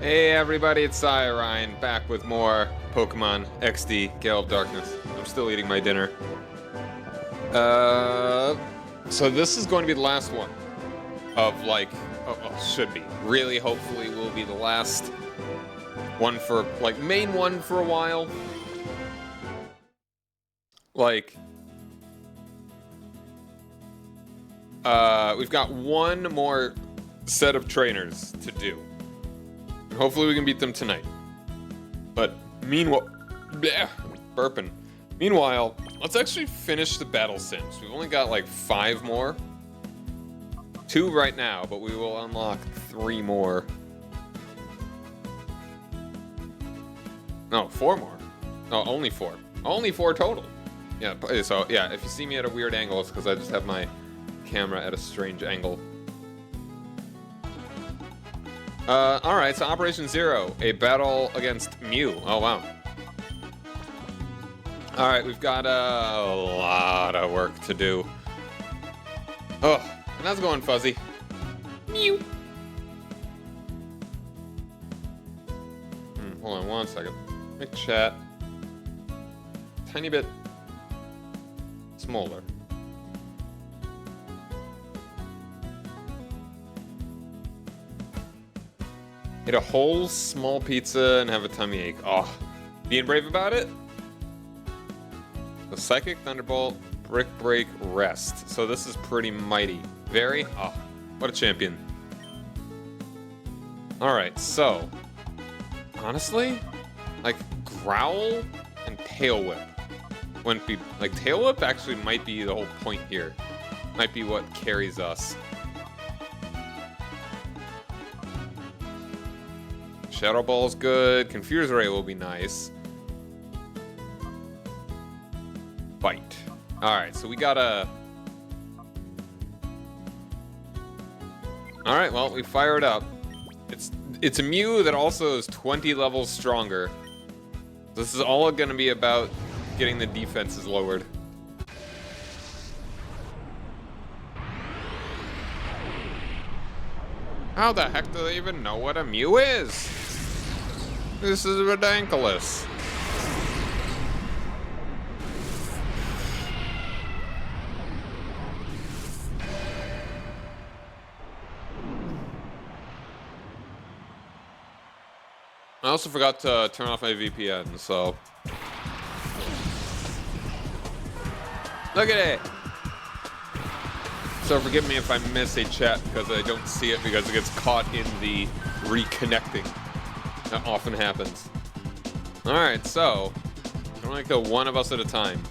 Hey everybody, it's Ryan, back with more Pokemon XD, Gale of Darkness. I'm still eating my dinner. So this is going to be the last one of should be. Really, hopefully will be the last one for, main one for a while. We've got one more set of trainers to do. Hopefully we can beat them tonight. But meanwhile, burping. Meanwhile, let's actually finish the battle sims. We've only got like 5 more. 2 right now, but we will unlock 3 more. No, 4 more. No, only 4. Only 4 total. Yeah, so yeah, if you see me at a weird angle, it's because I just have my camera at a strange angle. Alright, so Operation Zero, a battle against Mew. Oh, wow. Alright, we've got a lot of work to do. Oh, and that's going fuzzy. Mew. Hold on one second. Make chat tiny bit smaller. Eat a whole small pizza and have a tummy ache. Oh, being brave about it? The Psychic Thunderbolt, Brick Break, Rest. So this is pretty mighty. Very? Oh, what a champion. Alright, so honestly, Growl and Tail Whip wouldn't be, Tail Whip actually might be the whole point here. Might be what carries us. Shadow Ball's good. Confuse Ray will be nice. Bite. Alright, so we gotta... Alright, well, we fire it up. It's a Mew that also is 20 levels stronger. This is all gonna be about getting the defenses lowered. How the heck do they even know what a Mew is? This is ridiculous. I also forgot to turn off my VPN, so... Look at it! So forgive me if I miss a chat because I don't see it because it gets caught in the reconnecting. That often happens. Alright, so I'm gonna go one of us at a time.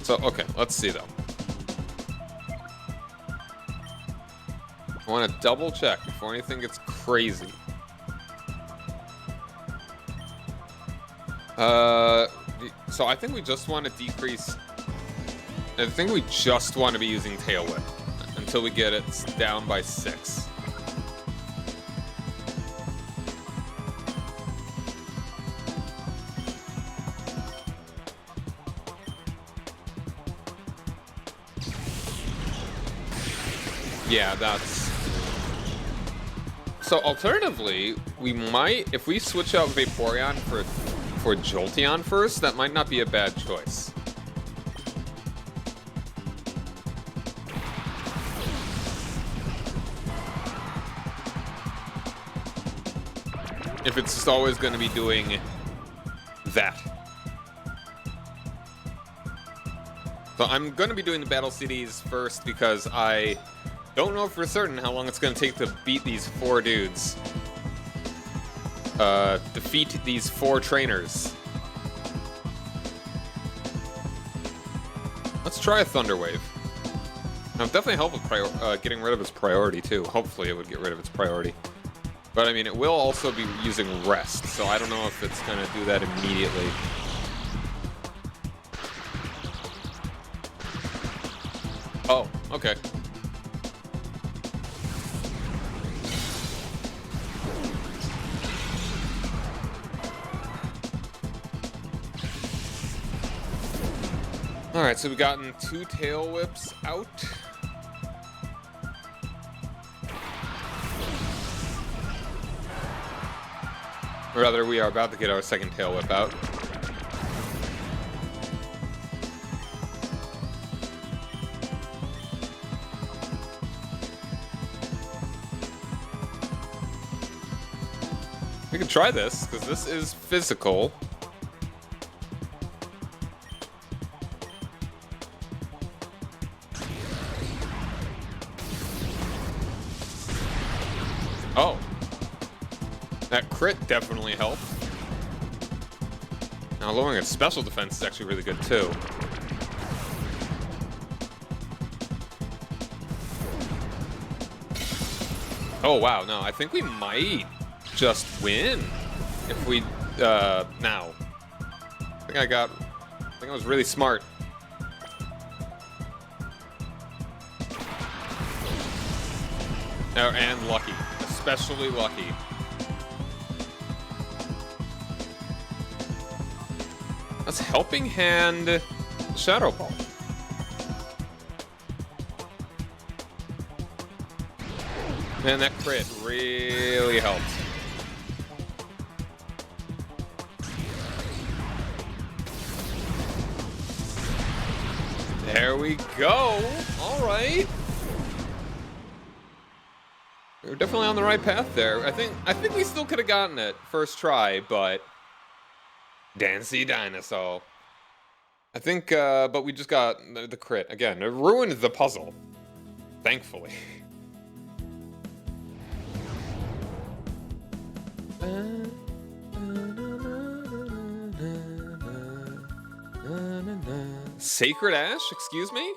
So, okay, let's see though. I want to double check before anything gets crazy. So I think we just want to decrease... I think we just want to be using Tail Whip until we get it down by 6. Yeah, that's... So alternatively, we might, if we switch out Vaporeon for Jolteon first, that might not be a bad choice. If it's just always going to be doing that. So I'm going to be doing the battle cities first because I don't know for certain how long it's going to take to beat these 4 dudes. Defeat these 4 trainers. Let's try a Thunder Wave. Now, it definitely help with getting rid of its priority too. Hopefully it would get rid of its priority. But I mean, it will also be using Rest, so I don't know if it's gonna do that immediately. Oh, okay. Alright, so we've gotten 2 Tail Whips out. Or rather, we are about to get our second tail whip out. We can try this, because this is physical. Oh. That crit definitely helped. Now lowering its special defense is actually really good too. Oh wow, no, I think we might just win if we now. I think I was really smart. Oh, and lucky. Especially lucky. That's Helping Hand Shadow Ball. Man, that crit really helped. There we go. All right. We're definitely on the right path there. I think we still could have gotten it first try, but Dancy Dinosaur. I think, but we just got the crit again. It ruined the puzzle, thankfully. Sacred Ash, excuse me?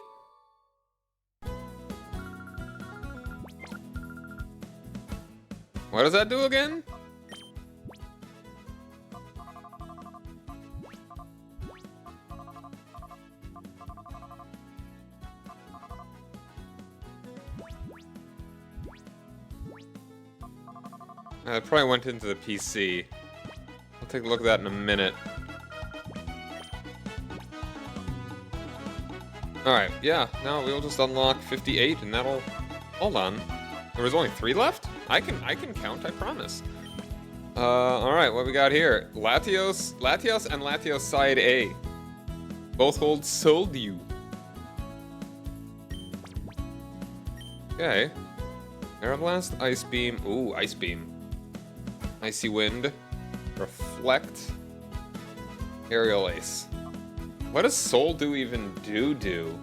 What does that do again? It probably went into the PC. I'll take a look at that in a minute. Alright, yeah, now we'll just unlock 58 and that'll... Hold on. There was only 3 left? I can count, I promise. Alright, what we got here? Latios and Latios Side A. Both hold Soldew. Okay. Aeroblast, Ice Beam. Ooh, Ice Beam. Icy Wind. Reflect. Aerial Ace. What does Soldew even do?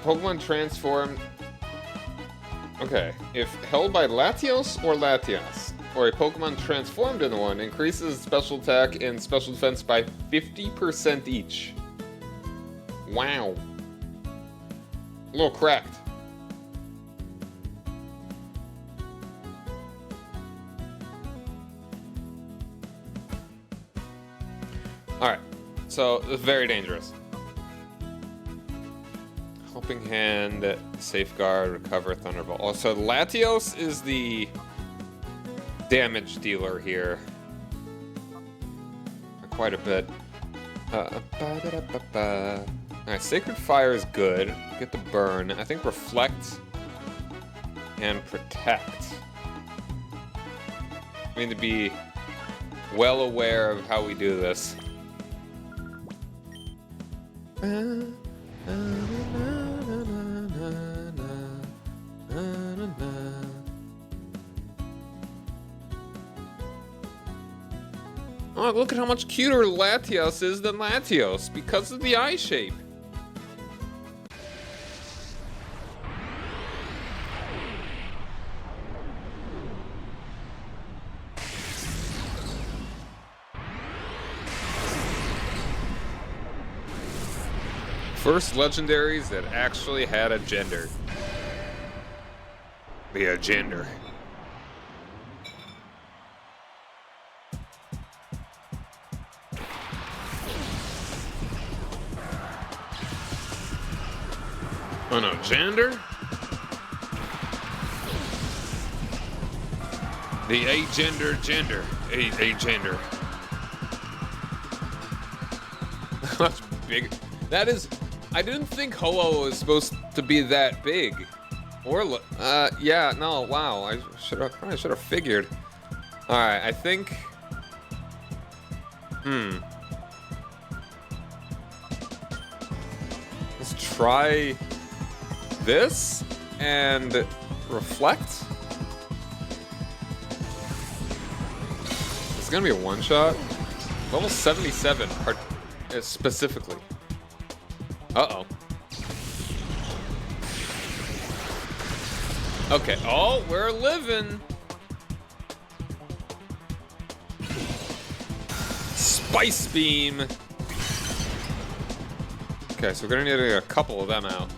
Pokemon transformed. Okay, if held by Latios or Latias, or a Pokemon transformed into one, increases special attack and special defense by 50% each. Wow. A little cracked. Alright, so it's very dangerous. Helping Hand, Safeguard, Recover, Thunderbolt. Also, Latios is the damage dealer here. Quite a bit. Alright, Sacred Fire is good. Get the burn. I think Reflect and Protect. I need to be well aware of how we do this. Oh, look at how much cuter Latios is than Latios because of the eye shape. First legendaries that actually had a gender. The gender. Oh no, gender? The agender. Agender. Much bigger. That is. I didn't think Ho-Oh was supposed to be that big. Or yeah, no, wow. I probably should have figured. All right, I think. Let's try this and reflect. It's gonna be a one-shot. Level 77 specifically. Uh-oh. Okay. Oh, we're living. Spice beam. Okay, so we're gonna need to get a couple of them out.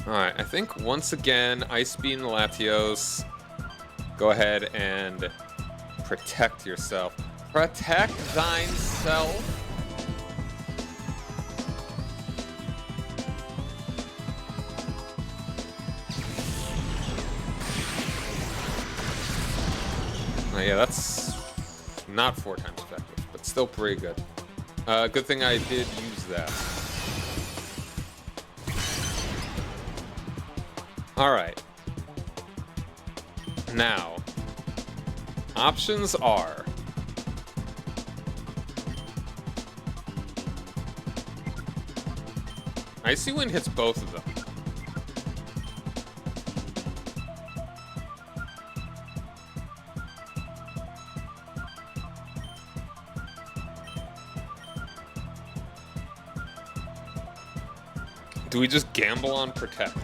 Alright, I think once again, Ice Beam Latios. Go ahead and protect yourself. Protect thine self. Oh, yeah, that's not 4 times effective, but still pretty good. Good thing I did use that. Alright. Now, options are... Icy Wind hits both of them. Do we just gamble on Protect?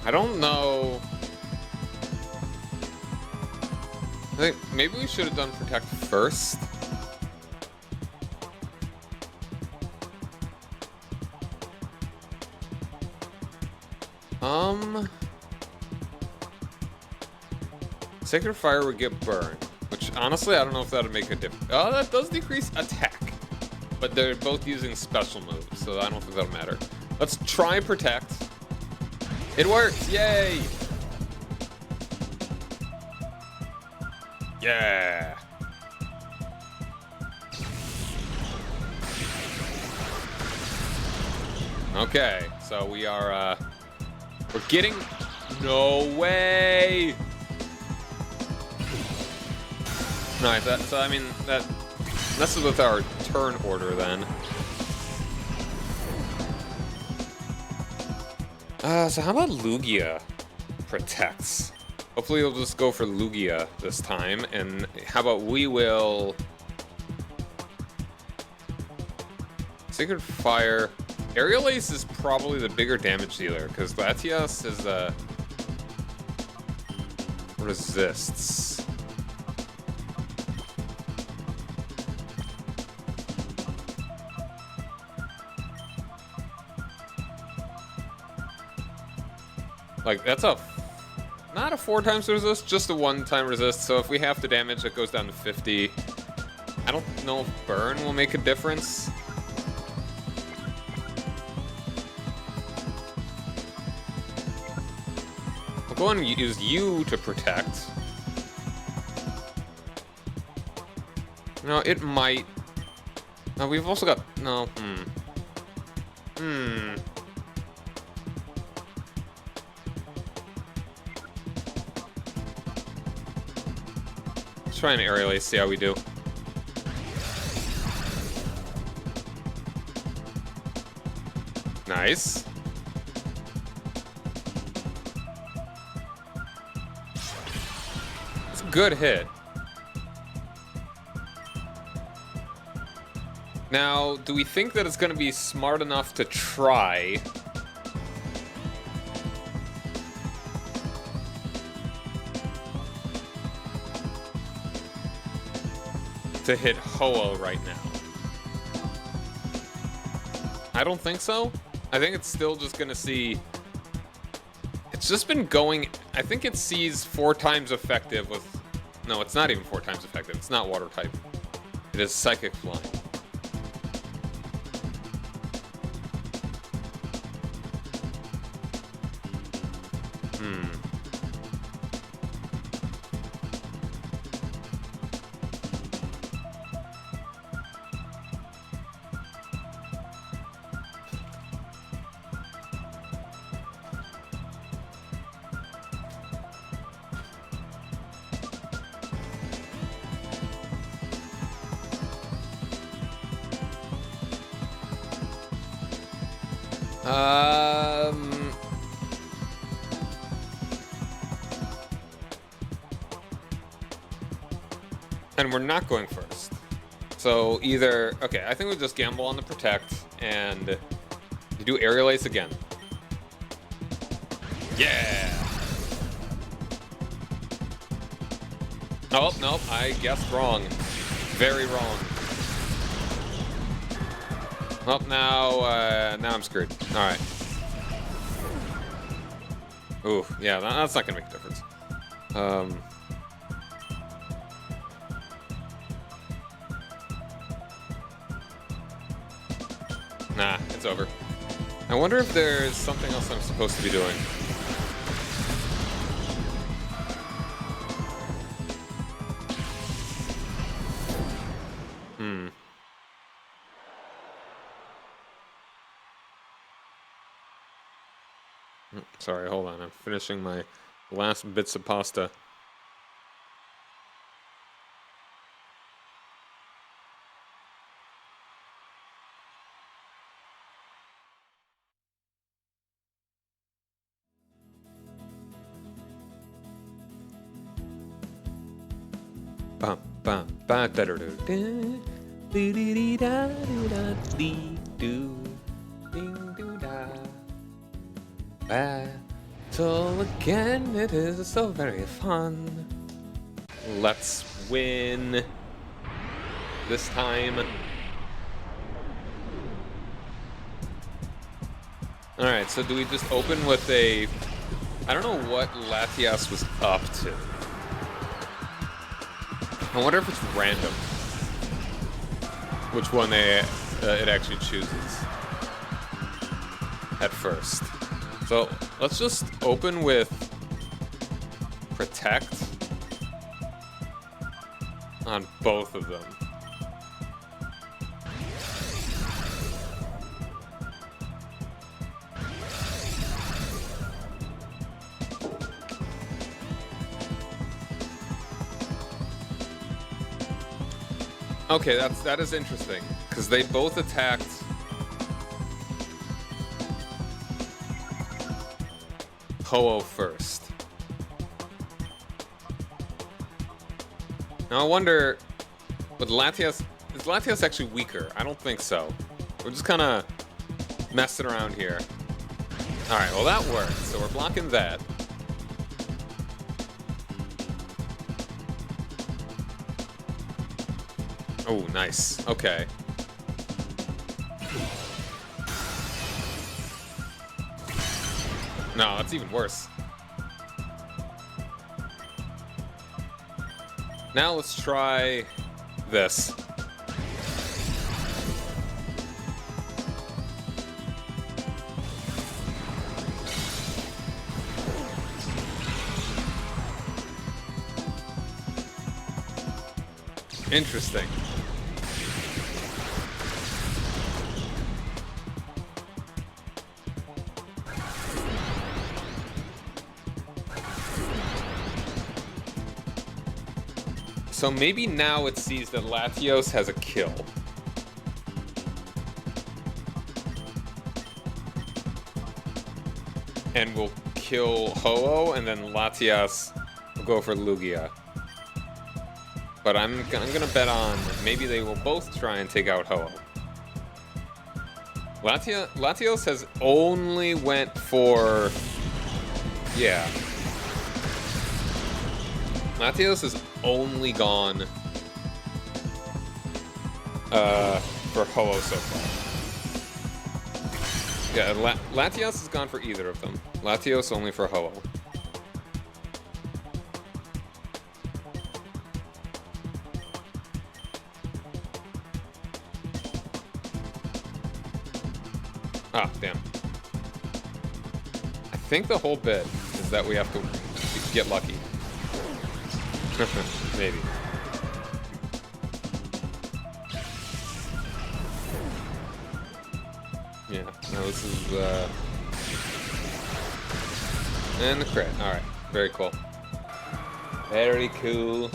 I don't know. I think maybe we should have done Protect first. Sacred Fire would get burned, which honestly I don't know if that would make a difference. Oh, that does decrease attack, but they're both using special moves, so I don't think that'll matter. Let's try Protect. It works! Yay! Yeah! Okay, so we are, we're getting... No way! Alright, so I mean, that messes with our turn order then. So how about Lugia protects? Hopefully we'll just go for Lugia this time, and how about we will... Sacred Fire... Aerial Ace is probably the bigger damage dealer, because Latias is, resists. Like, that's not a 4 times resist, just a 1 time resist, so if we have to damage, it goes down to 50. I don't know if burn will make a difference. I'll go and use you to protect. No, it might. No, we've also got, no, Let's try an aerial ace, see how we do. Nice. It's a good hit. Now, do we think that it's going to be smart enough to try? To hit Ho-Oh right now? I don't think so. I think it's still just gonna see... It's just been going... I think it sees 4 times effective with No, it's not even 4 times effective. It's not water type. It is psychic flying. And we're not going first. So either, okay, I think we just gamble on the protect and you do aerial ace again. Yeah! Oh, nope, I guessed wrong. Very wrong. Well, now I'm screwed. All right. Ooh, yeah, that's not gonna make a difference. Nah, it's over. I wonder if there's something else I'm supposed to be doing. Sorry, hold on. I'm finishing my last bits of pasta. Battle again, it is so very fun. Let's win this time. Alright, so do we just open with a... I don't know what Latias was up to. I wonder if it's random which one it actually chooses at first. So let's just open with Protect on both of them. Okay, that is interesting because they both attacked Ho-Oh first. Now I wonder, with Latias, is Latias actually weaker? I don't think so. We're just kind of messing around here. All right, well that worked. So we're blocking that. Oh, nice. Okay. No, that's even worse. Now let's try this. Interesting. So maybe now it sees that Latios has a kill. And will kill Ho-Oh, and then Latias will go for Lugia. But I'm gonna bet on maybe they will both try and take out Ho-Oh. Latios has only went for... Yeah. Latios has only gone for Ho-Oh so far. Yeah, Latios has gone for either of them. Latios only for Ho-Oh. Ah, damn. I think the whole bit is that we have to get lucky. Maybe. Yeah, no, this is, and the crit. Alright, very cool. Very cool.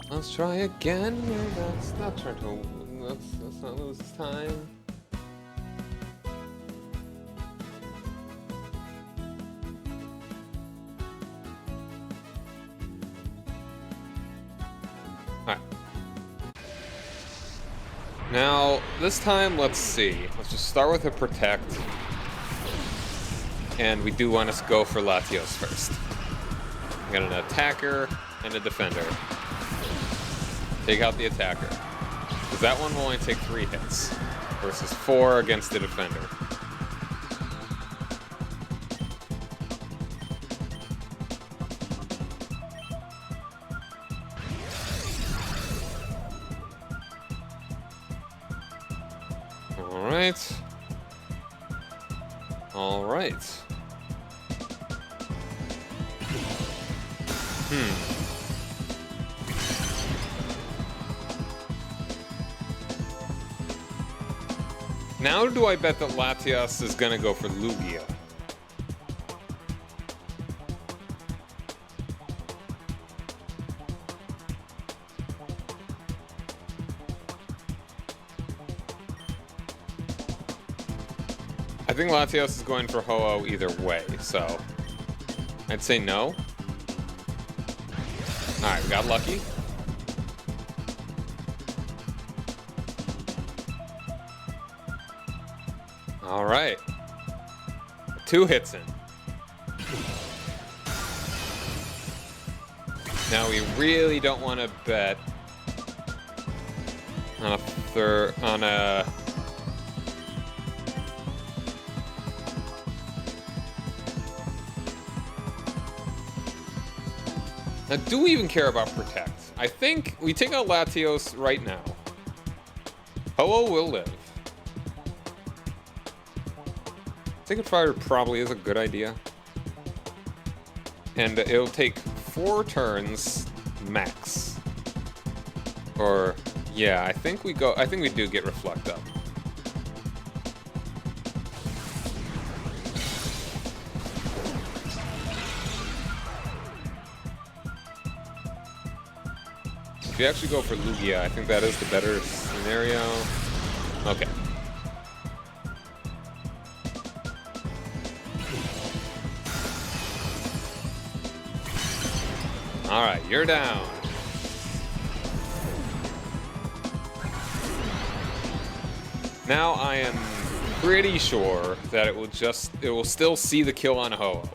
Let's try again. Let's not try to. Let's not lose time. Alright. Now, this time, let's see. Let's just start with a protect. And we do want to go for Latios first. We got an attacker and a defender. Take out the attacker. Because that one will only take 3 hits. Versus 4 against the defender. Alright. Alright. Now do I bet that Latios is gonna go for Lugia? I think Latios is going for Ho-Oh either way, so I'd say no. Alright, we got lucky. Alright. 2 hits in. Now we really don't want to bet on a Now, do we even care about Protect? I think we take out Latios right now. Ho-Oh will live. Sacred Fire probably is a good idea. And it'll take 4 turns max. Or, yeah, I think we do get Reflect up. If you actually go for Lugia, I think that is the better scenario. Okay. Alright, you're down. Now I am pretty sure that it will still see the kill on Ho-Oh.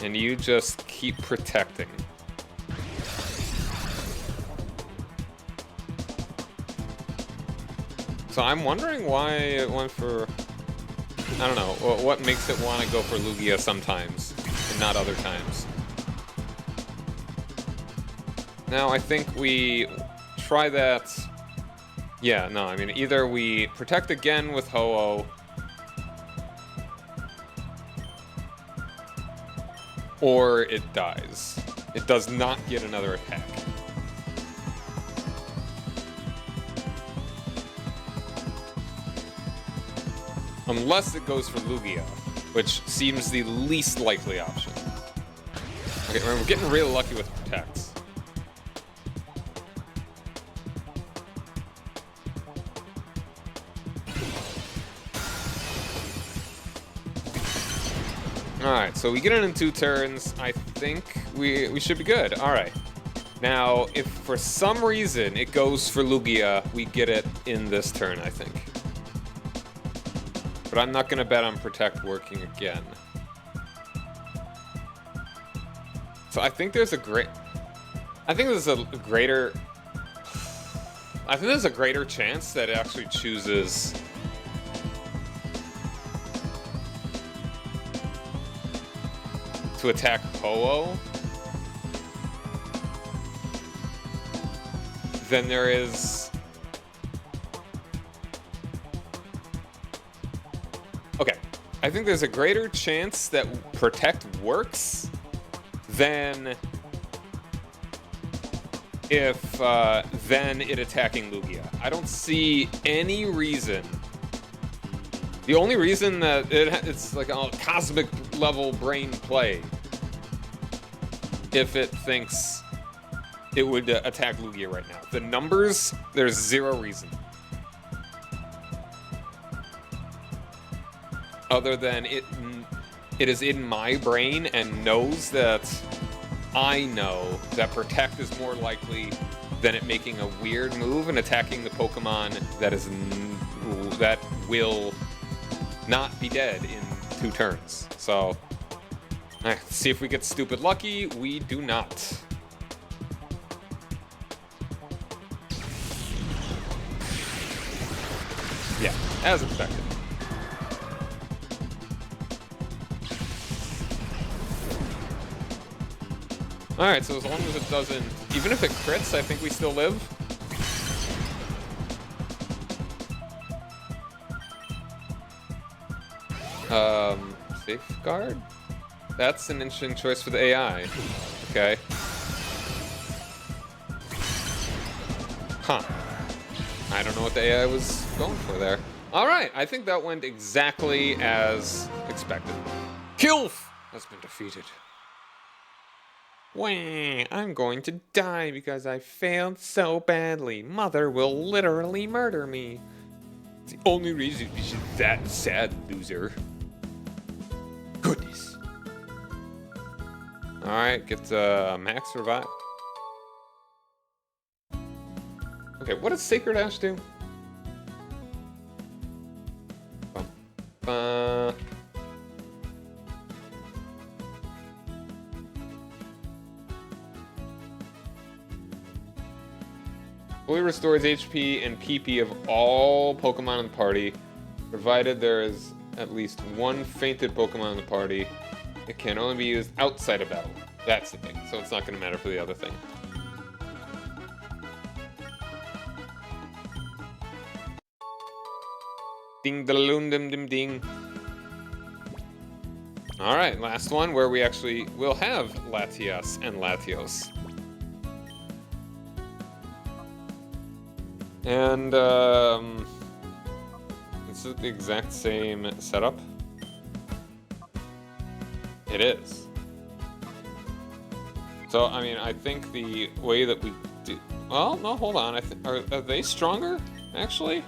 And you just keep protecting. So I'm wondering why it went for... I don't know, what makes it want to go for Lugia sometimes, and not other times. Now I think we try that... Yeah, no, I mean, either we protect again with Ho-Oh, or it dies. It does not get another attack. Unless it goes for Lugia, which seems the least likely option. Okay, we're getting real lucky with protects. Alright, so we get it in 2 turns. I think we should be good. Alright. Now, if for some reason it goes for Lugia, we get it in this turn, I think. But I'm not gonna bet on Protect working again. So I think there's a greater chance that it actually chooses to attack Ho-Oh than there is. Okay, I think there's a greater chance that Protect works than if then it attacking Lugia. I don't see any reason. The only reason that it's like a cosmic level brain play if it thinks it would attack Lugia right now. The numbers, there's zero reason. Other than it is in my brain and knows that I know that Protect is more likely than it making a weird move and attacking the Pokemon that will not be dead in 2 turns. So, let's see if we get stupid lucky. We do not. Yeah, as expected. Alright, so as long as it doesn't... Even if it crits, I think we still live. Safeguard? That's an interesting choice for the AI. Okay. Huh. I don't know what the AI was going for there. Alright, I think that went exactly as expected. Kilf has been defeated. Wah, I'm going to die because I failed so badly. Mother will literally murder me. It's the only reason she's that sad, loser. Goodness. Alright, get max revive. Okay, what does Sacred Ash do? Fully restores HP and PP of all Pokemon in the party, provided there is at least one fainted Pokemon in the party. It can only be used outside of battle. That's the thing, so it's not going to matter for the other thing. Ding da loon dim dim ding. Alright, last one where we actually will have Latias and Latios. And, this is the exact same setup. It is. So, I mean, I think the way that we do... Well, no, hold on. Are they stronger, actually?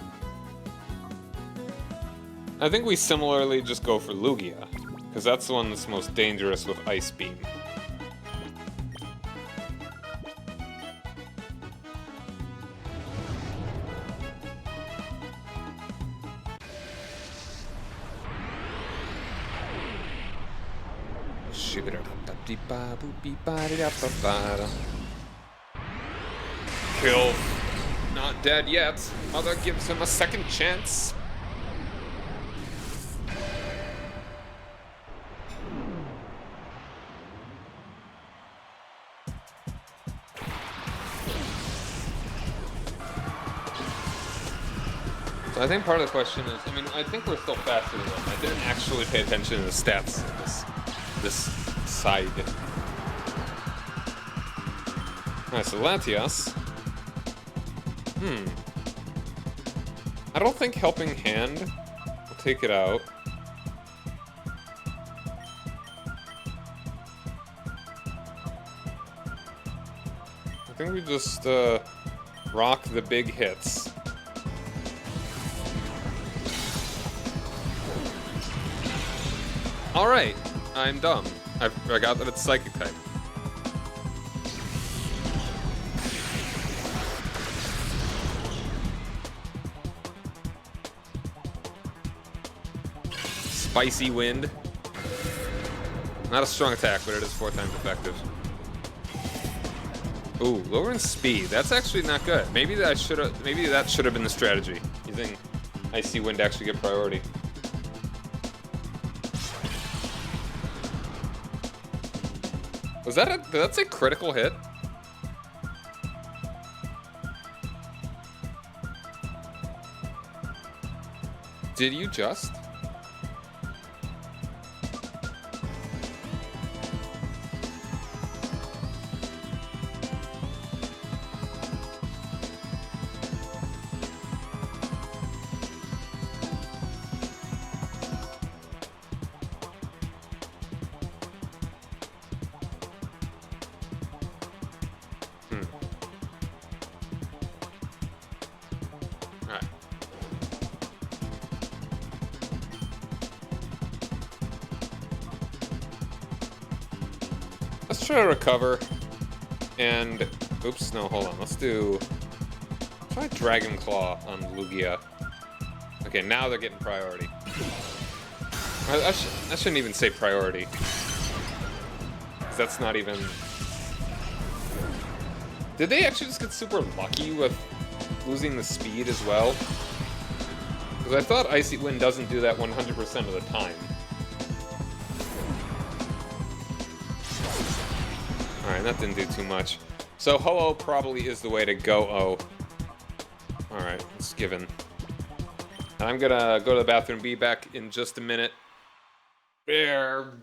I think we similarly just go for Lugia, because that's the one that's most dangerous with Ice Beam. Kill. Not dead yet. Mother gives him a second chance. So I think part of the question is, I mean, I think we're still faster than them. I didn't actually pay attention to the stats of this side. Alright, so Latias. I don't think Helping Hand will take it out. I think we just rock the big hits. Alright, I'm dumb. I forgot that it's Psychic type. Spicy Wind. Not a strong attack, but it is 4 times effective. Ooh, lowering speed. That's actually not good. Maybe that should have been the strategy. Using Icy Wind to actually get priority. Did that say critical hit? Did you just? Alright. Let's try to recover. And oops, no, hold on. Let's try Dragon Claw on Lugia. Okay, now they're getting priority. I shouldn't even say priority. 'Cause that's not even... Did they actually just get super lucky with losing the speed as well? Because I thought Icy Wind doesn't do that 100% of the time. Alright, that didn't do too much. So Ho-Oh probably is the way to go. Oh. Alright, it's given. And I'm gonna go to the bathroom, be back in just a minute. There.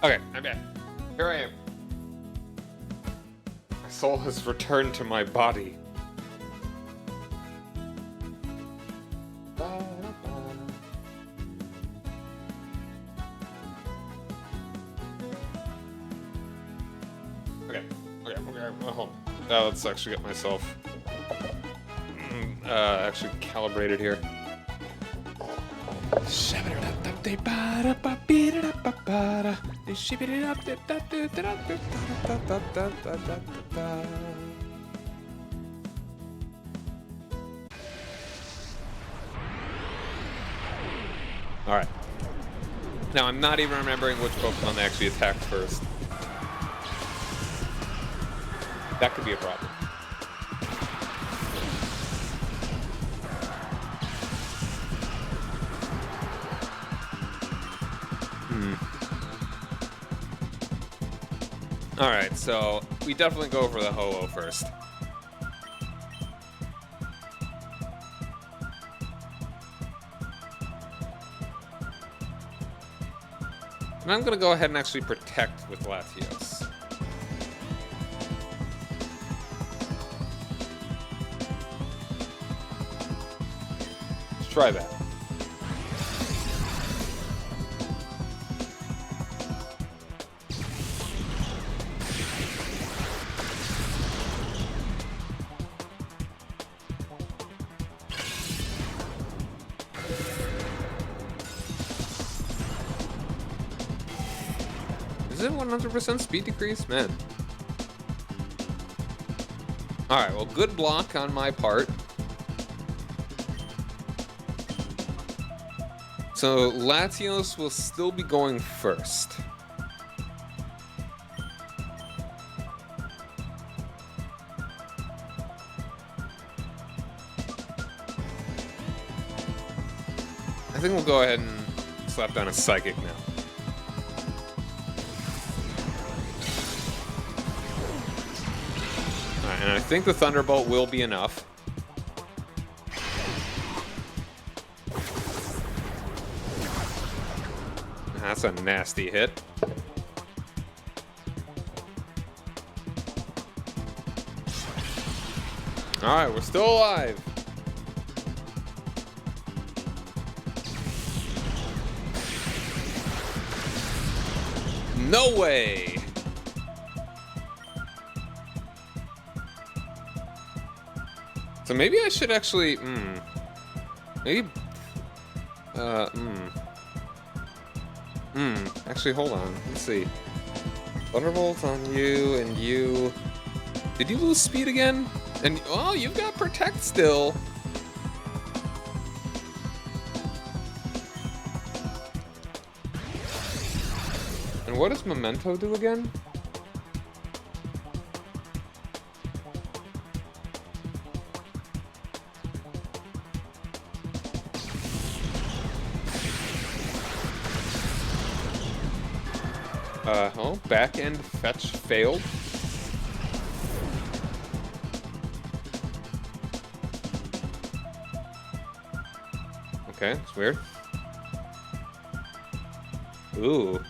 Okay, I'm back. Here I am. My soul has returned to my body. Okay, hold on. Let's actually get myself actually calibrated here. Alright. Now I'm not even remembering which Pokemon they actually attacked first. That could be a problem. Alright, so we definitely go for the Ho-Oh first. And I'm gonna go ahead and actually protect with Latios. Let's try that. Is it 100% speed decrease? Man. Alright, well, good block on my part. So, Latios will still be going first. I think we'll go ahead and slap down a Psychic now. Alright, and I think the Thunderbolt will be enough. That's a nasty hit. Alright, we're still alive. No way! So maybe I should actually, maybe, actually, hold on, let's see. Thunderbolt on you, and you, did you lose speed again? And, oh, you've got Protect still. And what does Memento do again? Oh, back end fetch failed. Okay, it's weird. Ooh.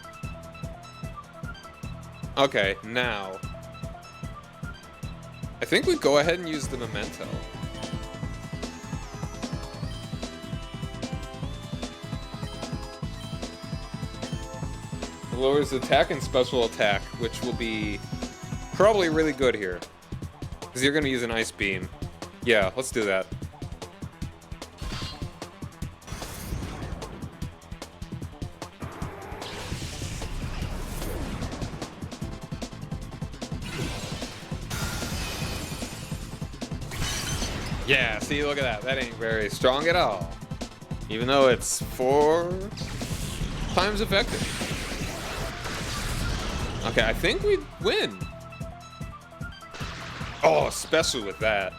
Okay, now. I think we go ahead and use the Memento. It lowers attack and special attack, which will be probably really good here. Because you're going to use an Ice Beam. Yeah, let's do that. Yeah, see, look at that. That ain't very strong at all. Even though it's 4 times effective. Okay, I think we win. Oh, especially with that.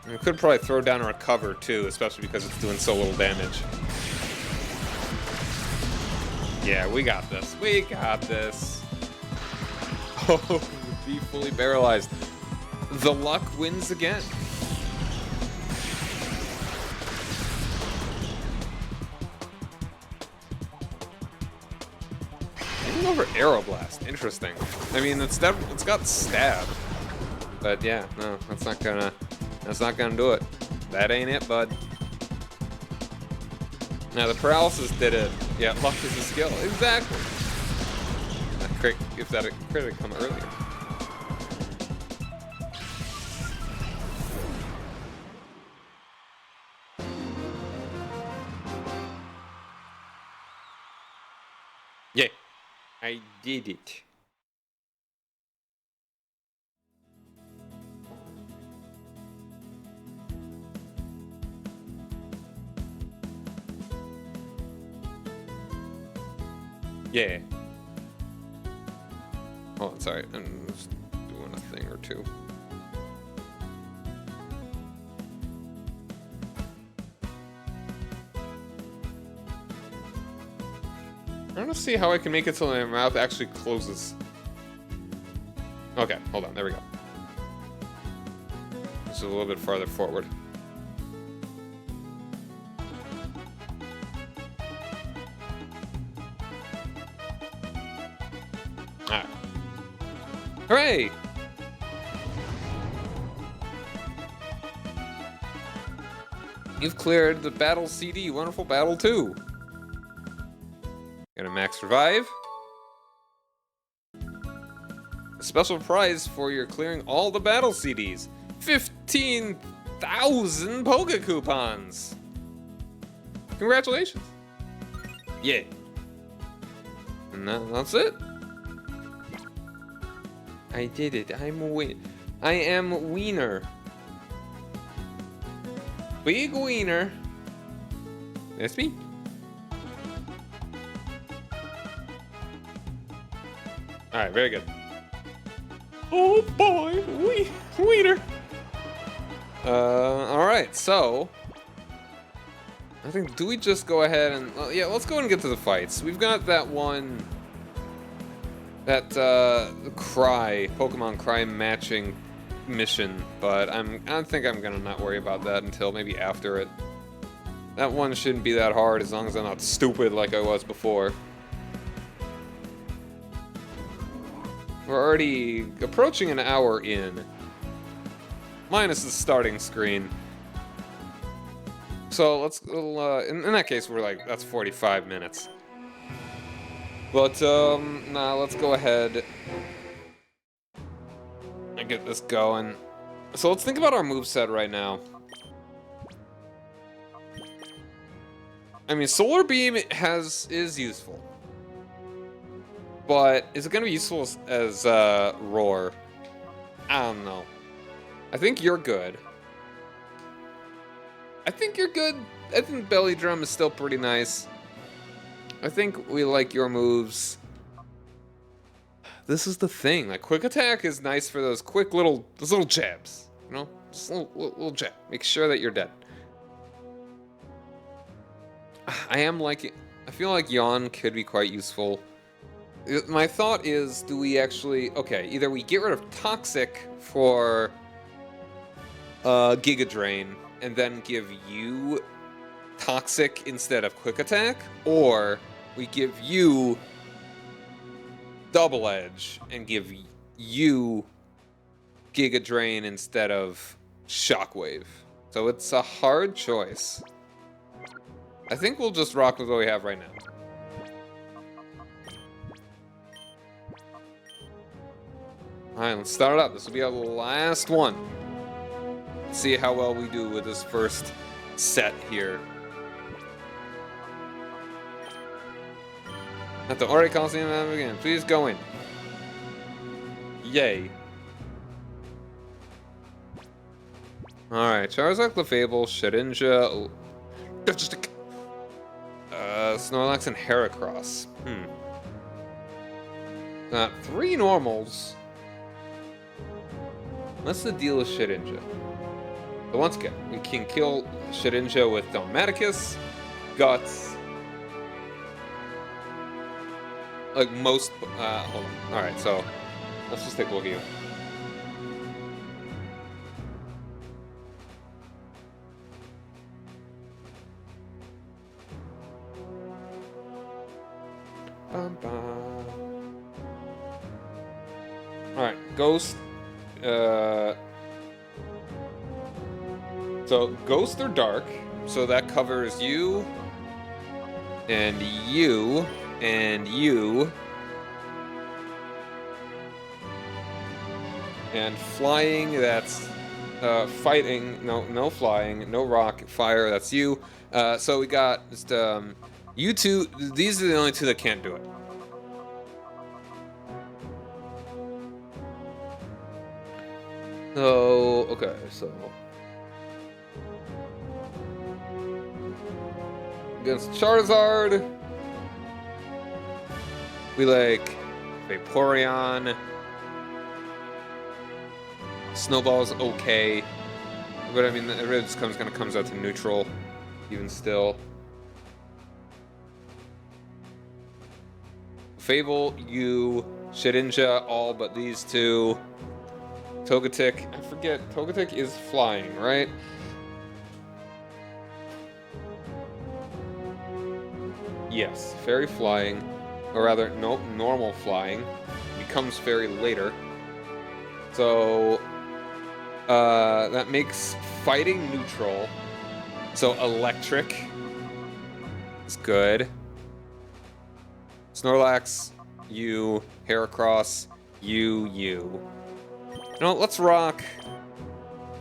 We could probably throw down a recover too, especially because it's doing so little damage. Yeah, we got this. We got this. Oh, be fully paralyzed. The luck wins again. Doesn't go for Aeroblast. Interesting. I mean, it's got Stab. But yeah, no, that's not gonna do it. That ain't it, bud. Now the paralysis did it. Yeah, luck is a skill. Exactly. If that crit had come earlier. Yeah, I did it. Yeah. Oh, sorry. I'm just doing a thing or two. I want to see how I can make it so my mouth actually closes. Okay, hold on. There we go. Just a little bit farther forward. Alright. Hooray! You've cleared the battle CD. Wonderful battle 2. Got a max revive. A special prize for your clearing all the battle CDs. 15,000 Poke Coupons. Congratulations. Yeah. And that's it. I did it. I am Wiener. Big Wiener. That's me. Alright, very good. Oh boy, Wiener. Alright, so I think, do we just go ahead and, yeah, let's go and get to the fights. We've got that one, that Pokemon Cry matching mission, but I think I'm gonna not worry about that until maybe after it. That one shouldn't be that hard as long as I'm not stupid like I was before. We're already approaching an hour in, minus the starting screen. So let's, in that case, we're like, that's 45 minutes. But, nah, let's go ahead and get this going. So let's think about our moveset right now. I mean, Solar Beam is useful. But is it going to be useful as Roar? I don't know. I think you're good. I think you're good. I think Belly Drum is still pretty nice. I think we like your moves. This is the thing. Like, Quick Attack is nice for those quick little jabs. You know? Just a little jab. Make sure that you're dead. I am liking... I feel like Yawn could be quite useful. My thought is, do we actually... Okay, either we get rid of Toxic for Giga Drain, and then give you Toxic instead of Quick Attack, or we give you Double Edge and give you Giga Drain instead of Shockwave. So it's a hard choice. I think we'll just rock with what we have right now. Alright, let's start it up. This will be our last one. Let's see how well we do with this first set here. At the Orre Colosseum again. Please go in. Yay. Alright, Charizard, Clefable, Shedinja, Snorlax, and Heracross. Got 3 normals. What's the deal with Shedinja? So once again, we can kill Shedinja with Dogmaticus, Guts, like most, hold on. Alright, so let's just take a look at you. Bum, bum. Ghost. So Ghost or Dark. So that covers you. And you. And you. And flying, that's fighting. No flying. No rock. Fire, that's you. So we got just you two. These are the only two that can't do it. So, okay, so. Against Charizard, we like Vaporeon. Snowball's okay, but I mean, it really just comes out to neutral, even still. Fable, you, Shedinja, all but these two. Togetic, I forget, Togetic is flying, right? Yes, fairy flying, or rather, nope, normal flying. Becomes fairy later. So, that makes fighting neutral. So electric is good. Snorlax, you, Heracross, you. You know, let's rock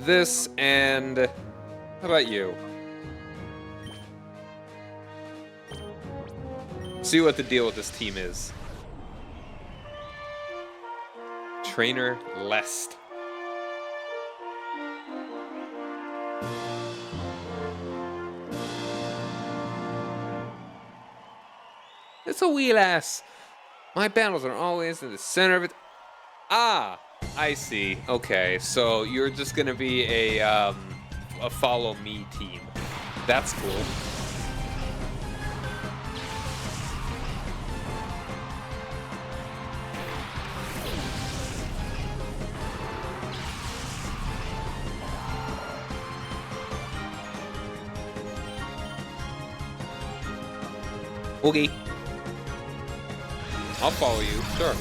this and how about you? See what the deal with this team is. Trainer Lest. It's a wheel ass. My battles are always in the center of it. Ah, I see. Okay, so you're just gonna be a follow me team. That's cool. Okay. I'll follow you, sure.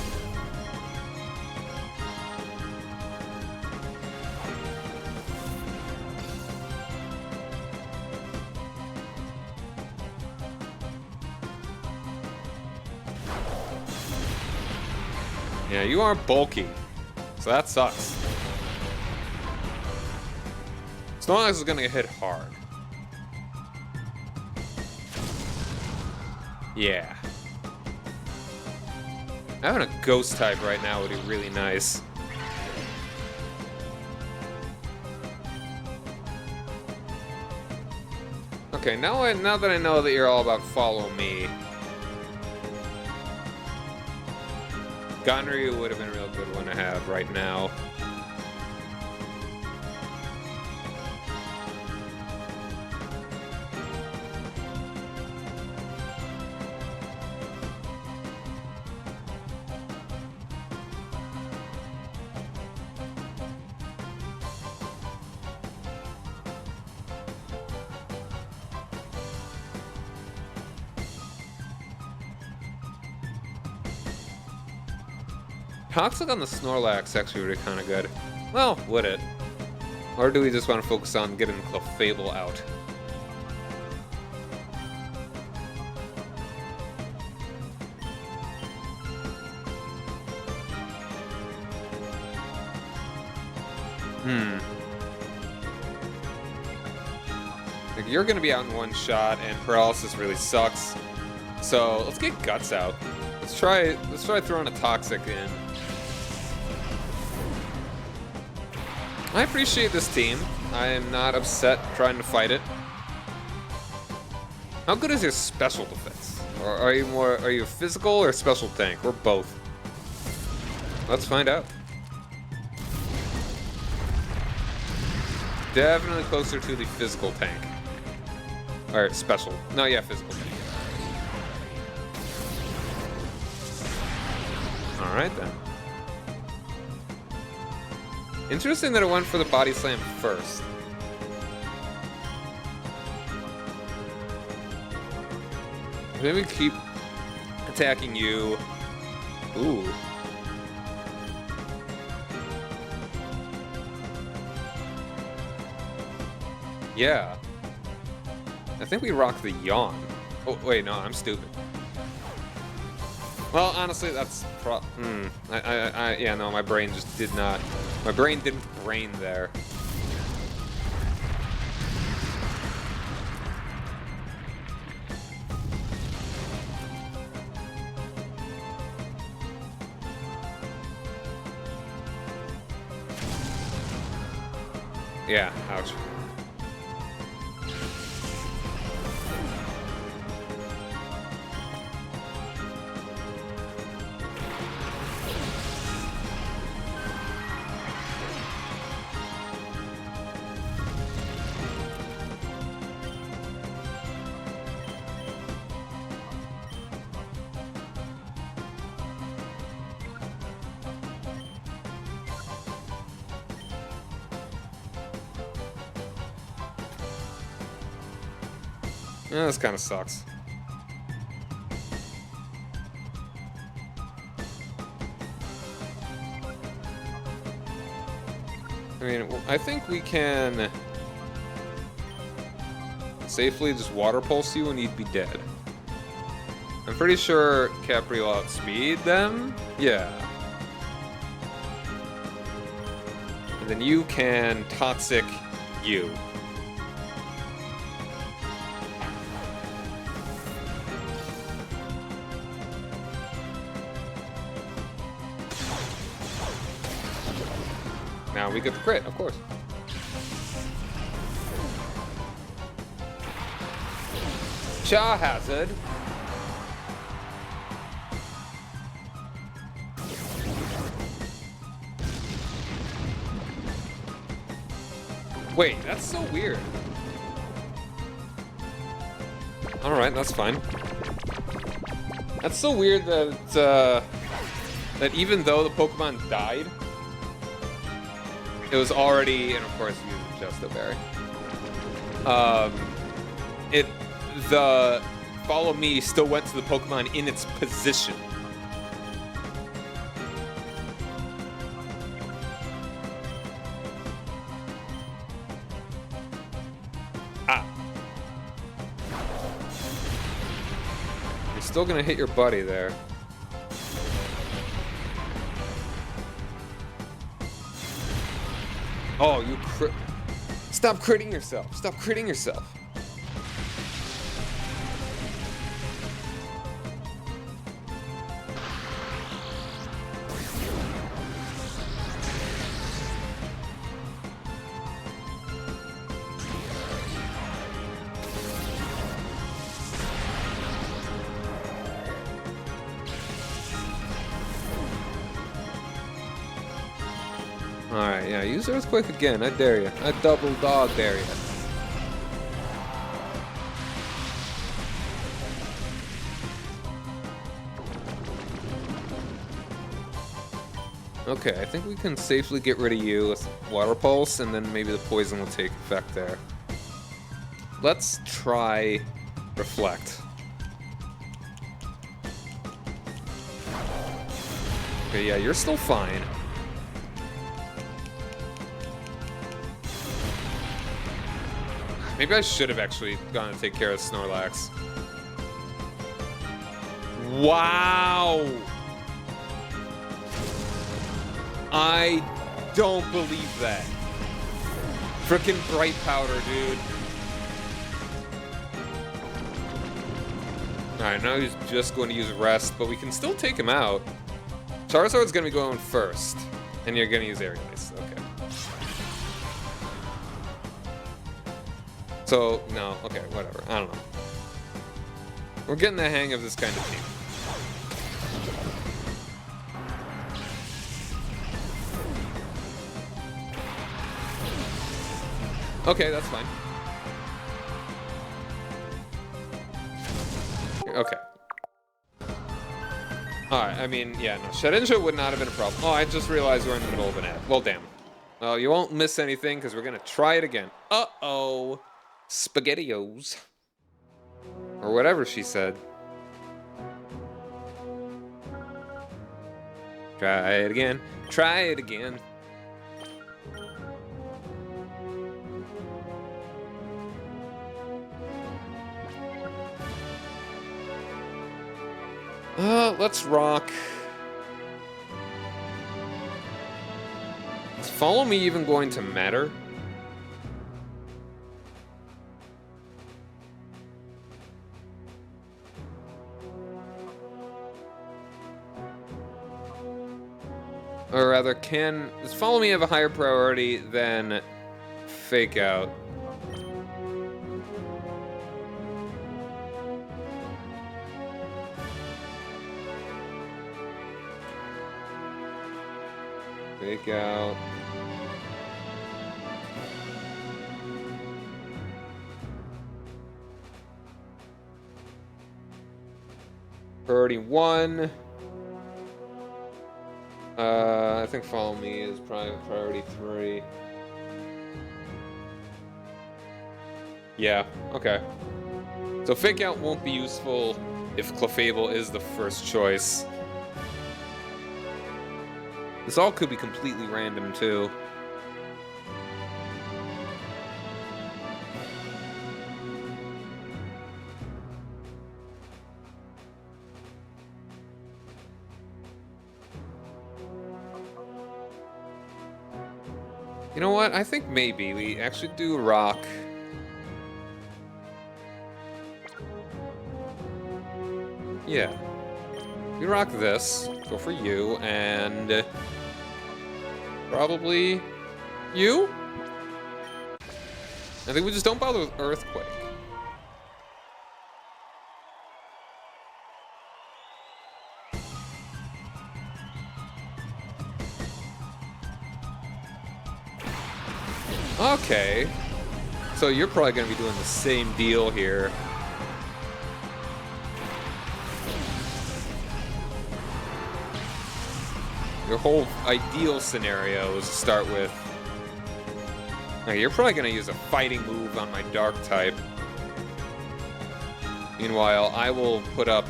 Yeah, you are bulky, so that sucks. Snorlax is gonna get hit hard. Yeah. Having a ghost type right now would be really nice. Okay, now that I know that you're all about follow me, Ganryu would have been a real good one to have right now. Toxic on the Snorlax actually would be kind of good. Well, would it? Or do we just want to focus on getting the Fable out? Like, you're gonna be out in one shot, and paralysis really sucks. So let's get Guts out. Let's try throwing a Toxic in. I appreciate this team. I am not upset trying to fight it. How good is your special defense? Or are you physical or special tank? Or both? Let's find out. Definitely closer to the physical tank. Or special. No, yeah, physical tank. Alright then. Interesting that it went for the body slam first. Maybe keep attacking you. Ooh. Yeah. I think we rock the yawn. Oh, wait, no, I'm stupid. Well, honestly, that's yeah, no, my brain just did not. My brain didn't brain there. Yeah, ouch. Yeah, this kind of sucks. I mean, I think we can safely just water pulse you and you'd be dead. I'm pretty sure Capri will outspeed them. Yeah. And then you can toxic you. Now we get the crit, of course. Char Hazard. Wait, that's so weird. Alright, that's fine. That's so weird that, that even though the Pokemon died, it was already, and of course using Justo Berry. The Follow Me still went to the Pokemon in its position. Ah. You're still gonna hit your buddy there. Oh, you Stop critting yourself. Stop critting yourself. Alright, yeah, use Earthquake again. I dare you. I double dog dare you. Okay, I think we can safely get rid of you with Water Pulse, and then maybe the poison will take effect there. Let's try Reflect. Okay, yeah, you're still fine. Maybe I should have actually gone to take care of Snorlax. Wow! I don't believe that. Frickin' Bright Powder, dude. Alright, now he's just going to use Rest, but we can still take him out. Charizard's gonna be going first, and you're gonna use Aerial Ice. Okay. So, no, okay, whatever. I don't know. We're getting the hang of this kind of team. Okay, that's fine. Okay. Alright, I mean, yeah, no. Shedinja would not have been a problem. Oh, I just realized we're in the middle of an ad. Well, damn. Well, you won't miss anything, because we're going to try it again. Uh-oh. SpaghettiOs. Or whatever she said. Try it again. Try it again. Let's rock. Is follow me even going to matter? Or rather, does follow me have a higher priority than fake out? Fake out. Priority 1. I think follow me is probably priority 3. Yeah, okay. So fake out won't be useful if Clefable is the first choice. This all could be completely random too. You know what? I think maybe we actually do rock. Yeah. We rock this. Go for you, and probably you? I think we just don't bother with Earthquake. Okay. So you're probably going to be doing the same deal here. Your whole ideal scenario is to start with... Okay, you're probably going to use a fighting move on my dark type. Meanwhile, I will put up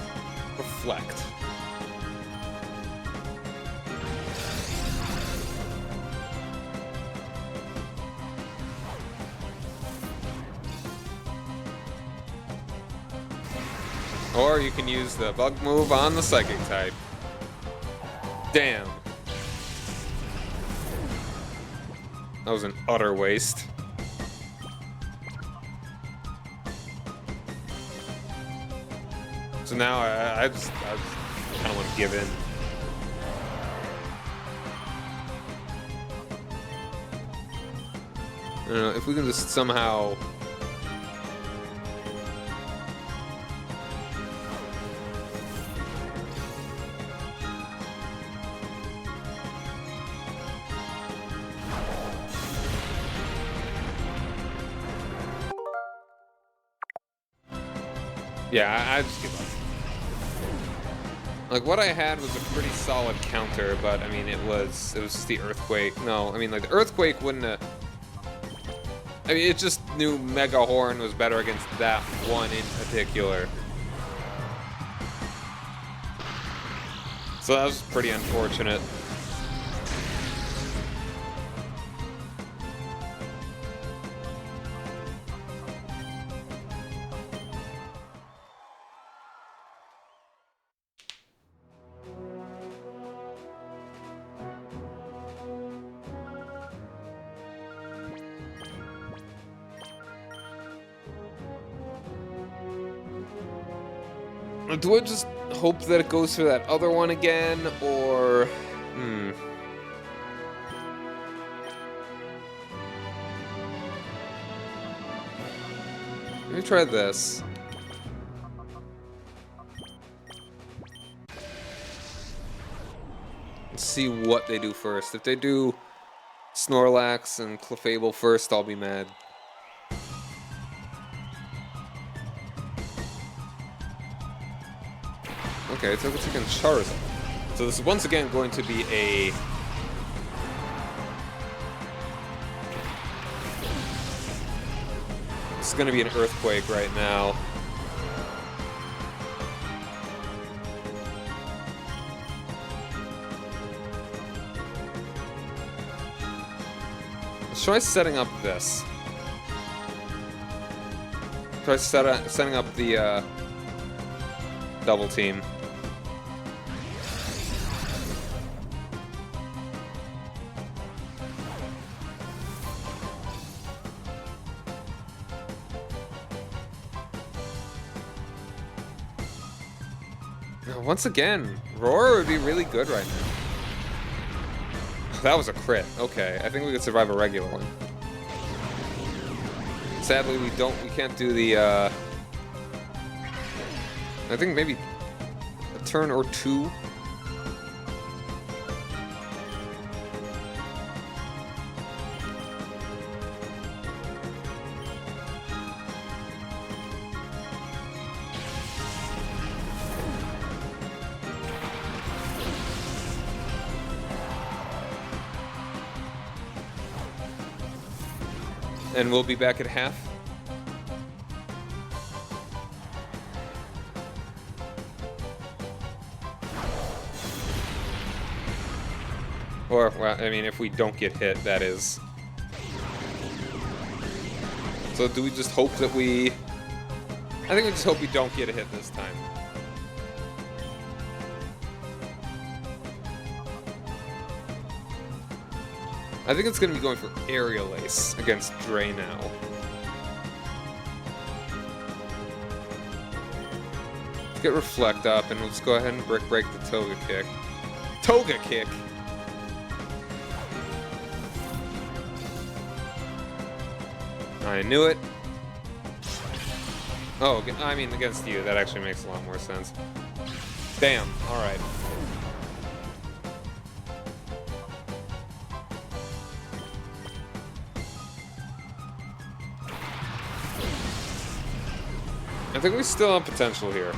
Reflect. Or you can use the bug move on the psychic type. Damn. That was an utter waste. So now I just kind of want to give in. I don't know, if we can just somehow... Yeah, I just give up. Like, what I had was a pretty solid counter, but I mean, it was just the Earthquake. No, I mean, like, the Earthquake wouldn't have... I mean, it just knew Mega Horn was better against that one in particular. So that was pretty unfortunate. Do I just hope that it goes for that other one again, or... Let me try this. Let's see what they do first. If they do Snorlax and Clefable first, I'll be mad. Okay, so it's against Charizard. So this is once again going to be a... This is going to be an Earthquake right now. Let's try setting up this. Try setting up the double team. Once again, Roar would be really good right now. That was a crit. Okay, I think we could survive a regular one. Sadly, we can't do the, I think maybe a turn or two. And we'll be back at half. Or, well, I mean, if we don't get hit, that is. So do we just hope that we... I think we just hope we don't get a hit this time. I think it's going to be going for Aerial Ace against Dre now. Let's get Reflect up, and let's go ahead and break the Toga Kick. Toga Kick! I knew it. Oh, I mean, against you, that actually makes a lot more sense. Damn, alright. I think we still have potential here.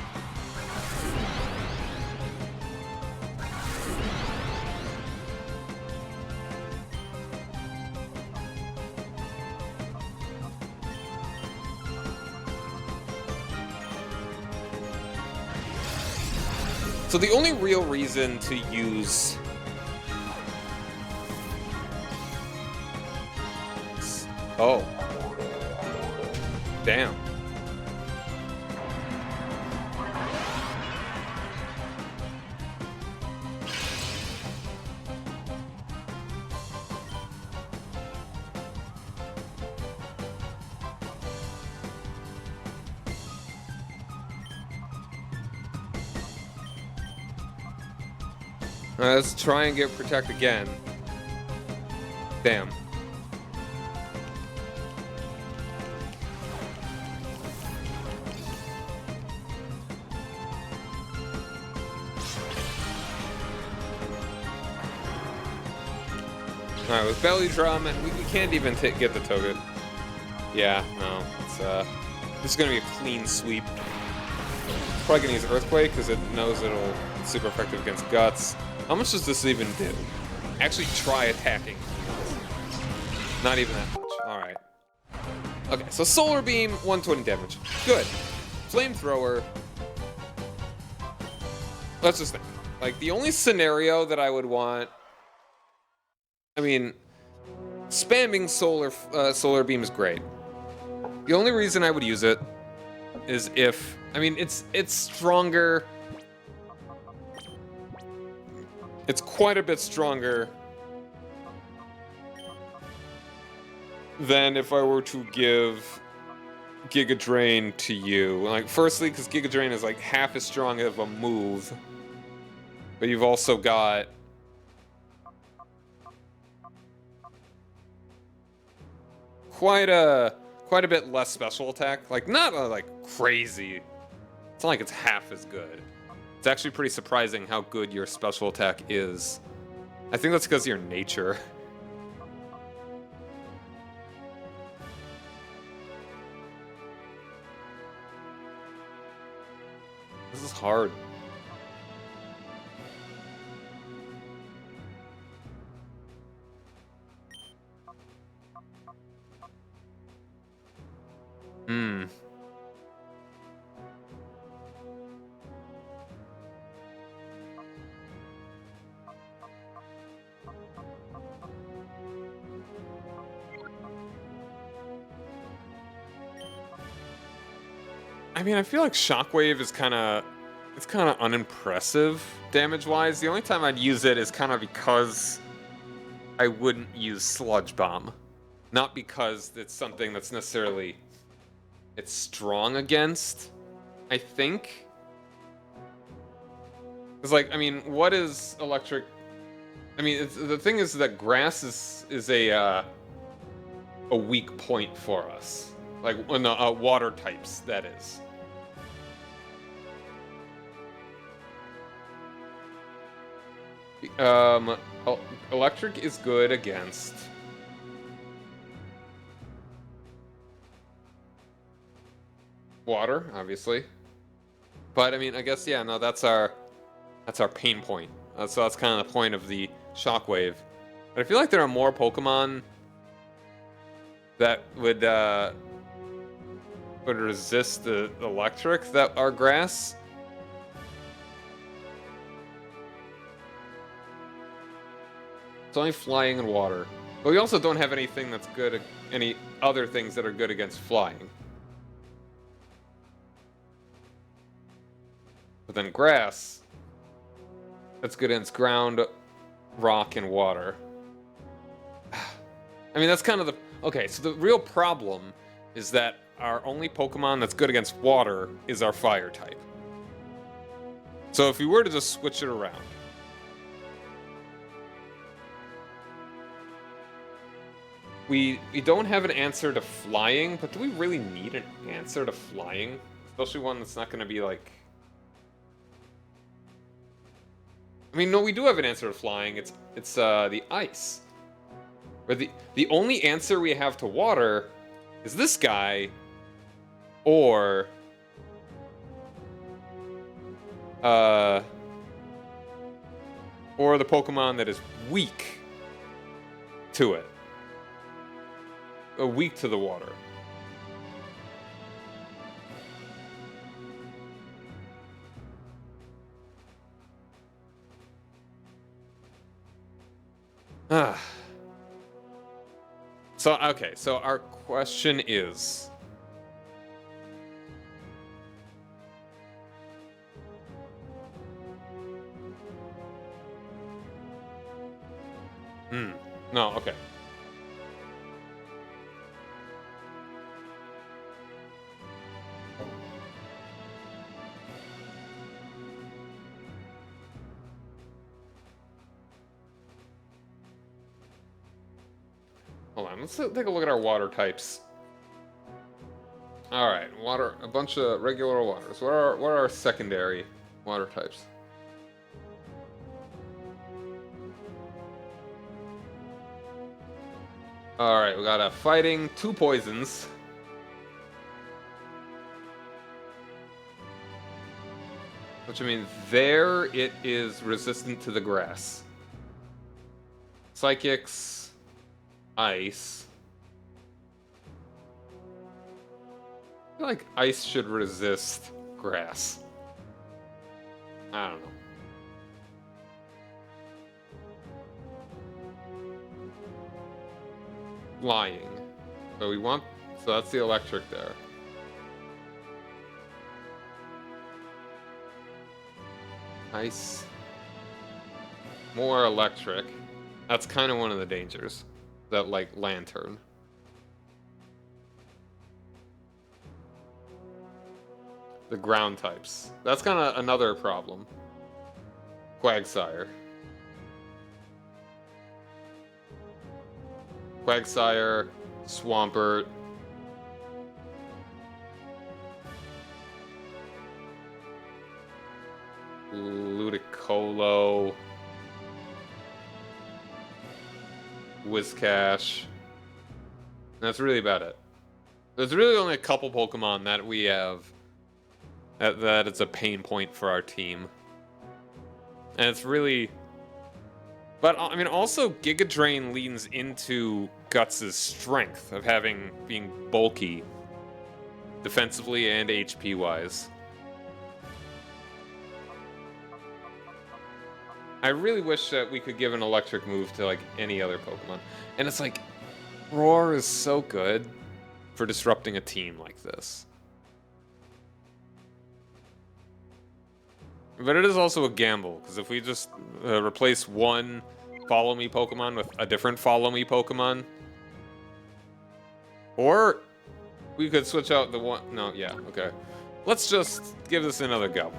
So the only real reason to use... Oh. Damn. Let's try and get Protect again. Damn. Alright, with Belly Drum, and we can't even get the Toga. Yeah, no. It's, this is gonna be a clean sweep. Probably gonna use Earthquake, because it knows it'll be super effective against Guts. How much does this even do? Actually try attacking. Not even that much. Alright. Okay, so Solar Beam, 120 damage. Good. Flamethrower. Let's just think. Like, the only scenario that I would want... I mean, spamming Solar Beam is great. The only reason I would use it is if... I mean, it's stronger... It's quite a bit stronger than if I were to give Giga Drain to you. Like, firstly, because Giga Drain is like half as strong of a move, but you've also got quite a bit less special attack. Like, not like crazy. It's not like it's half as good. It's actually pretty surprising how good your special attack is. I think that's because of your nature. This is hard. I mean, I feel like Shockwave is kind of unimpressive damage-wise. The only time I'd use it is kind of because I wouldn't use Sludge Bomb. Not because it's something that's necessarily it's strong against, I think. It's like, I mean, what is electric? I mean, the thing is that grass is a weak point for us. Like, when the water types, that is. Um, electric is good against water, obviously. But I mean, I guess yeah, no, that's our pain point. So that's kind of the point of the shockwave. But I feel like there are more Pokemon that would resist the electric that are grass. It's only flying and water. But we also don't have anything that's good, any other things that are good against flying. But then grass, that's good against ground, rock, and water. I mean, that's kind of the... Okay, so the real problem is that our only Pokemon that's good against water is our fire type. So if we were to just switch it around... We don't have an answer to flying, but do we really need an answer to flying? Especially one that's not going to be like... I mean, no, we do have an answer to flying. It's the ice. Or the only answer we have to water is this guy, or the Pokemon that is weak to it. Weak to the water. So, okay, so our question is... No, okay. Hold on, let's take a look at our water types. Alright, water, a bunch of regular waters. What are our secondary water types? Alright, we got a fighting, 2 poisons. Which, I mean, there it is resistant to the grass. Psychics, ice. I feel like ice should resist grass. I don't know. Flying. So we want... So that's the electric there. Ice. More electric. That's kind of one of the dangers. That, like, lantern. The ground types. That's kind of another problem. Quagsire. Quagsire, Swampert. Ludicolo. Whiscash. That's really about it. There's really only a couple Pokemon that we have that it's a pain point for our team. And it's really... But, I mean, also, Giga Drain leans into Guts' strength of being bulky, defensively and HP-wise. I really wish that we could give an electric move to, like, any other Pokemon. And it's like, Roar is so good for disrupting a team like this. But it is also a gamble, because if we just replace one Follow Me Pokemon with a different Follow Me Pokemon, or we could switch out the one... No, yeah, okay. Let's just give this another go.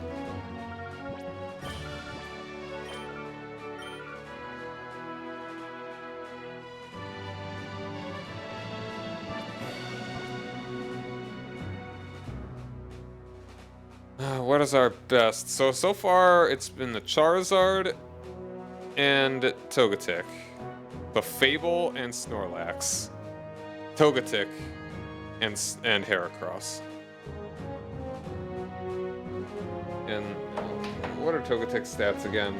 What is our best? So far, it's been the Charizard and Togetic. The Fable and Snorlax. Togetic and Heracross. And what are Togetic's stats again?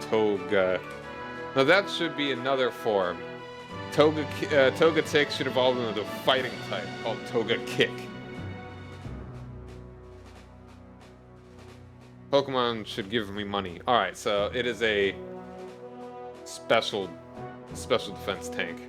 Toga. Now that should be another form. Togetic should evolve into a fighting type called Togekick. Pokemon should give me money. Alright, so it is a special defense tank.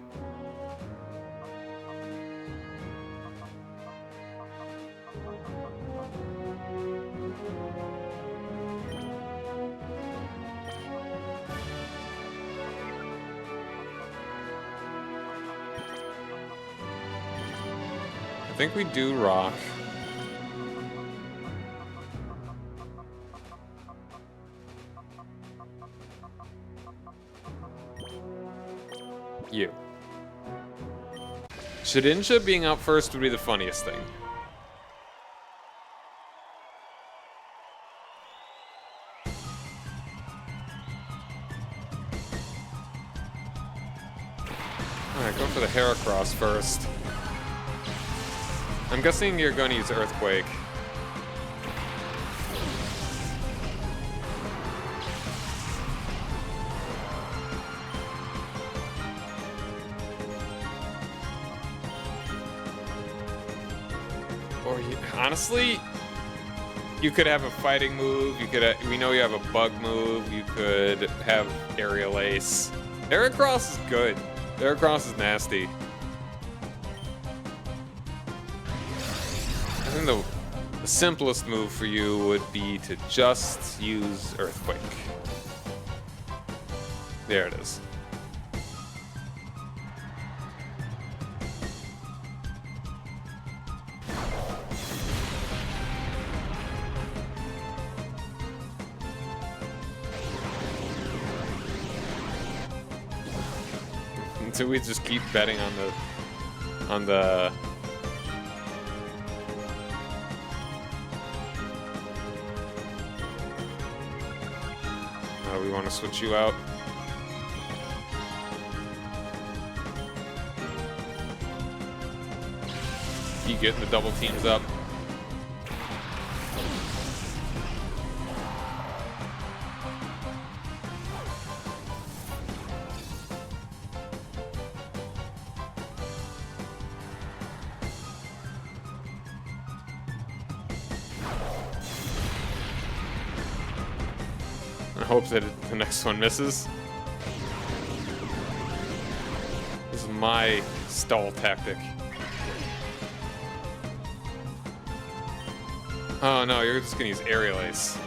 I think we do rock. You. Shedinja being out first would be the funniest thing. Alright, go for the Heracross first. I'm guessing you're going to use Earthquake. Or honestly, you could have a fighting move. You could. We know you have a bug move. You could have Aerial Ace. Heracross is good. Heracross is nasty. I think the simplest move for you would be to just use Earthquake. There it is. So we just keep betting on the we want to switch you out. Keep getting the double teams up. Hope that the next one misses. This is my stall tactic. Oh no, you're just gonna use Aerial Ace.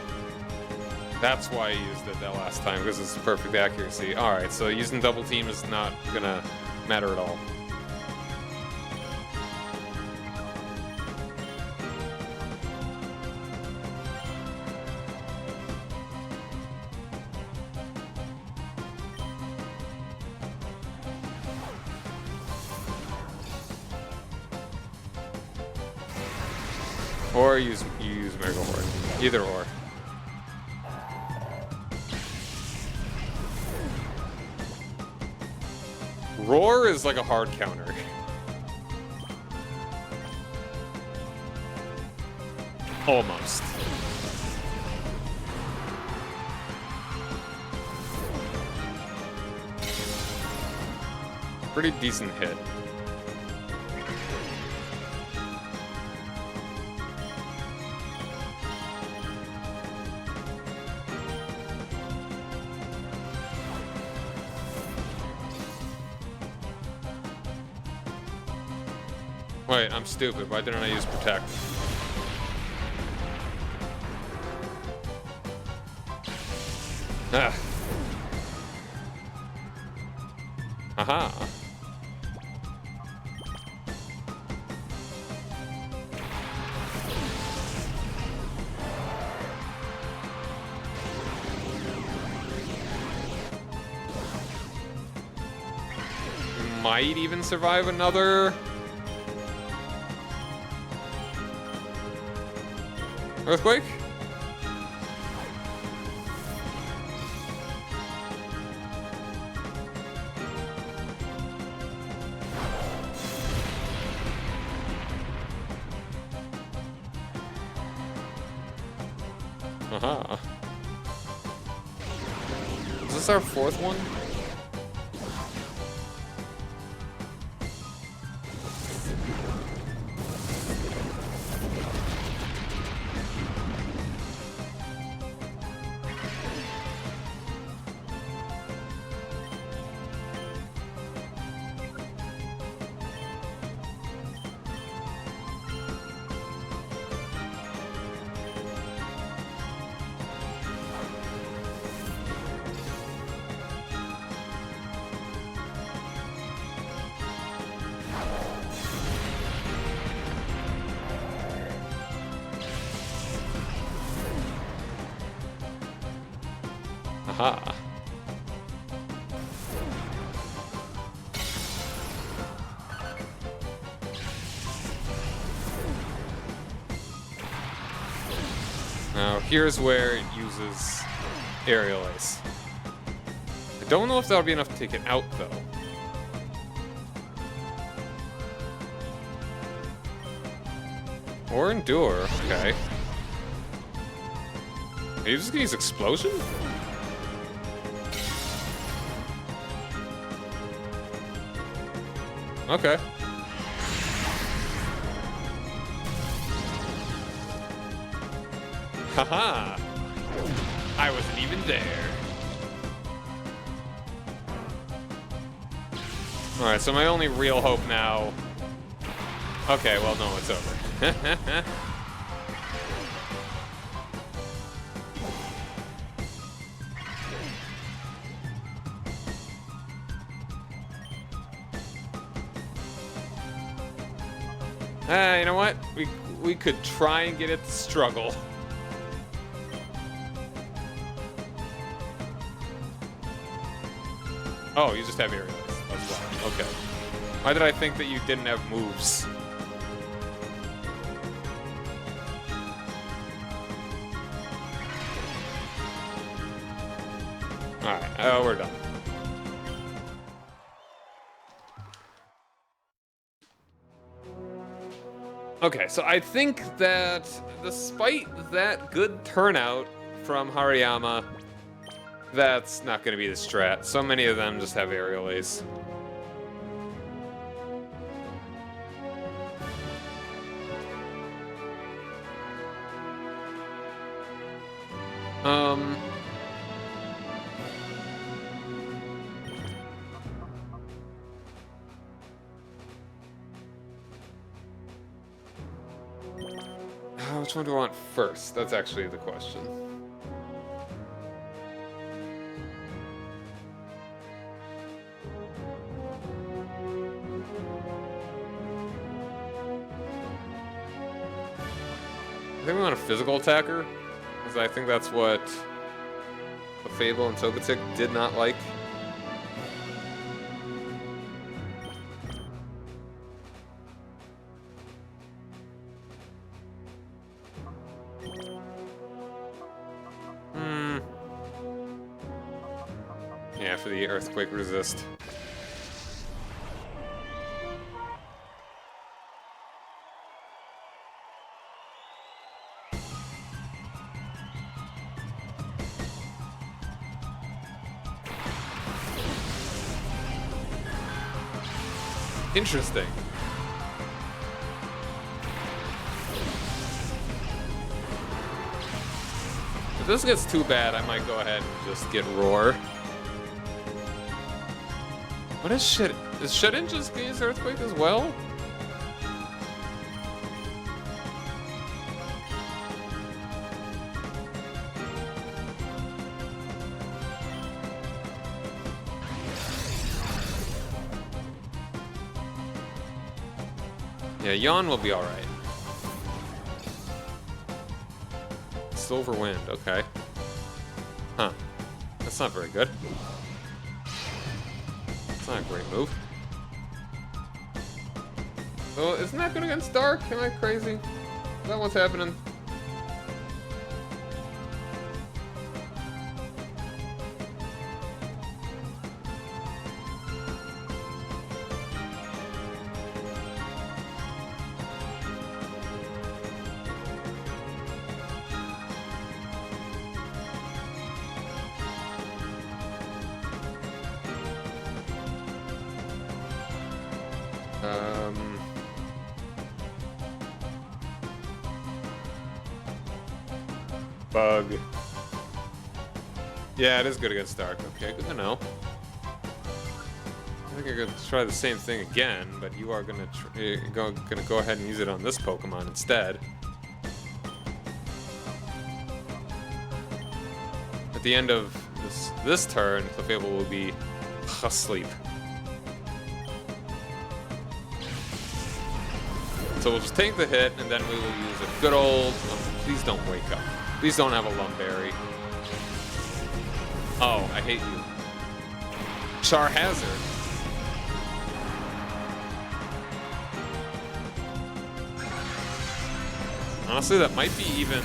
That's why I used it that last time, because it's perfect accuracy. Alright, so using double team is not gonna matter at all. Or you use Mega Horde. Either or. Roar is like a hard counter. Almost. Pretty decent hit. Wait, I'm stupid. Why didn't I use Protect? Ah. Aha. Might even survive another. Earthquake? Aha. Is this our fourth one? Aha. Now, here's where it uses Aerial Ace. I don't know if that'll be enough to take it out, though. Or Endure, okay. Are you just gonna use Explosion? Okay. Haha! I wasn't even there. Alright, so my only real hope now... Okay, well, no, it's over. You know what? We could try and get it to struggle. Oh, you just have aerials as well. Okay. Why did I think that you didn't have moves? Alright, we're done. Okay, so I think that despite that good turnout from Hariyama, that's not going to be the strat. So many of them just have Aerial Ace. Which one do I want first? That's actually the question. I think we want a physical attacker, because I think that's what the Fable and Togetic did not like. Yeah, for the Earthquake Resist. Interesting. If this gets too bad, I might go ahead and just get Roar. What is shit? Is Shut-In just use Earthquake as well? Yeah, Yawn will be alright. Silver Wind, okay. Huh. That's not very good. It's not a great move. So, isn't that good against Dark? Am I crazy? Is that what's happening? Um... Bug. Yeah, it is good against Dark. Okay, good to know. I think you're gonna try the same thing again, but you are gonna go ahead and use it on this Pokemon instead. At the end of this turn, Clefable will be asleep. So we'll just take the hit, and then we will use a good old... Oh, please don't wake up. Please don't have a Lumberry. Oh, I hate you. Char Hazard. Honestly, that might be even...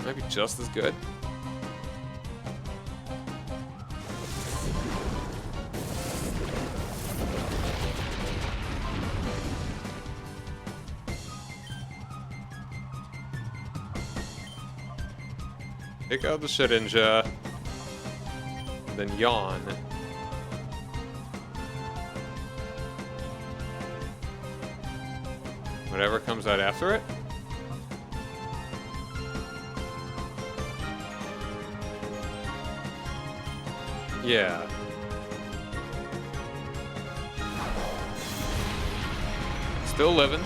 Might be just as good. Take out the Shedinja, and then yawn. Whatever comes out after it. Yeah. Still living.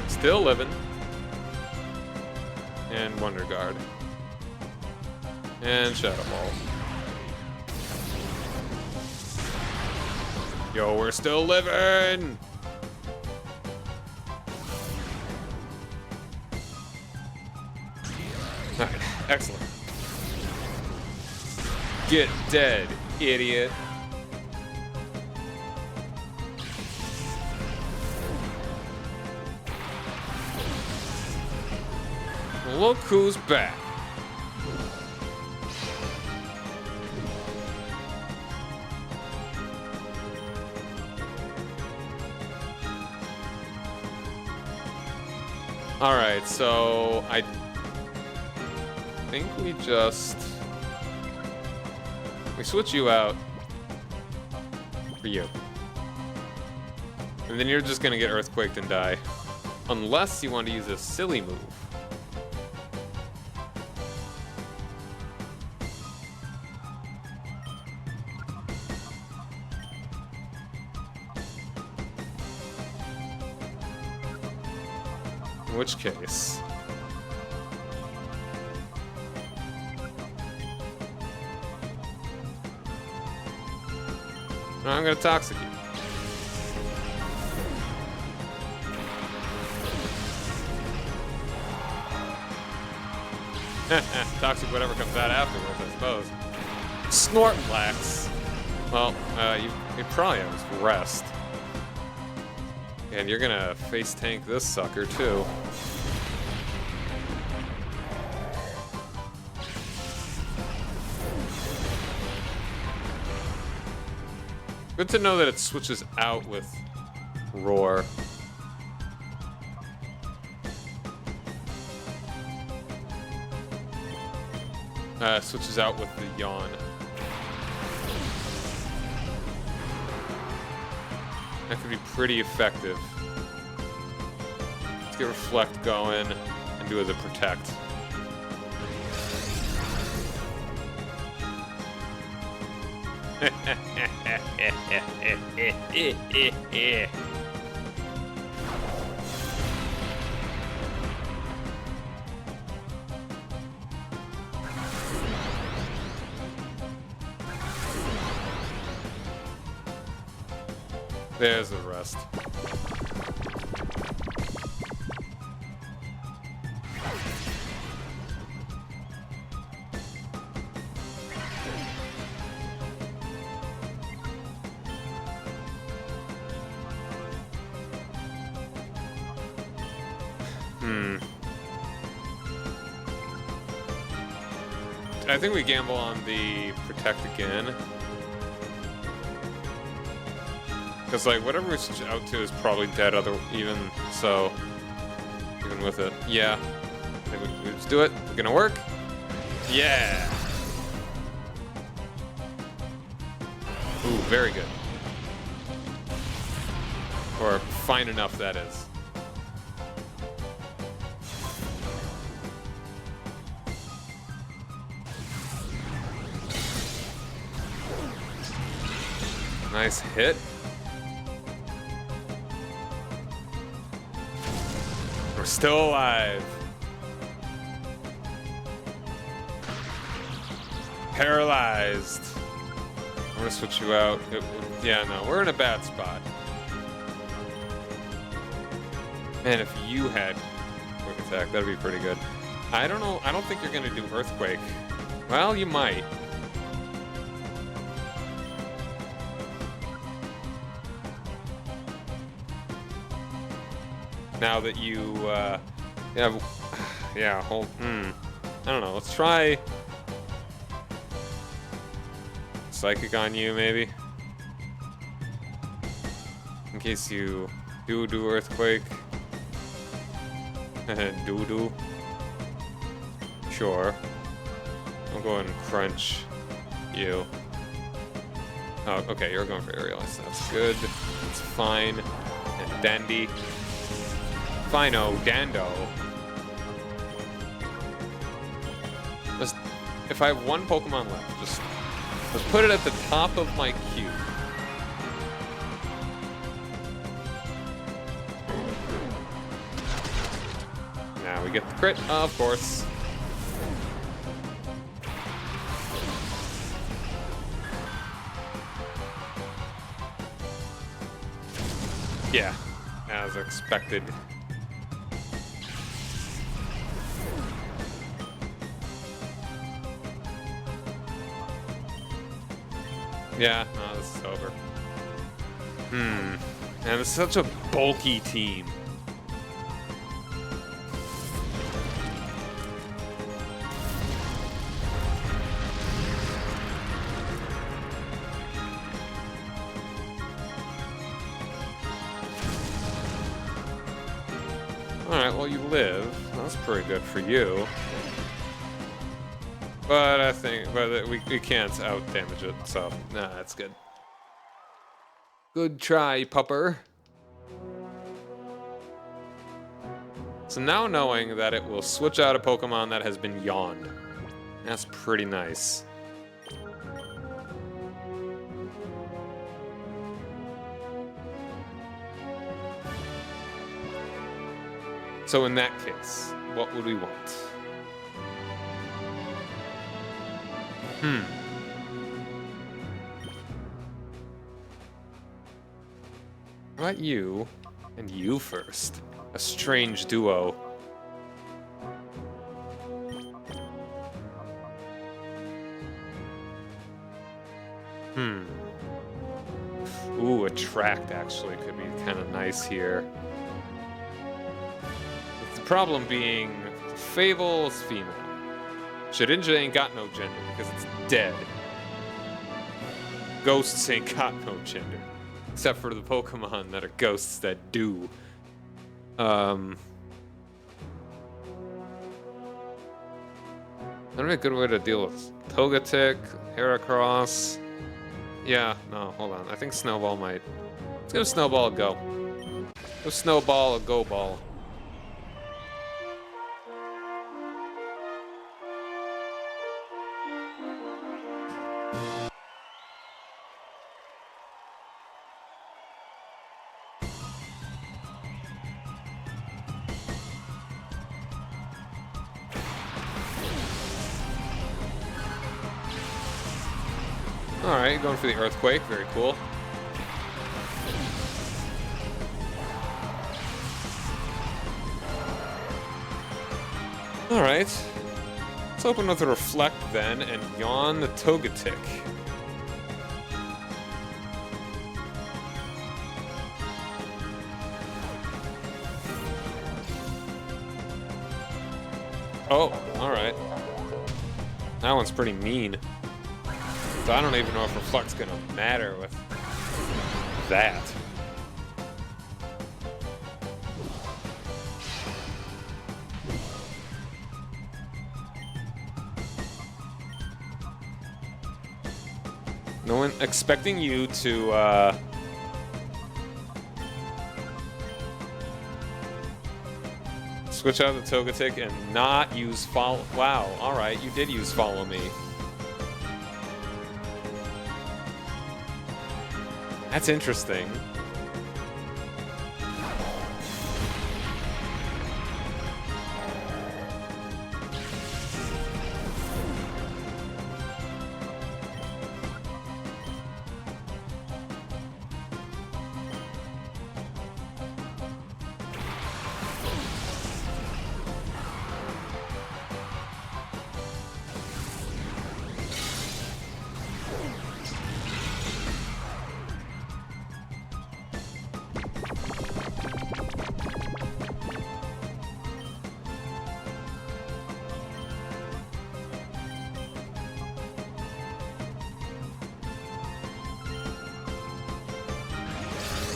Still living. And Wonder Guard. And Shadow Ball. Yo, we're still living! Alright, excellent. Get dead, idiot. Look who's back. Alright, so I think we switch you out for you. And then you're just gonna get earthquaked and die. Unless you want to use a silly move. In which case... I'm gonna Toxic you. Toxic whatever comes out afterwards, I suppose. Snortlax. Well, you probably have rest. And you're gonna face tank this sucker too. Good to know that it switches out with Roar. Switches out with the Yawn. That could be pretty effective. Let's get Reflect going and do the Protect. There's the rest. I think we gamble on the Protect again. Because, like, whatever we switch out to is probably dead, even with it. Yeah. I think we just do it. It's gonna work. Yeah. Ooh, very good. Or fine enough, that is. Nice hit. We're still alive. Paralyzed. I'm gonna switch you out. Yeah, no, we're in a bad spot. Man, if you had quick attack, that'd be pretty good. I don't know. I don't think you're gonna do Earthquake. Well, you might. Now that you have, yeah, hold. I don't know. Let's try Psychic on you, maybe, in case you do Earthquake. do. Sure. I'll go ahead and crunch you. Oh, okay, you're going for aerial. That's good. It's fine. And dandy. Fino, Dando. If I have one Pokemon left, just let's put it at the top of my queue. Now we get the crit, of course. Yeah, as expected. Yeah, no, this is over. Man, it's such a bulky team. Alright, well, you live. That's pretty good for you. But I think we can't out-damage it, so nah, that's good. Good try, pupper. So now knowing that it will switch out a Pokemon that has been yawned, that's pretty nice. So in that case, what would we want? How about you and you first? A strange duo. Ooh, Attract actually could be kind of nice here. The problem being, Fable is female. Shedinja ain't got no gender because it's dead. Ghosts ain't got no gender. Except for the Pokemon that are ghosts that do. That'd be a good way to deal with Togetic, Heracross. Yeah, no, hold on. I think Snowball might. Let's give Snowball a go. Give Snowball a go ball. Alright, going for the Earthquake. Very cool. Alright. Let's open with a Reflect then and yawn the Togetic. Oh, alright. That one's pretty mean. So I don't even know if Reflect's gonna matter with that. No one expecting you to, switch out the Togetic and not use follow. Wow, alright, you did use follow me. That's interesting.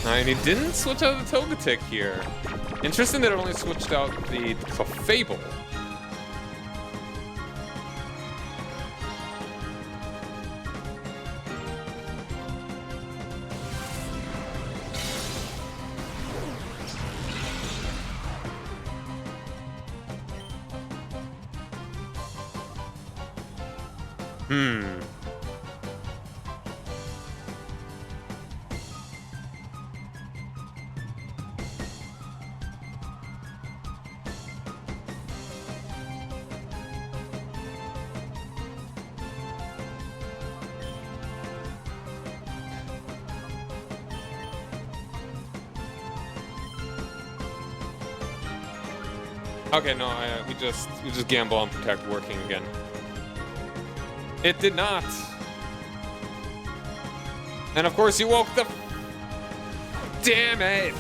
And he didn't switch out the Togetic here. Interesting that it only switched out the Fable. Okay, no, we just gamble on Protect working again. It did not. And of course you woke the... Damn it!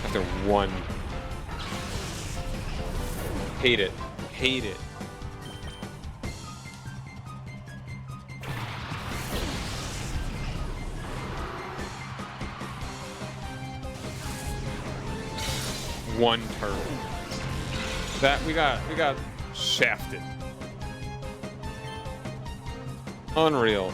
After one. Hate it. Hate it. One turn. That we got shafted. Unreal.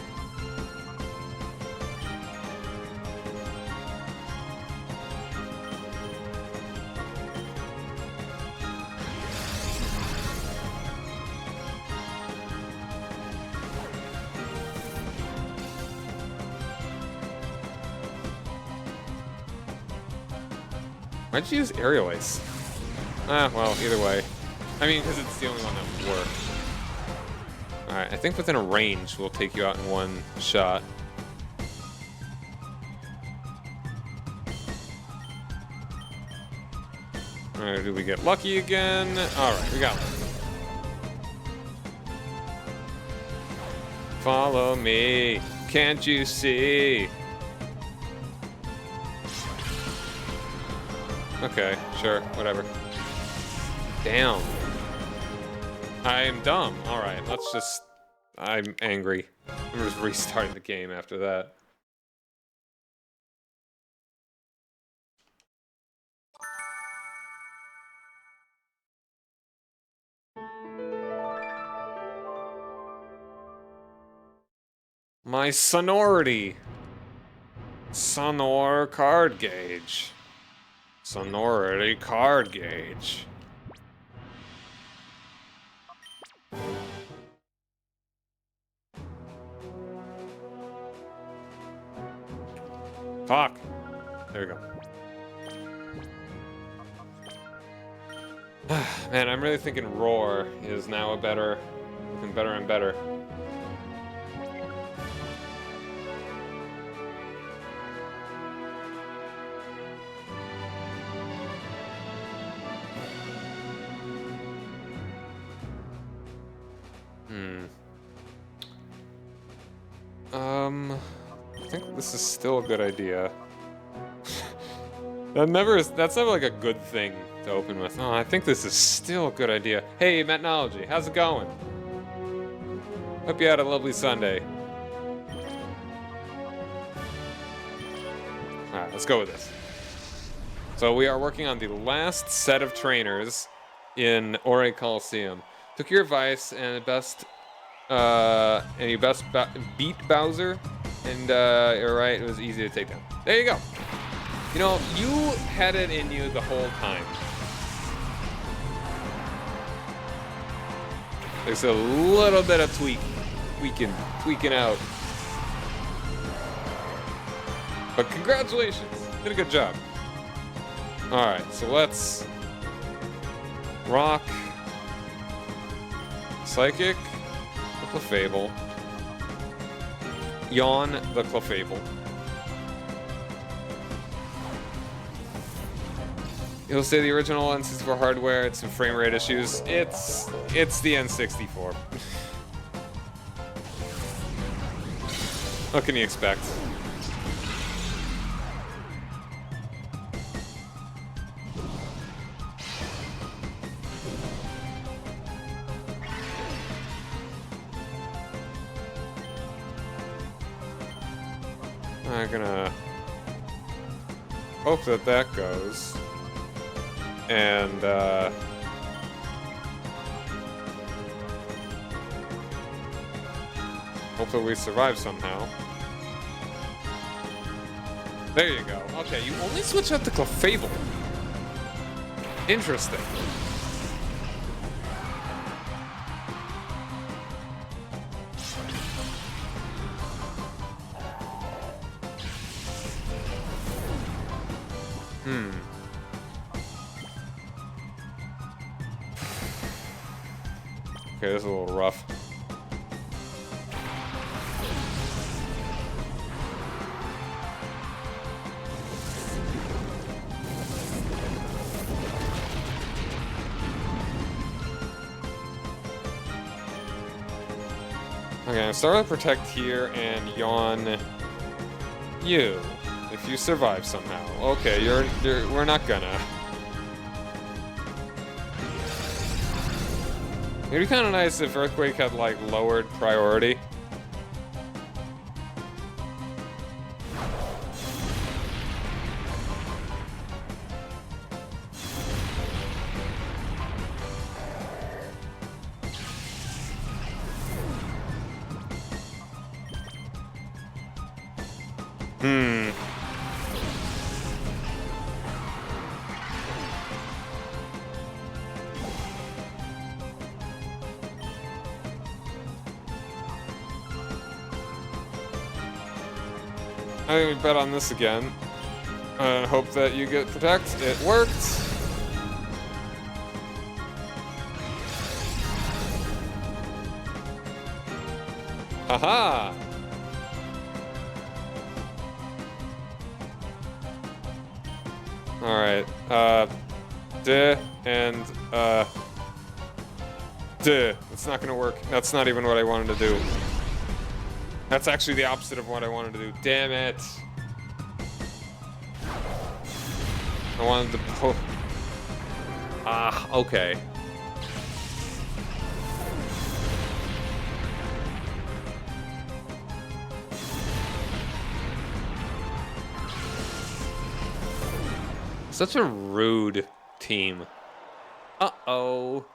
Why'd you use Aerial Ace? Ah, well, either way. I mean, because it's the only one that would work. Alright, I think within a range, we'll take you out in one shot. Alright, do we get lucky again? Alright, we got lucky. Follow me, can't you see? Okay, sure, whatever. Damn. I'm dumb. Alright, let's just... I'm angry. I'm just restarting the game after that. My sonority. Sonor card gauge. Sonority card gauge. Fuck. There we go. Man, I'm really thinking Roar is now looking better and better. I think this is still a good idea. That's never like a good thing to open with. Oh, I think this is still a good idea. Hey, Metnology, how's it going? Hope you had a lovely Sunday. Alright, let's go with this. So we are working on the last set of trainers in Orre Colosseum. Took your advice and you best beat Bowser, and you're right, it was easy to take down. There you go. You know, you had it in you the whole time. There's a little bit of tweaking out. But congratulations, did a good job. All right, so let's rock, psychic, the Clefable, yawn the Clefable. You'll say the original N64 hardware, it's some frame rate issues. It's the N64. What can you expect? I'm gonna hope that that goes. And hopefully we survive somehow. There you go. Okay, you only switch out the Clefable. Interesting. Okay, this is a little rough. Okay, I'm starting to protect here and yawn you if you survive somehow. Okay, we're not gonna. It'd be kind of nice if Earthquake had, like, lowered priority. I think we bet on this again. Hope that you get protect. It worked. Haha! Alright, duh, and, duh. It's not gonna work. That's not even what I wanted to do. That's actually the opposite of what I wanted to do. Damn it. I wanted to okay. Such a rude team. Uh-oh.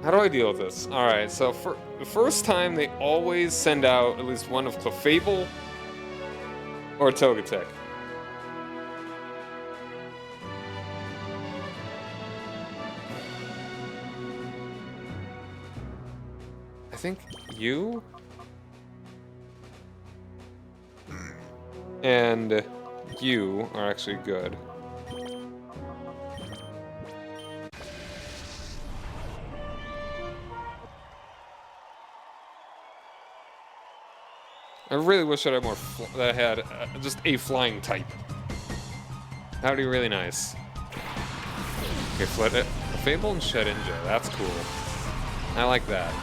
How do I deal with this? Alright, so for the first time, they always send out at least one of Clefable or Togetic. I think you and you are actually good. I really wish I had more that had just a flying type. That would be really nice. Okay, Fable and Shedinja. That's cool. I like that.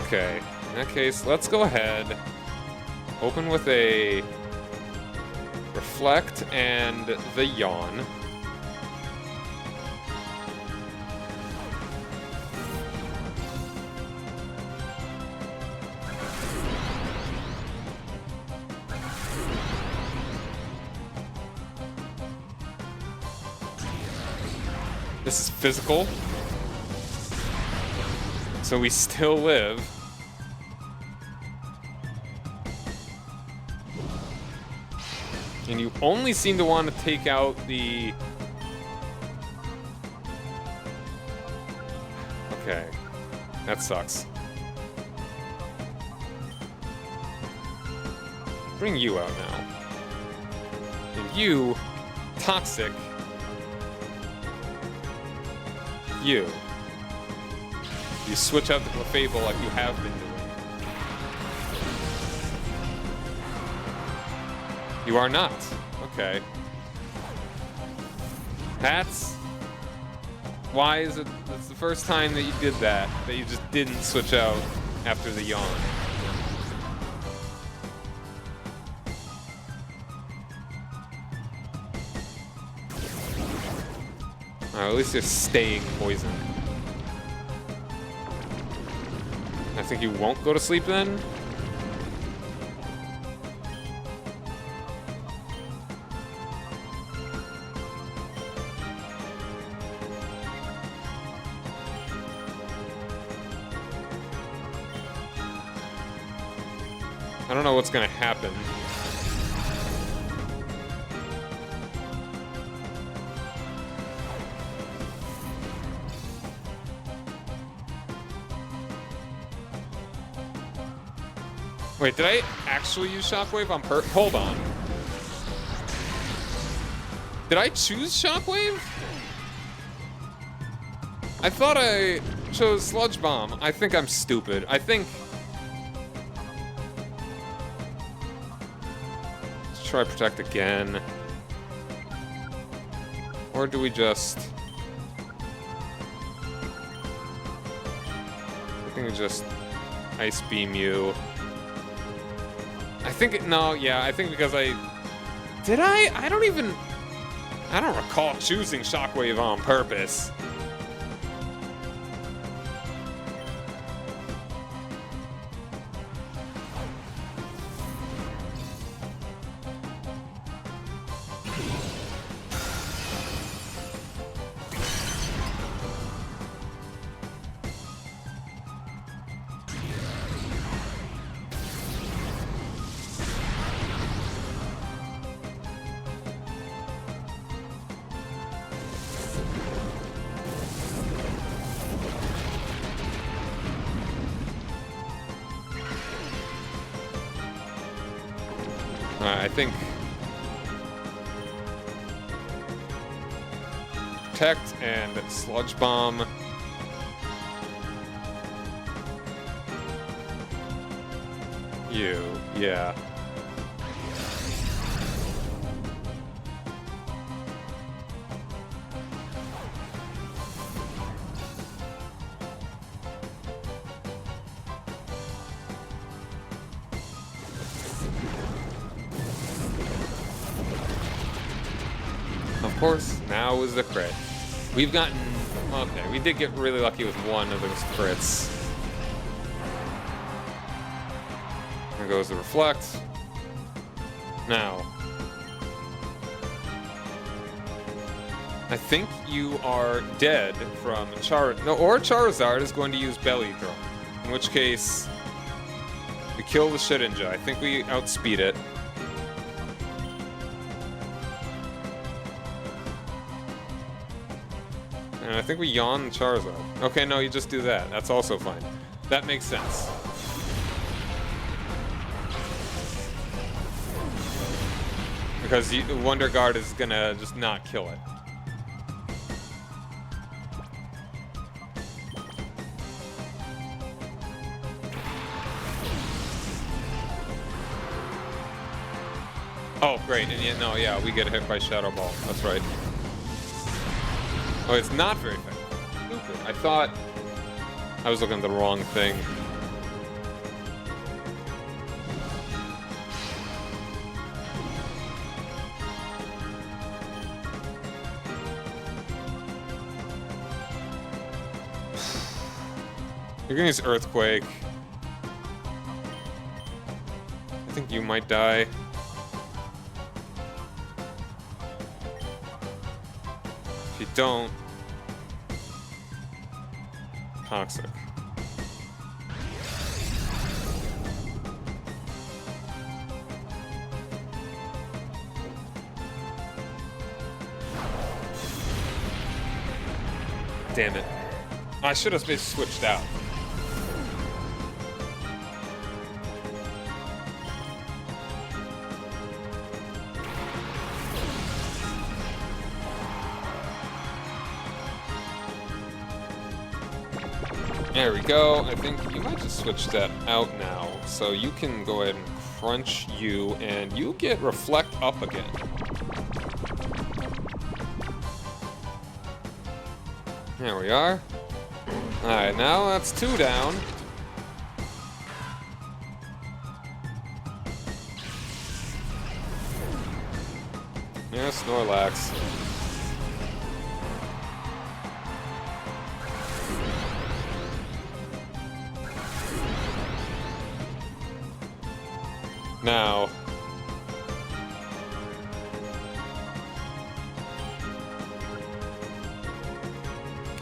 Okay, in that case, let's go ahead Open with a Reflect and the Yawn. This is physical. So we still live. And you only seem to want to take out the... Okay. That sucks. Bring you out now. And you, Toxic. You switch out the Clefable like you have been doing. You are not. Okay. That's... Why is it... It's the first time that you did that you just didn't switch out after the Yawn. At least you're staying poisoned. I think you won't go to sleep then? I don't know what's gonna happen. Wait, did I actually use Shockwave on Hold on. Did I choose Shockwave? I thought I chose Sludge Bomb. I think I'm stupid. I think... Let's try Protect again. Or do we just... I think we just Ice Beam you. I think, no, yeah, I think because did I? I don't recall choosing Shockwave on purpose. I think Protect and Sludge Bomb. You, yeah. Of course, now is the crit. We've gotten... Okay, we did get really lucky with one of those crits. There goes the Reflect. Now. I think you are dead from or Charizard is going to use Belly Drum. In which case, we kill the Shedinja. I think we outspeed it. And I think we yawn Charizard. Okay, no, you just do that. That's also fine. That makes sense. Because Wonder Guard is gonna just not kill it. Oh, great. And yet, no, yeah, we get hit by Shadow Ball. That's right. Oh, it's not very effective. Stupid. I thought I was looking at the wrong thing. You're gonna use Earthquake. I think you might die. If you don't... Toxic. Damn it. I should have been switched out. There we go. I think you might just switch that out now. So you can go ahead and crunch you, and you get Reflect up again. There we are. Alright, now that's 2 down. Yeah, Snorlax. Now...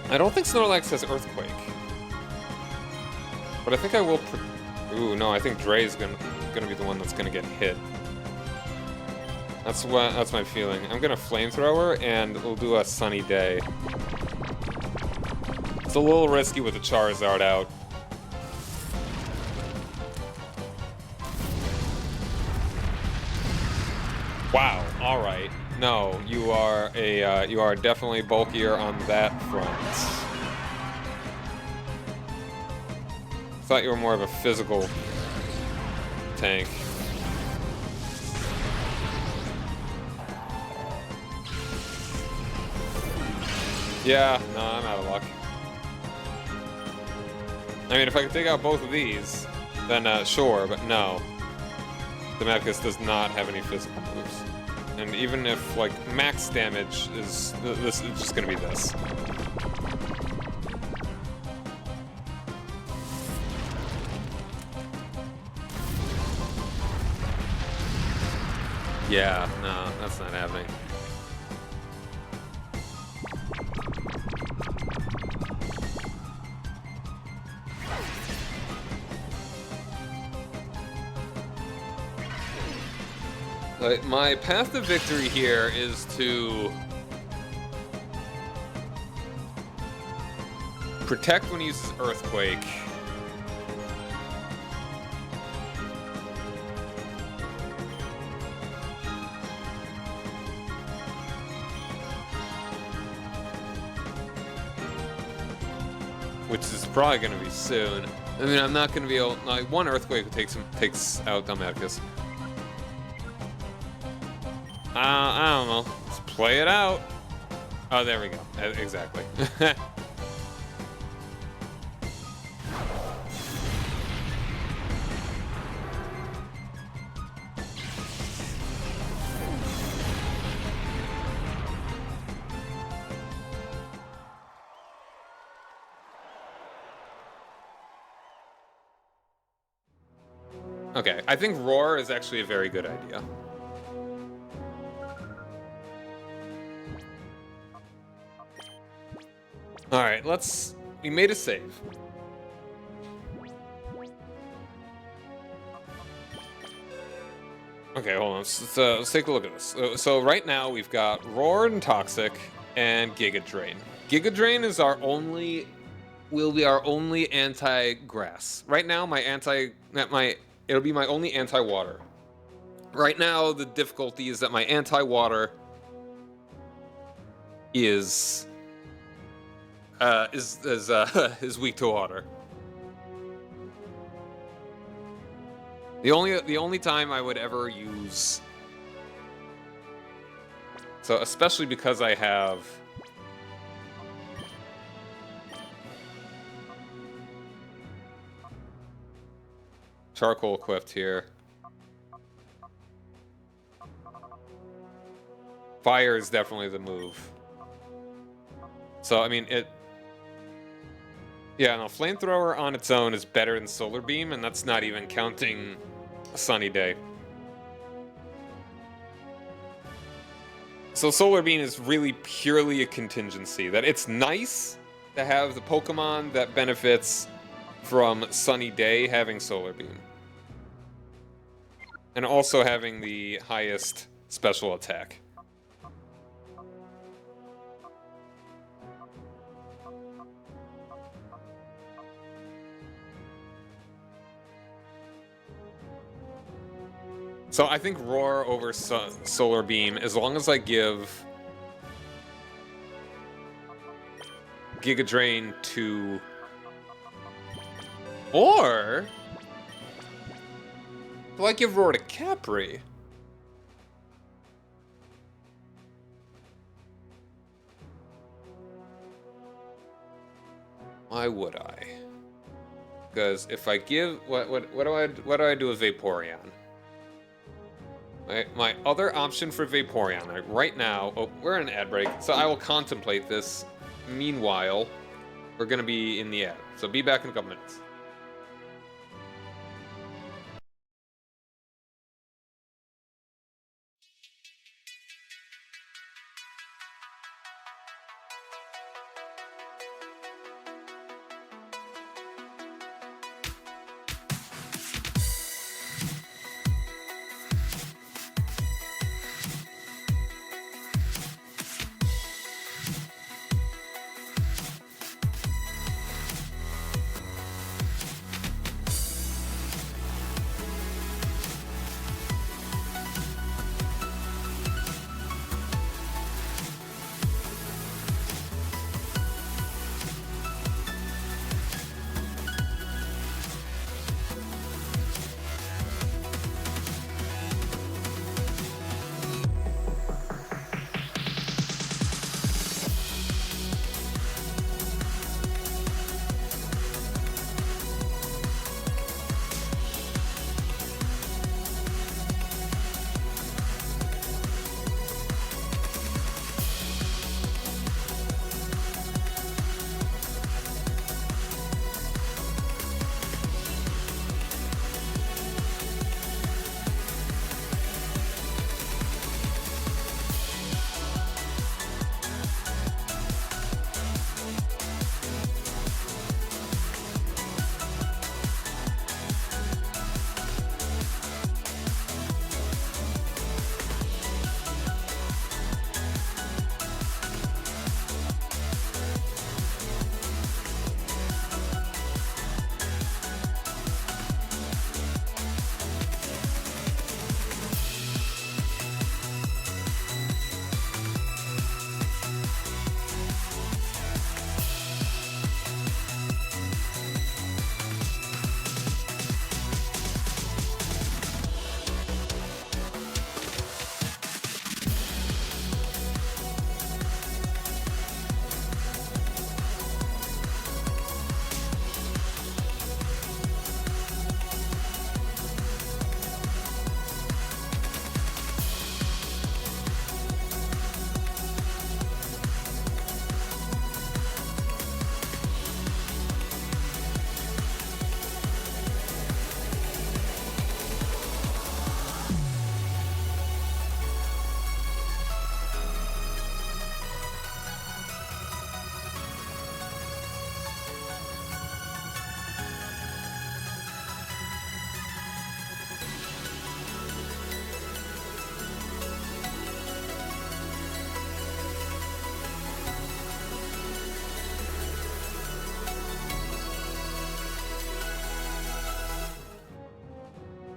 I don't think Snorlax has Earthquake. But I think I will... Ooh, no, I think Dre's gonna be the one that's gonna get hit. That's my feeling. I'm gonna Flamethrower, and we'll do a Sunny Day. It's a little risky with the Charizard out. Wow, alright. No, you are definitely bulkier on that front. Thought you were more of a physical tank. Yeah, no, I'm out of luck. I mean, if I could take out both of these, then sure, but no. Demeticus does not have any physical moves. And even if, like, max damage is... This is just gonna be this. Yeah, no, that's not happening. My path to victory here is to protect when he uses Earthquake. Which is probably going to be soon. I mean, I'm not going to be able... Like, one Earthquake takes out Delmaticus. I don't know. Let's play it out. Oh, there we go. Exactly. Okay, I think Roar is actually a very good idea. Alright, we made a save. Okay, hold on. Let's take a look at this. So right now we've got Roar and Toxic and Giga Drain. Giga Drain is will be our only anti-grass. Right now it'll be my only anti-water. Right now the difficulty is that my anti-water is weak to water. The only time I would ever use, so especially because I have charcoal equipped here. Fire is definitely the move. So I mean Yeah, no, Flamethrower on its own is better than Solar Beam, and that's not even counting a sunny day. So Solar Beam is really purely a contingency. That it's nice to have the Pokemon that benefits from sunny day having Solar Beam. And also having the highest special attack. So I think Roar over Solar Beam, as long as I give Giga Drain to... Or... do I give Roar to Capri? Why would I? Because if I give... What do I do with Vaporeon? My other option for Vaporeon, like right now... Oh, we're in an ad break, so I will contemplate this. Meanwhile, we're going to be in the ad. So be back in a couple minutes.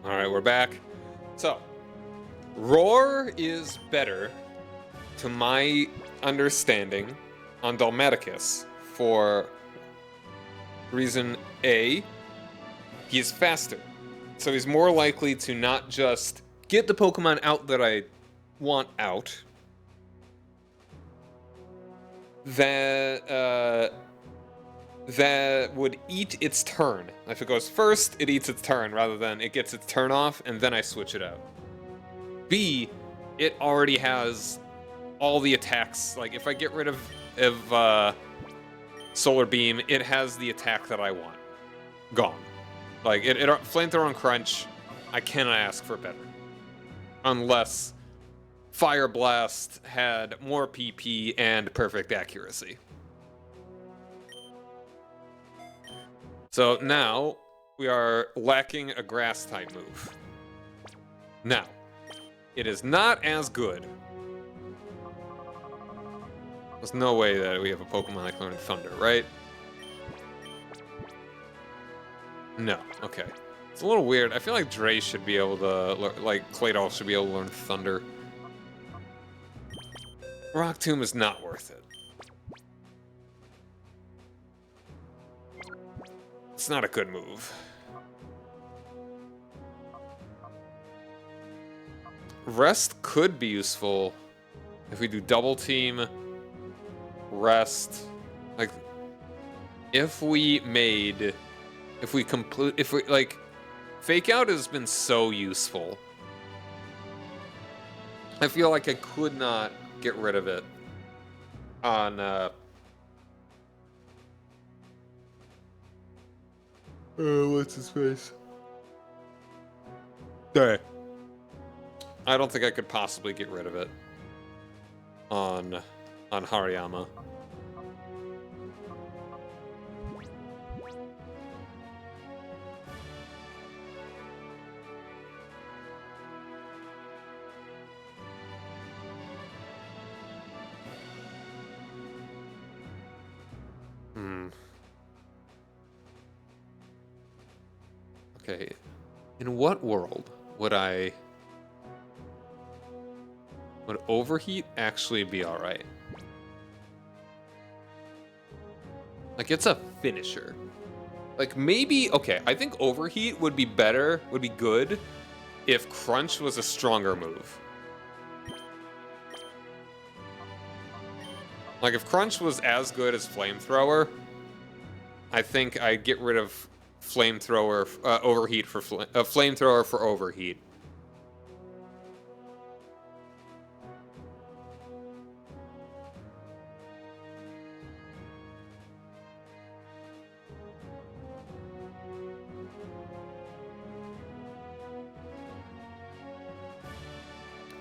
Alright, we're back. So, Roar is better, to my understanding, on Dalmaticus for reason A, he's faster. So he's more likely to not just get the Pokemon out that I want out, that would eat its turn. If it goes first, it eats its turn, rather than it gets its turn off, and then I switch it out. B, it already has all the attacks. Like, if I get rid of Solar Beam, it has the attack that I want. Gone. Like, Flamethrower and Crunch, I cannot ask for better. Unless Fire Blast had more PP and perfect accuracy. So now, we are lacking a Grass-type move. Now, it is not as good. There's no way that we have a Pokemon that can learn Thunder, right? No, okay. It's a little weird. I feel like Dre should be able to, like, Claydol should be able to learn Thunder. Rock Tomb is not worth it. It's not a good move. Rest could be useful if we do Double Team, Rest. Like, if we, like, Fake Out has been so useful. I feel like I could not get rid of it on, what's his face? There. I don't think I could possibly get rid of it on Hariyama. Okay, in what world would Overheat actually be alright? Like, it's a finisher. Like, maybe, okay, I think Overheat would be good if Crunch was a stronger move. Like, if Crunch was as good as Flamethrower, I think I'd get rid of Flamethrower, Overheat for Flamethrower for Overheat.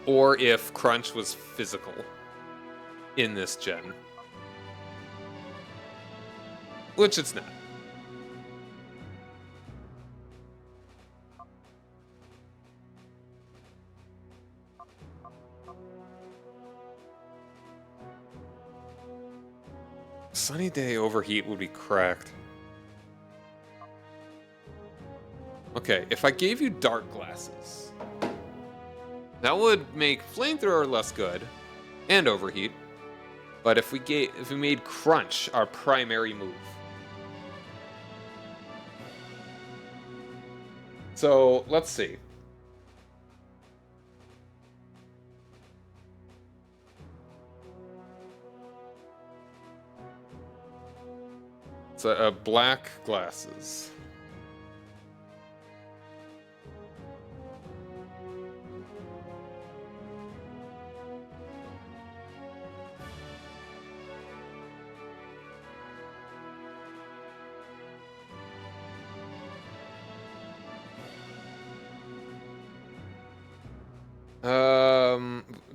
Or if Crunch was physical in this gen. Which it's not. Sunny Day Overheat would be cracked. Okay, if I gave you Dark Glasses, that would make Flamethrower less good, and Overheat. But if we made Crunch our primary move. So, let's see. So, black glasses.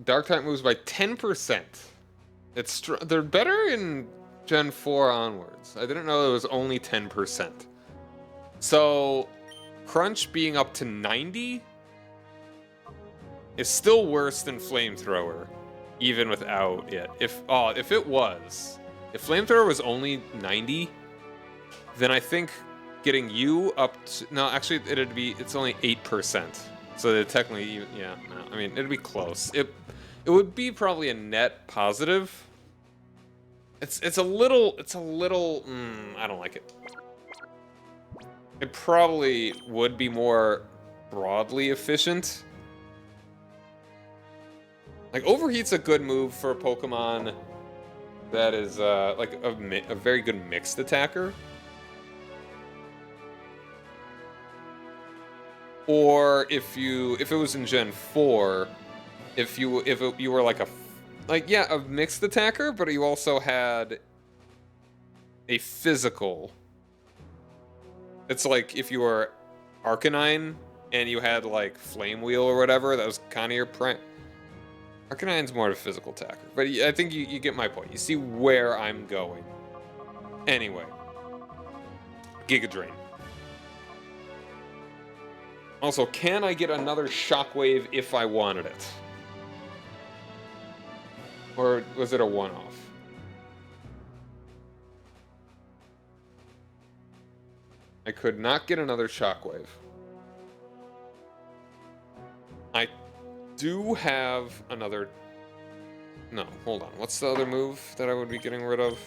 Dark type moves by 10%. They're better in Gen 4 onwards. I didn't know it was only 10%. So, Crunch being up to 90 is still worse than Flamethrower, even without it. If Flamethrower was only 90, then I think getting you up to, no, actually it's only 8%. So technically, yeah, no, I mean, it'd be close. It would be probably a net positive. It's a little, I don't like it. It probably would be more broadly efficient. Like, Overheat's a good move for a Pokemon that is, like, a very good mixed attacker. Or if it was in Gen 4, if you were like a mixed attacker, but you also had a physical. It's like if you were Arcanine and you had like Flame Wheel or whatever, that was kind of your prime. Arcanine's more of a physical attacker, but I think you get my point. You see where I'm going. Anyway, Giga Drain. Also, can I get another Shockwave if I wanted it? Or was it a one-off? I could not get another Shockwave. I do have another... No, hold on. What's the other move that I would be getting rid of?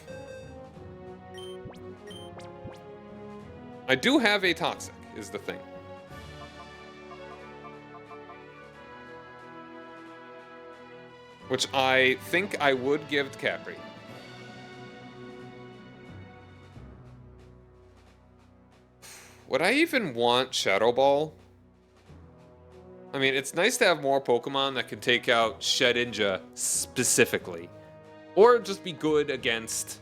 I do have a Toxic, is the thing. Which I think I would give to Capri. Would I even want Shadow Ball? I mean, it's nice to have more Pokemon that can take out Shedinja specifically. Or just be good against...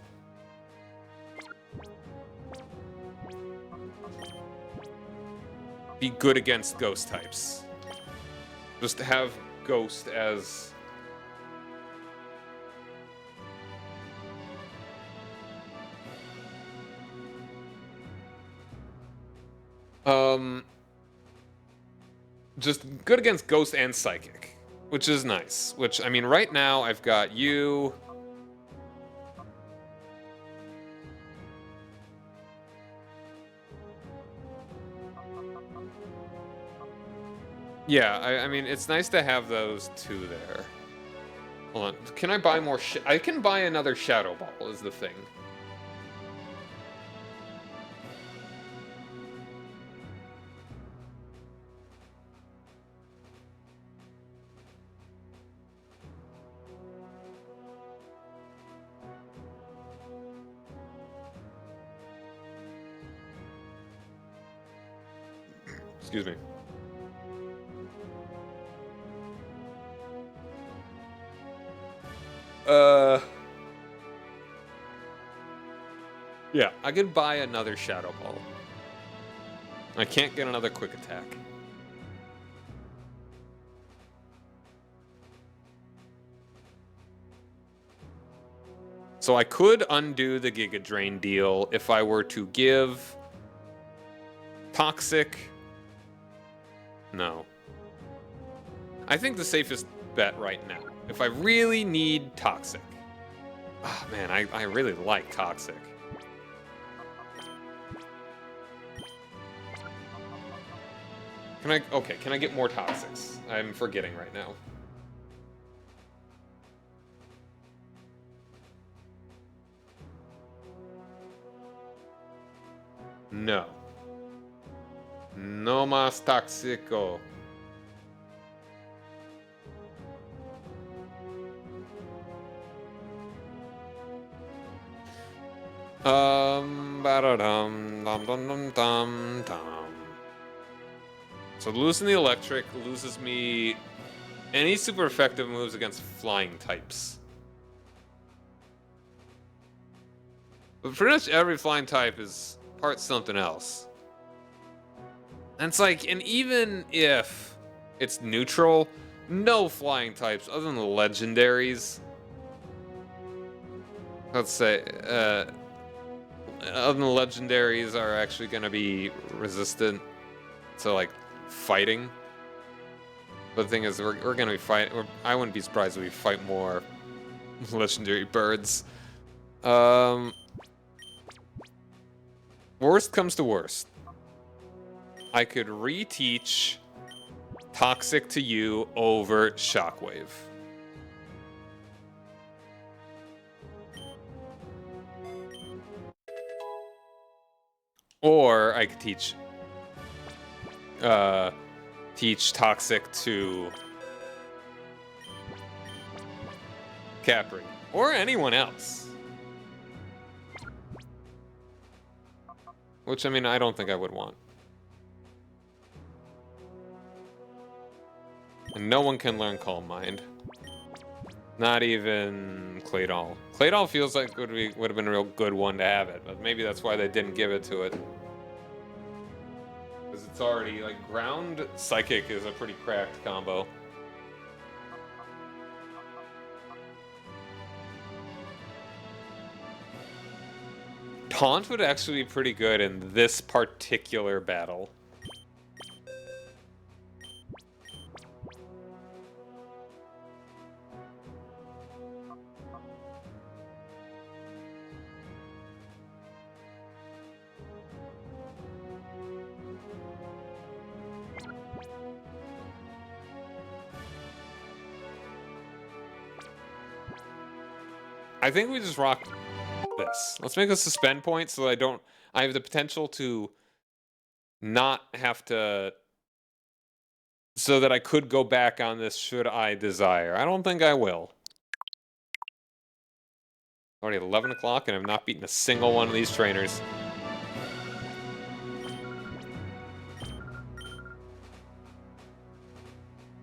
Be good against Ghost types. Just have Ghost as... Just good against Ghost and Psychic, which is nice. Which, I mean, right now I've got you. Yeah, I mean, it's nice to have those two there. Hold on, can I buy more I can buy another Shadow Ball, is the thing. Excuse me. Yeah, I could buy another Shadow Ball. I can't get another Quick Attack. So I could undo the Giga Drain deal if I were to give Toxic. No. I think the safest bet right now, if I really need Toxic. Oh man, I really like Toxic. Can I get more Toxics? I'm forgetting right now. No. No más Toxico. Ba-da-dum, dum-dum-dum-dum-dum. So losing the electric loses me any super effective moves against flying types. But pretty much every flying type is part something else. And it's like, and even if it's neutral, no flying types other than the legendaries. Let's say, other than the legendaries are actually going to be resistant to like fighting. But the thing is, we're going to be fighting. I wouldn't be surprised if we fight more legendary birds. Worst comes to worst, I could reteach Toxic to you over Shockwave. Or I could teach Toxic to Capri. Or anyone else. Which, I mean, I don't think I would want. And no one can learn Calm Mind. Not even Claydol. Claydol feels like would have been a real good one to have it, but maybe that's why they didn't give it to it. Because it's already like ground psychic is a pretty cracked combo. Taunt would actually be pretty good in this particular battle. I think we just rock this. Let's make a suspend point so I have the potential to not have to, so that I could go back on this should I desire. I don't think I will. Already 11 o'clock and I've not beaten a single one of these trainers.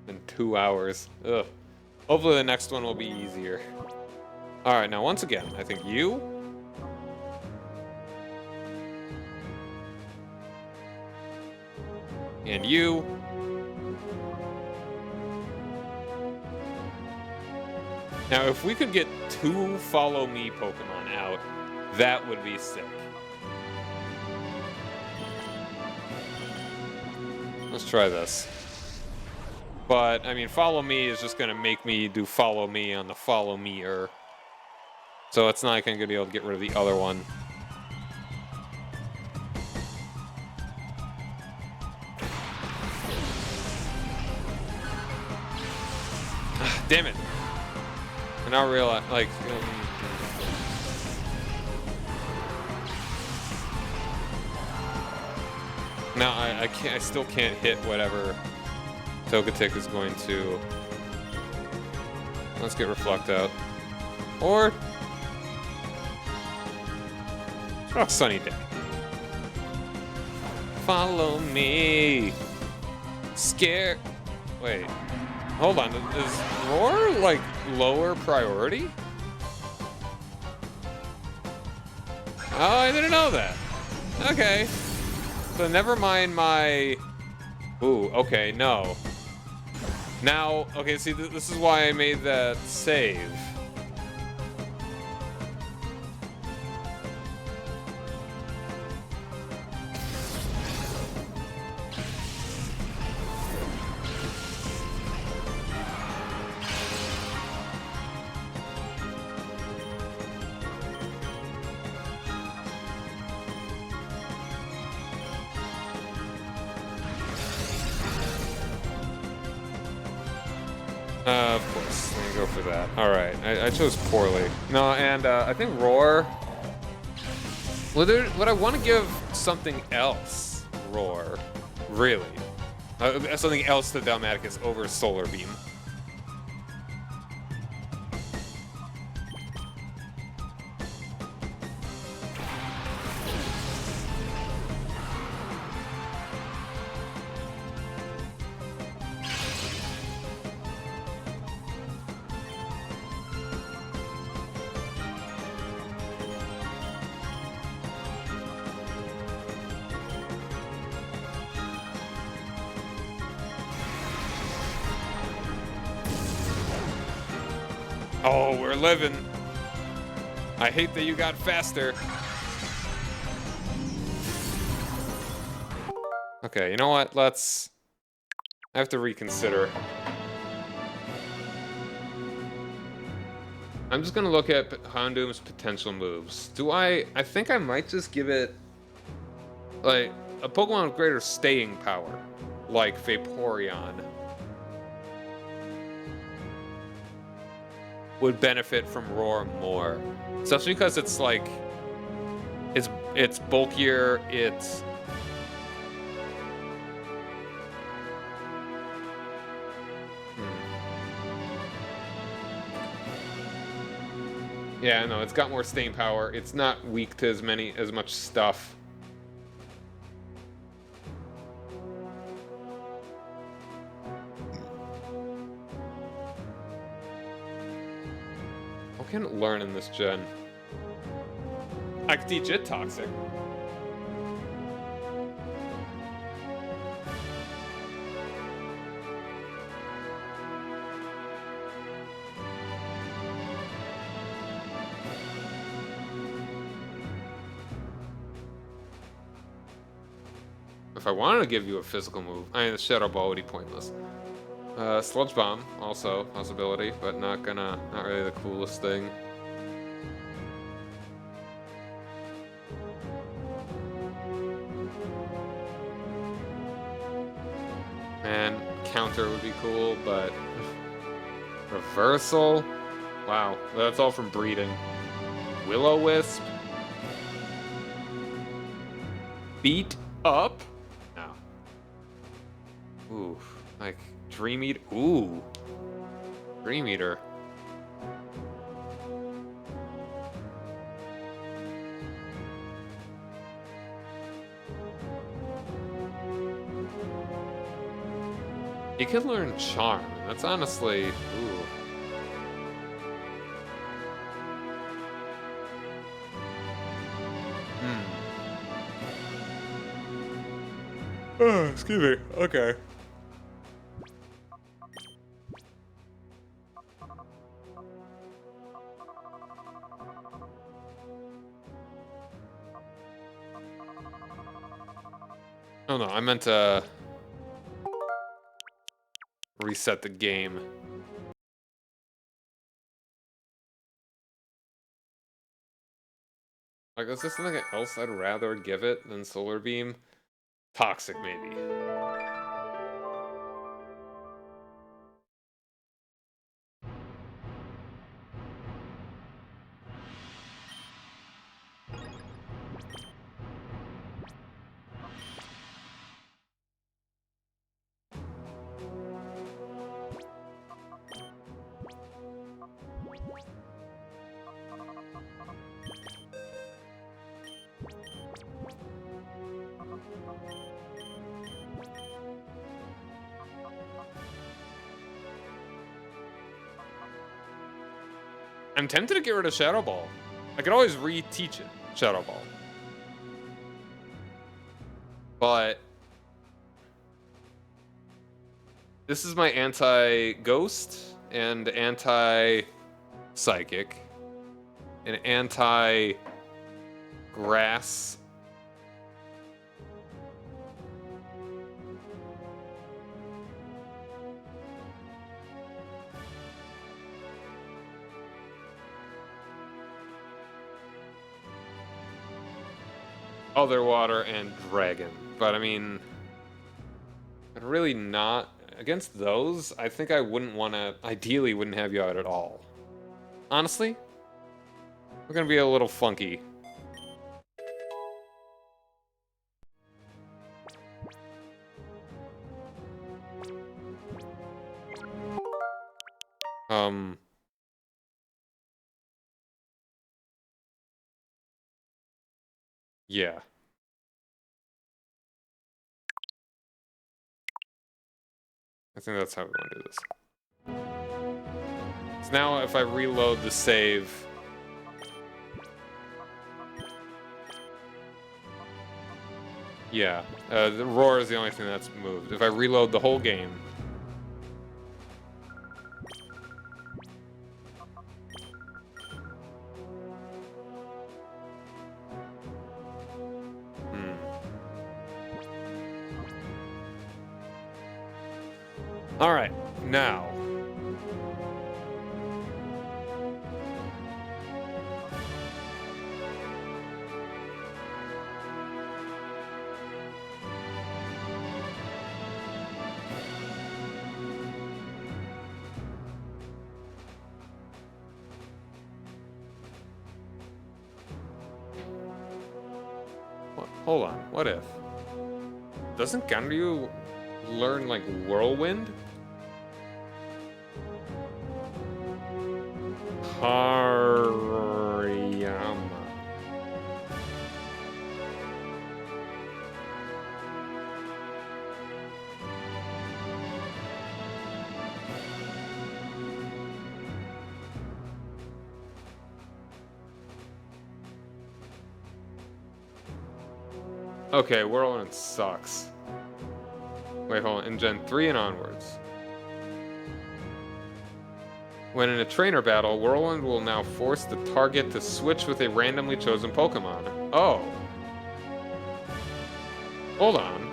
In 2 hours. Ugh. Hopefully the next one will be easier. Alright, now once again, I think you... and you... Now, if we could get 2 Follow Me Pokemon out, that would be sick. Let's try this. But, I mean, Follow Me is just gonna make me do Follow Me on the Follow Me-er. So it's not gonna be able to get rid of the other one. Damn it. I now realize, like... now I still can't hit whatever Togetic is going to... Let's get Reflect out. Or... oh, Sunny Day. Follow me. Scare... wait. Hold on, is Roar, like, lower priority? Oh, I didn't know that. Okay. So never mind my... ooh, okay, no. Now, okay, see, this is why I made that save. Of course, let me go for that. Alright, I chose poorly. No, and I think Roar... would I want to give something else Roar? Really? Something else to Dalmaticus over Solar Beam. Oh, we're living. I hate that you got faster. Okay, you know what? I have to reconsider. I'm just gonna look at Houndoom's potential moves. I think I might just give it, like, a Pokemon with greater staying power, like Vaporeon. Would benefit from Roar more, especially because it's like it's bulkier. It's yeah, no, it's got more staying power. It's not weak to as much stuff. can't learn in this gen? I could teach it Toxic. If I wanted to give you a physical move, I mean, the Shadow Ball would be pointless. Sludge Bomb, also possibility, but not really the coolest thing. And Counter would be cool, but Reversal? Wow, that's all from breeding. Will-O-Wisp? Beat Up? No. Ooh, like Dream Eater. Ooh, Dream Eater. You could learn Charm. That's honestly, ooh. Oh, excuse me. Okay. Oh no, I meant to reset the game. Like, is there something else I'd rather give it than Solar Beam? Toxic, maybe. I'm tempted to get rid of Shadow Ball. I could always reteach it, Shadow Ball. But this is my anti-Ghost and anti-Psychic and anti-Grass. Other Water and Dragon. But I mean, I'd really not. Against those, I think I wouldn't want to, ideally wouldn't have you out at all. Honestly, we're going to be a little funky. Yeah. I think that's how we want to do this. So now if I reload the save... Yeah, the Roar is the only thing that's moved. If I reload the whole game... Alright, now... Hold on, what if? Doesn't Ganryu learn, like, Whirlwind? Hariyama. Okay, Whirlwind sucks. Wait, hold on. In Gen 3 and onwards. When in a trainer battle, Whirlwind will now force the target to switch with a randomly chosen Pokemon. Oh. Hold on.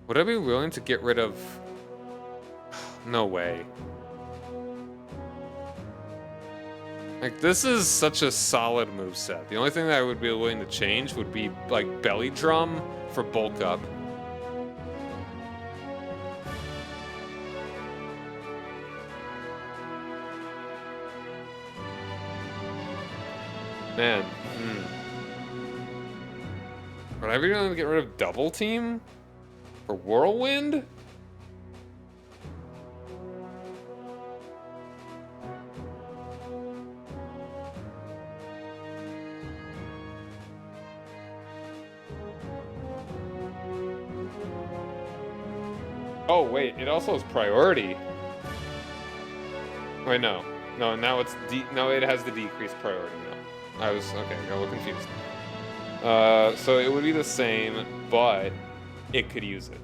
Would I be willing to get rid of... No way. Like, this is such a solid moveset. The only thing that I would be willing to change would be, like, Belly Drum for Bulk Up. Man. Would I be willing to get rid of Double Team? For Whirlwind? Oh, wait, it also has priority. Wait, no. No, now it's no, it has the decreased priority now. I was, okay, I got a little confused. So it would be the same, but it could use it.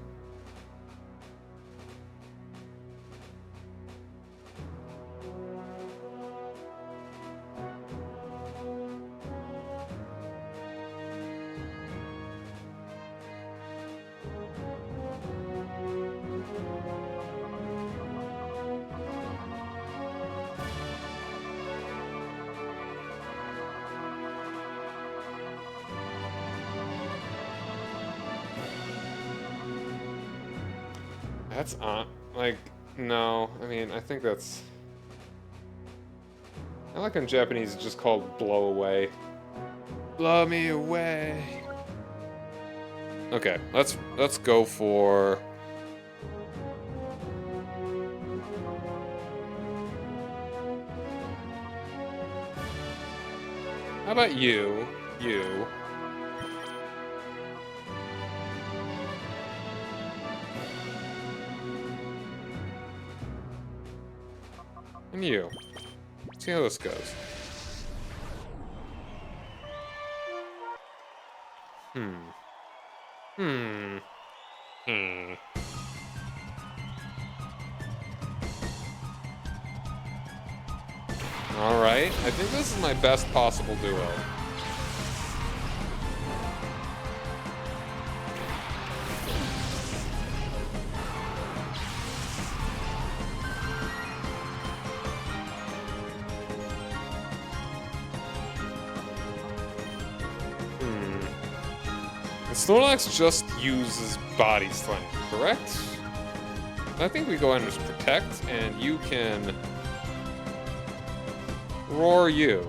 That's like, no. I mean, I think that's... I like in Japanese it's just called blow away. Blow me away. Okay, let's go for... How about you? You. And you. See how this goes. Alright, I think this is my best possible duo. Snorlax just uses Body Slam, correct? I think we go ahead and just Protect, and you can... Roar you.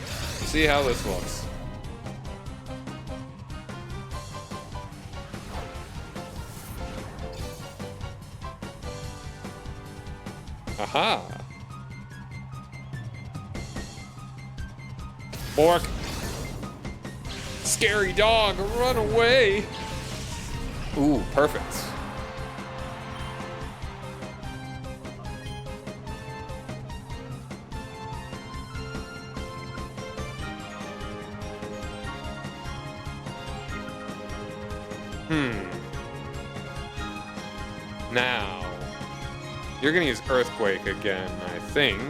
See how this looks. Aha! Bork! Scary dog, run away! Ooh, perfect. Now, you're gonna use Earthquake again, I think.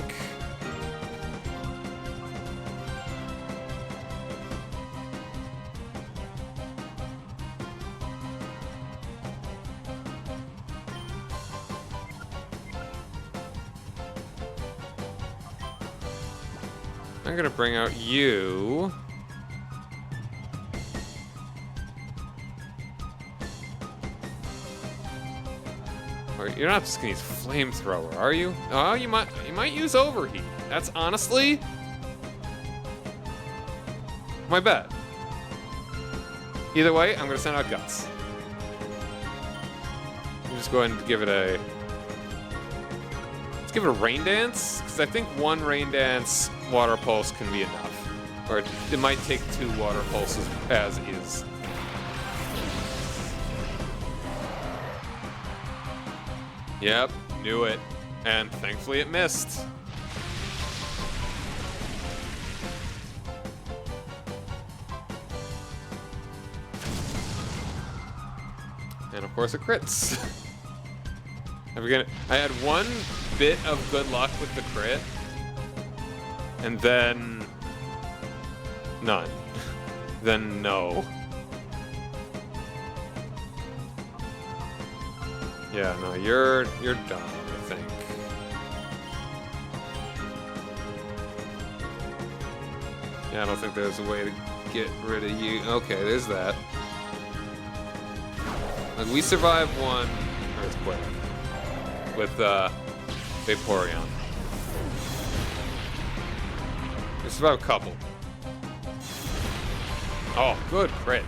I'm gonna bring out you. Or you're not just gonna use Flamethrower, are you? Oh, you might use Overheat. That's honestly my bet. Either way, I'm gonna send out Guts. I'm just going to give it a... Let's give it a Rain Dance, because I think one Rain Dance Water Pulse can be enough. Or it might take 2 Water Pulses as is. Yep, knew it. And thankfully it missed. And of course it crits. I had one bit of good luck with the crit, and then none. Then no. Yeah, no, you're done, I think. Yeah, I don't think there's a way to get rid of you. Okay, there's that. Like, we survived one earthquake with Vaporeon. We survived a couple. Oh, good crit.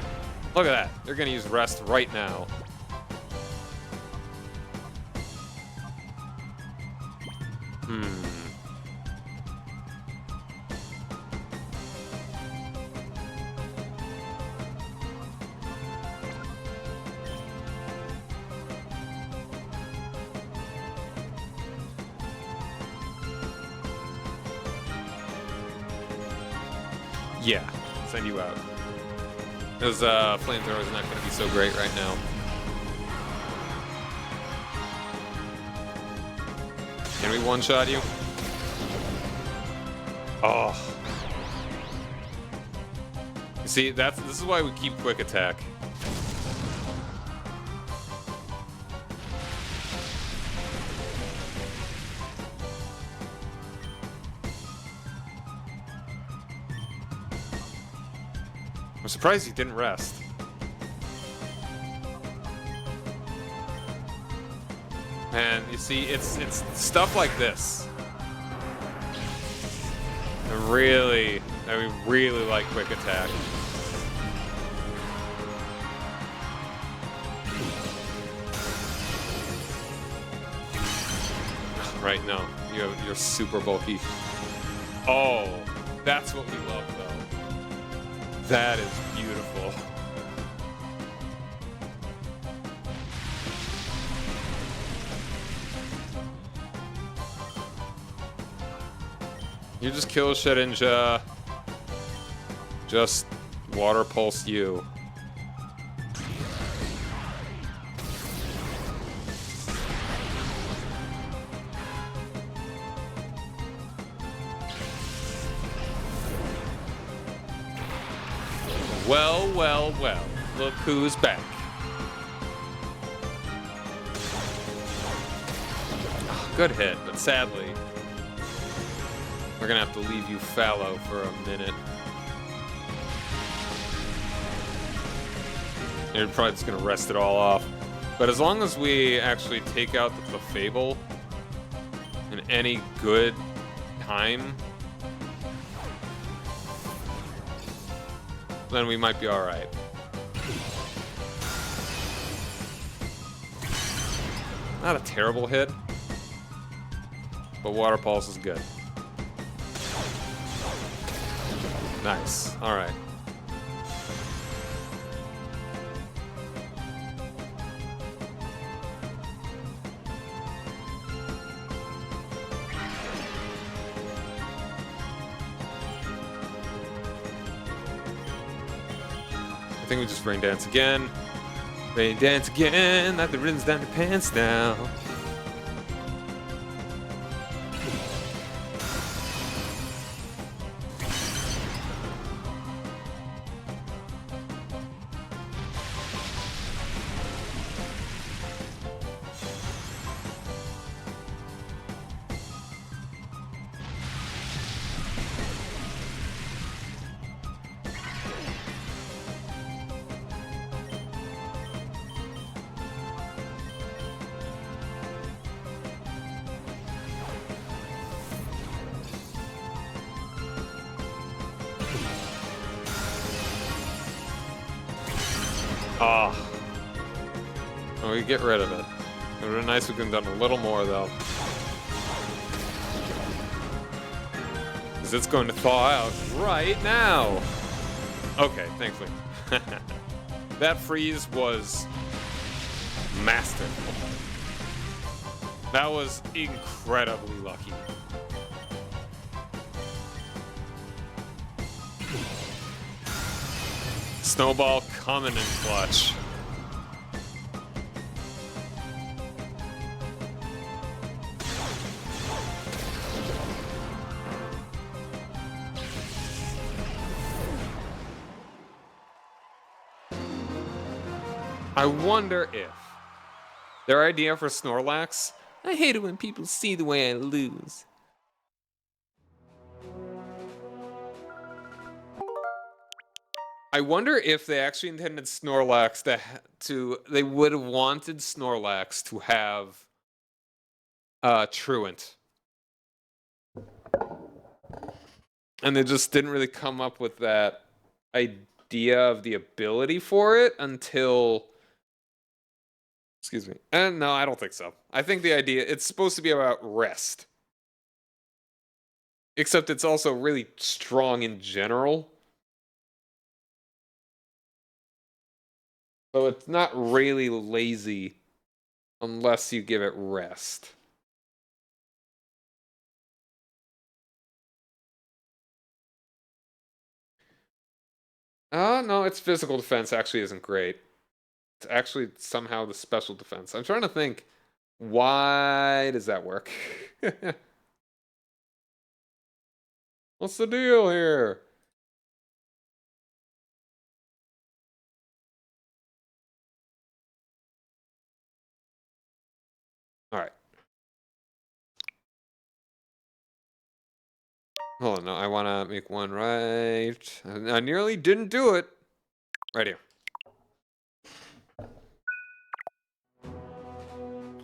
Look at that. They're gonna use rest right now. Yeah, send you out. Because flamethrower is not going to be so great right now. Can we one-shot you? Oh. See, this is why we keep quick attack. I'm surprised he didn't rest. Man, you see, it's stuff like this. I really like quick attack. Right, no. You're super bulky. Oh, that's what we love, though. That is beautiful. You just kill Shedinja. Just water pulse you. Well, well, well. Look who's back. Oh, good hit, but sadly, we're gonna have to leave you fallow for a minute. You're probably just gonna rest it all off. But as long as we actually take out the Fable in any good time, then we might be alright. Not a terrible hit, but Water Pulse is good. Nice. Alright. I think we just rain dance again. Rain dance again, like the ribbons down your pants now. Ah. Oh, we get rid of it. It would have been nice if we could have done a little more, though. Because it's going to thaw out right now. Okay, thankfully. That freeze was masterful. That was incredibly lucky. Snowball coming in clutch. I wonder if their idea for Snorlax, I hate it when people see the way I lose. I wonder if they actually intended Snorlax they would have wanted Snorlax to have Truant. And they just didn't really come up with that idea of the ability for it until... Excuse me. And no, I don't think so. I think the idea, it's supposed to be about rest. Except it's also really strong in general. So it's not really lazy unless you give it rest. No, its physical defense actually isn't great. It's actually somehow the special defense. I'm trying to think, why does that work? What's the deal here? All right. Hold on, no, I want to make one right. I nearly didn't do it. Right here.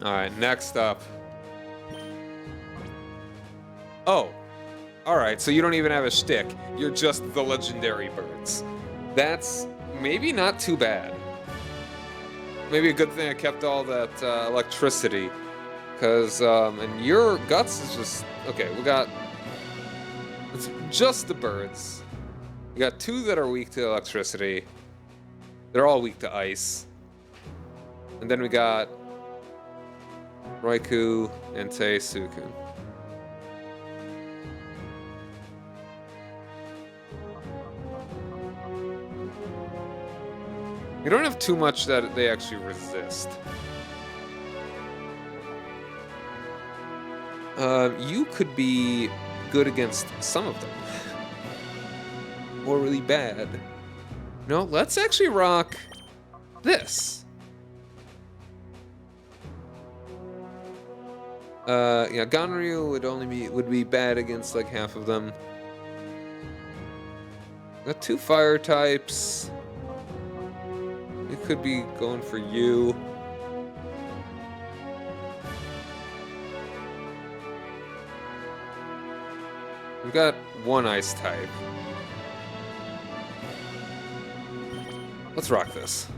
All right, next up. Oh, all right, so you don't even have a shtick. You're just the legendary birds. That's maybe not too bad. Maybe a good thing I kept all that electricity. Because, and your guts is just... Okay, it's just the birds. We got 2 that are weak to electricity. They're all weak to ice. And then we got Raikou and Teisuku. We don't have too much that they actually resist. You could be good against some of them. Or really bad. No, let's actually rock this. Yeah, Ganryu would be bad against like half of them. Got 2 fire types. It could be going for you. We've got 1 ice type. Let's rock this.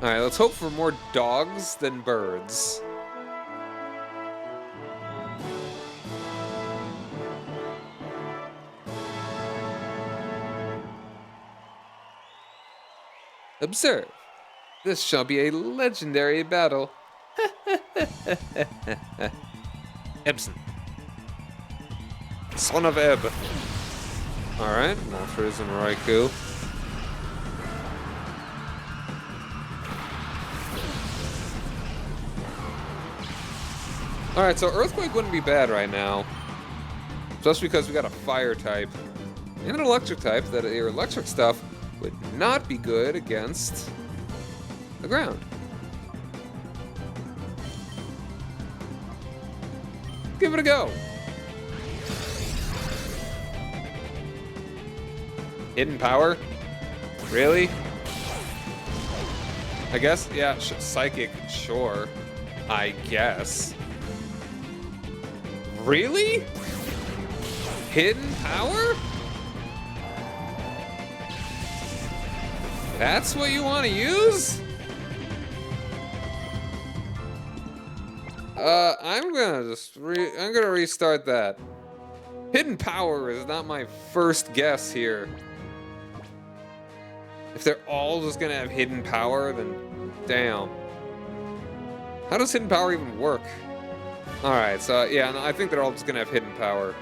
Alright, let's hope for more dogs than birds. Observe. This shall be a legendary battle. Ebsen. Son of Eb. Alright, Moltres and Raikou. Alright, so Earthquake wouldn't be bad right now. Just because we got a fire type and an electric type, that your electric stuff would not be good against the ground. Give it a go. Hidden power? Really? I guess, yeah, psychic, sure. I guess. Really? Hidden power? That's what you want to use? I'm gonna restart that. Hidden power is not my first guess here. If they're all just gonna have hidden power, then damn. How does hidden power even work? Alright, so yeah, no, I think they're all just gonna have hidden power.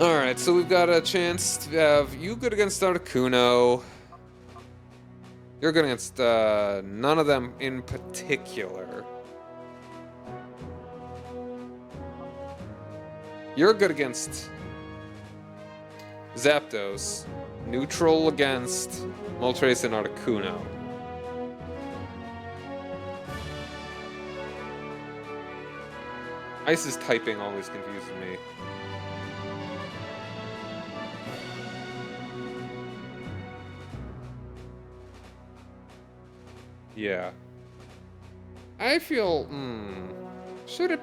Alright, so we've got a chance to have you good against Articuno. You're good against none of them in particular. You're good against Zapdos. Neutral against Moltres and Articuno. Ice's typing always confuses me. Yeah. I feel, should it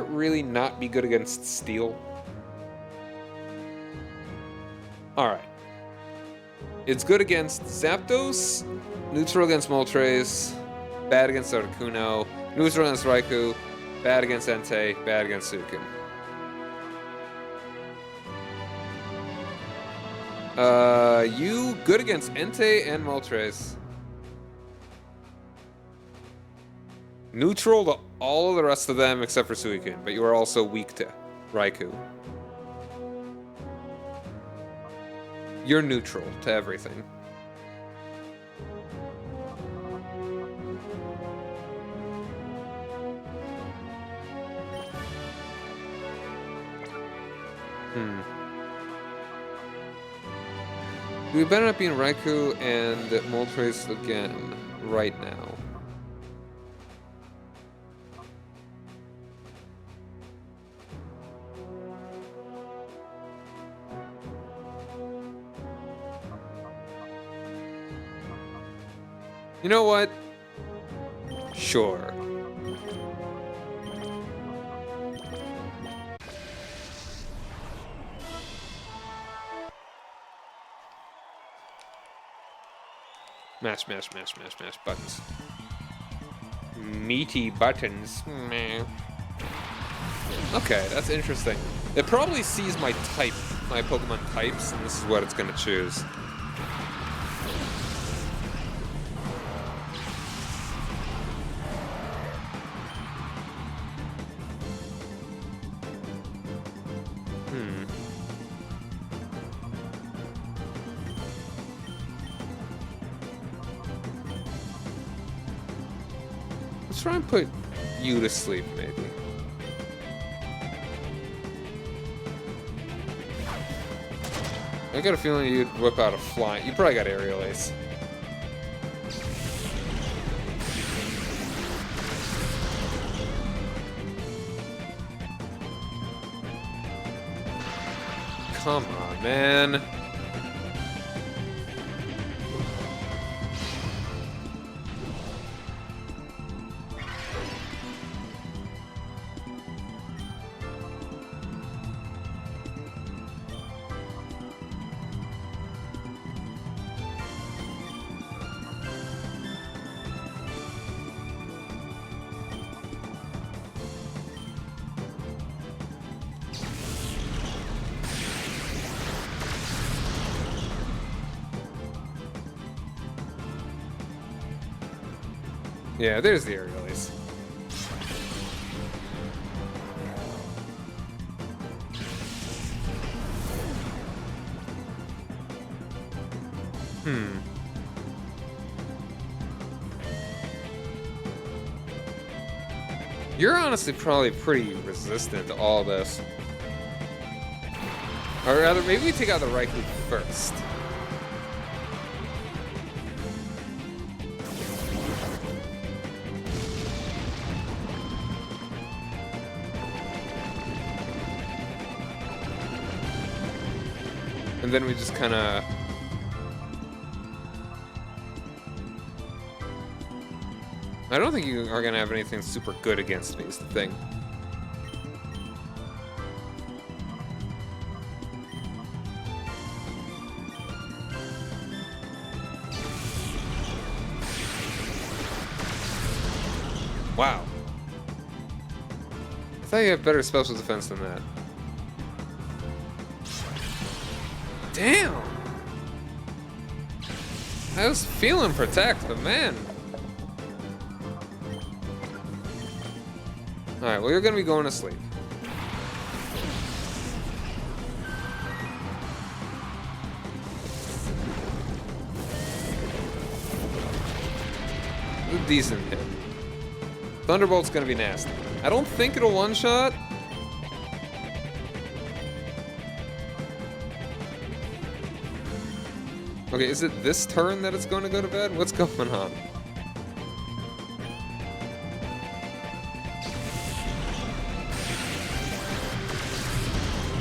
really not be good against Steel? Alright. It's good against Zapdos, neutral against Moltres, bad against Articuno, neutral against Raikou, bad against Entei, bad against Suicune. You good against Entei and Moltres. Neutral to all of the rest of them except for Suicune, but you are also weak to Raikou. You're neutral to everything. We better not be in Raikou and Moltres again right now. You know what? Sure. Mash, mash, mash, mash, mash buttons. Meaty buttons. Okay, that's interesting. It probably sees my type, my Pokemon types, and this is what it's gonna choose. Let's try and put you to sleep, maybe. I got a feeling you'd whip out a flying. You probably got Aerial Ace. Come on, man. Yeah, there's the Aerial Ace. You're honestly probably pretty resistant to all this. Or rather, maybe we take out the Raikou first. And then we just kind of... I don't think you are going to have anything super good against me, is the thing. Wow. I thought you had better special defense than that. Damn! I was feeling protect, but man. Alright, well, you're gonna be going to sleep. A decent hit. Thunderbolt's gonna be nasty. I don't think it'll one-shot. Okay, is it this turn that it's going to go to bed? What's going on?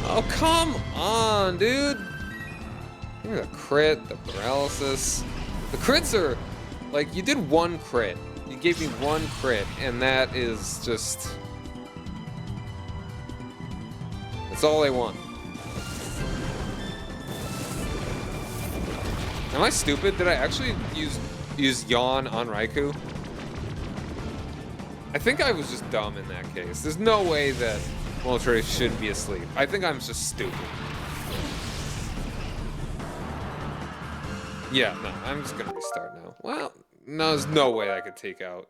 Oh, come on, dude! Give me the crit, the paralysis. The crits are... Like, you did one crit. You gave me one crit, and that is just... That's all I want. Am I stupid? Did I actually use Yawn on Raikou? I think I was just dumb in that case. There's no way that Moltres shouldn't be asleep. I think I'm just stupid. Yeah, no, I'm just gonna restart now. Well, no, there's no way I could take out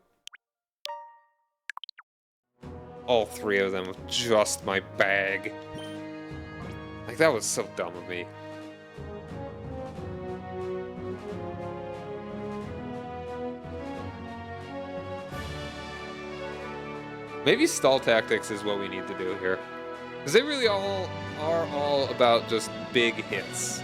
all three of them with just my bag. Like, that was so dumb of me. Maybe stall tactics is what we need to do here. Because they really are all about just big hits.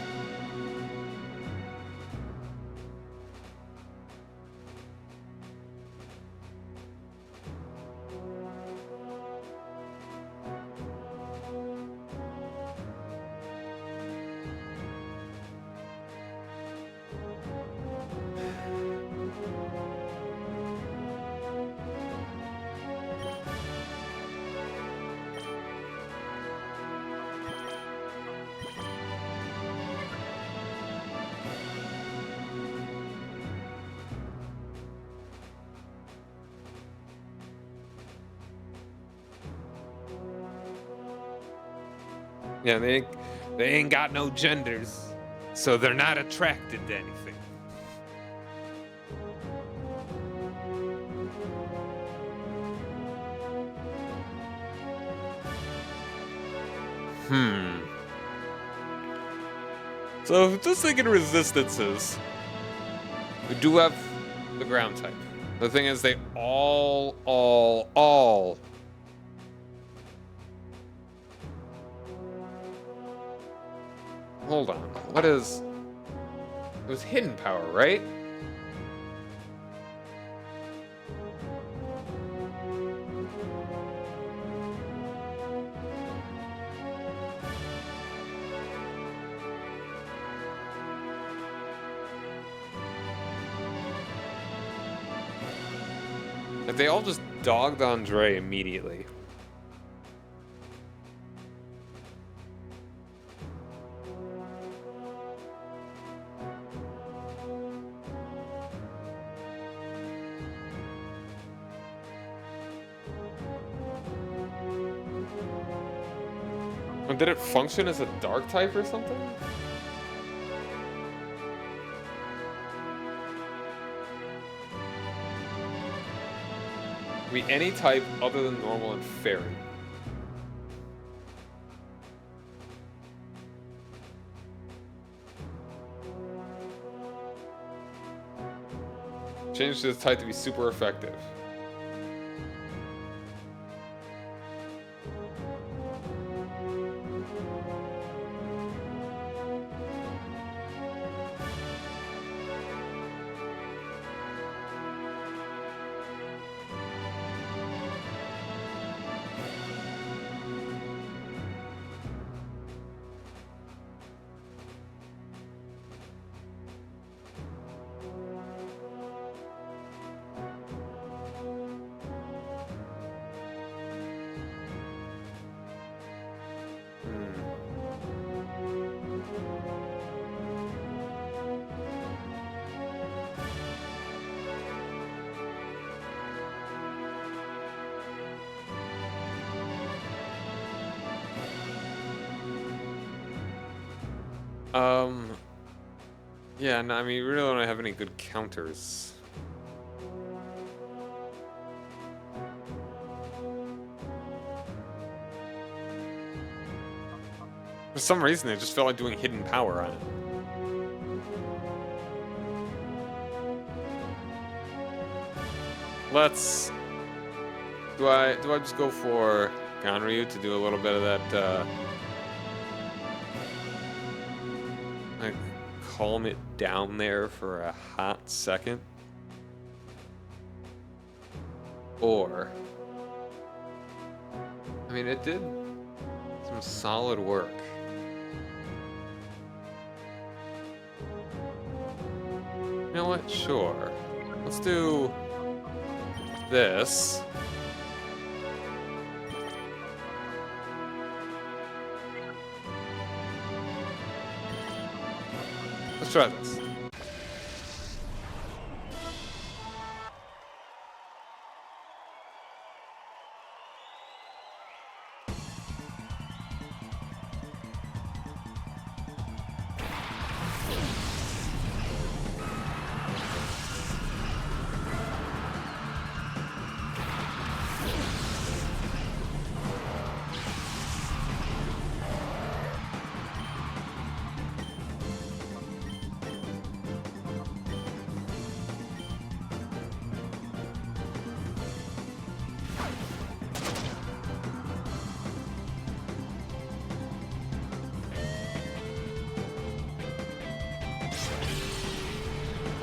Yeah, they ain't got no genders, so they're not attracted to anything. So just thinking resistances, we do have the ground type. The thing is, they all. Hold on. What is... It was hidden power, right? Like, they all just dogged Andre immediately. Did it function as a dark type or something? Be any type other than normal and fairy. Change this type to be super effective. Yeah, no, I mean, we really don't have any good counters. For some reason, I just felt like doing hidden power on it. Let's... Do I just go for Ganryu to do a little bit of that, like, calm it down there for a hot second? Or... I mean, it did some solid work. You know what? Sure. Let's do this. Let's try this.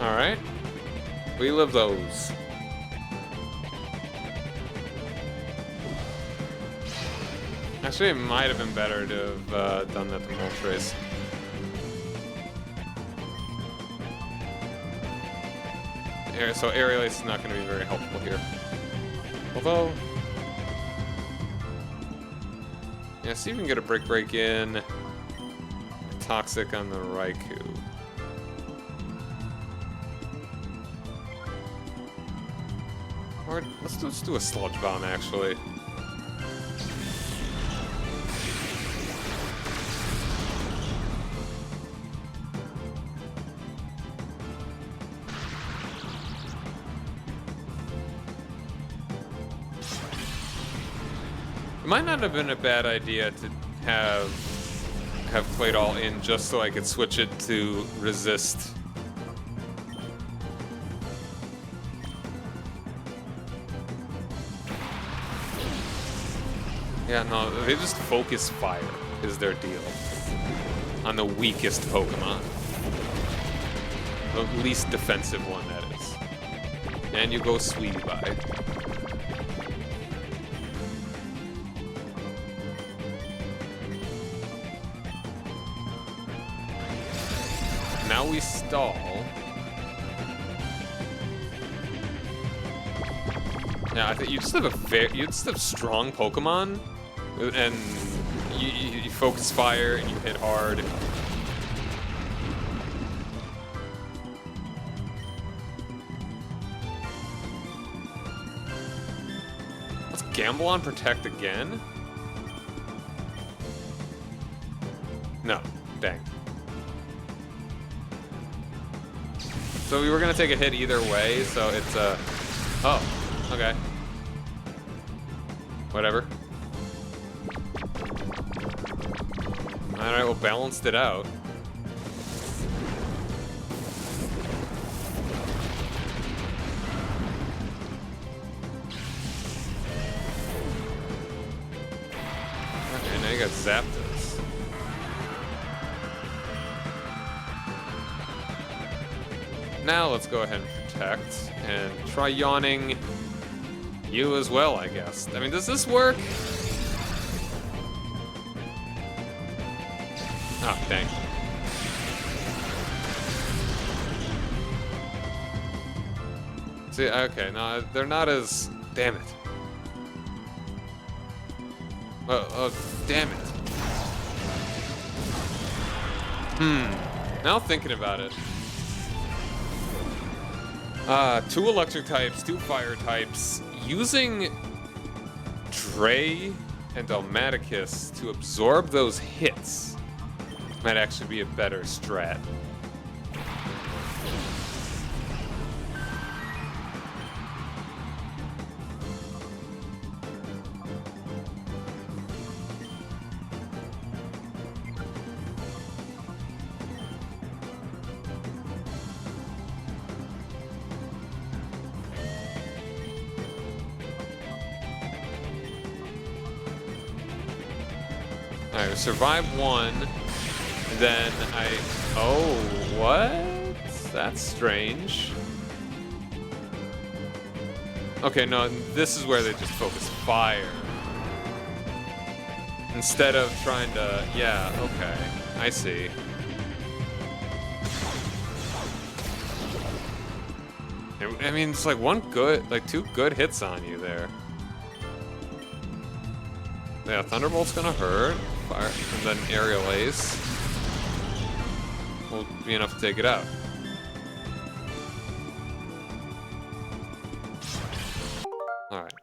Alright. We live those. Actually, it might have been better to have done that to Moltres. So Aerial Ace is not going to be very helpful here. Although... yeah, see if we can get a break in. Toxic on the Raikou. Or let's just do a Sludge Bomb, actually. It might not have been a bad idea to have played all in just so I could switch it to resist. Yeah, no, they just focus fire is their deal. On the weakest Pokemon. The least defensive one, that is. And you go Sweetie Pie. Now we stall. Yeah, I think you just have strong Pokemon, and you focus fire and you hit hard. Let's gamble on Protect again. No, dang. So we were gonna take a hit either way, so it's oh, okay. Whatever. Alright, well, balanced it out. Okay, now you got Zapdos. Now let's go ahead and Protect and try yawning you as well, I guess. I mean, does this work? Oh, dang. See, okay, no, they're not as... Damn it. Oh, damn it. Now thinking about it. 2 electric types, 2 fire types. Using Dre and Dalmaticus to absorb those hits might actually be a better strat. Alright, we survived one. And then oh, what? That's strange. Okay, no, this is where they just focus fire. Instead of trying to, yeah, okay, I see. I mean, it's like two good hits on you there. Yeah, Thunderbolt's gonna hurt. Fire, and then Aerial Ace will be enough to take it out. Alright.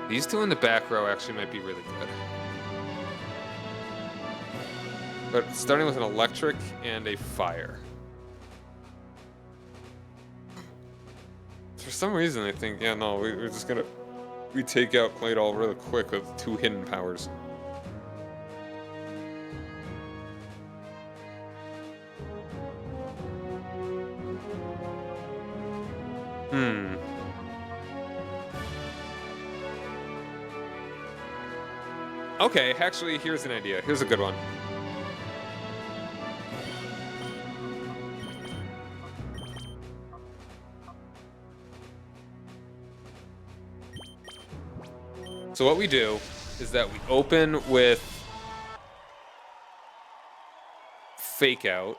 These two in the back row actually might be really good. But starting with an electric and a fire. For some reason I think, yeah, no, we're just gonna... We take out Claydol really quick with 2 hidden powers. Okay, actually, here's an idea. Here's a good one. So what we do is that we open with Fake Out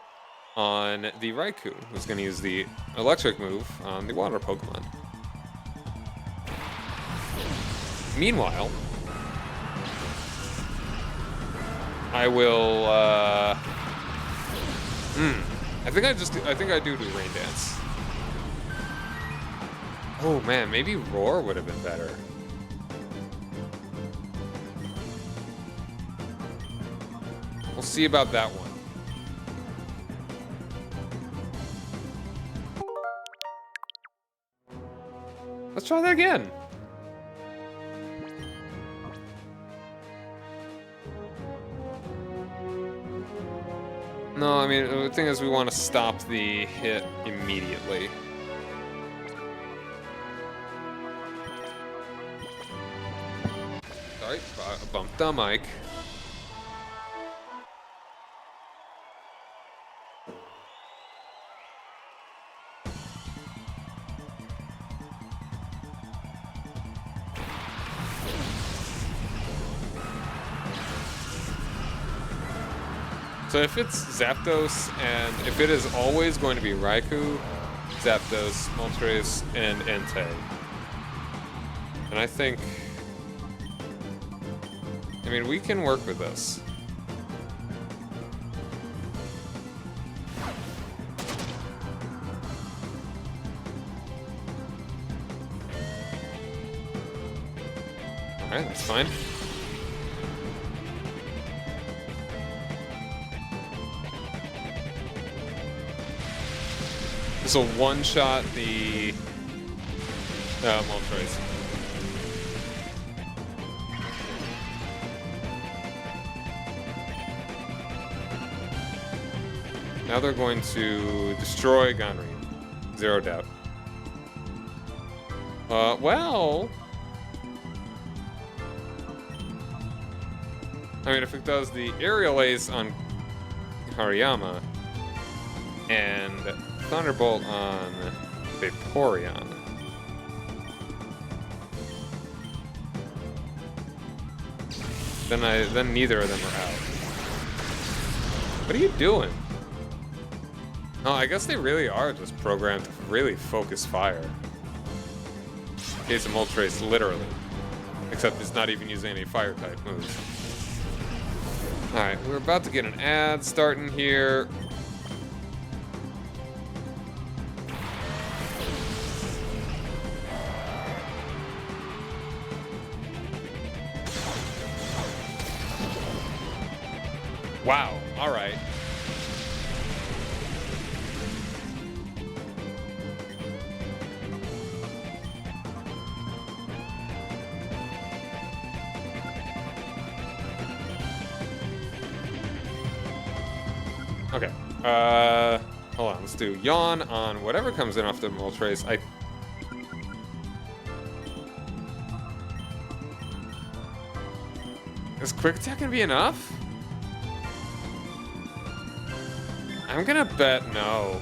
on the Raikou, who's going to use the electric move on the water Pokemon. Meanwhile, I will, I think I do Rain Dance. Oh man, maybe Roar would have been better. We'll see about that one. Let's try that again. No, I mean, the thing is we want to stop the hit immediately. Sorry, I bumped the mic. So if it's Zapdos, and if it is always going to be Raikou, Zapdos, Moltres, and Entei. And I think... I mean, we can work with this. Alright, that's fine. This will one-shot the Moltres. Now they're going to destroy Gonri. Zero doubt. Well... I mean, if it does the Aerial Ace on Hariyama and Thunderbolt on Vaporeon. Then neither of them are out. What are you doing? Oh, I guess they really are just programmed to really focus fire. In case of Moltres, literally. Except it's not even using any fire type moves. Alright, we're about to get an ad starting here. Wow, alright. Okay. Hold on. Let's do yawn on whatever comes in off the Moltres. Is quick attack gonna be enough? I'm gonna bet no.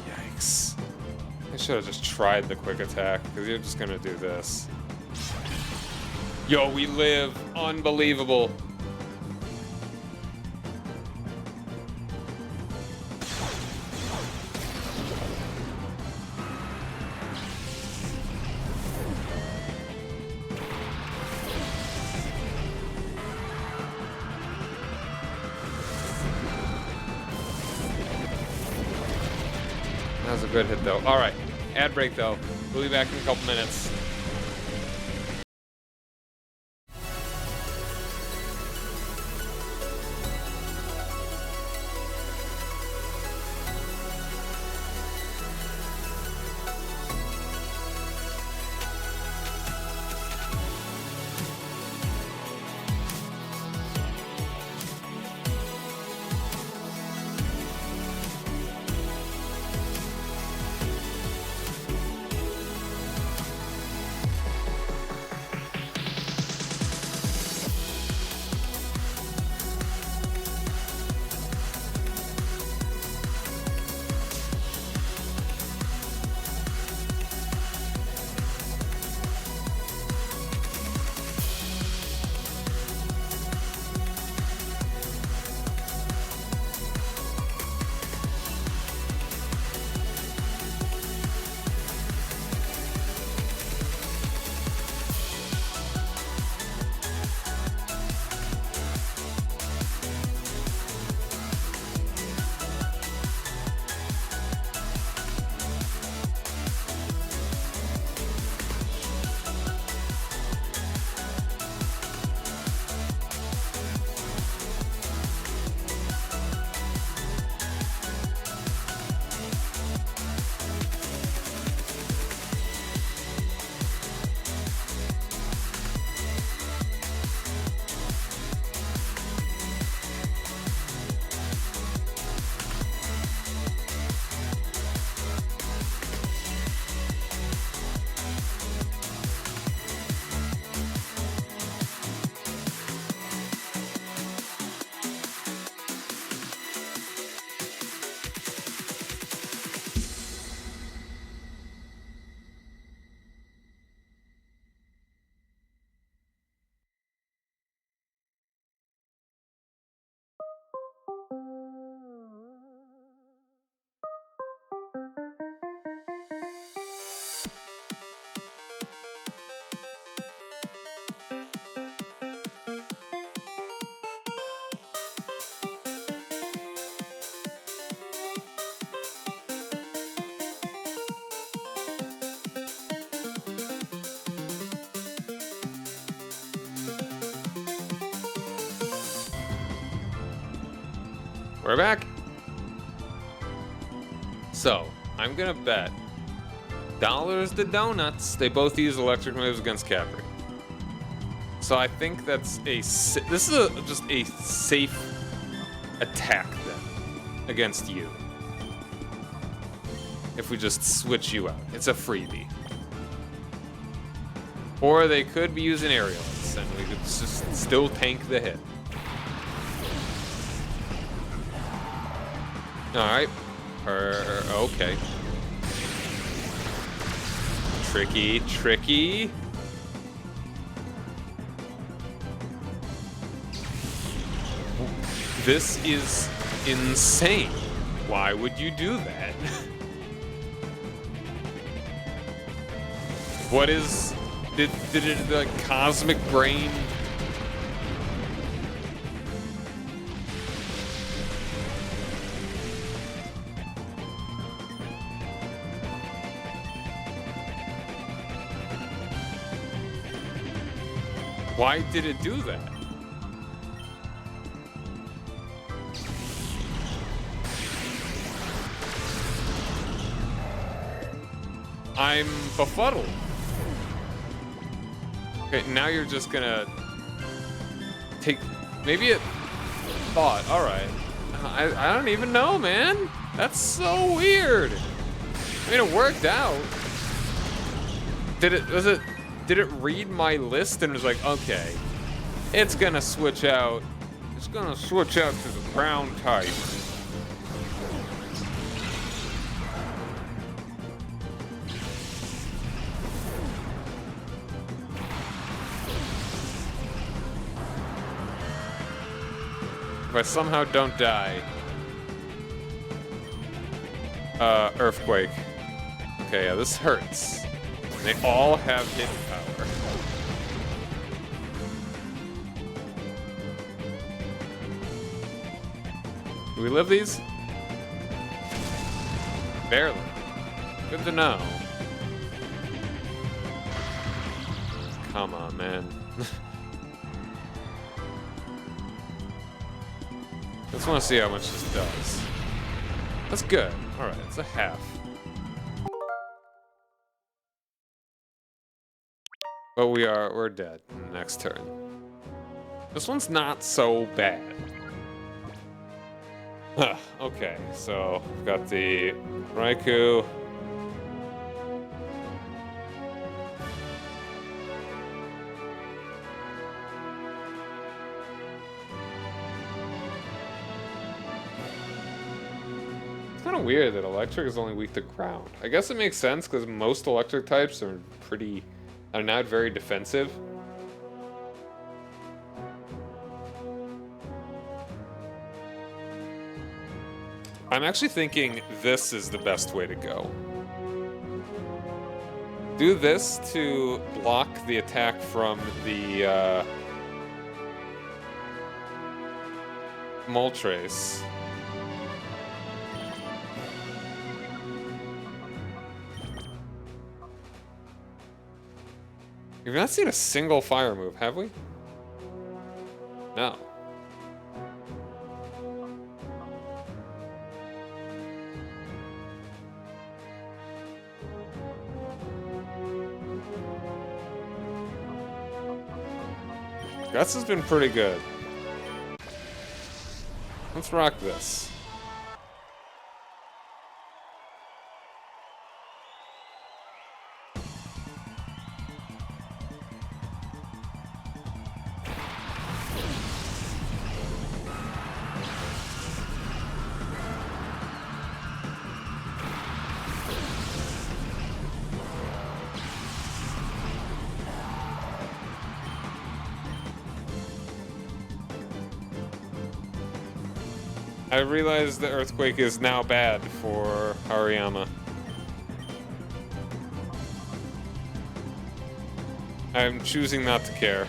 Yikes. I should have just tried the quick attack, because you're just gonna do this. Yo, we live! Unbelievable! That was a good hit, though. All right, ad break, though. We'll be back in a couple minutes. We're back. So, I'm gonna bet dollars to donuts. They both use electric moves against Capri. So I think that's this is just a safe attack then against you. If we just switch you out, it's a freebie. Or they could be using aerials, and we could just still tank the hit. Alright. Okay. Tricky, tricky. This is insane. Why would you do that? What is... Did it, the cosmic brain... Why did it do that? I'm befuddled. Okay, now you're just gonna take... Maybe it thought. Alright. I don't even know, man. That's so weird. I mean, it worked out. Did it read my list and was like, okay, it's gonna switch out. It's gonna switch out to the ground type. If I somehow don't die. Earthquake. Okay, yeah, this hurts. They all have hidden power. Do we live these? Barely. Good to know. Come on, man. Just want to see how much this does. That's good. Alright, it's a half. But we're dead in the next turn. This one's not so bad. Huh, okay, so we've got the Raikou. It's kind of weird that electric is only weak to ground. I guess it makes sense because most electric types are not very defensive. I'm actually thinking this is the best way to go. Do this to block the attack from the Moltres. We've not seen a single fire move, have we? No. Guts has been pretty good. Let's rock this. I realize the earthquake is now bad for Hariyama. I'm choosing not to care.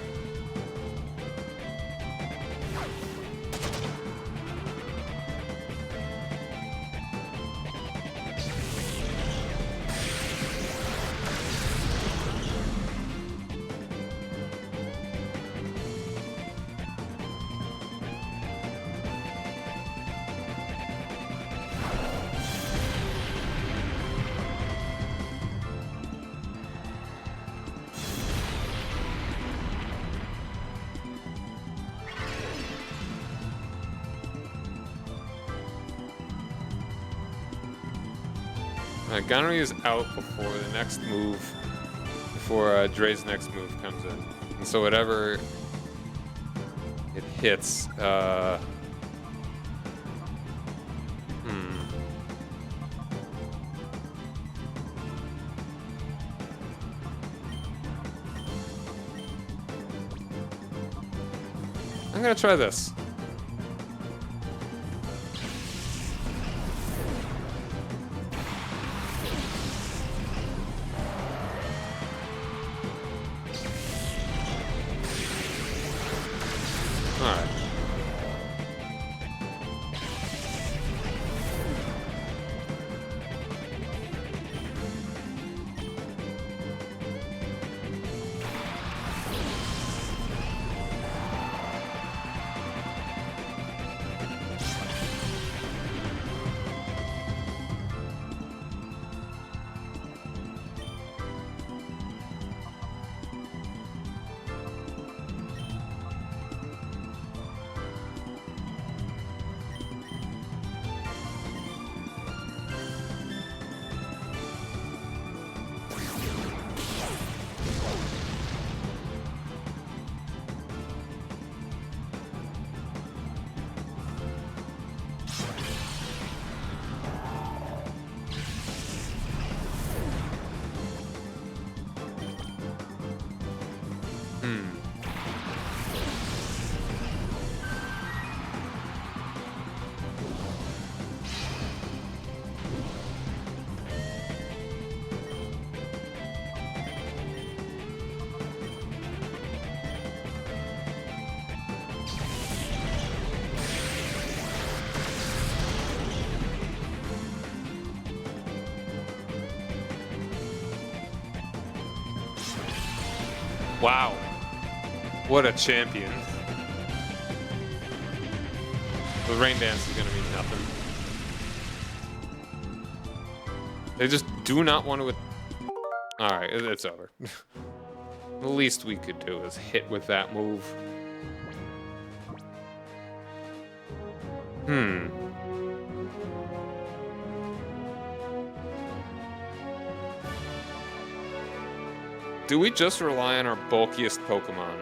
Gunnery is out before the next move, before Dre's next move comes in. And so whatever it hits, I'm gonna try this. Alright. Wow. What a champion. The rain dance is gonna mean nothing. They just do not want to... Alright, it's over. The least we could do is hit with that move. Do we just rely on our bulkiest Pokemon?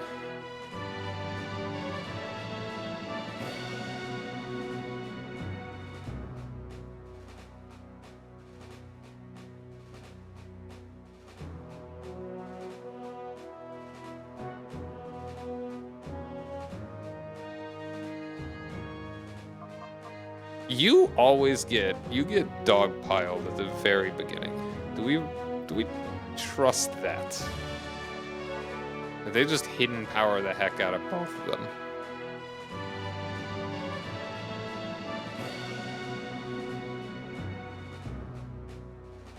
You get dogpiled at the very beginning. Do we trust that? Or they just hidden power the heck out of both of them?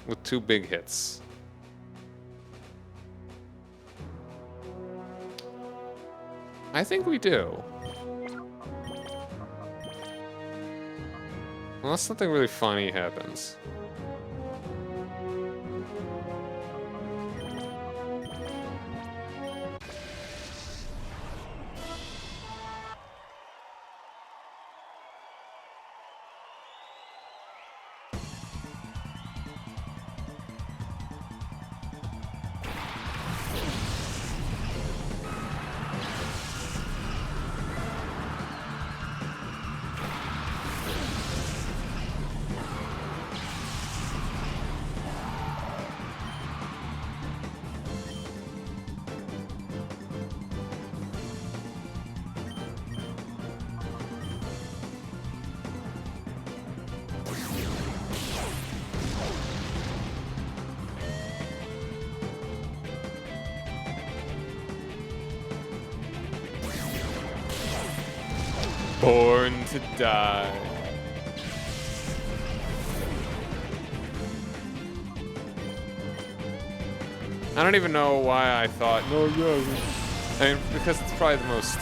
With 2 big hits. I think we do. Unless something really funny happens. Born to die. I don't even know why I thought, no, yeah. I mean, because it's probably the most...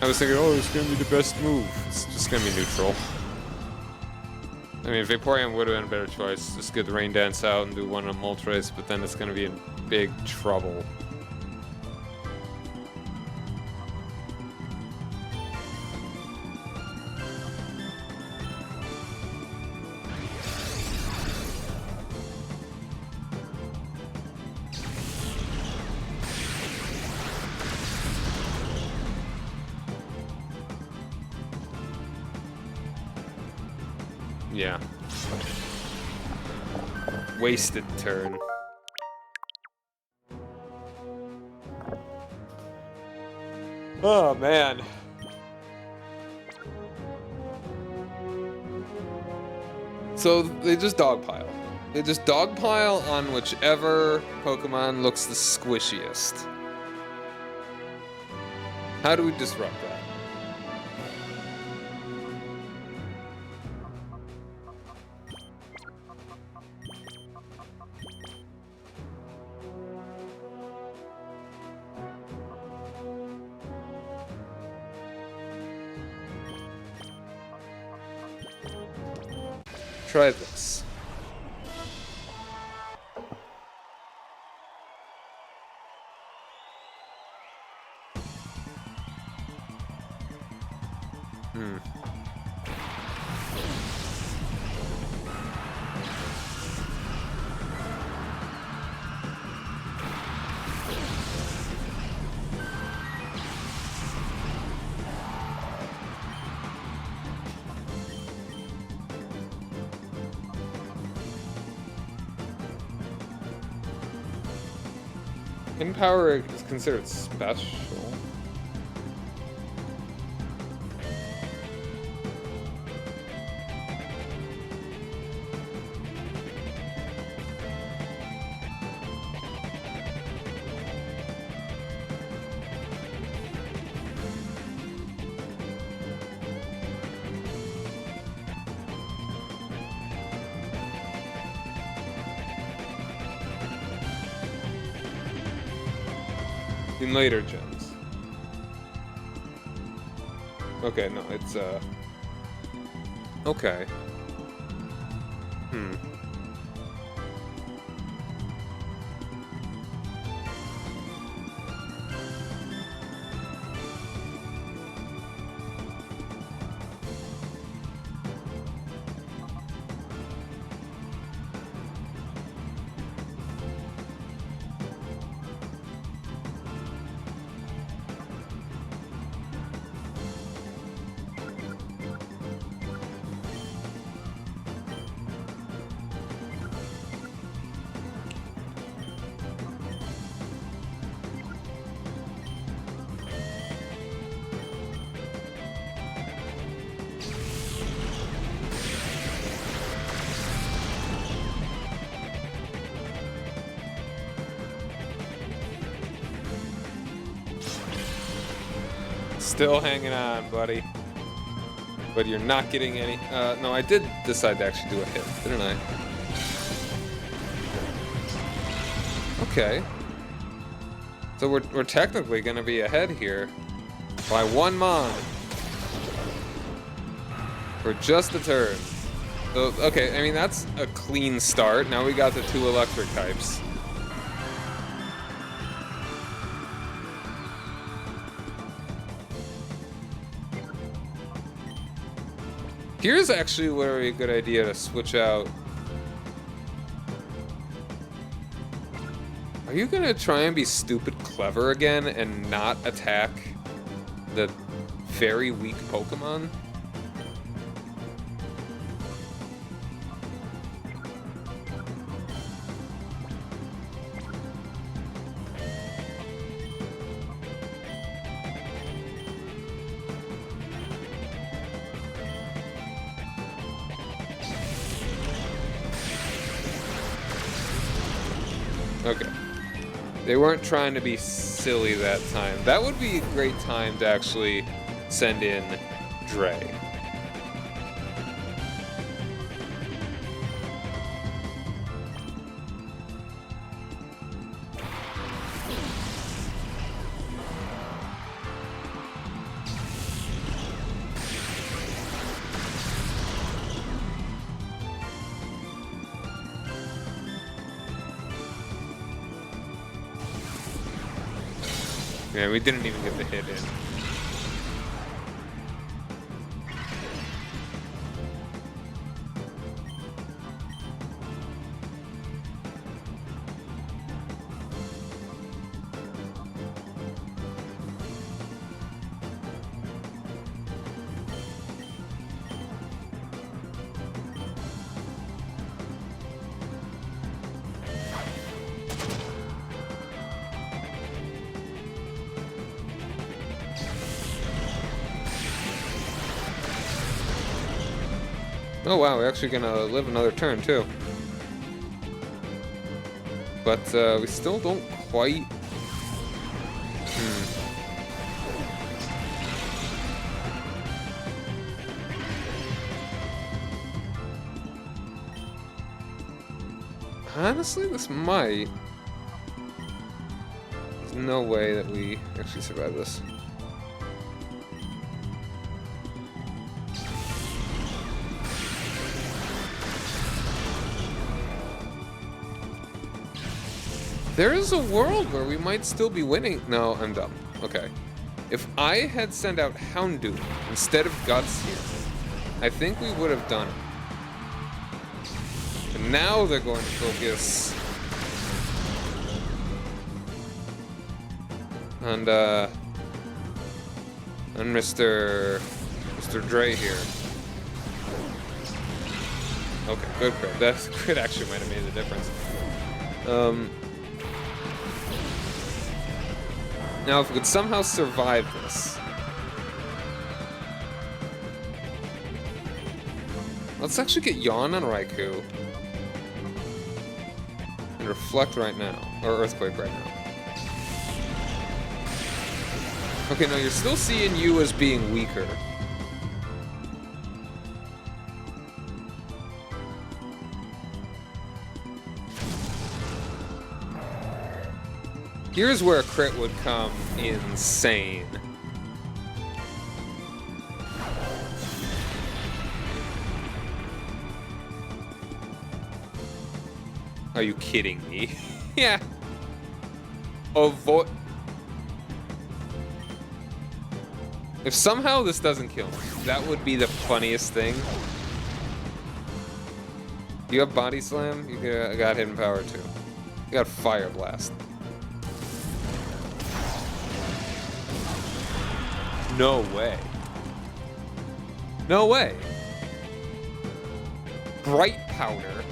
I was thinking, oh, it's gonna be the best move. It's just gonna be neutral. I mean, Vaporeon would have been a better choice. Just get the Rain Dance out and do one on Moltres, but then it's gonna be in big trouble. Yeah. Wasted turn. Oh, man. So they just dogpile. They just dogpile on whichever Pokemon looks the squishiest. How do we disrupt that? Try this. Power is considered special. in later gens. Okay, no, it's okay. Still hanging on, buddy. But you're not getting any. No, I did decide to actually do a hit, didn't I? Okay. So we're technically gonna be ahead here by 1 mon for just a turn. So, okay, I mean, that's a clean start. Now we got the 2 electric types. Here's actually where it'd be a good idea to switch out. Are you gonna try and be stupid clever again and not attack the very weak Pokemon? Okay. They weren't trying to be silly that time. That would be a great time to actually send in Dre. Yeah, we didn't even get the hit in. Oh wow, we're actually gonna live another turn too. But we still don't quite... Honestly, this might... There's no way that we actually survive this. There is a world where we might still be winning. No, I'm dumb. Okay. If I had sent out Houndoom instead of Guts here, I think we would have done it. But now they're going to focus on Mr. Dre here. Okay, good crit. That crit actually might have made a difference. Now, if we could somehow survive this... Let's actually get Yawn on Raikou. And Reflect right now. Or Earthquake right now. Okay, no, you're still seeing you as being weaker. Here's where a crit would come insane. Are you kidding me? Yeah. Avoid. If somehow this doesn't kill me, that would be the funniest thing. You have Body Slam? You got Hidden Power too. You got Fire Blast. No way. No way. Bright Powder.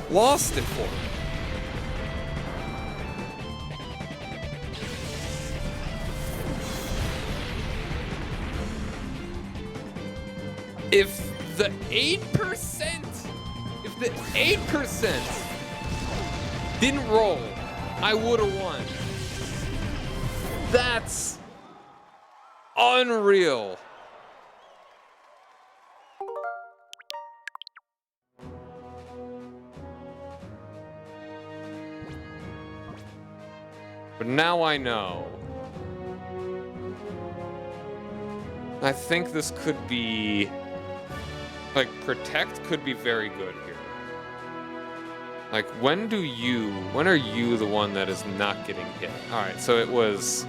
Lost it for me. If the 8% didn't roll, I would have won. That's unreal. But now I know. I think this could be... Like, Protect could be very good here. Like, when are you the one that is not getting hit? Alright, so it was...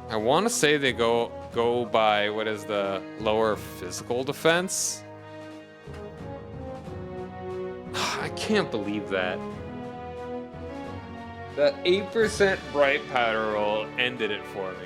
I want to say they go by, what is the lower physical defense? I can't believe that. That 8% Bright Powder roll ended it for me.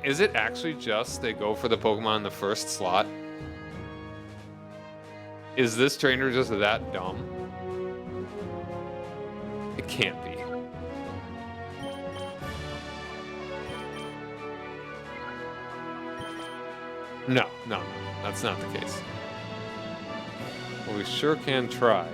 Is it actually just they go for the Pokemon in the first slot? Is this trainer just that dumb? It can't be. No, that's not the case. Well, we sure can try.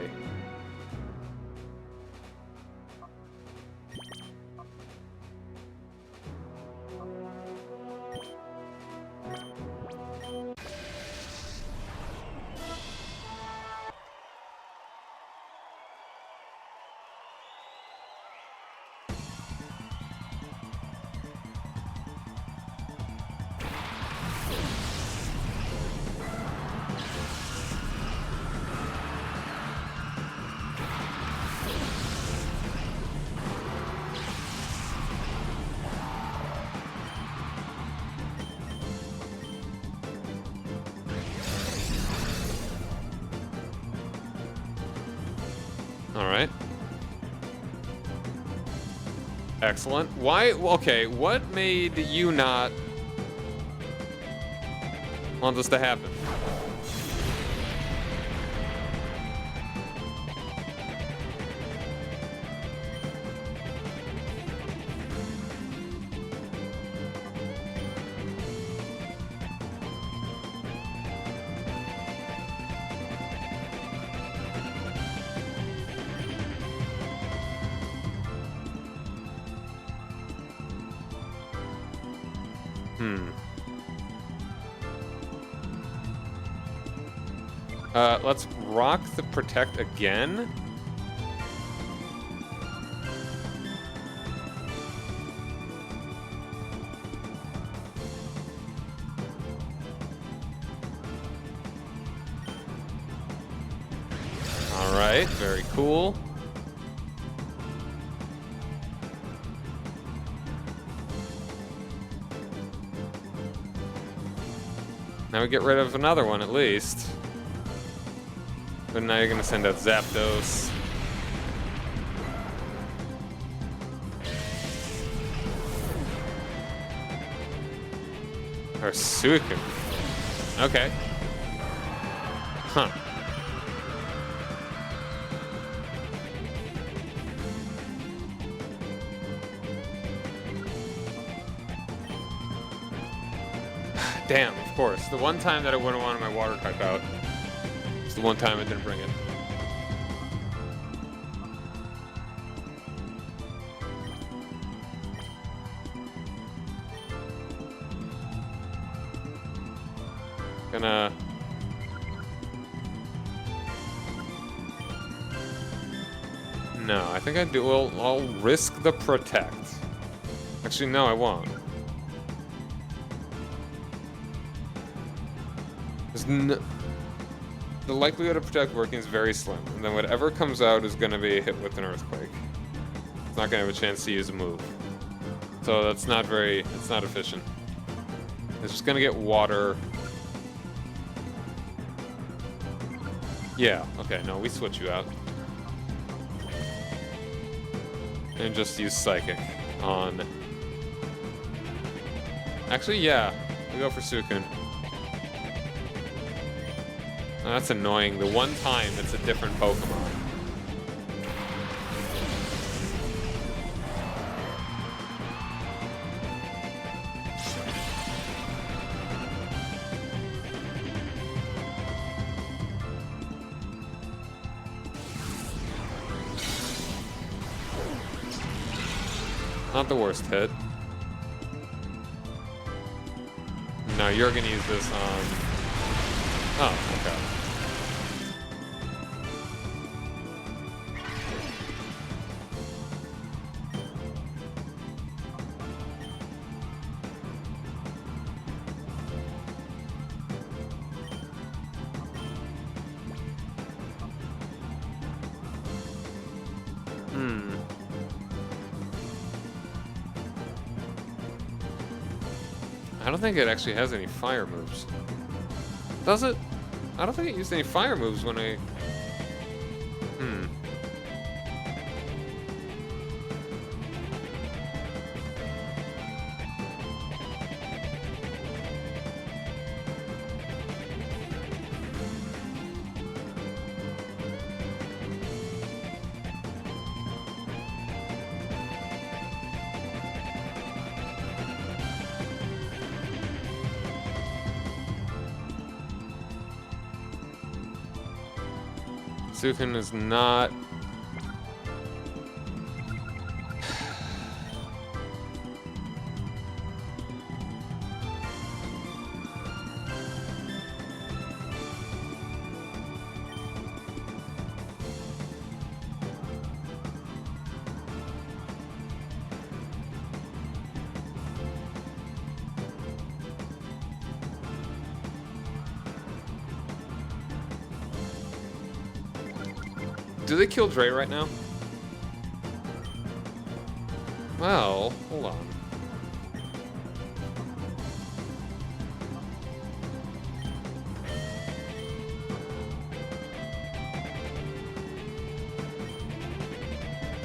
All right. Excellent. Why? Okay, what made you not want this to happen? Let's rock the Protect again. All right, very cool. Now we get rid of another one at least. But now you're gonna send out Zapdos. Or Suicune. Okay. Huh. Damn, of course. The one time that I wouldn't want my water type out. It's the one time I didn't bring it. Gonna... No, I think I do. Well, I'll risk the protect. Actually, no, I won't. The likelihood of protect working is very slim, and then whatever comes out is going to be hit with an earthquake. It's not going to have a chance to use a move. So that's not very, it's not efficient. It's just going to get water. Yeah, okay, no, we switch you out. And just use Psychic on... Actually, yeah, we go for Sukun. Oh, that's annoying. The one time it's a different Pokemon. Not the worst hit. No, you're gonna use this on... Oh, okay. I don't think it actually has any fire moves. Does it? I don't think it used any fire moves when I... Sukun is not... Do they kill Dre right now? Well, hold on.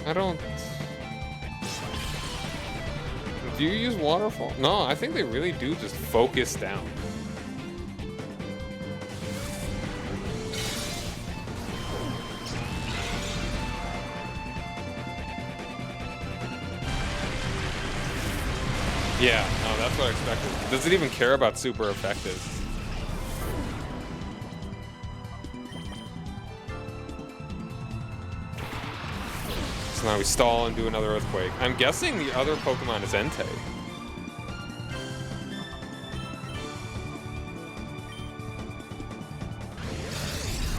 I don't... Do you use Waterfall? No, I think they really do just focus down. Yeah, no, that's what I expected. Does it even care about super effective? So now we stall and do another Earthquake. I'm guessing the other Pokemon is Entei.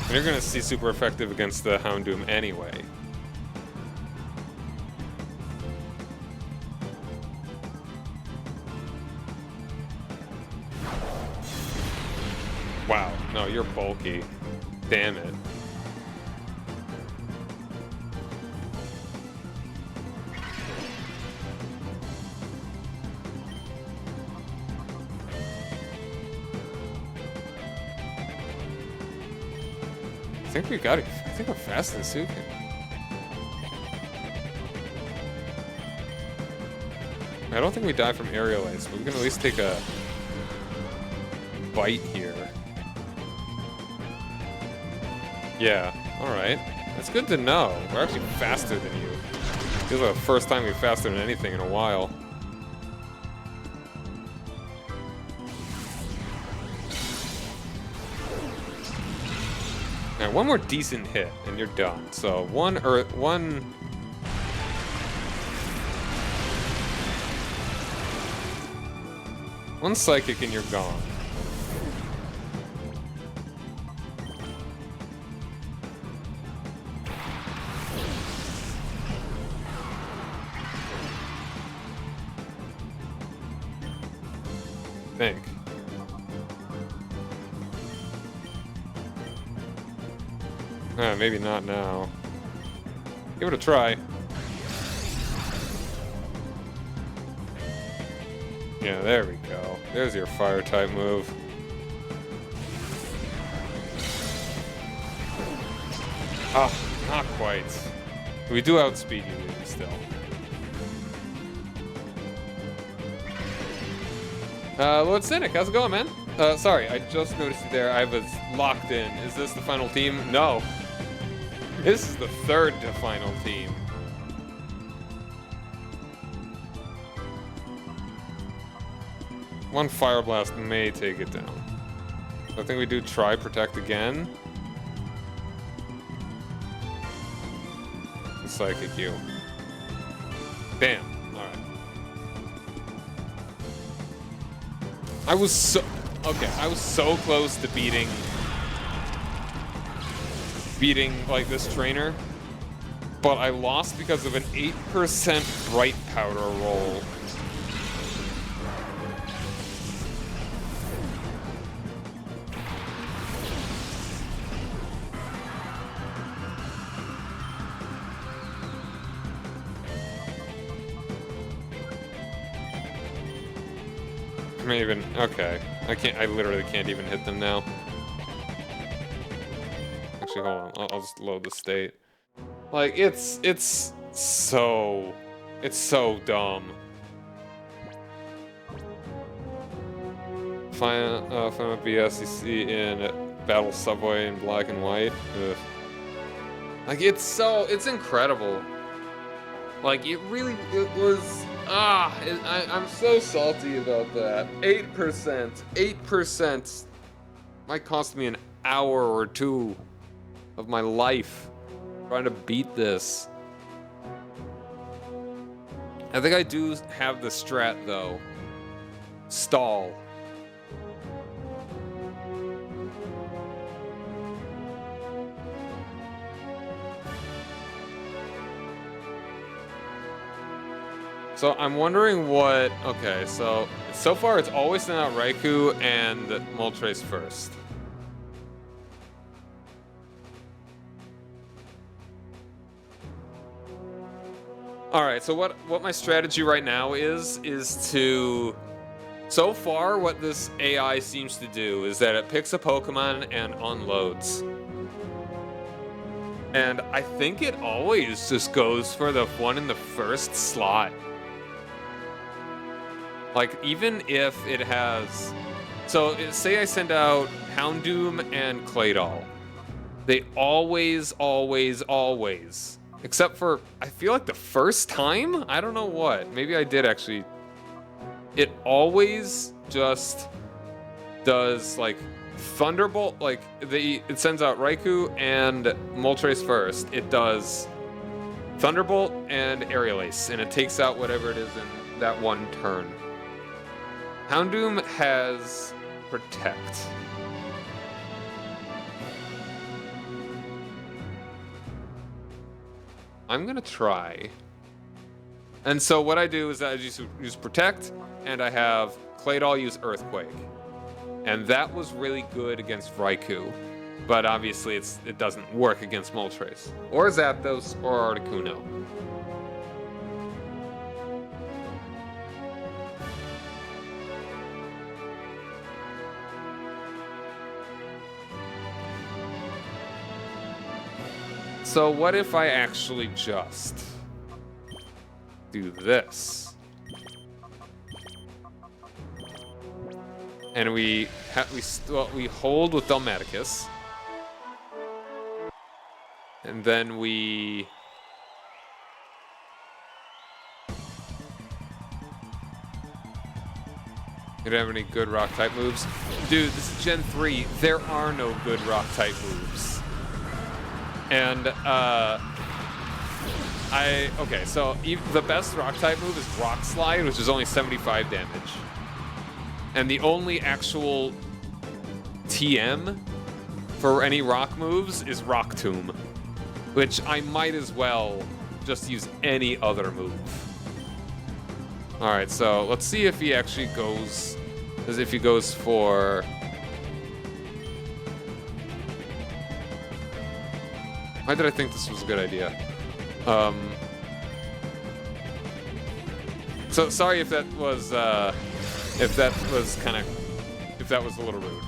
And you're gonna see super effective against the Houndoom anyway. Wow, no, you're bulky. Damn it. I think we got it. I think we're faster than Sukun. I don't think we die from Aerial Ice, but we can at least take a bite here. Yeah, alright. That's good to know. We're actually faster than you. Feels like the first time we're faster than anything in a while. Now, one more decent hit, and you're done. So, one psychic and you're gone. Think. Maybe not now. Give it a try. Yeah, there we go. There's your fire type move. Ah, not quite. We do outspeed you, Ruby, still. Lord Cynic, how's it going, man? Sorry, I just noticed you there. I was locked in. Is this the final team? No. This is the third to final team. One Fire Blast may take it down. I think we do try Protect again. Psychic you. Bam. Alright. I was so close to beating like this trainer, but I lost because of an 8% Bright Powder roll. Okay. I literally can't even hit them now. Actually, hold on. I'll just load the state. Like, it's so dumb. Find a BSEC in Battle Subway in black and white. Ugh. Like, it's incredible. Like, it was. I'm so salty about that. 8% might cost me an hour or two of my life trying to beat this. I think I do have the strat though. Stall. So I'm wondering what. Okay, so far it's always sent out Raikou and Moltres first. All right, so what my strategy right now is to. So far, what this AI seems to do is that it picks a Pokemon and unloads. And I think it always just goes for the one in the first slot. Like, even if it has... So, say I send out Houndoom and Claydol. They always... Except for, I feel like the first time? I don't know what. Maybe I did actually... It always just does, like, Thunderbolt. Like, it sends out Raikou and Moltres first. It does Thunderbolt and Aerial Ace, and it takes out whatever it is in that one turn. Houndoom has Protect. I'm gonna try. And so what I do is that I just use Protect, and I have Claydol use Earthquake. And that was really good against Raikou. But obviously it doesn't work against Moltres. Or Zapdos, or Articuno. So what if I actually just do this? And we hold with Dhelmaticus. And then we... You don't have any good rock type moves? Dude, this is Gen 3. There are no good rock type moves. And okay, so the best rock type move is Rock Slide, which is only 75 damage. And the only actual TM for any rock moves is Rock Tomb, which I might as well just use any other move. All right, so let's see if he actually goes, as if he goes for. Why did I think this was a good idea? So sorry if that was a little rude.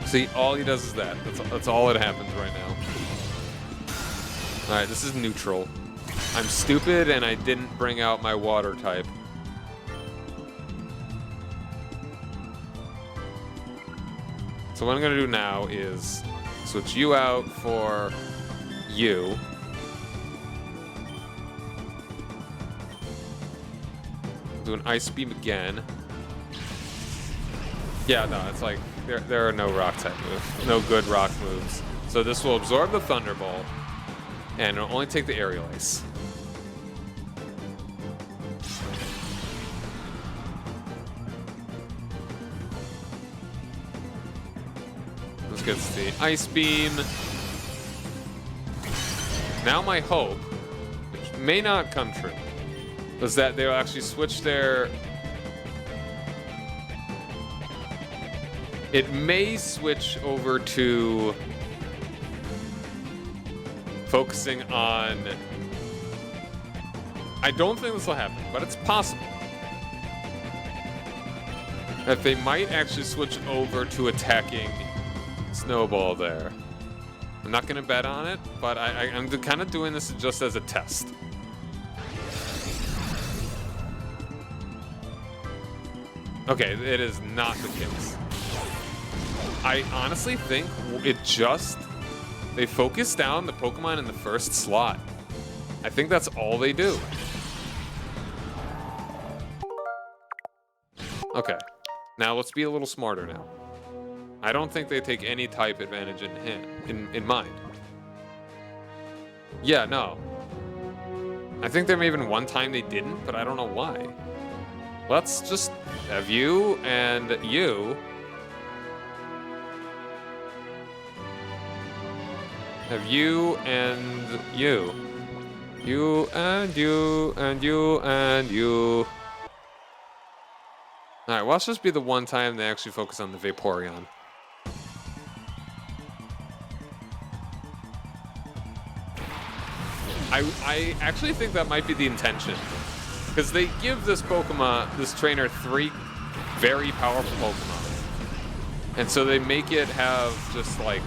See, all he does is that. That's all that happens right now. All right, this is neutral. I'm stupid and I didn't bring out my water type. So what I'm gonna do now is switch you out for you. Do an Ice Beam again. Yeah, no, it's like there are no rock type moves, no good rock moves. So this will absorb the Thunderbolt, and it'll only take the Aerial Ice. This gets the Ice Beam. Now my hope, which may not come true, was that they'll actually switch their... It may switch over to focusing on... I don't think this will happen, but it's possible. That they might actually switch over to attacking Snowball there. I'm not going to bet on it, but I'm kind of doing this just as a test. Okay, it is not the case. I honestly think they focus down the Pokemon in the first slot. I think that's all they do. Okay, now let's be a little smarter now. I don't think they take any type advantage in mind. Yeah, no. I think there may have been one time they didn't, but I don't know why. Let's just have you and you. Have you and you. You and you and you and you. Alright, well, let's just be the one time they actually focus on the Vaporeon. I actually think that might be the intention. Because they give this trainer 3 very powerful Pokemon. And so they make it have just like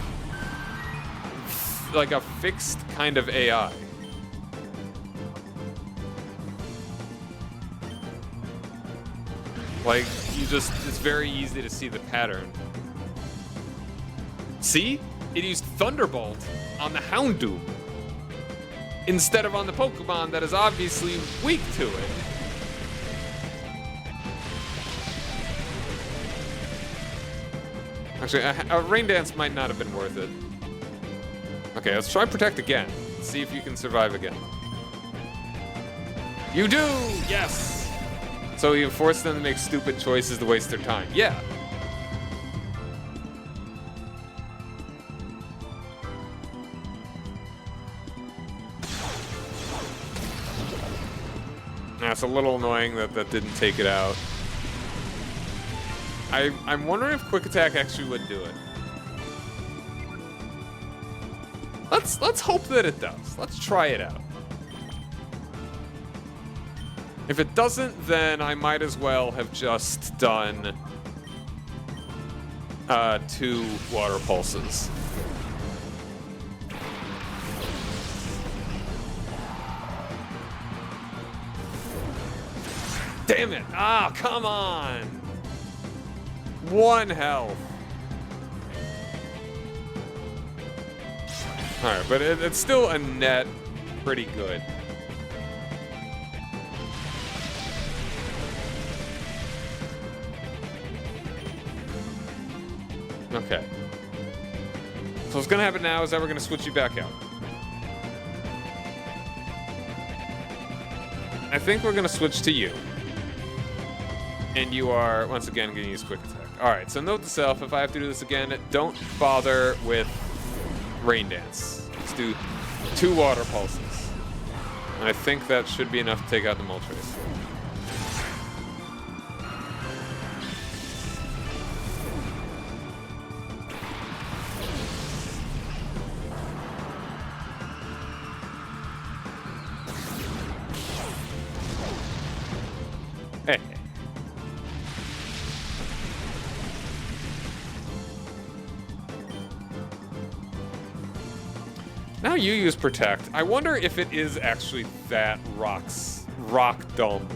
a fixed kind of AI. Like, it's very easy to see the pattern. See? It used Thunderbolt on the Houndoom instead of on the Pokemon that is obviously weak to it. Actually, a Rain Dance might not have been worth it. Okay, let's try Protect again. See if you can survive again. You do! Yes! So you force them to make stupid choices to waste their time. Yeah. It's a little annoying that didn't take it out. I'm wondering if Quick Attack actually would do it. Let's hope that it does. Let's try it out. If it doesn't, then I might as well have just done 2 Water Pulses. Damn it! Ah, come on! 1 health. Alright, but it's still a net pretty good. Okay. So what's gonna happen now is that we're gonna switch you back out. I think we're gonna switch to you. And you are, once again, gonna use quick attack. Alright, so note to self, if I have to do this again, don't bother with Rain Dance. Let's do 2 water pulses. And I think that should be enough to take out the Moltres. Hey. Now you use Protect. I wonder if it is actually that rock dome.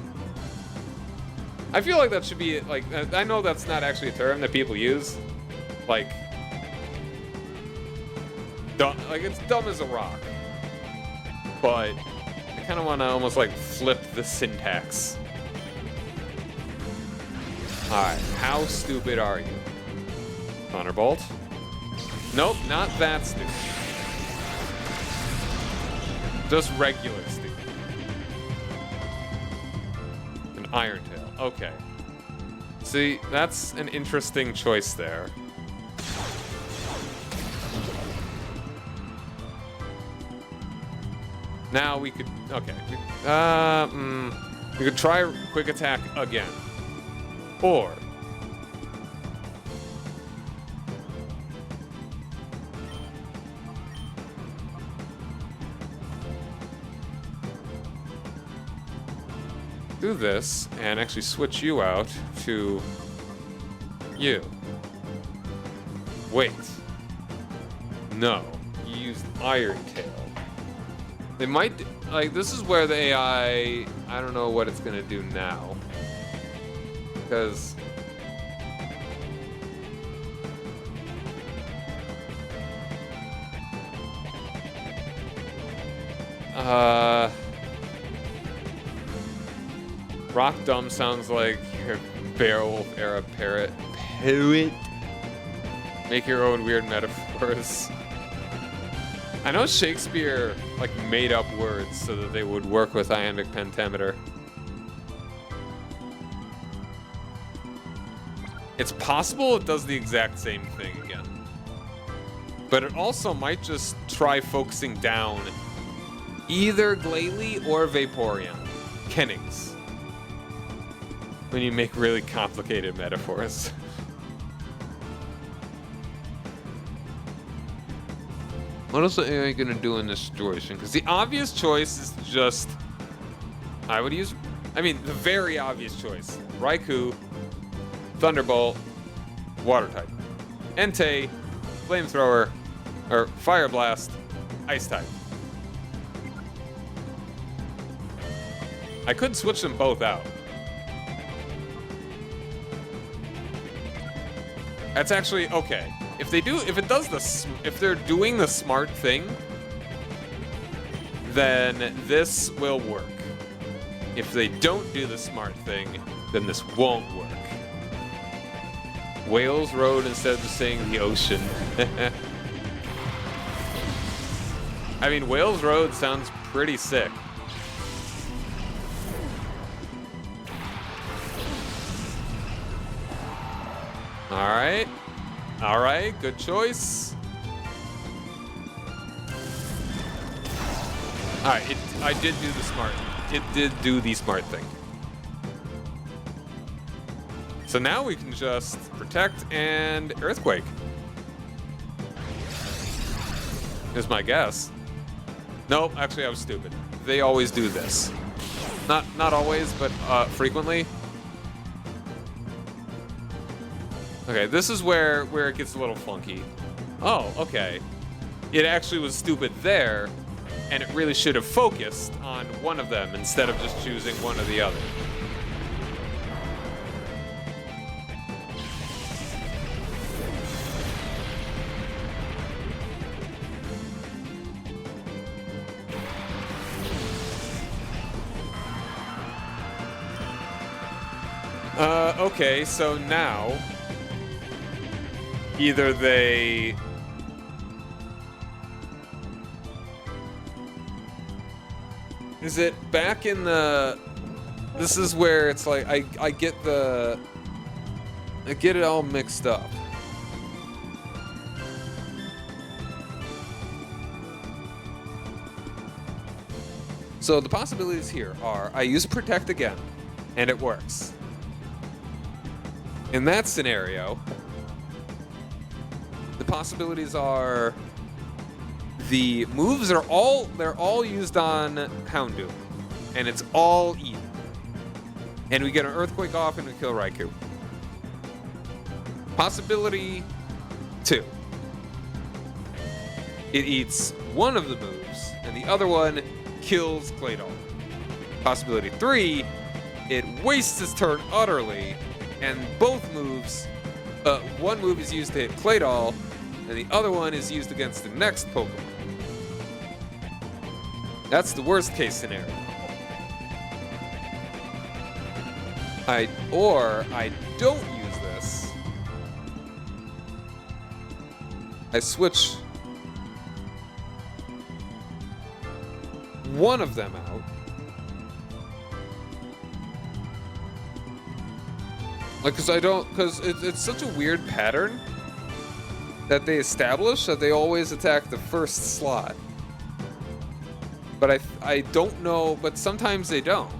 I feel like that should be, like, I know that's not actually a term that people use. Like, dumb, like it's dumb as a rock. But I kind of want to almost like flip the syntax. Alright, how stupid are you? Thunderbolt? Nope, not that stupid. Just regular stupid. An Iron Tail. Okay. See, that's an interesting choice there. Now we could... Okay. We could try quick attack again. Or... do this and actually switch you out to you. Wait. No. You used Iron Tail. They might, like, this is where the AI, I don't know what it's gonna do now. Because... Rock Dumb sounds like your Beowulf era poet. Make your own weird metaphors. I know Shakespeare like made up words so that they would work with iambic pentameter. It's possible it does the exact same thing again. But it also might just try focusing down either Glalie or Vaporeon. Kennings. When you make really complicated metaphors. What else are AI gonna do in this situation? Because the obvious choice is just... I would use... I mean, the very obvious choice. Raikou, Thunderbolt, Water type. Entei, Flamethrower, or Fire Blast, Ice type. I could switch them both out. That's actually okay. If they're doing the smart thing, then this will work. If they don't do the smart thing, then this won't work. Wales Road instead of just saying the ocean. I mean, Wales Road sounds pretty sick. Alright. Alright, good choice. Alright, it did do the smart thing. So now we can just Protect and Earthquake. Is my guess. Nope, actually I was stupid. They always do this. Not always, but frequently. Okay, this is where it gets a little funky. Oh, okay. It actually was stupid there, and it really should have focused on one of them instead of just choosing one or the other. Okay, so now... either they... Is it back in the... This is where it's like, I get the... I get it all mixed up. So the possibilities here are, I use Protect again, and it works. In that scenario, the possibilities are the moves are they're all used on Houndoom, and it's all even. And we get an Earthquake off and we kill Raikou. Possibility 2. It eats one of the moves, and the other one kills Claydol. Possibility 3, it wastes its turn utterly, and both moves, one move is used to hit Claydol, and the other one is used against the next Pokemon. That's the worst case scenario. I don't use this. I switch one of them out. Like, because it's such a weird pattern that they establish that they always attack the first slot. But I don't know, but sometimes they don't.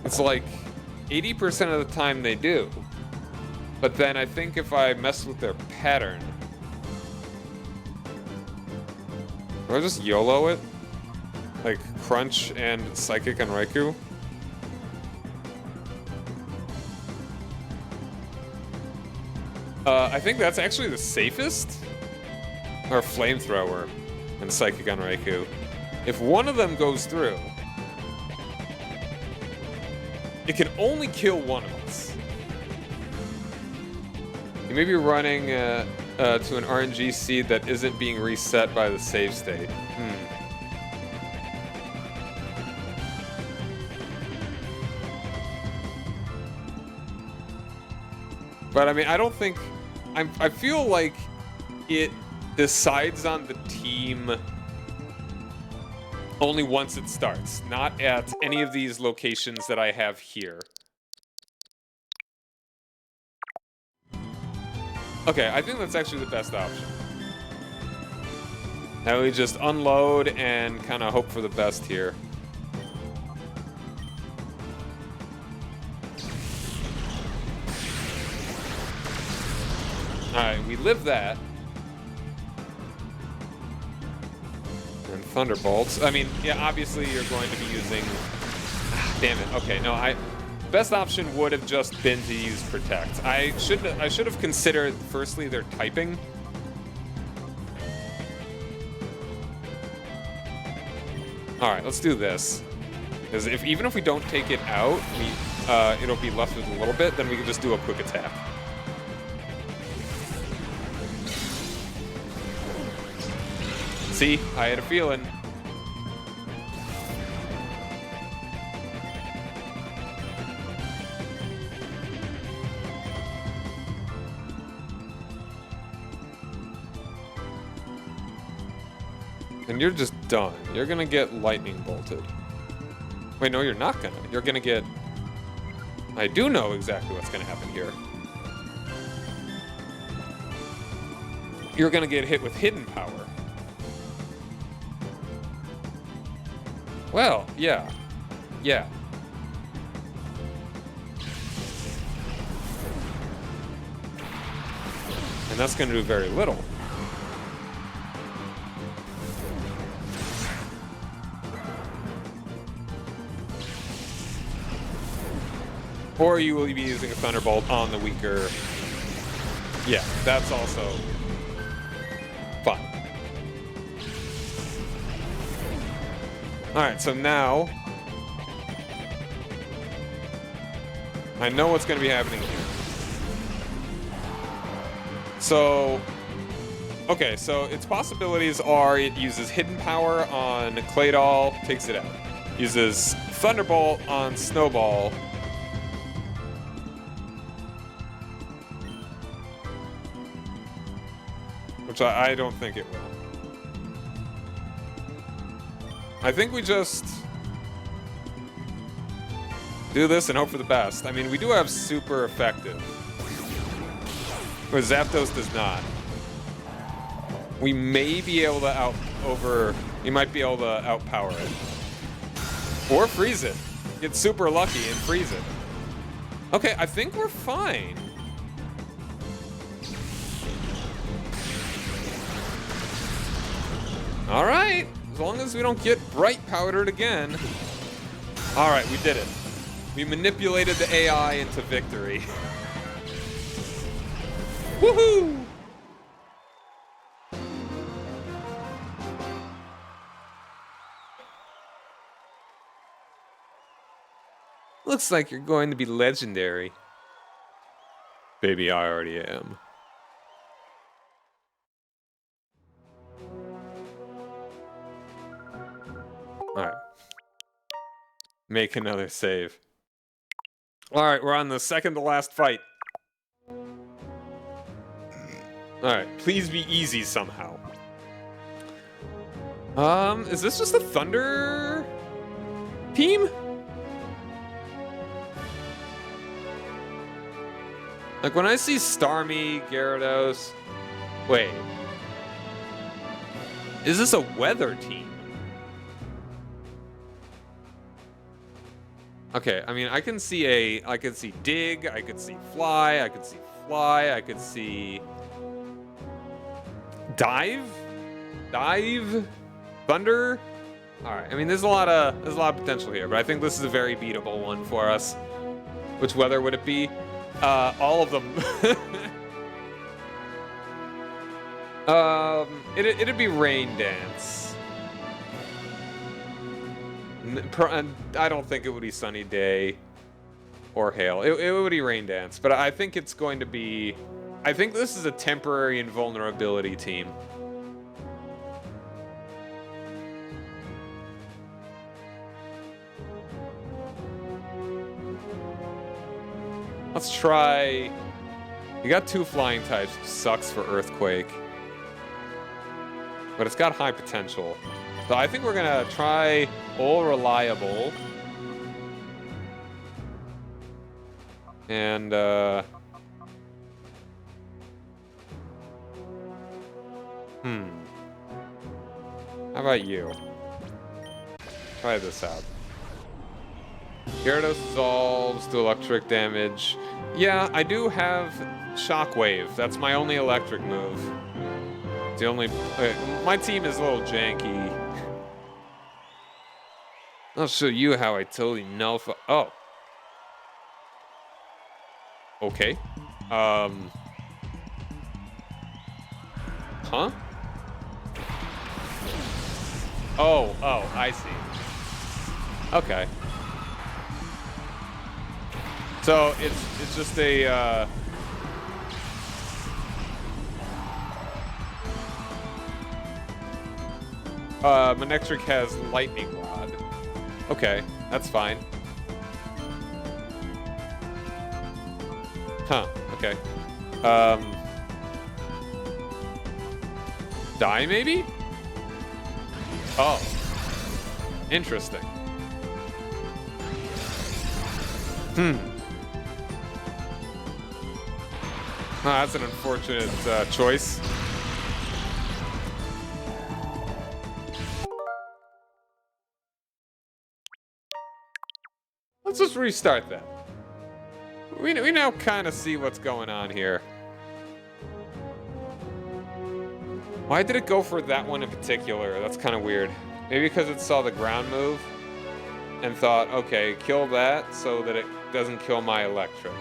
It's like 80% of the time they do. But then I think if I mess with their pattern, do I just YOLO it? Like Crunch and Psychic on Raikou? I think that's actually the safest. Or Flamethrower and Psychic on Raikou. If one of them goes through, it can only kill one of us. You may be running to an RNG seed that isn't being reset by the save state. But I mean, I don't think... I feel like it decides on the team only once it starts, not at any of these locations that I have here. Okay, I think that's actually the best option. Now we just unload and kind of hope for the best here. Alright, we live that. And Thunderbolts. I mean, yeah, obviously you're going to be using... damn it. Okay, no, best option would have just been to use Protect. I should have considered, firstly, their typing. Alright, let's do this. Because even if we don't take it out, it'll be left with a little bit, then we can just do a quick attack. See, I had a feeling. And you're just done. You're gonna get lightning bolted. Wait, no, you're not gonna. You're gonna get... I do know exactly what's gonna happen here. You're gonna get hit with hidden power. Well, yeah. Yeah. And that's going to do very little. Or you will be using a Thunderbolt on the weaker... Yeah, that's also fun. Alright, so now I know what's going to be happening here. So, okay, so its possibilities are it uses Hidden Power on Claydol, takes it out. Uses Thunderbolt on Snowball. which I don't think it will. I think we just do this and hope for the best. I mean, we do have super effective, but Zapdos does not. We may be able to we might be able to outpower it. Or freeze it. Get super lucky and freeze it. Okay, I think we're fine. Alright, as long as we don't get bright powdered again. Alright, we did it. We manipulated the AI into victory. Woohoo! Looks like you're going to be legendary. Baby, I already am. Alright. Make another save. Alright, we're on the second to last fight. Alright, please be easy somehow. Is this just a Thunder team? Like, when I see Starmie, Gyarados... Wait. Is this a weather team? Okay, I mean, I could see Dig, I could see Fly, I could see Fly, I could see... Dive? Thunder? Alright, I mean, there's a lot of potential here, but I think this is a very beatable one for us. Which weather would it be? All of them. It'd be Rain Dance. I don't think it would be Sunny Day or Hail. It would be Rain Dance, but I think it's going to be... I think this is a temporary invulnerability team. Let's try... You got 2 flying types, which sucks for Earthquake. But it's got high potential. So I think we're gonna try All Reliable. And, How about you? Try this out. Gyarados dissolves to electric damage. Yeah, I do have Shockwave. That's my only electric move. It's the only... my team is a little janky. I'll show you how I totally nullify... Oh. Okay. Huh? Oh, I see. Okay. So it's just a Manectric has Lightning Rod. Okay, that's fine. Huh, okay. Die maybe? Oh. Interesting. Oh, that's an unfortunate choice. Let's just restart that. We now kind of see what's going on here. Why did it go for that one in particular? That's kind of weird. Maybe because it saw the ground move and thought, okay, kill that so that it doesn't kill my electric.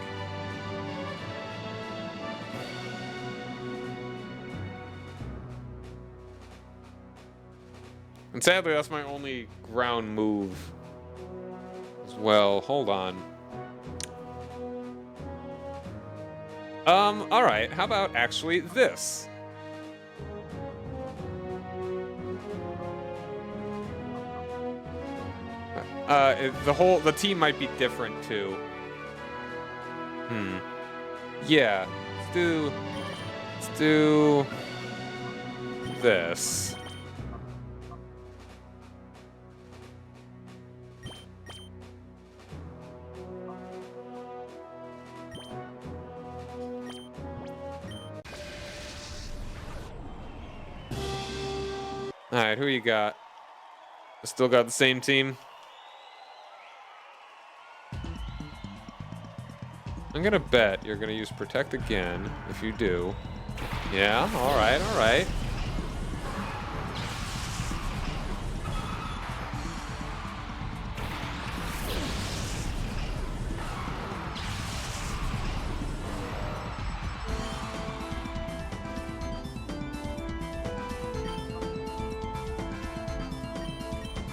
And sadly, that's my only ground move as well. Hold on. Alright, how about actually this? The team might be different too. Yeah, let's do this. Alright, who you got? Still got the same team? I'm gonna bet you're gonna use Protect again, if you do. Yeah, alright, alright.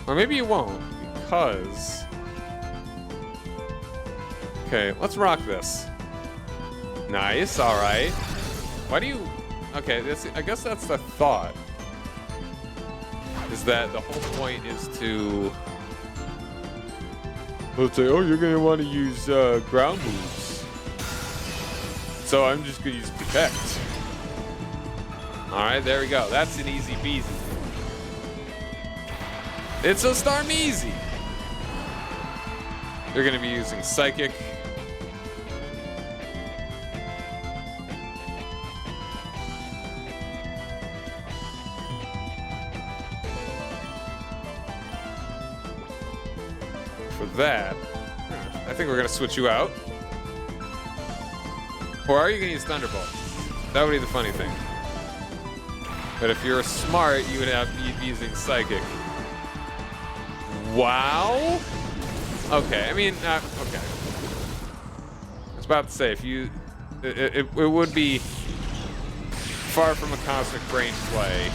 Or maybe you won't, because... Okay, let's rock this. Nice, alright. Why do you... Okay, I guess that's the thought. Is that the whole point is to... Let's say, oh, you're gonna want to use ground moves. So I'm just gonna use Protect. Alright, there we go. That's an easy peasy. It's a Starmiezy! They're gonna be using Psychic. For that, I think we're gonna switch you out. Or are you gonna use Thunderbolt? That would be the funny thing. But if you're smart, you would be using Psychic. Wow. Okay, I mean, okay. I was about to say, if you... It would be far from a Cosmic Brain play.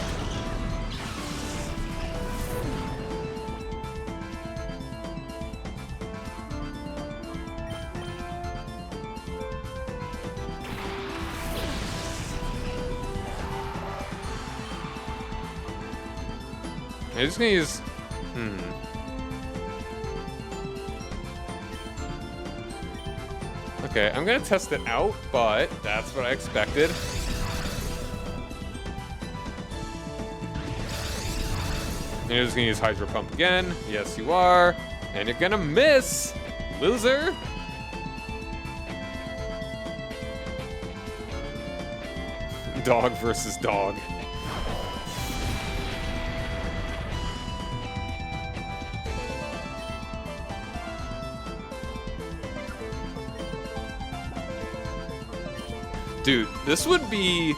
I'm just gonna use... Okay, I'm gonna test it out, but that's what I expected. You're just gonna use Hydro Pump again. Yes, you are. And you're gonna miss, loser. Dog versus dog. Dude, this would be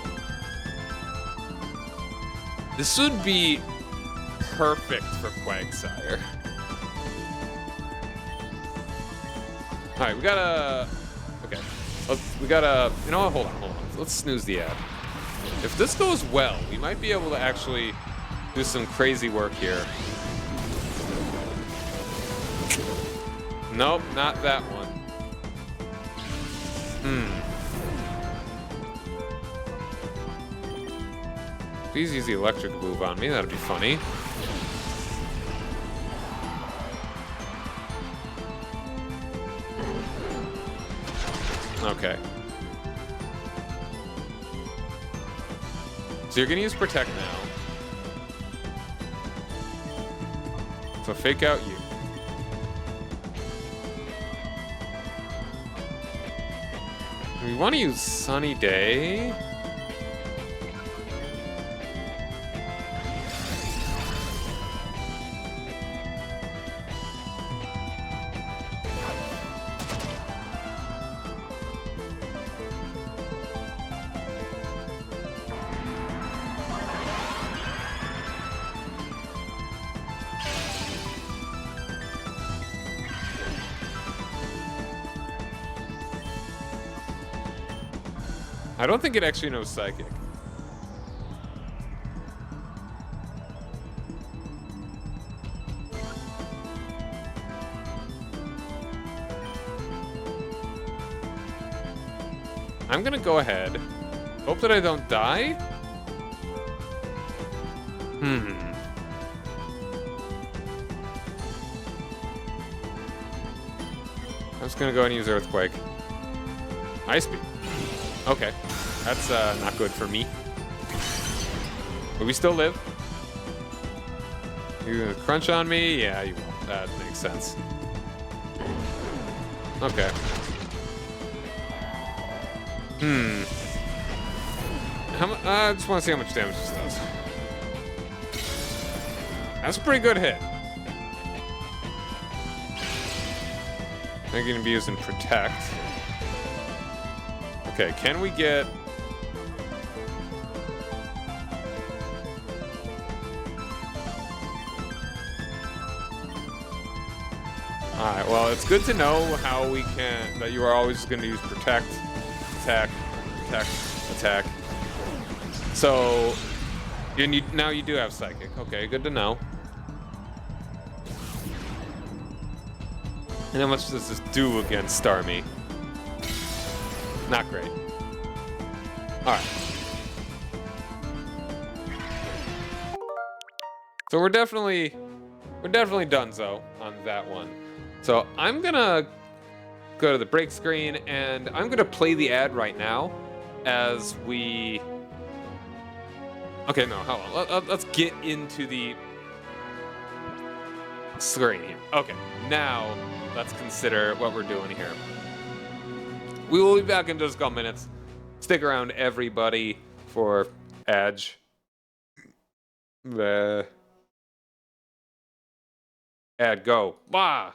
perfect for Quagsire. All right, we gotta. Okay, we gotta. You know what? Hold on. Let's snooze the ad. If this goes well, we might be able to actually do some crazy work here. Nope, not that one. Please use the electric move on me, that'd be funny. Okay. So you're gonna use Protect now. So fake out you. We want to use Sunny Day. I don't think it actually knows Psychic. I'm gonna go ahead. Hope that I don't die. I'm just gonna go ahead and use Earthquake. Ice Beam. Okay. That's not good for me. Will we still live? You gonna crunch on me? Yeah, you will. That makes sense. Okay. I just want to see how much damage this does. That's a pretty good hit. I'm gonna be using Protect. Okay, can we get... Alright, well, it's good to know how we can... that you are always going to use Protect, Attack, Protect, Attack. So, now you do have Psychic. Okay, good to know. And how much does this do against Starmie? Not great. Alright. So we're definitely donezo on that one. So I'm gonna go to the break screen and I'm gonna play the ad right now as we... Okay, no, hold on. Let's get into the screen here. Okay, now let's consider what we're doing here. We will be back in just a couple minutes. Stick around, everybody, for Edge. The ad go. Bah!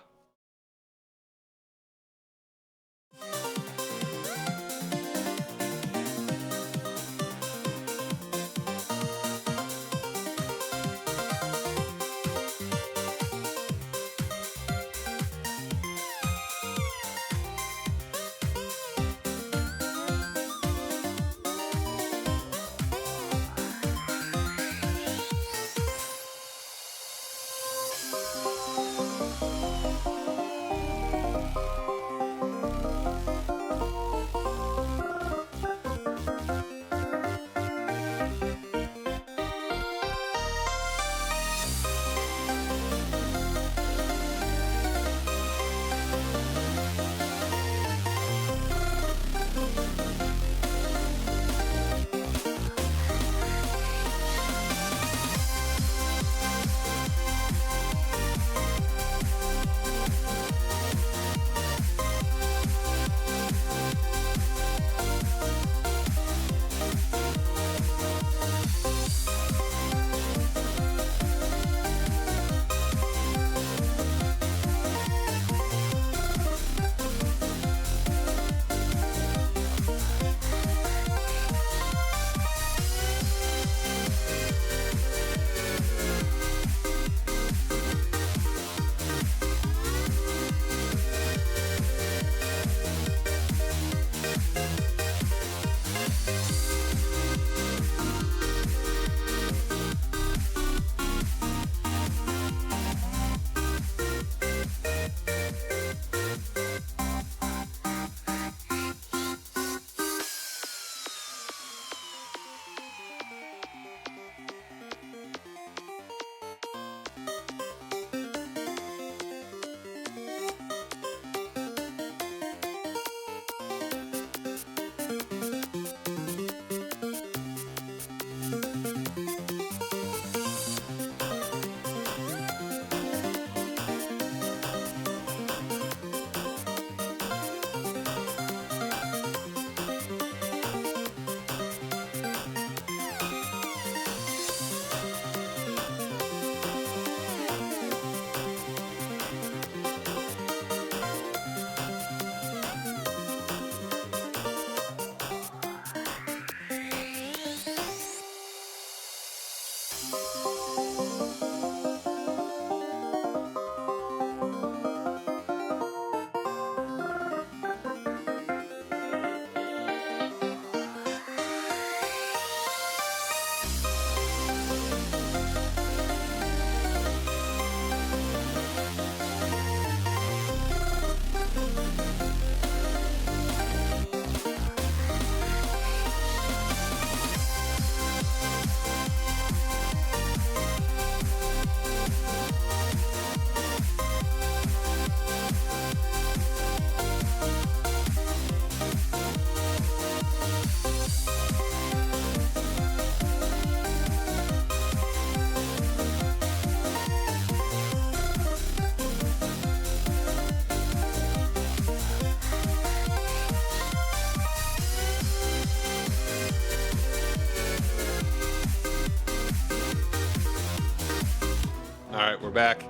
Alright, we're back.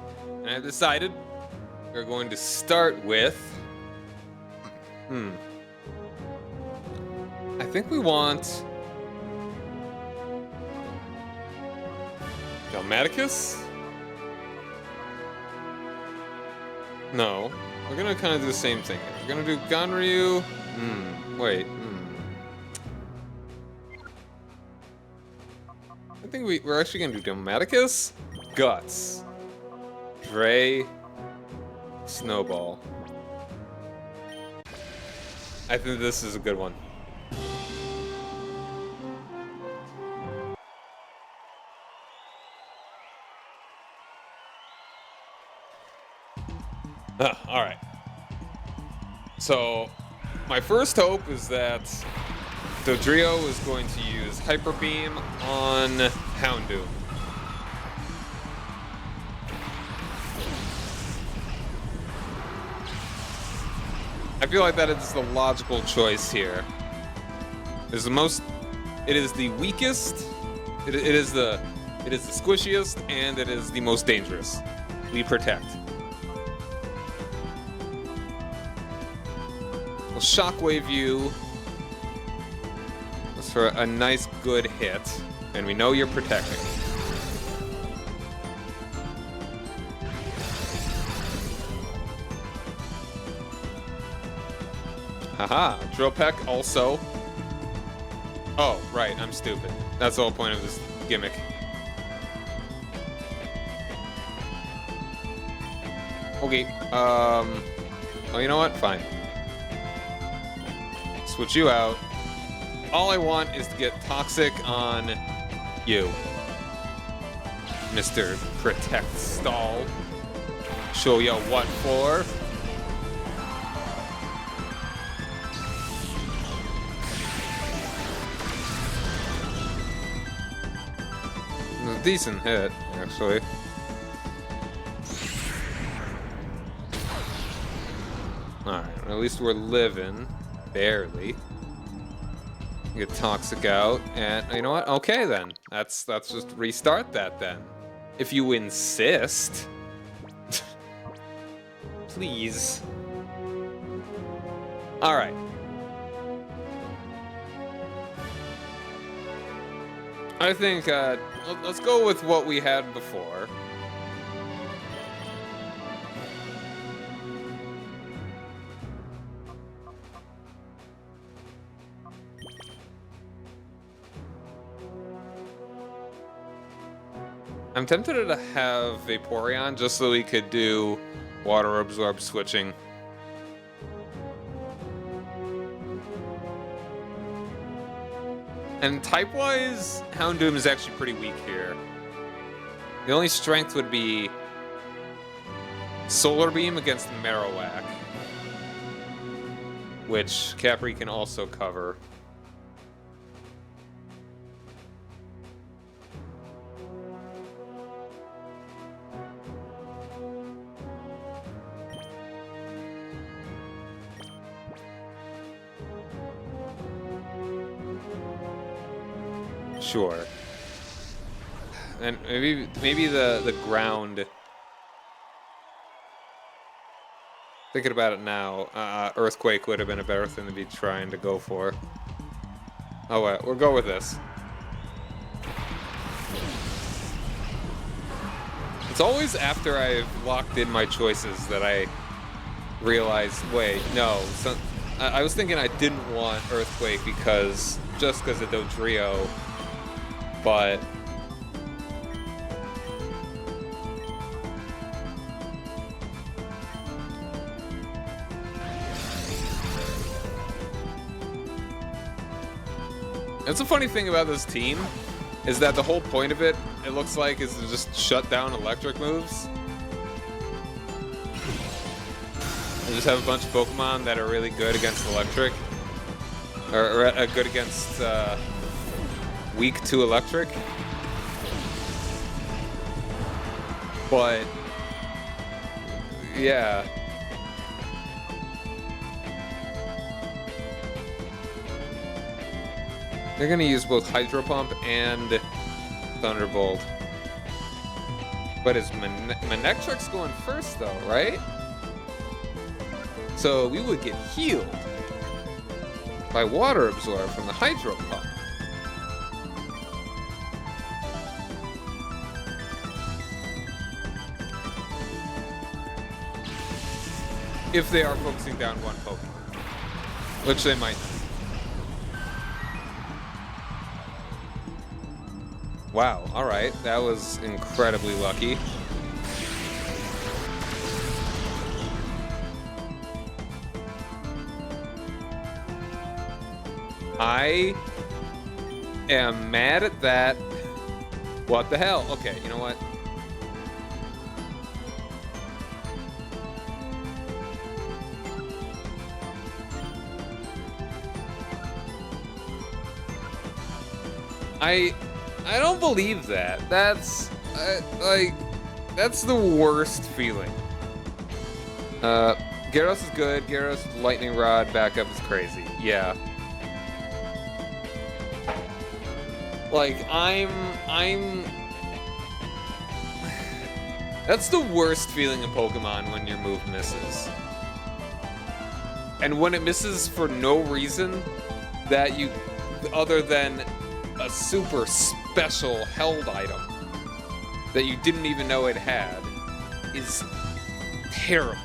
And I've decided we're going to start with... I think we want... Dalmaticus? No. We're gonna kind of do the same thing. We're gonna do Ganryu. Wait. I think we're actually gonna do Dalmaticus, Guts, Dre, Snowball. I think this is a good one. Alright. So, my first hope is that Dodrio is going to use Hyper Beam on Houndoom. I feel like that is the logical choice here. It is the weakest, it is the squishiest, and it is the most dangerous. We protect. We'll Shockwave you. That's for a nice, good hit. And we know you're protecting. Haha, Drill Peck also. Oh, right, I'm stupid. That's the whole point of this gimmick. Okay, oh, you know what? Fine. Switch you out. All I want is to get Toxic on you, Mr. Protect Stall. Show ya what for. A decent hit, actually. Alright, at least we're living. Barely. Get Toxic out, and you know what? Okay then. Let's just restart that then. If you insist. Please. Alright. I think, let's go with what we had before. I'm tempted to have Vaporeon just so we could do Water Absorb switching. And type-wise, Houndoom is actually pretty weak here. The only strength would be Solar Beam against Marowak, which Capri can also cover. Sure. And maybe the ground. Thinking about it now, Earthquake would have been a better thing to be trying to go for. Oh wait, we'll go with this. It's always after I've locked in my choices that I realize, wait, no. I was thinking I didn't want Earthquake just because of Dodrio. But it's a funny thing about this team is that the whole point of it looks like, is to just shut down electric moves. And just have a bunch of Pokemon that are really good against electric, or good against weak to electric. But yeah, they're gonna use both Hydro Pump and Thunderbolt. But is Manectrix going first, though, right? So we would get healed by Water Absorb from the Hydro Pump. If they are focusing down one Pokemon, which they might not. Wow, alright, that was incredibly lucky. I am mad at that. What the hell? Okay, you know what? I don't believe that. That's like that's the worst feeling. Gyarados is good. Gyarados Lightning Rod backup is crazy. Yeah. Like I'm that's the worst feeling in Pokemon when your move misses. And when it misses for no reason that you other than a super special held item that you didn't even know it had is terrible.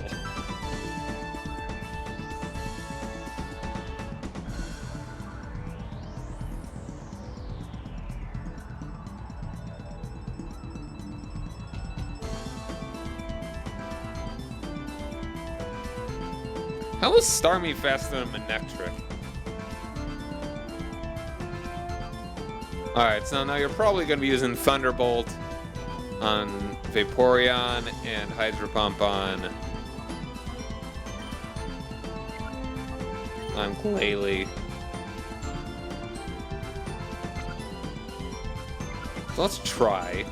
How is Starmie faster than Manectric? Alright, so now you're probably going to be using Thunderbolt on Vaporeon and Hydro Pump on Gale. So let's try.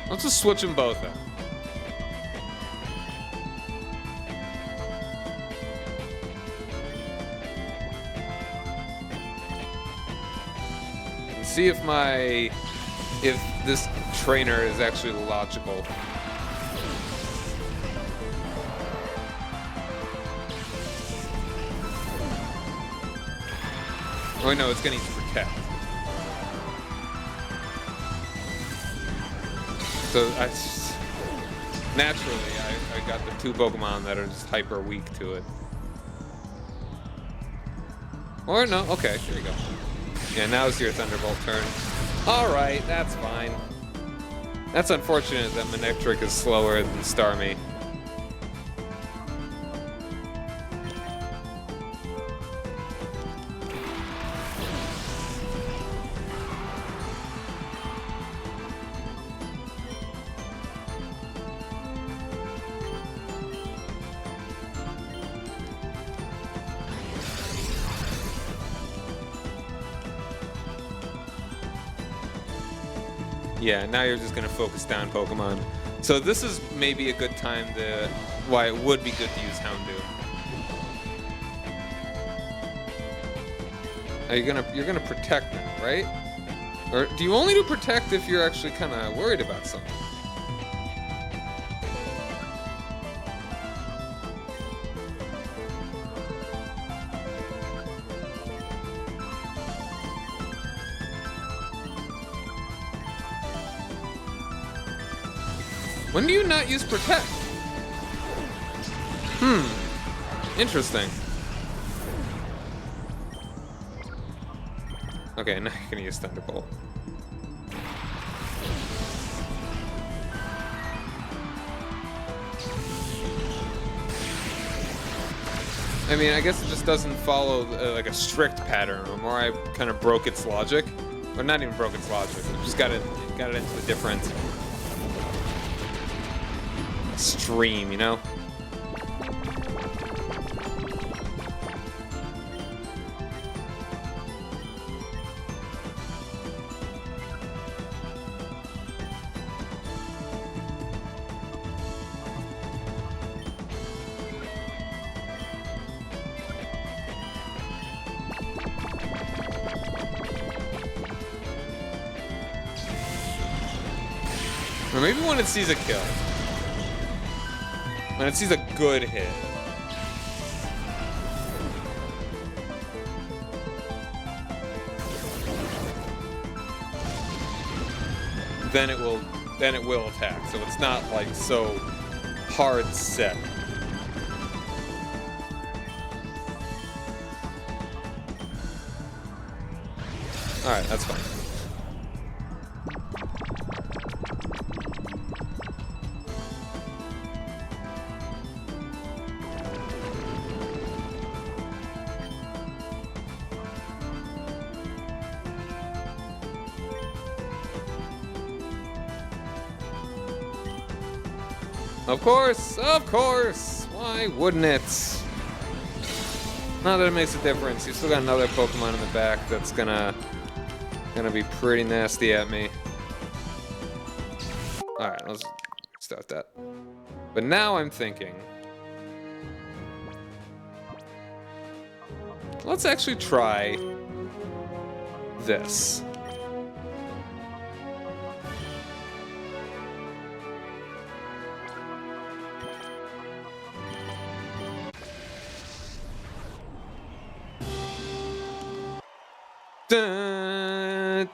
Let's just switch them both out. See if this trainer is actually logical. Oh no, it's gonna need to protect. So naturally I got the two Pokemon that are just hyper weak to it. Or no, okay, here we go. Yeah, now's your Thunderbolt turn. Alright, that's fine. That's unfortunate that Manectric is slower than Starmie. Yeah, now you're just gonna focus down Pokemon. So this is maybe a good time to why it would be good to use Houndoom. You're gonna protect them, right? Or do you only do protect if you're actually kind of worried about something? When do you not use protect? Interesting. Okay, now you're gonna use Thunderbolt. I mean, I guess it just doesn't follow like a strict pattern. Or more, I kind of broke its logic, or not even broke its logic. It just got it into a different stream, you know? Or maybe when it sees a kill. When it sees a good hit. Then it will attack. So it's not like so hard set. Alright, that's fine. Of course! Of course! Why wouldn't it? Not that it makes a difference. You've still got another Pokemon in the back that's gonna be pretty nasty at me. Alright, let's start that. But now I'm thinking, let's actually try this. Dun.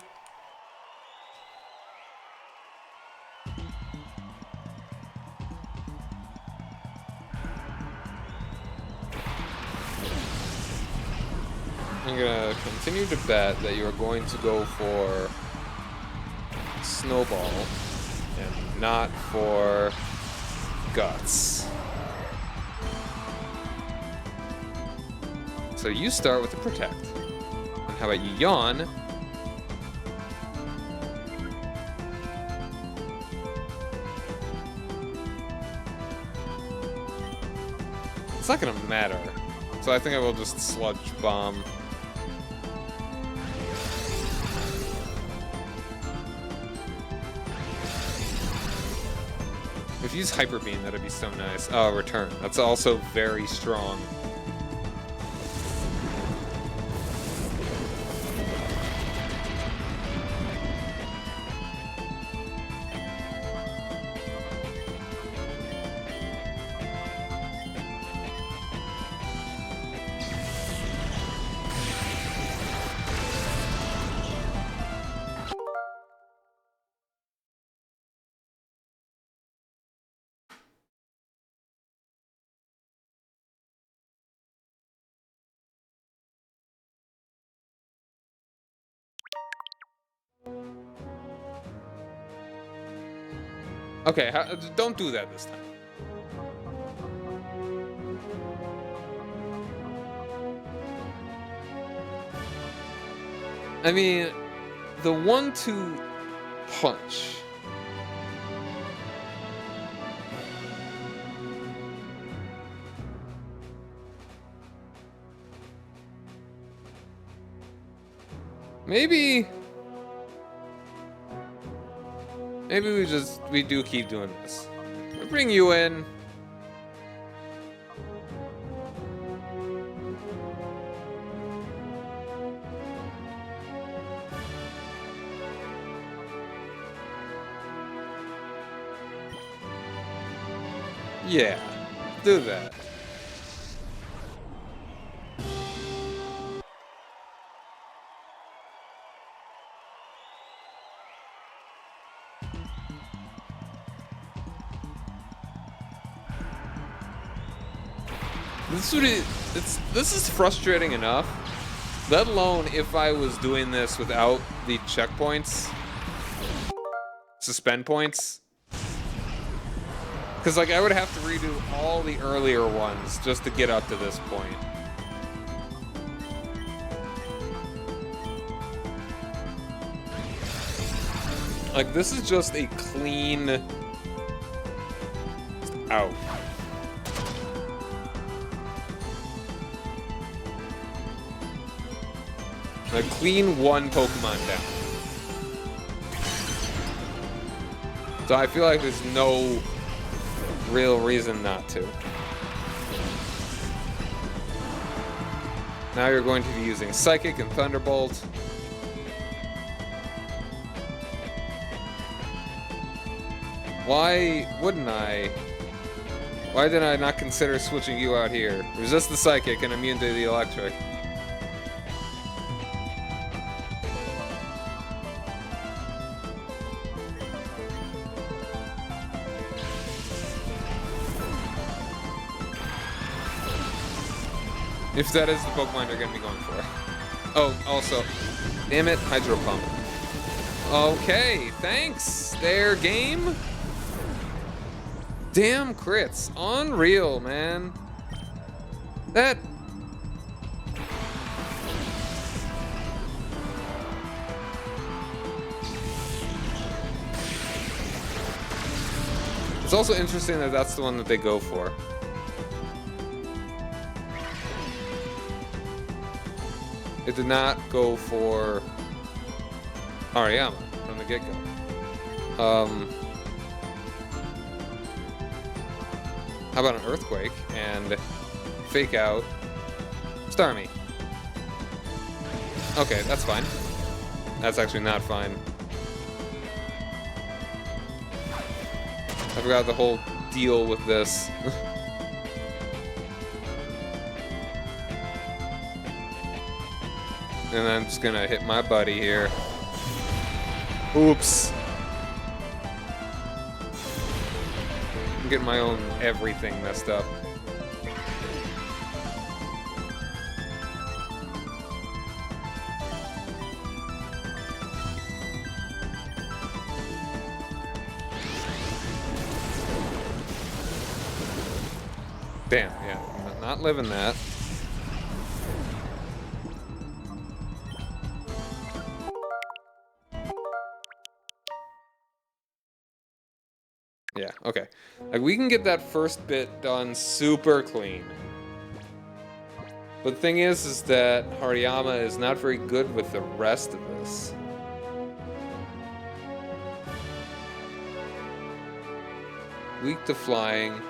I'm gonna continue to bet that you are going to go for Snowball and not for Guts. So you start with the Protect. And how about you Yawn? It's not gonna matter. So I think I will just Sludge Bomb. If you use Hyper Beam, that'd be so nice. Oh, Return. That's also very strong. Okay, don't do that this time. I mean, the 1-2 punch. Maybe we do keep doing this. We'll bring you in. Yeah, do that. This is frustrating enough, let alone if I was doing this without the checkpoints, suspend points. Because like I would have to redo all the earlier ones just to get up to this point. Like this is just a clean out. A clean one Pokemon down. So I feel like there's no real reason not to. Now you're going to be using Psychic and Thunderbolt. Why wouldn't I? Why did I not consider switching you out here? Resist the psychic and immune to the electric. If that is the Pokemon you're gonna be going for. Oh, also, damn it, Hydro Pump. Okay, thanks there, game. Damn crits. Unreal, man. That... It's also interesting that that's the one that they go for. It did not go for Hariyama from the get-go. How about an Earthquake and fake out Starmie? Okay, that's fine. That's actually not fine. I forgot the whole deal with this. And I'm just gonna hit my buddy here. Oops. I'm getting my own everything messed up. Damn, yeah, I'm not living that. Yeah, okay. Like, we can get that first bit done super clean. But the thing is that Hariyama is not very good with the rest of this. Weak to flying,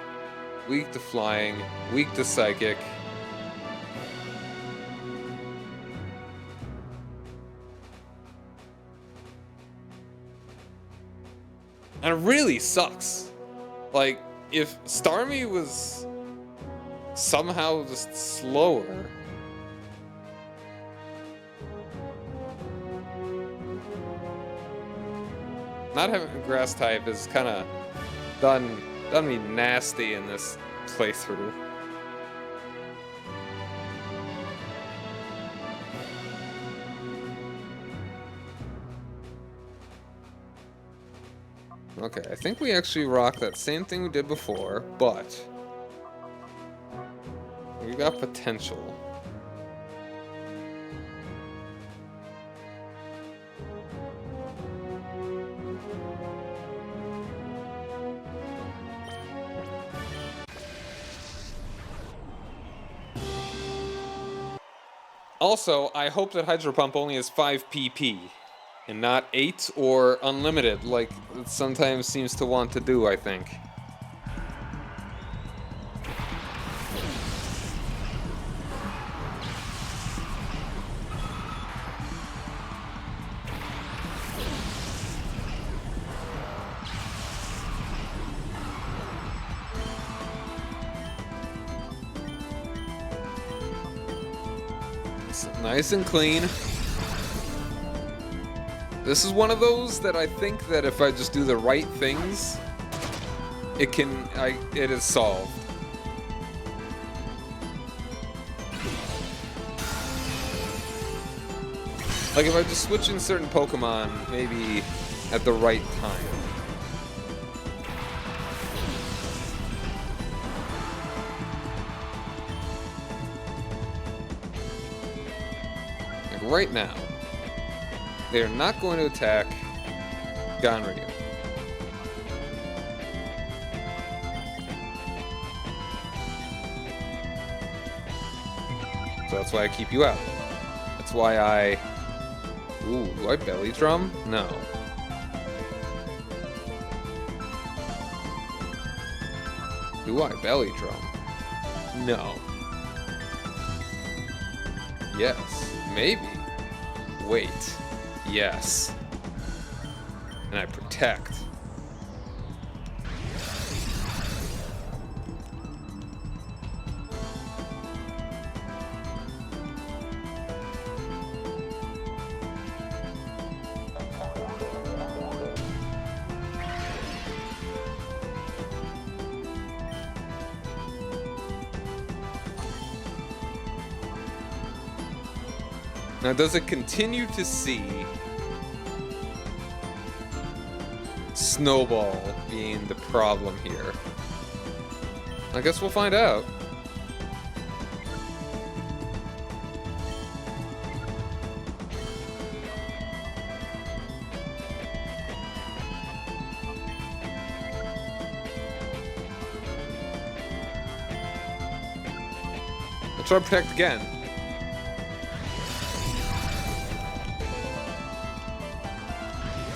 weak to flying, weak to psychic. And it really sucks. Like, if Starmie was somehow just slower. Not having a grass type is kind of done me nasty in this playthrough. Okay, I think we actually rock that same thing we did before, but we got potential. Also, I hope that Hydro Pump only has 5 PP. And not 8 or unlimited, like it sometimes seems to want to do, I think. It's nice and clean. This is one of those that I think that if I just do the right things, it is solved. Like if I just switch in certain Pokemon, maybe at the right time. Like right now. They are not going to attack Ganryu. So that's why I keep you out. That's why I... Ooh, do I belly drum? No. Do I belly drum? No. Yes. Maybe. Wait. Yes. And I protect. Now, does it continue to see Snowball being the problem here? I guess we'll find out. I'll try to protect again.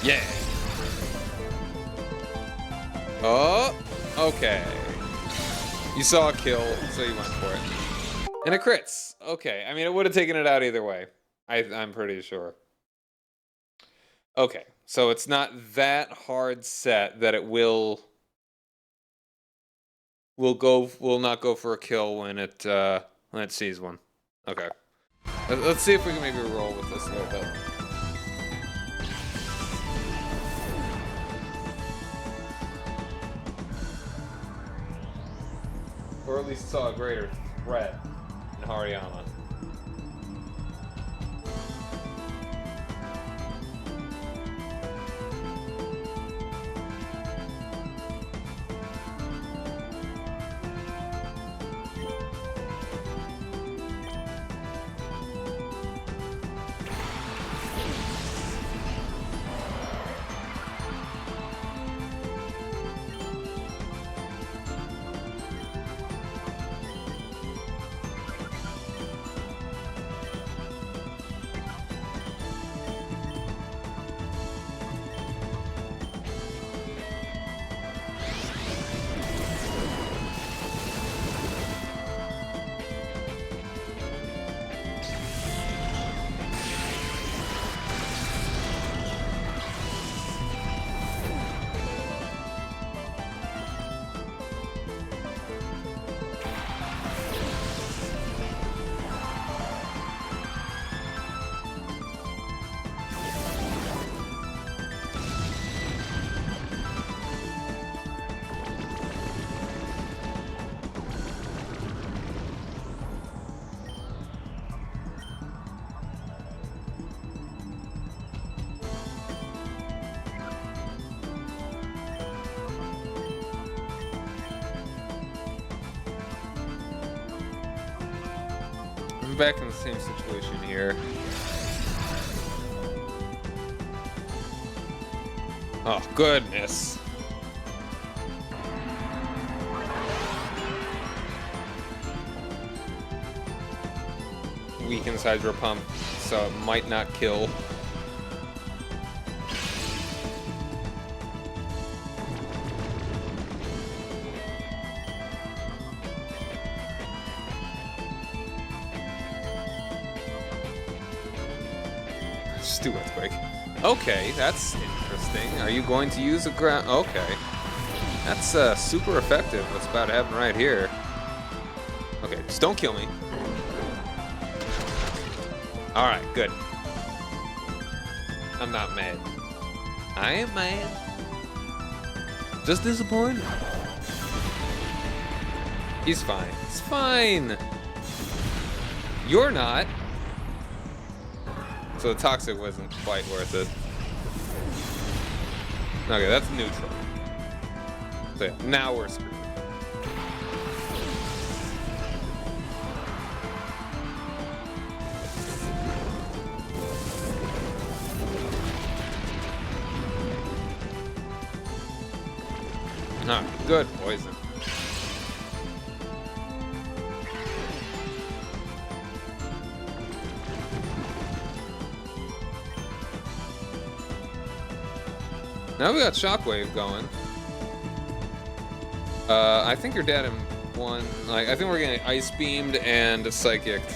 Yeah. Oh, okay. You saw a kill, so you went for it. And it crits. Okay, I mean, it would have taken it out either way. I'm pretty sure. Okay, so it's not that hard set that it will not go for a kill when it sees one. Okay. Let's see if we can maybe roll with this a little bit. Or at least saw a greater threat in Hariyama. I'm back in the same situation here. Oh, goodness. Weakens Hydro Pump, so it might not kill. Just do Earthquake. Okay, that's interesting. Are you going to use a ground? Okay. That's super effective, what's about to happen right here. Okay, just don't kill me. Alright, good. I'm not mad. I ain't mad. Just disappointed. He's fine. It's fine. You're not. So the toxic wasn't quite worth it. Okay, that's neutral. So yeah, now we're screwed. Alright, good poison. Now we got Shockwave going. I think you're dead in one. Like, I think we're getting Ice Beamed and Psychicked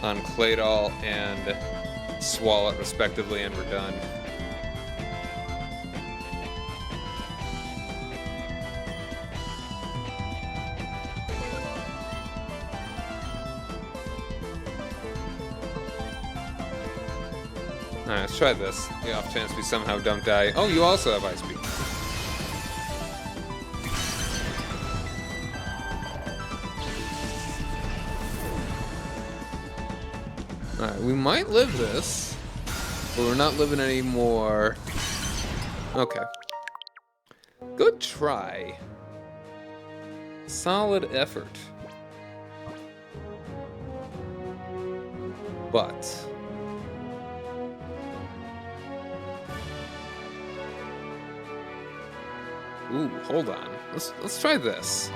on Claydol and Swalot respectively, and we're done. Alright, let's try this. The off chance we somehow don't die. Oh, you also have Ice Beam. Alright, we might live this, but we're not living anymore. Okay. Good try. Solid effort. But ooh, hold on. Let's try this.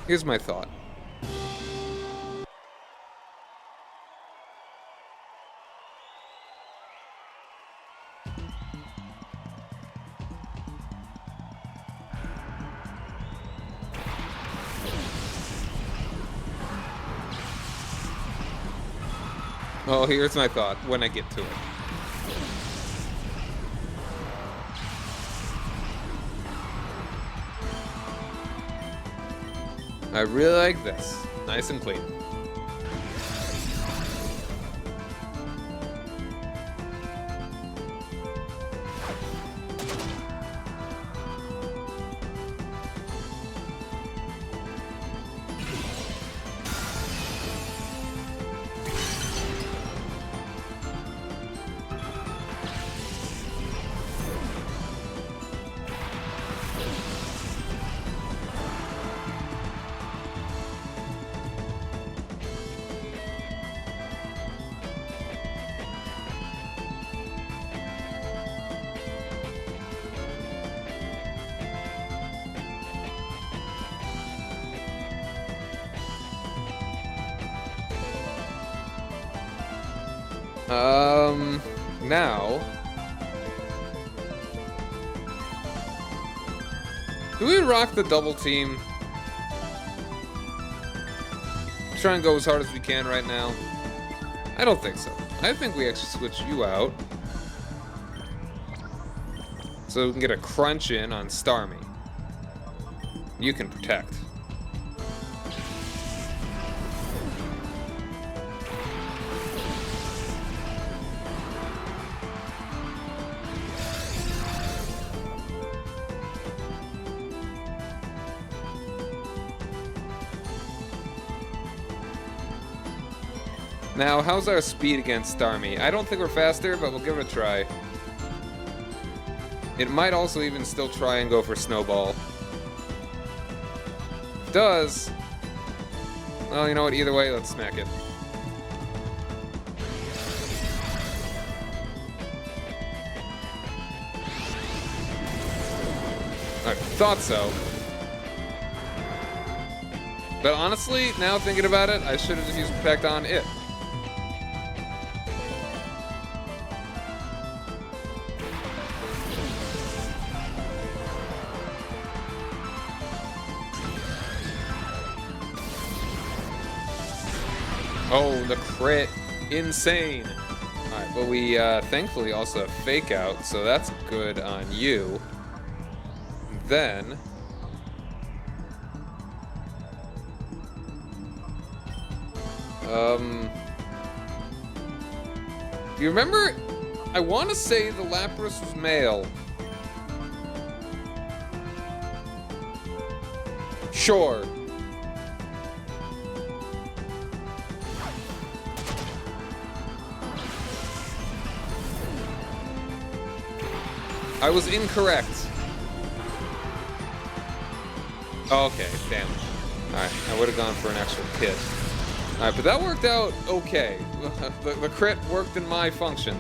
Here's my thought. Oh, here's my thought when I get to it. I really like this. Nice and clean. Now, do we rock the double team? Try and go as hard as we can right now. I don't think so. I think we actually switch you out so we can get a crunch in on Starmie. You can protect. Now, how's our speed against Starmie? I don't think we're faster, but we'll give it a try. It might also even still try and go for Snowball. If it does, well, you know what? Either way, let's smack it. I thought so. But honestly, now thinking about it, I should have just used Protect on it. Oh, the crit. Insane. Alright, but we thankfully also have Fake Out, so that's good on you. Then... you remember? I want to say the Lapras was male. Sure. I was incorrect. Okay, damn. Alright, I would have gone for an extra hit. Alright, but that worked out okay. The crit worked in my function.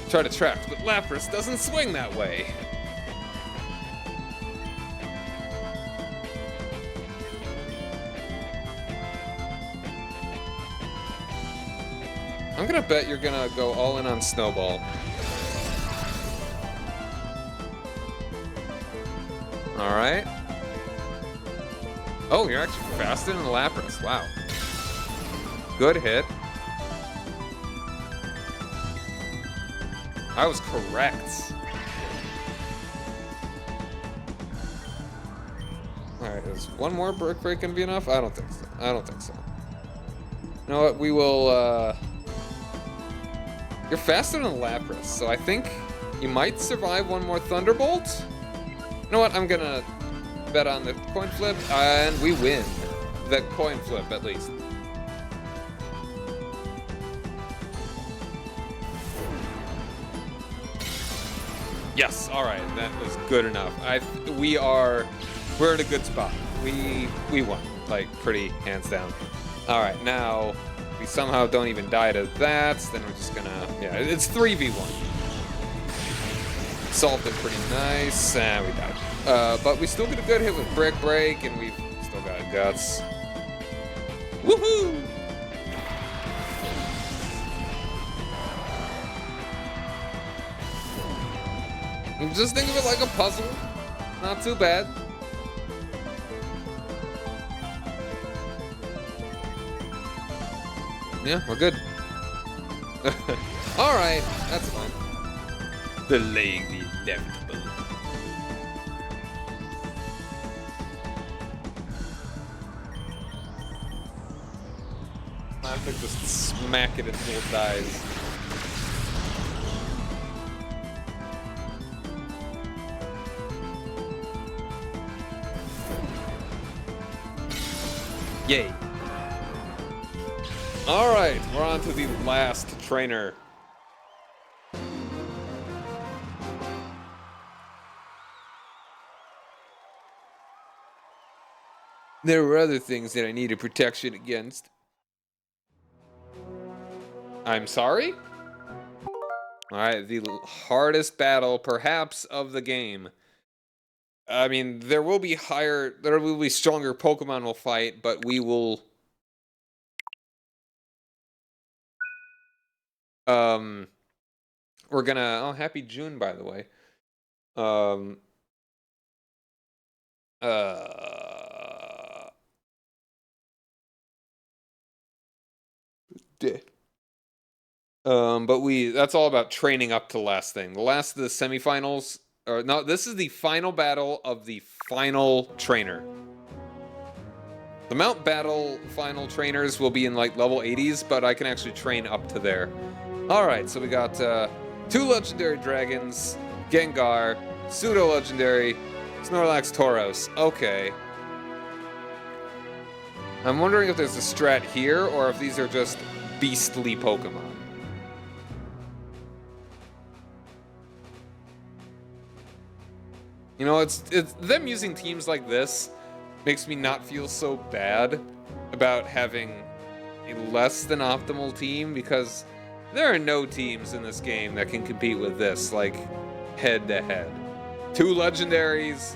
Try to track, but Lapras doesn't swing that way. I'm gonna bet you're gonna go all in on Snowball. Alright. Oh, you're actually faster than the Lapras. Wow. Good hit. I was correct. Alright, is one more brick break gonna be enough? I don't think so. I don't think so. You know what? We will. You're faster than Lapras, so I think you might survive one more Thunderbolt. You know what? I'm gonna bet on the coin flip, and we win. The coin flip, at least. Yes, all right, that was good enough. We're in a good spot. We won, like, pretty hands down. All right, now we somehow don't even die to that. Then we're just gonna, yeah, it's 3v1. Solved it pretty nice, and we died. But we still get a good hit with Brick Break, and we've still got Guts. Woohoo! You just think of it like a puzzle. Not too bad. Yeah, we're good. Alright, that's fine. Delaying the inevitable. I think just smack it until it dies. Yay. Alright, we're on to the last trainer. There were other things that I needed protection against. I'm sorry? Alright, the hardest battle, perhaps, of the game. I mean, there will be stronger Pokemon we'll fight, but we will... we're gonna... Oh, happy June, by the way. But that's all about training up to the last thing. The last of the semifinals... no, this is the final battle of the final trainer. The Mount Battle final trainers will be in like level 80s, but I can actually train up to there. Alright, so we got 2 legendary dragons, Gengar, pseudo-legendary, Snorlax, Tauros. Okay. I'm wondering if there's a strat here, or if these are just beastly Pokemon. You know, it's them using teams like this makes me not feel so bad about having a less than optimal team, because there are no teams in this game that can compete with this, like, head to head. 2 legendaries,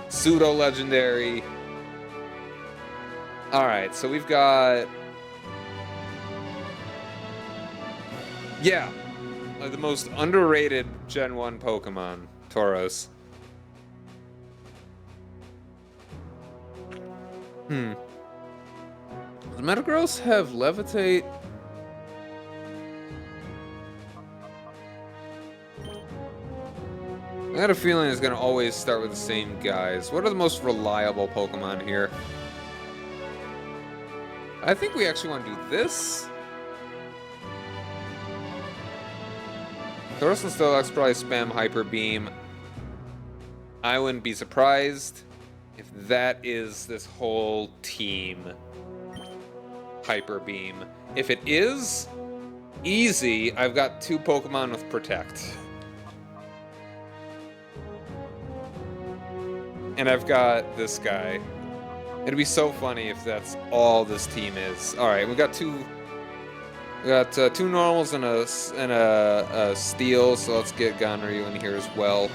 pseudo-legendary. Alright, so we've got... Yeah, the most underrated Gen 1 Pokemon, Tauros. Does Metagross have Levitate? I got a feeling it's gonna always start with the same guys. What are the most reliable Pokemon here? I think we actually want to do this. Tauros and Stellax probably spam Hyper Beam. I wouldn't be surprised if that is this whole team. Hyper Beam. If it is, easy. I've got 2 Pokemon with Protect. And I've got this guy. It'd be so funny if that's all this team is. Alright, we got 2 normals and a steel, so let's get Ganryu in here as well.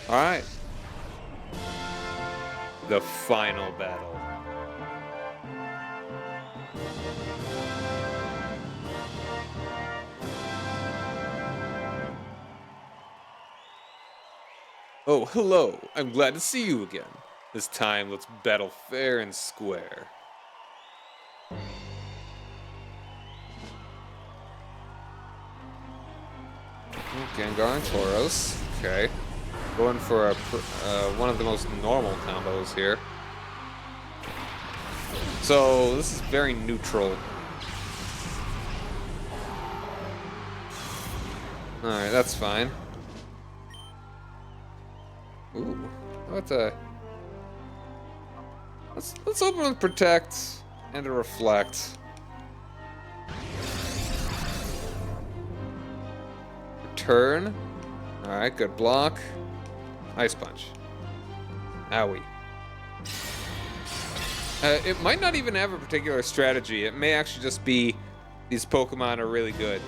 Alright. The final battle. Oh, hello. I'm glad to see you again. This time, let's battle fair and square. Gengar and Tauros. Okay. Going for one of the most normal combos here. So this is very neutral. Alright, that's fine. Ooh, what a... Let's open with Protect and a Reflect. Return. Alright, good block. Ice Punch. Owie. It might not even have a particular strategy. It may actually just be these Pokemon are really good.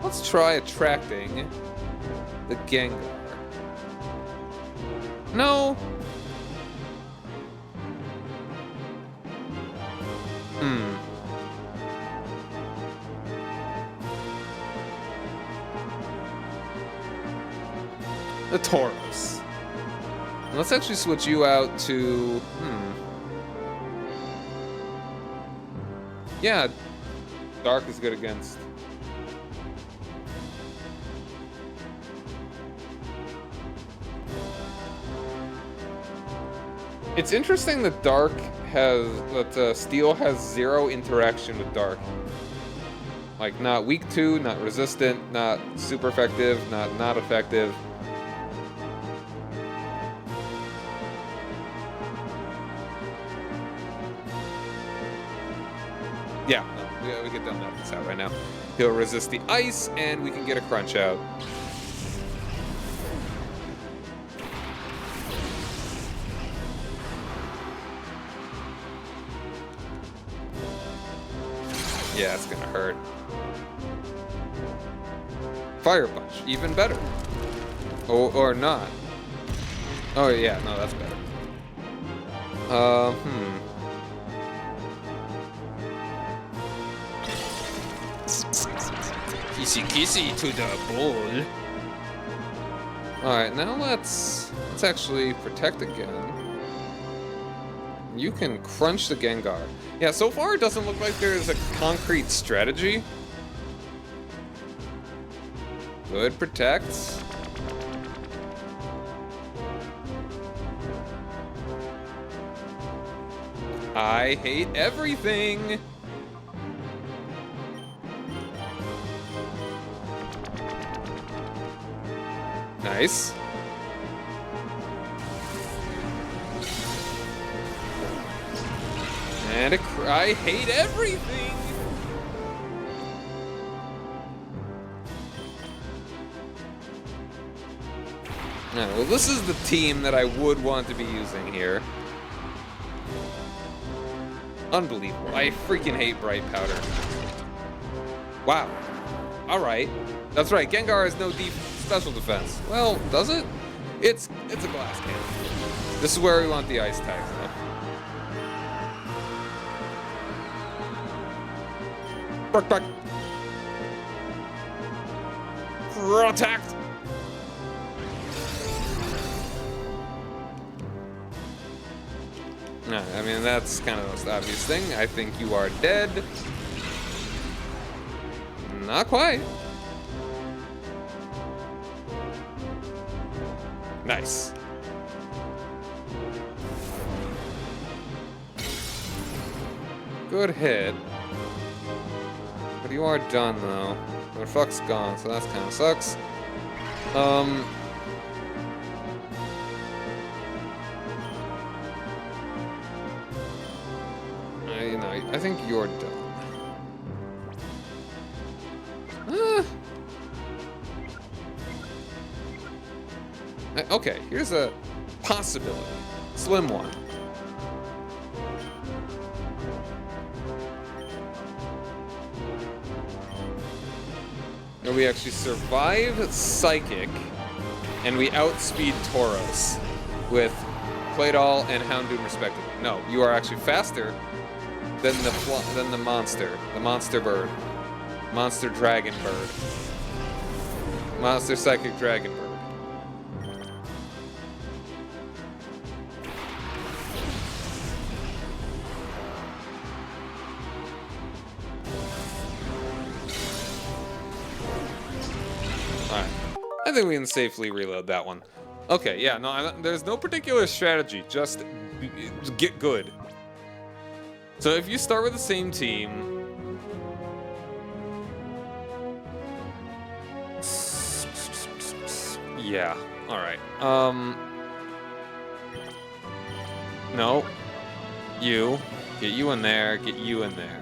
Let's try attracting the Gengar. No. The Tauros. Let's actually switch you out to... Yeah, Dark is good against. It's interesting that Steel has 0 interaction with Dark. Like, not weak to, not resistant, not super effective, not effective. Yeah, we get done that this out right now. He'll resist the ice, and we can get a crunch out. Yeah, it's gonna hurt. Fire Punch, even better. Oh, or not. Oh yeah, no, that's better. Kissy kissy to the bowl. Alright, now let's actually protect again. You can crunch the Gengar. Yeah, so far it doesn't look like there's a concrete strategy. Good, protects. I hate everything. Nice. And I hate everything. No, well, this is the team that I would want to be using here. Unbelievable. I freaking hate Bright Powder. Wow. Alright. That's right, Gengar has no special defense. Well, does it? It's a glass cannon. This is where we want the ice tags though. Back. Protect. No, I mean, that's kind of the most obvious thing. I think you are dead. Not quite. Nice. Good hit. But you are done, though. Your fuck's gone, so that kind of sucks. I think you're done. Okay, here's a possibility. Slim one. And we actually survive Psychic, and we outspeed Tauros with Claydol and Houndoom respectively. No, you are actually faster than the monster bird, monster dragon bird, monster psychic dragon bird. think we can safely reload that one. Okay, yeah, no, there's no particular strategy, just get good. So if you start with the same team... Yeah, alright. No. You. Get you in there, get you in there.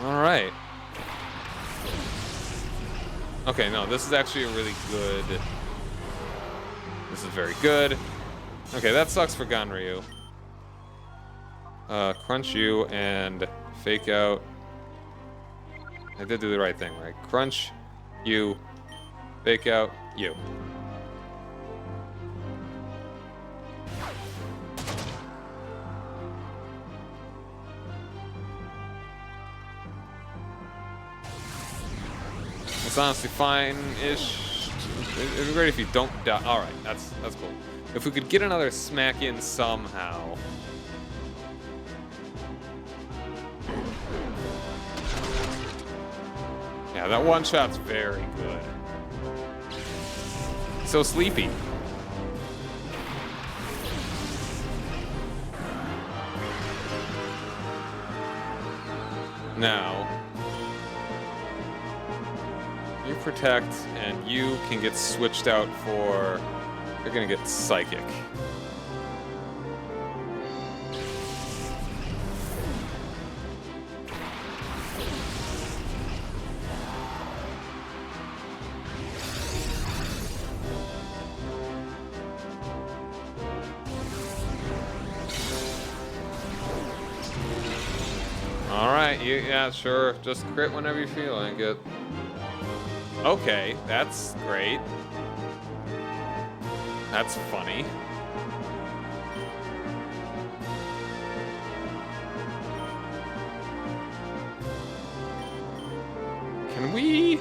Alright. Okay, no, this is actually a really good... This is very good. Okay, that sucks for Ganryu. Crunch you and fake out. I did do the right thing, right? Crunch you, fake out you. It's honestly fine-ish. It'd be great if you don't die. All right, that's cool. If we could get another smack in somehow. Yeah, that one shot's very good. So sleepy. Now, you protect, and you can get switched out for... You're gonna get Psychic. Alright, yeah, sure. Just crit whenever you feel like it. Okay, that's great. That's funny. Can we...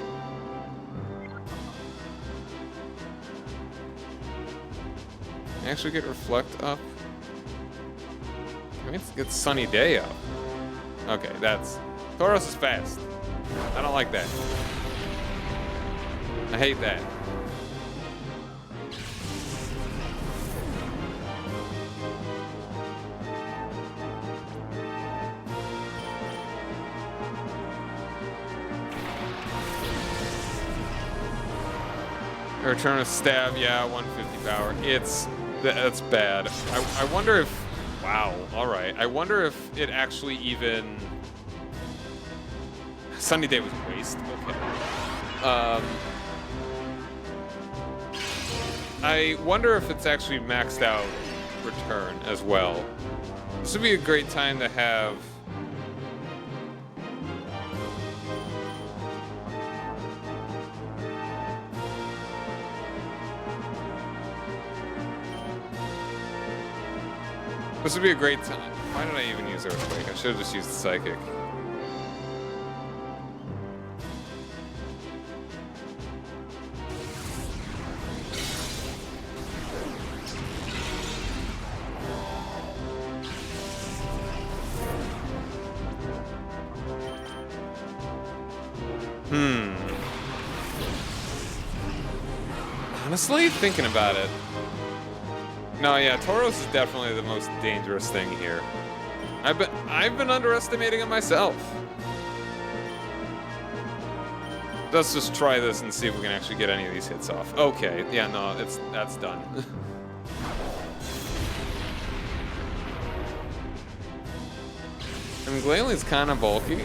actually get Reflect up? Can we get Sunny Day up? Okay, that's... Tauros is fast. I don't like that. I hate that. Return of Stab, yeah, 150 power. That's bad. I wonder if... Wow, alright. I wonder if it actually even... Sunny Day was a waste? Okay. I wonder if it's actually maxed out Return as well. This would be a great time to have... This would be a great time. Why did I even use Earthquake? I should have just used the Psychic. Honestly, thinking about it. No, yeah, Tauros is definitely the most dangerous thing here. I've been underestimating it myself. Let's just try this and see if we can actually get any of these hits off. Okay, yeah, no, that's done. And Glalie kind of bulky.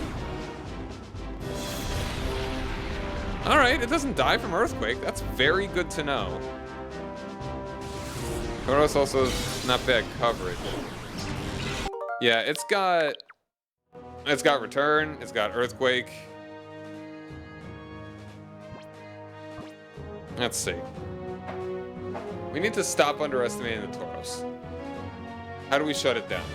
Alright, it doesn't die from Earthquake. That's very good to know. Tauros also is not bad coverage. Yeah, it's got Return, it's got Earthquake. Let's see. We need to stop underestimating the Tauros. How do we shut it down?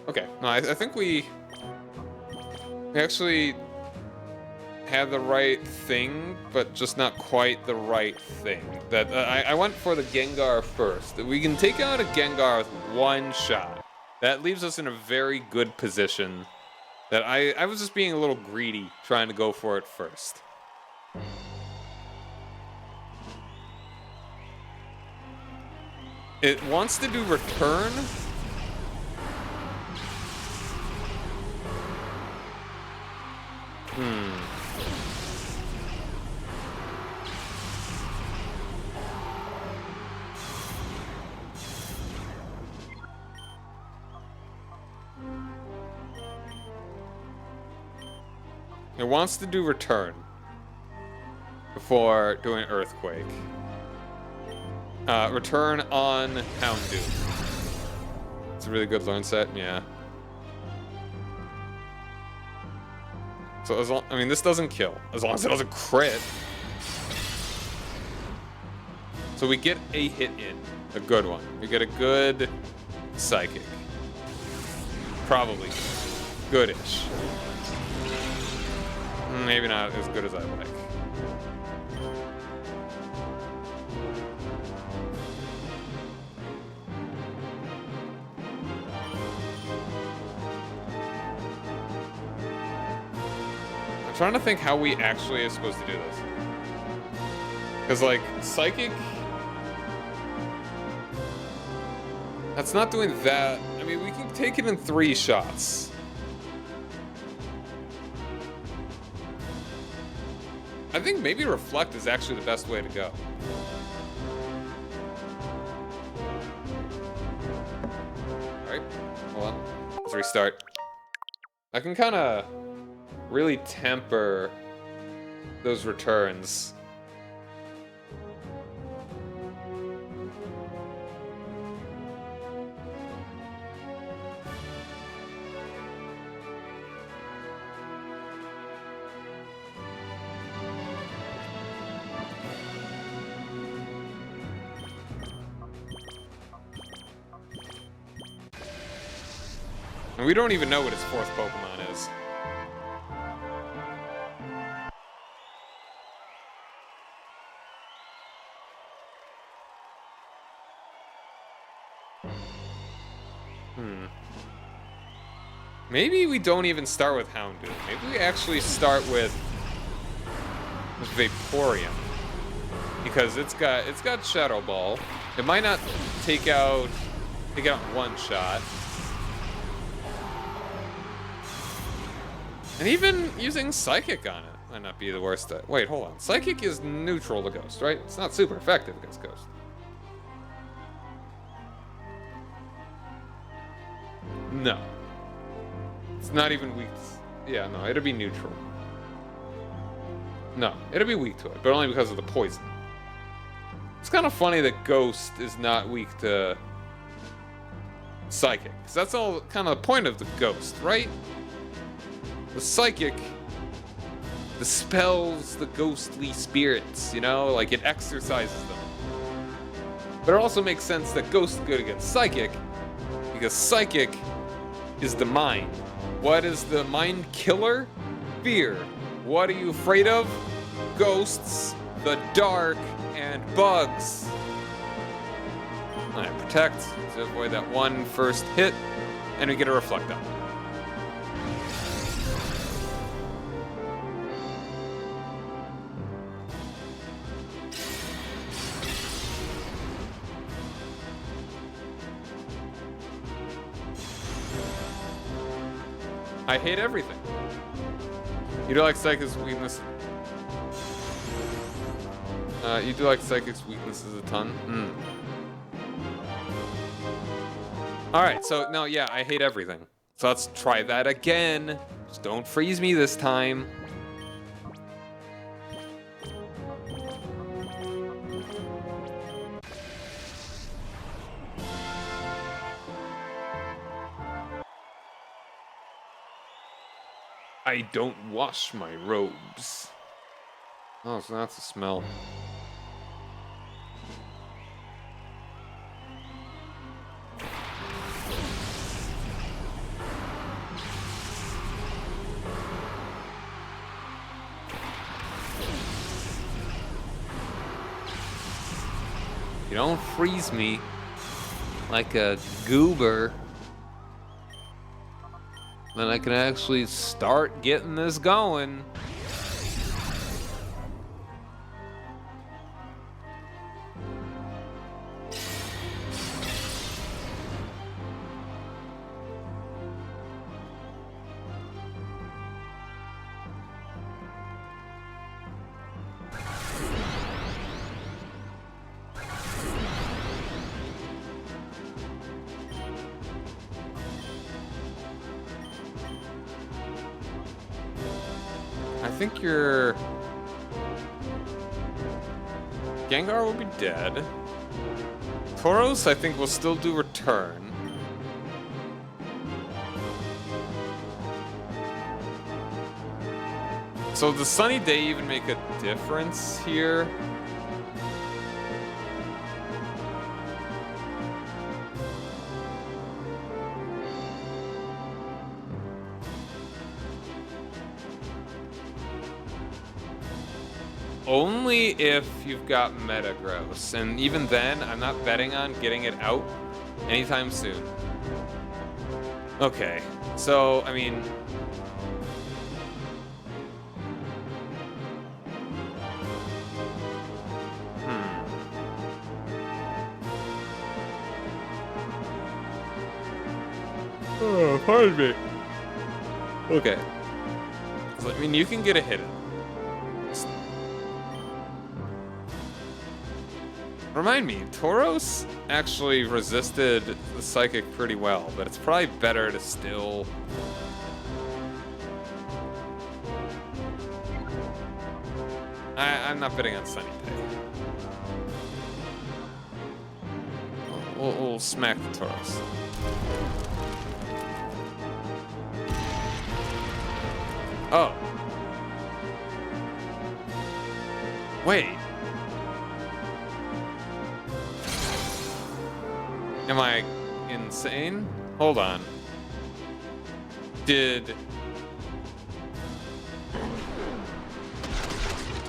Okay, no, I think we actually had the right thing, but just not quite the right thing. That I went for the Gengar first. We can take out a Gengar with one shot. That leaves us in a very good position. That I was just being a little greedy, trying to go for it first. It wants to do return. It wants to do return before doing earthquake. Return on Houndoom. It's a really good learn set, yeah. So as long, I mean, this doesn't kill as long as it doesn't crit. So we get a hit in, a good one. We get a good psychic, probably goodish. Maybe not as good as I like. I'm trying to think how we actually are supposed to do this. Because, like, Psychic... That's not doing that. I mean, we can take it in 3 shots. I think maybe Reflect is actually the best way to go. Alright, hold on. Let's restart. I can kind of really temper those returns. And we don't even know what his 4th Pokemon is. Maybe we don't even start with Houndoom. Maybe we actually start with Vaporeon. Because it's got Shadow Ball. It might not take out one shot. And even using Psychic on it might not be the worst. Wait, hold on. Psychic is neutral to Ghost, right? It's not super effective against Ghost. No. It's not even weak. Yeah, no, it'll be neutral. No, it'll be weak to it, but only because of the poison. It's kind of funny that Ghost is not weak to Psychic, because that's all kind of the point of the Ghost, right? The Psychic dispels the ghostly spirits, you know? Like, it exorcises them. But it also makes sense that Ghost is good against Psychic, because Psychic is the mind. What is the mind killer? Fear. What are you afraid of? Ghosts, the dark, and bugs. Alright, Protect to avoid that one first hit, and we get a Reflect on. I hate everything. You do like Psychic's weakness. You do like Psychic's weaknesses a ton. Alright, so no, yeah, I hate everything. So let's try that again. Just don't freeze me this time. I don't wash my robes. Oh, so that's a smell. you don't freeze me like a goober, then I can actually start getting this going. I think your Gengar will be dead. Tauros, I think, will still do return. So does Sunny Day even make a difference here? Only if you've got Metagross, and even then, I'm not betting on getting it out anytime soon. Okay, so, I mean... Oh, pardon me. Okay. So, I mean, you can get a hit in. Remind me, Tauros actually resisted the Psychic pretty well, but it's probably better to still... I'm not betting on Sunny Day. We'll smack the Tauros. Oh. Wait. Am I insane? Hold on.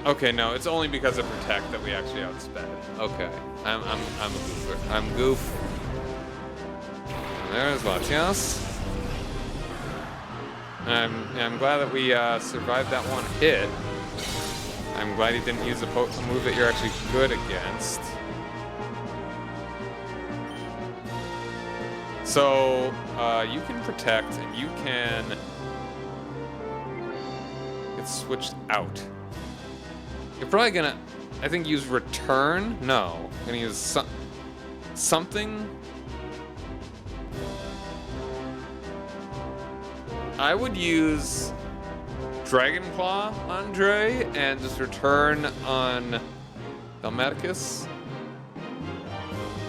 Okay, no, it's only because of Protect that we actually outsped. Okay. I'm a goofer. I'm goof. And there's Latias. And I'm glad that we survived that one hit. I'm glad he didn't use a move that you're actually good against. So, you can Protect, and you can get switched out. You're probably gonna, I think, use Return? No. I'm gonna use something. I would use Dragon Claw on Dre and just Return on Dalmaticus.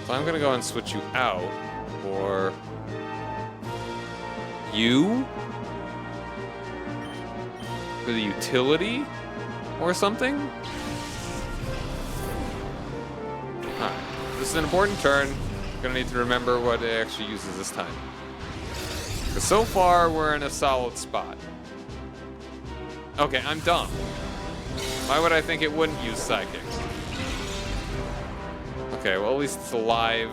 So I'm gonna go and switch you out. Or you for the utility or something. Alright, this is an important turn. I'm gonna need to remember what it actually uses this time. Because so far we're in a solid spot. Okay, I'm dumb. Why would I think it wouldn't use Psychic? Okay, well at least it's alive.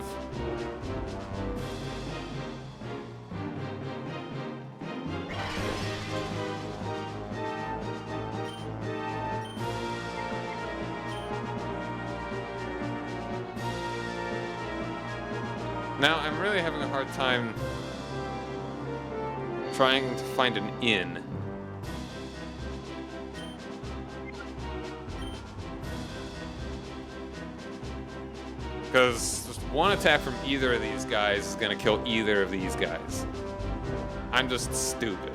Now, I'm really having a hard time trying to find an in. Because just one attack from either of these guys is going to kill either of these guys. I'm just stupid.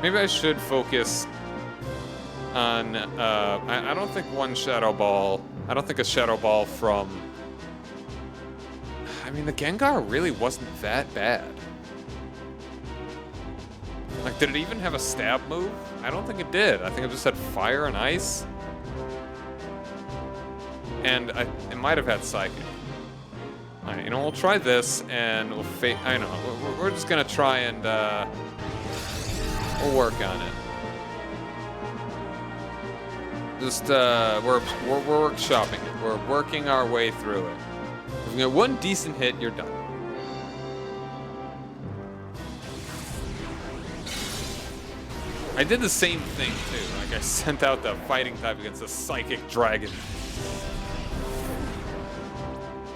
Maybe I should focus on, I don't think one Shadow Ball, I don't think a Shadow Ball from, I mean, the Gengar really wasn't that bad. Like, did it even have a stab move? I don't think it did. I think it just had Fire and Ice. And it might have had Psychic. Alright, you know, we'll try this, and we'll I know, we're just gonna try and, we'll work on it. Just, we're workshopping it. We're working our way through it. If we get one decent hit, you're done. I did the same thing, too. Like, I sent out the fighting type against a psychic dragon.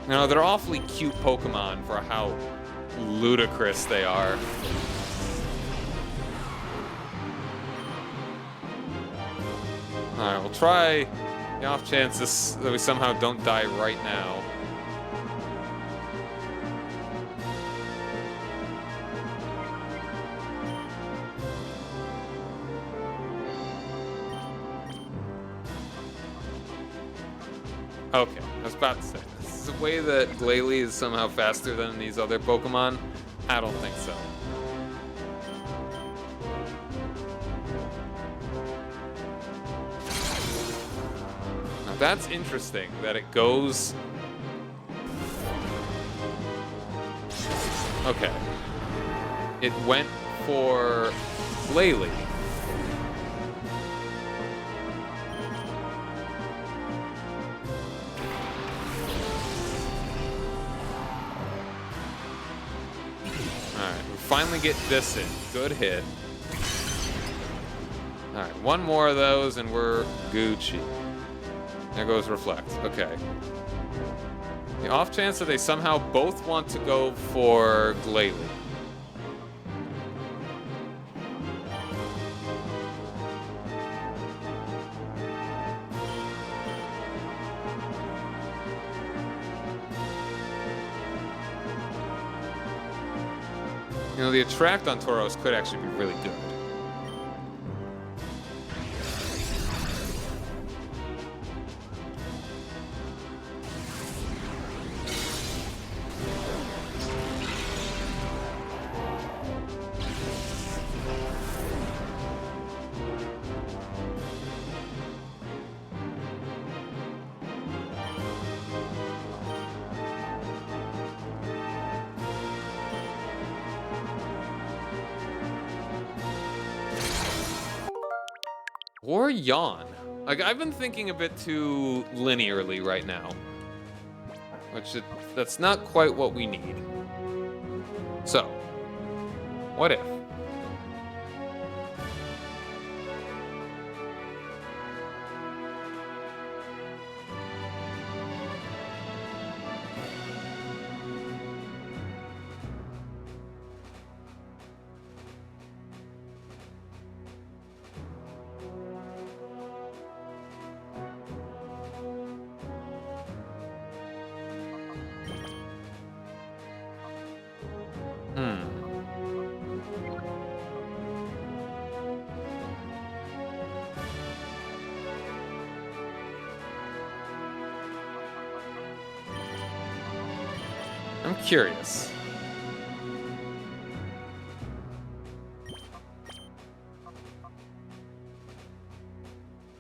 You know, they're awfully cute Pokemon for how ludicrous they are. Alright, we'll try the off chance that we somehow don't die right now. Okay, I was about to say, this is the way that Gale is somehow faster than these other Pokemon? I don't think so. Now that's interesting, that it goes... Okay. It went for Gale. Finally get this in. Good hit. Alright, one more of those and we're Gucci. There goes Reflect. Okay. The off chance that they somehow both want to go for Gale. You know, the attract on Tauros could actually be really good. Or Yawn. Like, I've been thinking a bit too linearly right now. That's not quite what we need. So, what if? I'm curious.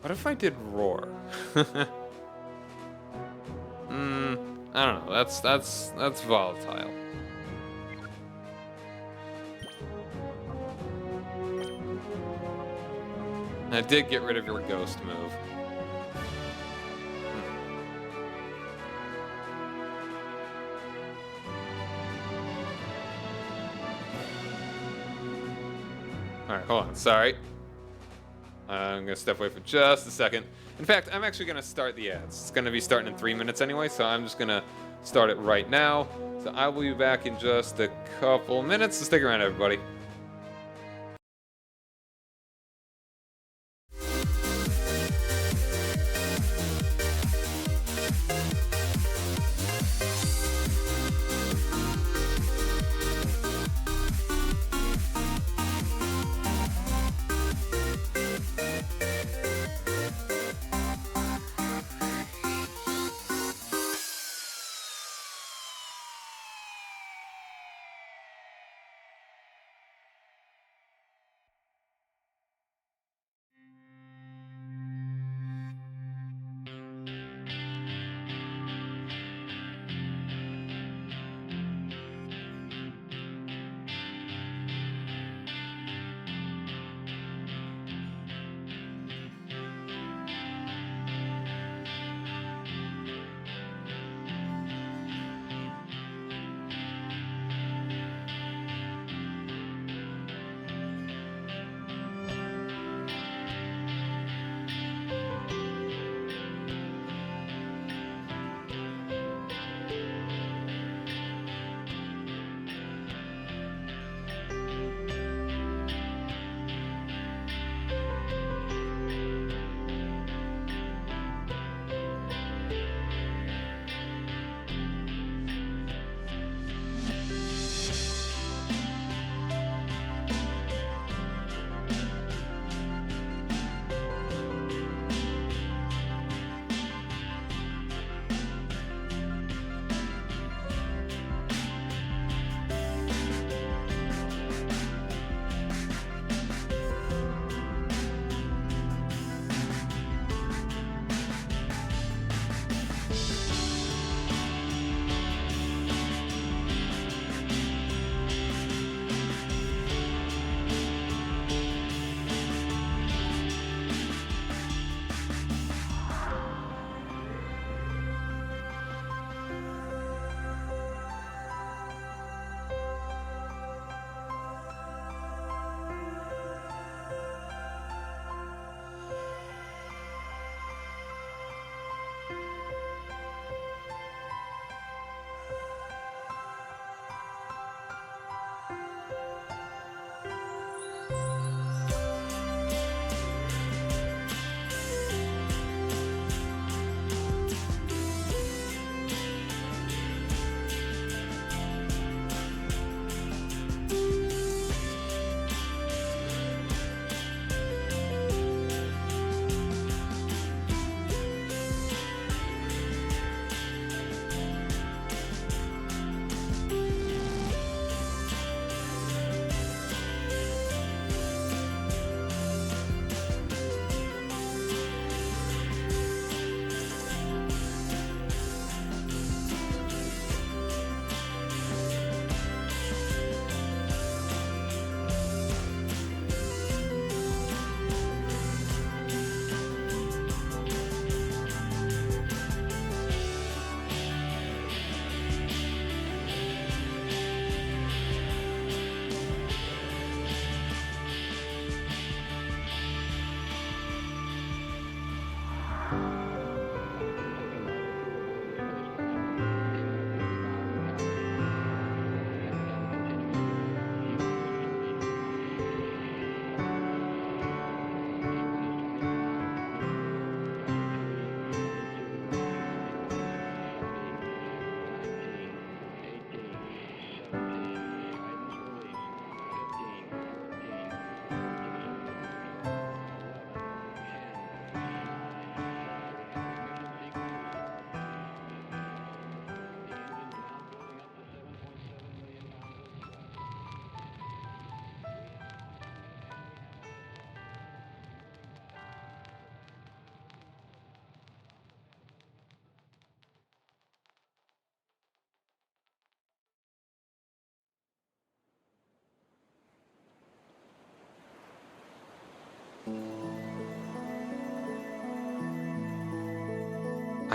What if I did Roar? I don't know. That's volatile. I did get rid of your ghost move. Alright, hold on. Sorry. I'm going to step away for just a second. In fact, I'm actually going to start the ads. It's going to be starting in 3 minutes anyway, so I'm just going to start it right now. So I will be back in just a couple minutes. So stick around, everybody.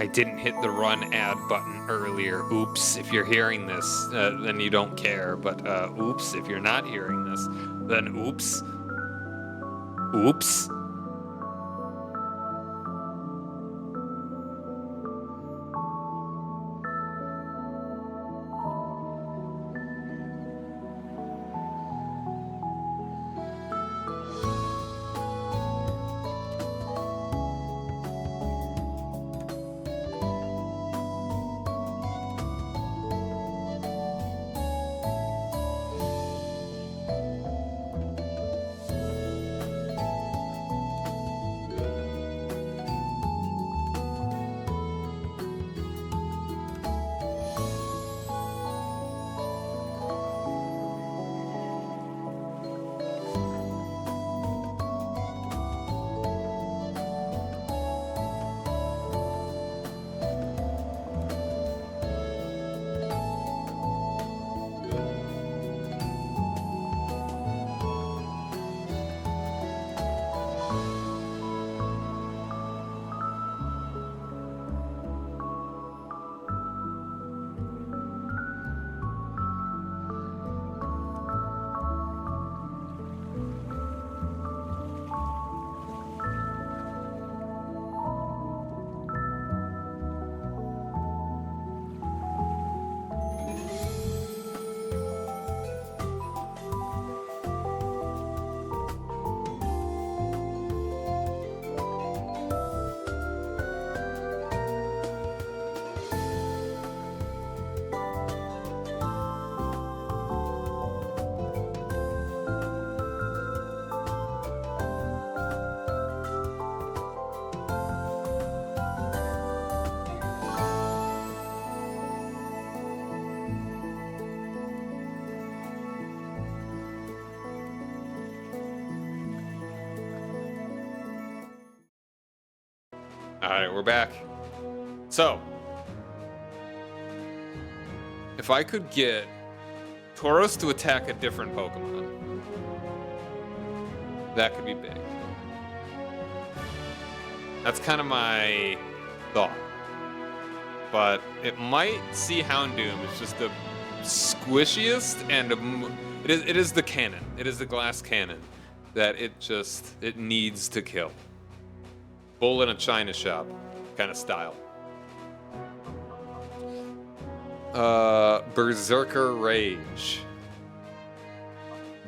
I didn't hit the run ad button earlier. Oops, if you're hearing this, then you don't care. But oops, if you're not hearing this, then oops. Oops. Alright, we're back. So, if I could get Tauros to attack a different Pokemon, that could be big. That's kind of my thought. But it might see Houndoom. It's just the squishiest and it is the cannon. It is the glass cannon that it needs to kill. Bull in a china shop kind of style. Berserker Rage.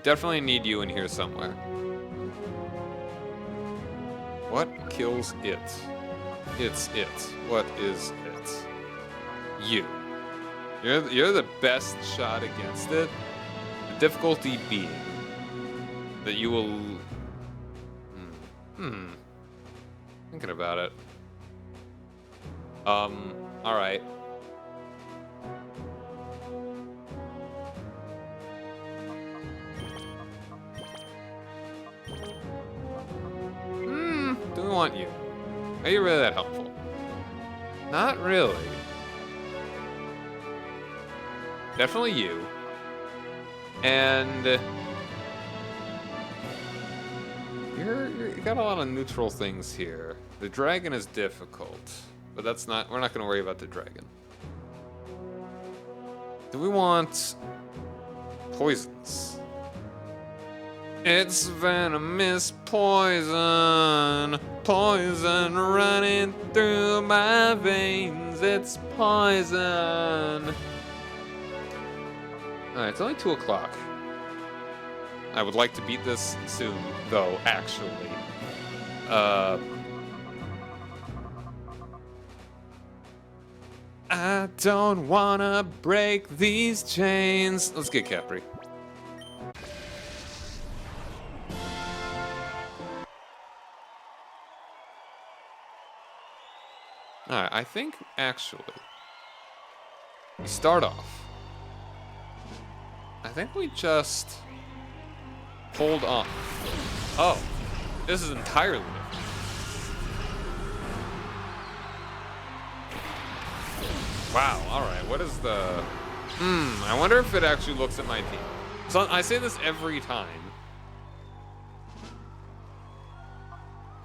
Definitely need you in here somewhere. What kills it? It's it. What is it? You. You're the best shot against it. The difficulty being that you will... Thinking about it. Alright. Do we want you? Are you really that helpful? Not really. Definitely you. And you got a lot of neutral things here. The dragon is difficult, but we're not gonna worry about the dragon. Do we want poisons? It's venomous poison, poison running through my veins, it's poison. Alright, it's only 2 o'clock. I would like to beat this soon, though, actually. I don't wanna break these chains. Let's get Capri. Alright, I think, actually, we start off. I think we just hold on. Oh, this is entirely different. Wow, alright, what is the... I wonder if it actually looks at my team. So I say this every time.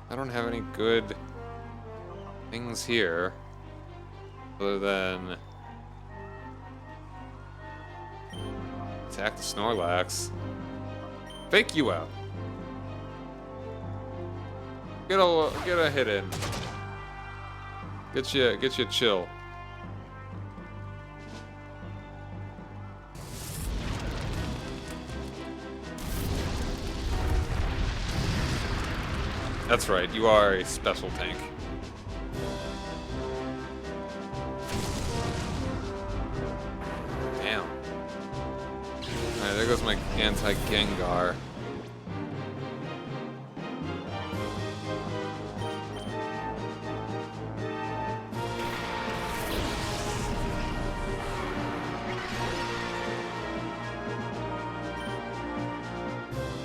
I don't have any good things here. Other than attack the Snorlax. Fake you out. Get a hit in. Get you chill. That's right, you are a special tank. Damn. Alright, there goes my anti-Gengar.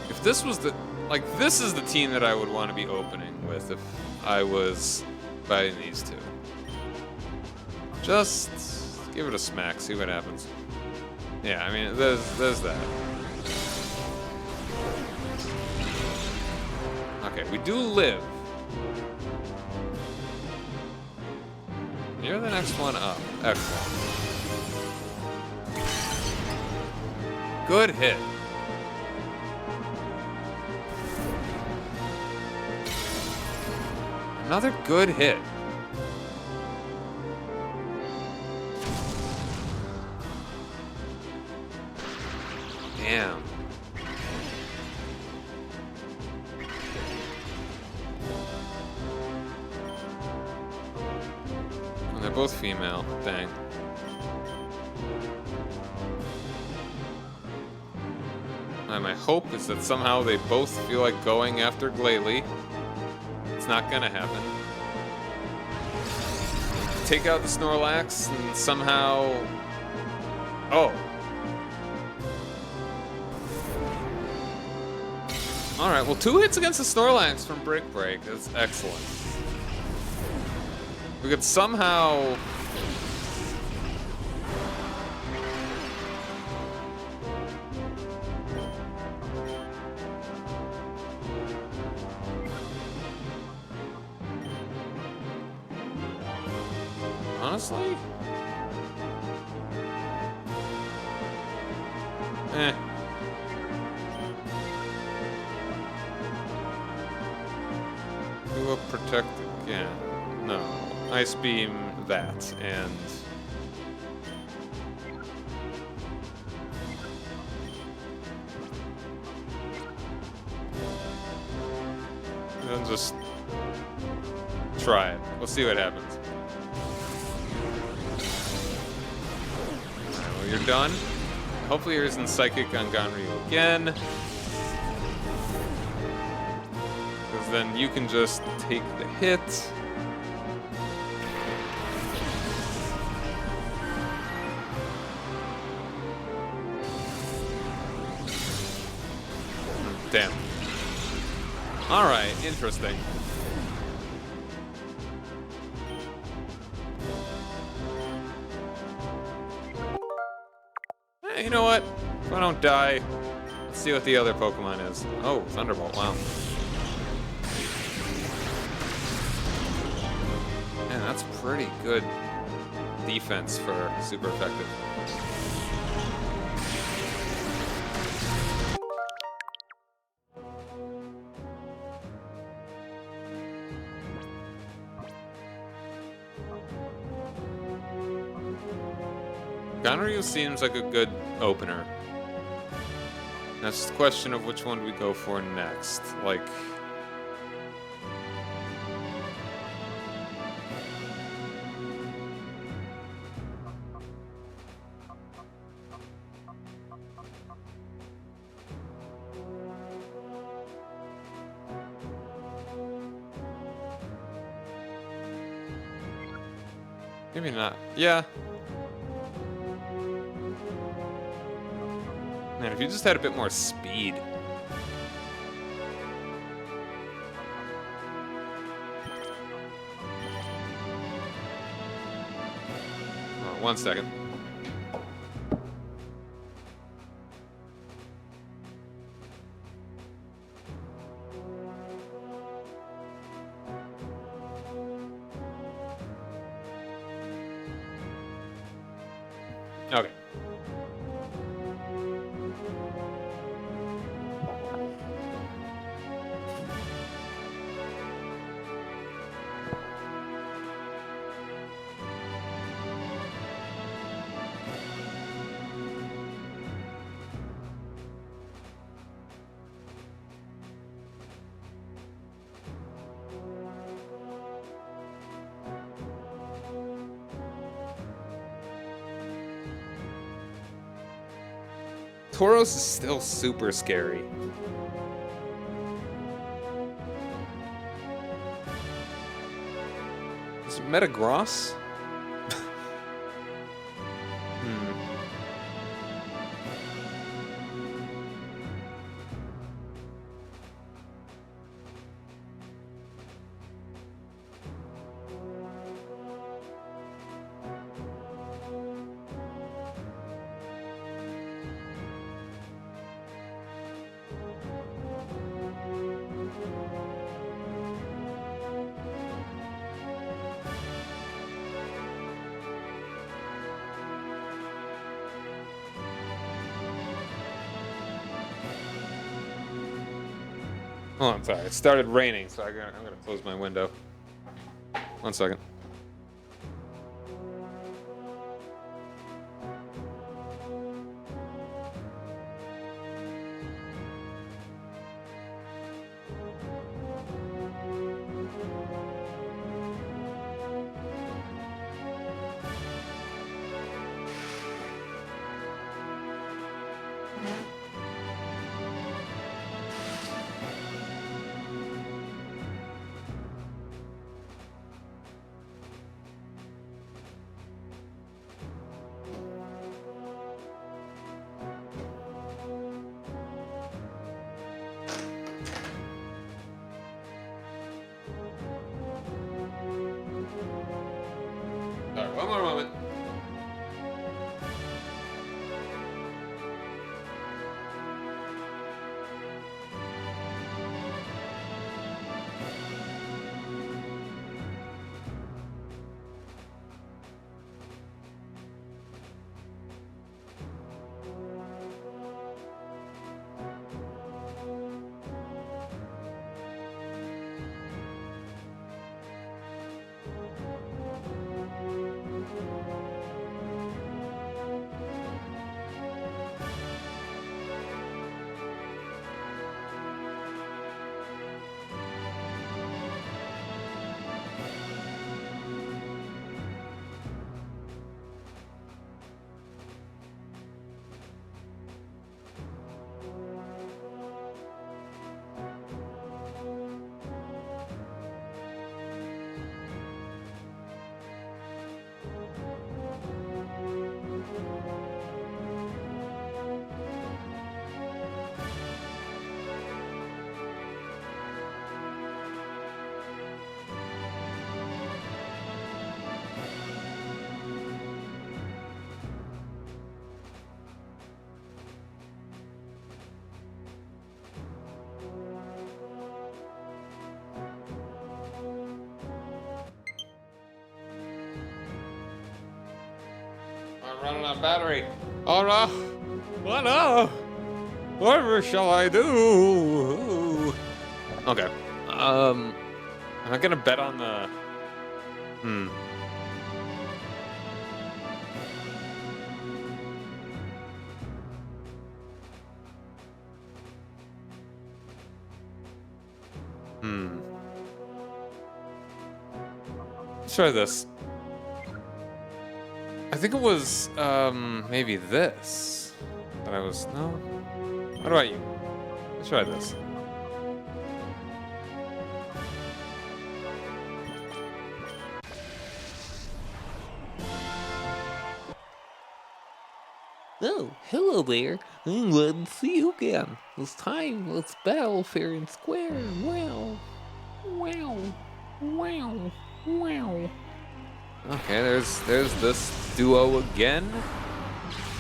If this was the... Like, this is the team that I would want to be opening with if I was fighting these two. Just give it a smack, see what happens. Yeah, I mean, there's that. Okay, we do live. You're the next one up. Excellent. Good hit. Another good hit. Damn. And they're both female. Dang. And my hope is that somehow they both feel like going after Glalie. It's not gonna happen. Take out the Snorlax and somehow... Oh. Alright, well 2 hits against the Snorlax from Brick Break. That's excellent. We could somehow... Honestly? Eh. Do a protect again. No. Ice Beam that, and... then just... try it. We'll see what happens. You're done. Hopefully yours in Psychic on Ganryu again. Because then you can just take the hit. Damn. Alright, interesting. You know what? If I don't die, let's see what the other Pokemon is. Oh, Thunderbolt, wow. Man, that's pretty good defense for super effective. Ganryu seems like a good opener. That's just a question of which one we go for next. Like... maybe not. Yeah. Man, if you just had a bit more speed. Oh, 1 second. Okay. Tauros is still super scary. Is it Metagross? Oh, I'm sorry. It started raining, so I'm gonna close my window. 1 second. All right, one more moment. I'm running out of battery. Oh no! Oh no! Whatever shall I do? Okay. Am I gonna bet on the? Let's try this. I think it was maybe this that I was no. What about you? Let's try this. Oh, hello there. I'm glad to see you again. This time, let's battle fair and square. Wow. Wow. Wow. Wow. Okay, there's this duo again.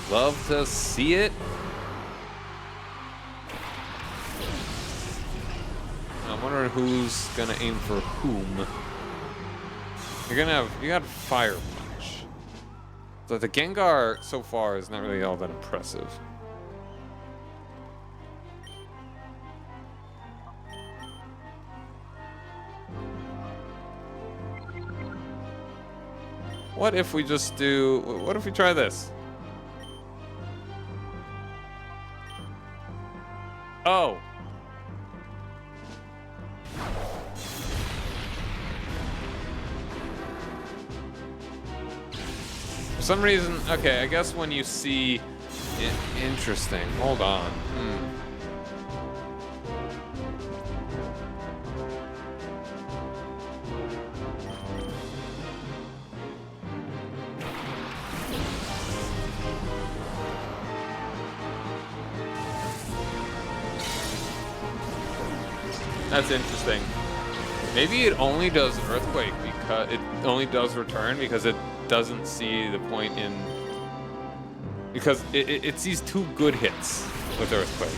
Love to see it. I'm wondering who's gonna aim for whom. You got Fire Punch. So the Gengar so far is not really all that impressive. What if we just do... What if we try this? Oh! For some reason... Okay, I guess when you see... Interesting. Hold on. That's interesting. Maybe it only does Earthquake because it only does Return because it doesn't see the point in... Because it sees 2 good hits with Earthquake.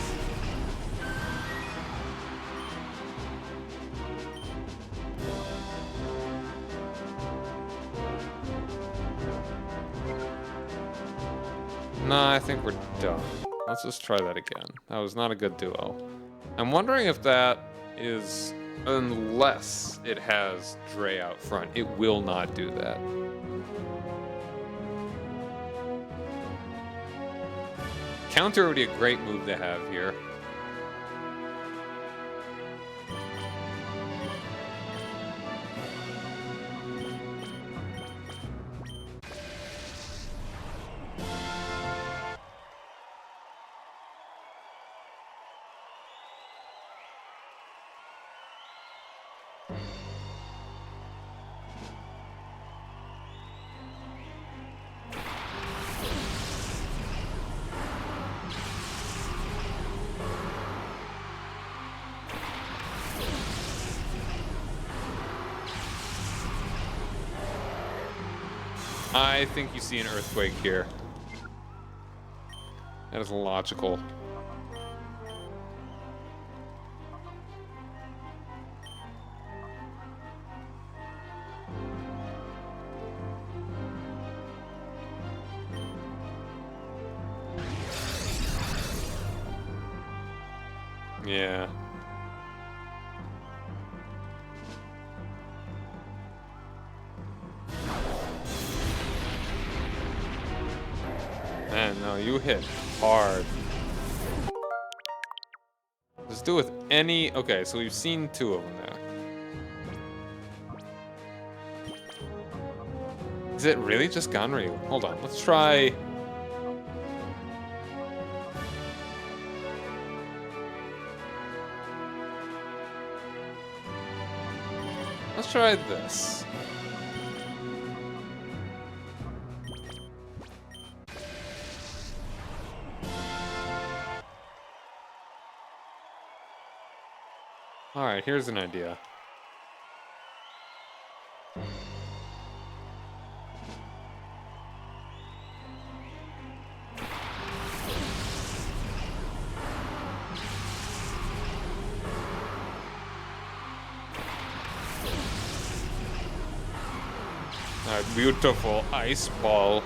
Nah, I think we're done. Let's just try that again. That was not a good duo. I'm wondering if that is... Unless it has Dre out front, it will not do that. Counter would be a great move to have here. I think you see an Earthquake here. That is logical. Yeah. Man, no, you hit hard. Let's do with any... Okay, so we've seen 2 of them now. Is it really just Ganryu? Hold on, let's try... Let's try this. Alright, here's an idea. Alright, beautiful ice ball.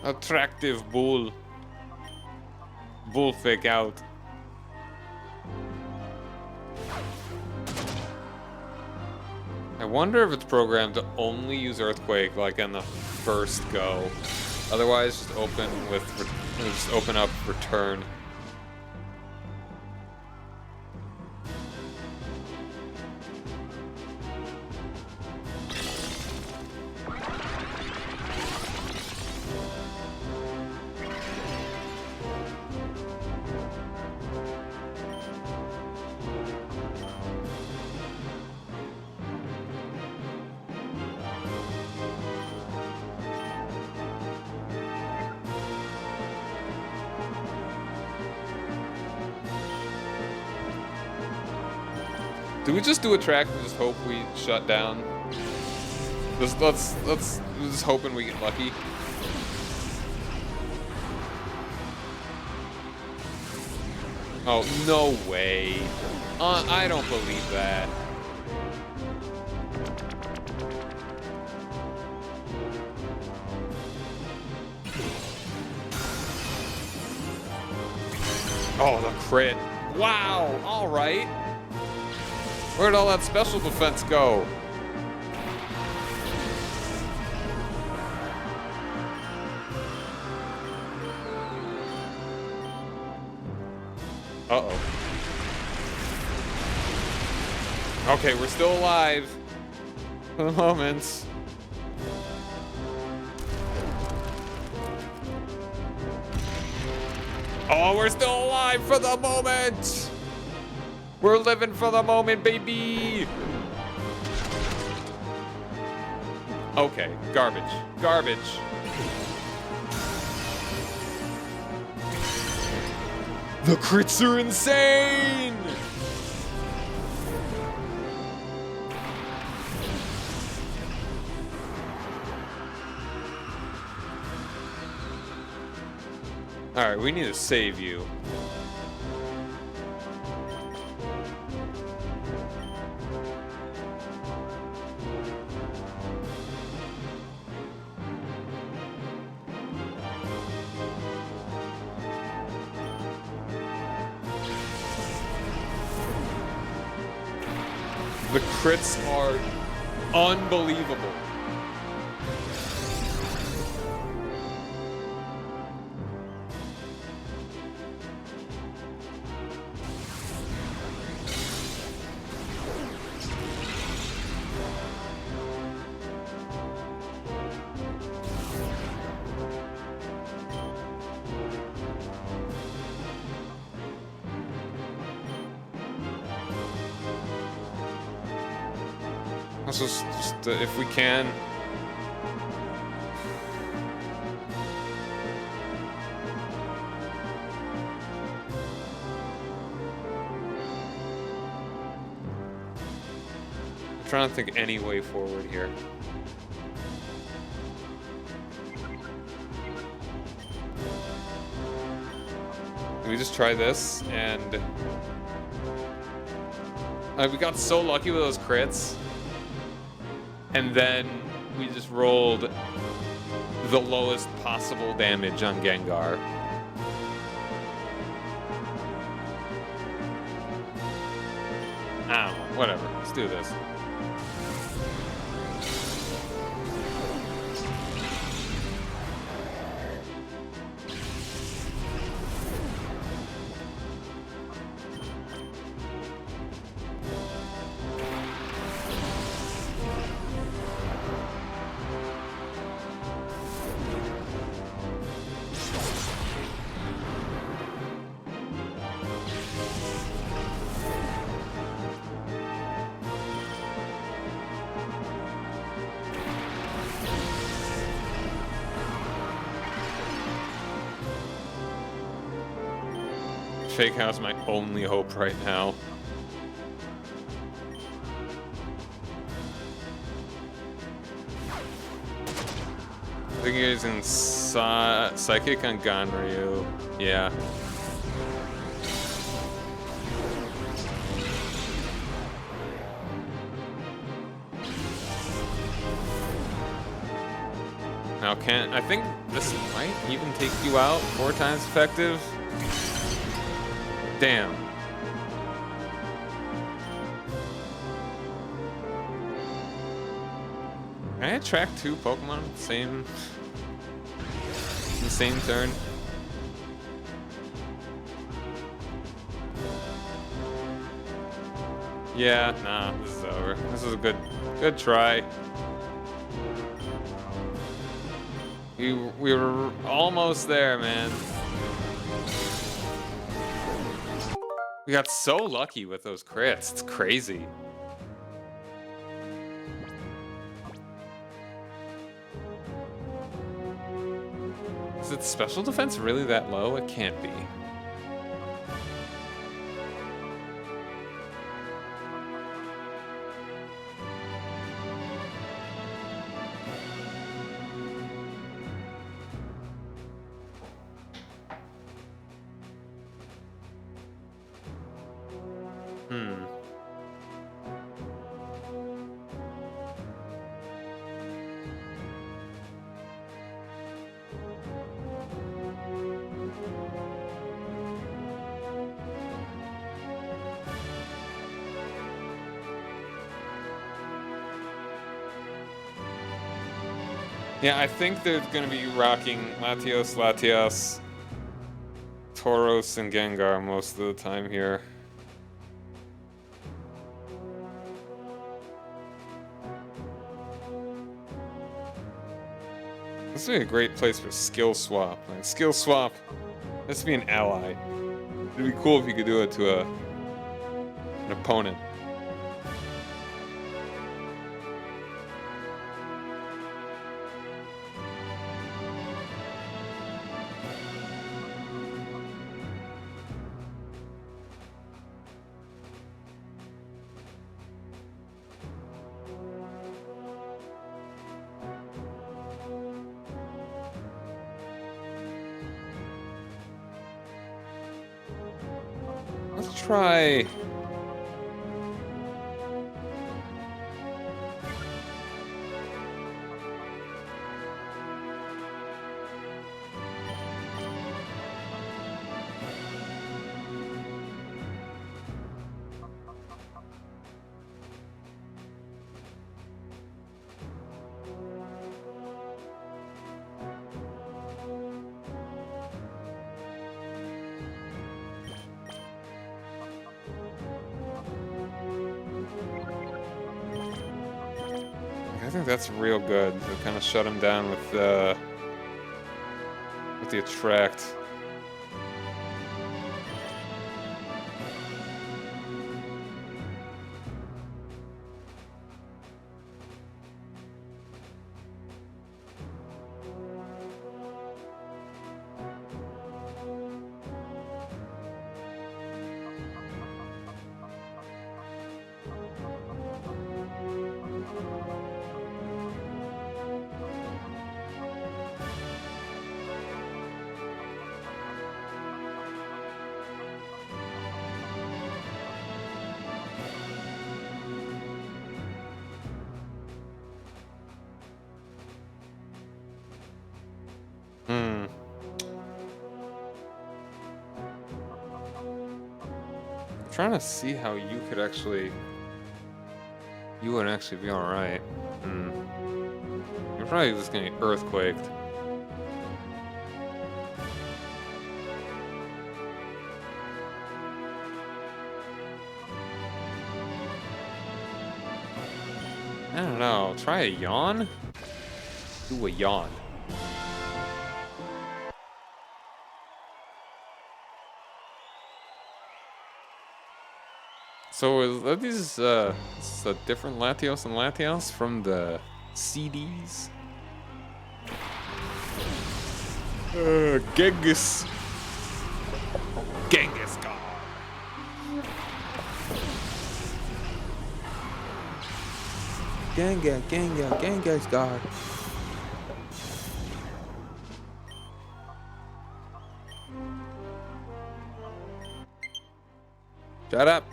Attractive bull. Bull fake out. I wonder if it's programmed to only use Earthquake like in the first go. Otherwise, just open up Return. Do we just do a track and just hope we shut down? Let's just hoping we get lucky. Oh, no way. I don't believe that. Oh, the crit. Wow, all right. Where'd all that special defense go? Uh-oh. Okay, we're still alive. For the moment. Oh, we're still alive for the moment! We're living for the moment, baby! Okay, garbage. Garbage. The crits are insane! Alright, we need to save you. The crits are unbelievable. Let's just if we can. I'm trying to think any way forward here. We just try this, and we got so lucky with those crits. And then we just rolled the lowest possible damage on Gengar. I don't know, whatever. Let's do this. Fake House my only hope right now. I think he's in Psychic on Ganryu. Yeah. Now I think this might even take you out 4 times effective. Damn. Can I attract 2 Pokemon in the same turn? Yeah, nah, this is over. This was a good try. We were almost there, man. We got so lucky with those crits. It's crazy. Is its special defense really that low? It can't be. Yeah, I think they're gonna be rocking Latios, Latias, Tauros, and Gengar most of the time here. This would be a great place for skill swap. Like, skill swap, this would be an ally. It'd be cool if you could do it to an opponent. Let's try. I think that's real good. To kind of shut him down with the attract. I'm trying to see how you could actually. You would actually be alright. You're probably just gonna get earthquaked. I don't know. Try a yawn? Do a yawn. So are these this is a different Latios and Latios from the CDs? Genghis. Genghis God. Genghis God. Shut up.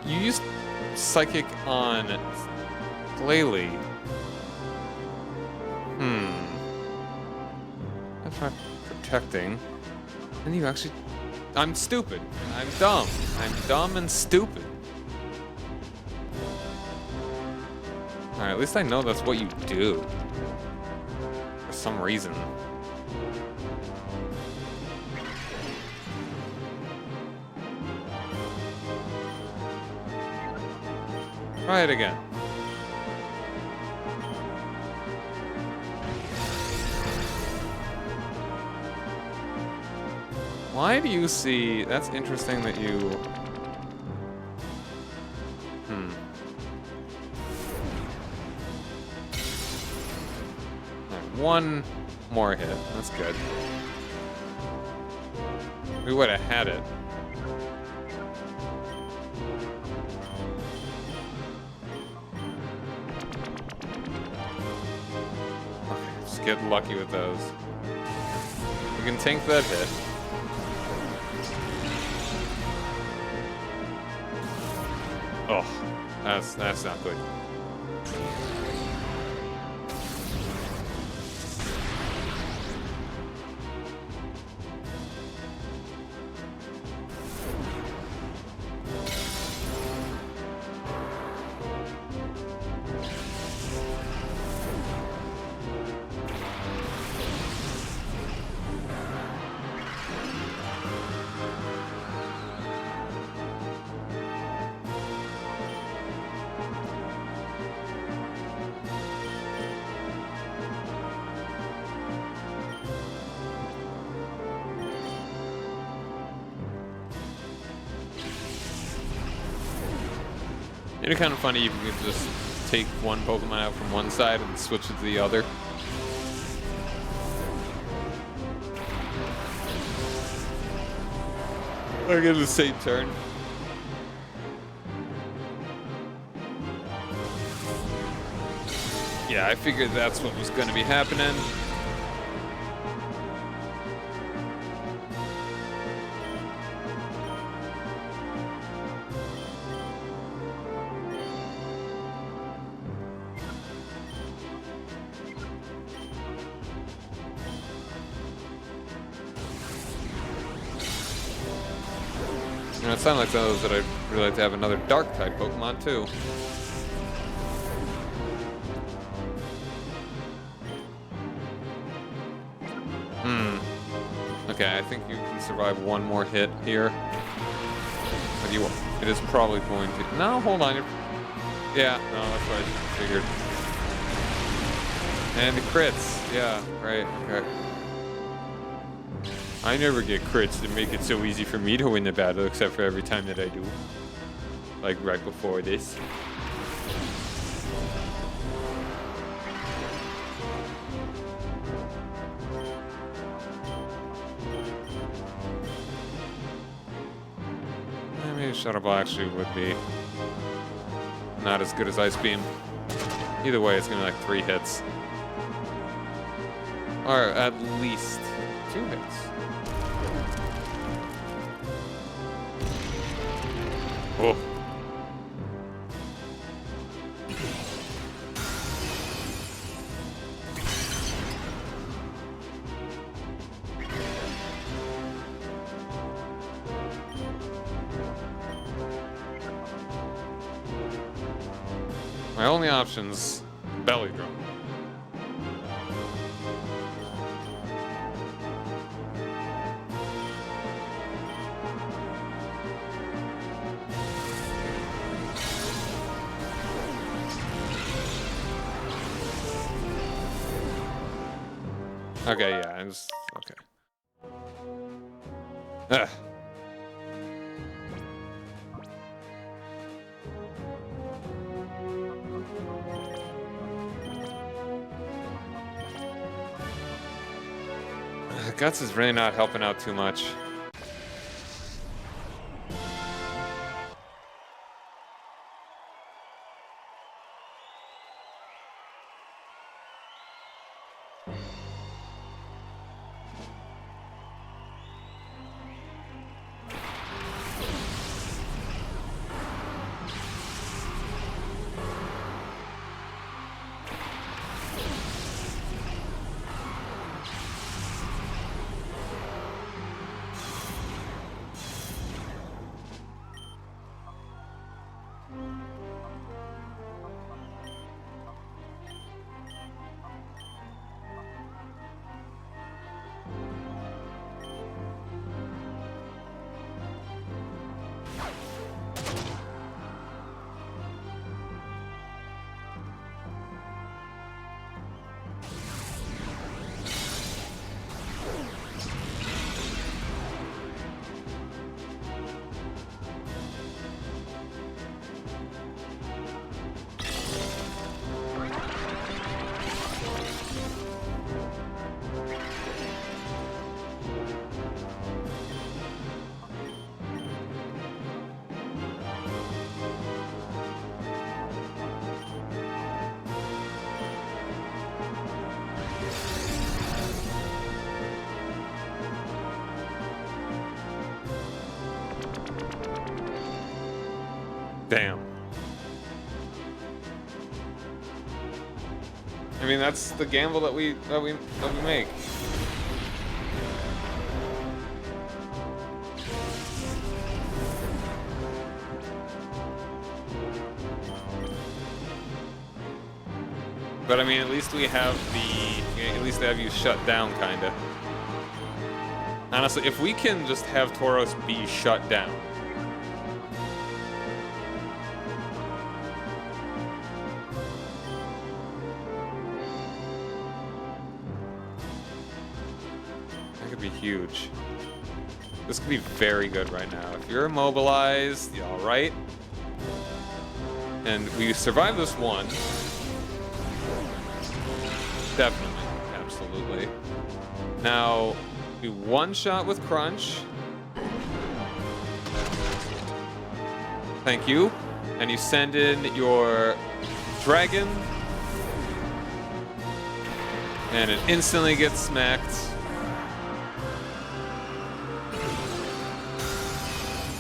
You used Psychic on Glalie. That's not protecting. And you actually... I'm stupid. I'm dumb. I'm dumb and stupid. Alright, at least I know that's what you do. For some reason. Try it again. Why do you see... That's interesting that you... one more hit. That's good. We would have had it. Okay, just get lucky with those. We can tank that hit. Oh, that's not good. It'd be kind of funny if you could just take one Pokemon out from one side and switch it to the other. I get the same turn. Yeah, I figured that's what was going to be happening. You know, it sounds like those that I'd really like to have another dark type Pokemon too. Okay, I think you can survive one more hit here. But you won't. It is probably going to. No, hold on. Yeah, no, that's what I figured. And the crits. Yeah, right. Okay. I never get crits that make it so easy for me to win the battle, except for every time that I do. Like right before this. Maybe Shadow Ball actually would be not as good as Ice Beam. Either way, it's gonna be like 3 hits. Or at least 2 hits. Oh. My only options, belly drum. Okay, yeah, I'm just okay. Ugh. Guts is really not helping out too much. Damn. I mean, that's the gamble that we make. But I mean, at least we have at least they have you shut down, kinda. Honestly, if we can just have Tauros be shut down. That could be huge. This could be very good right now. If you're immobilized, you all right? And we survive this one. Definitely, absolutely. Now, do one shot with Crunch. Thank you. And you send in your Dragon. And it instantly gets smacked.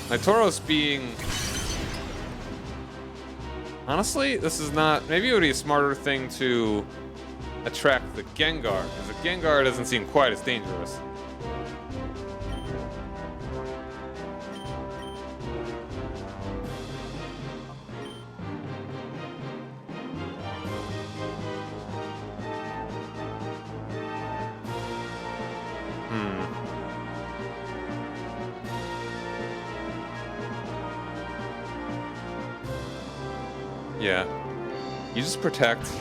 My Tauros being... Honestly, this is not... Maybe it would be a smarter thing to attract the Gengar, because the Gengar doesn't seem quite as dangerous. Yeah. You just protect.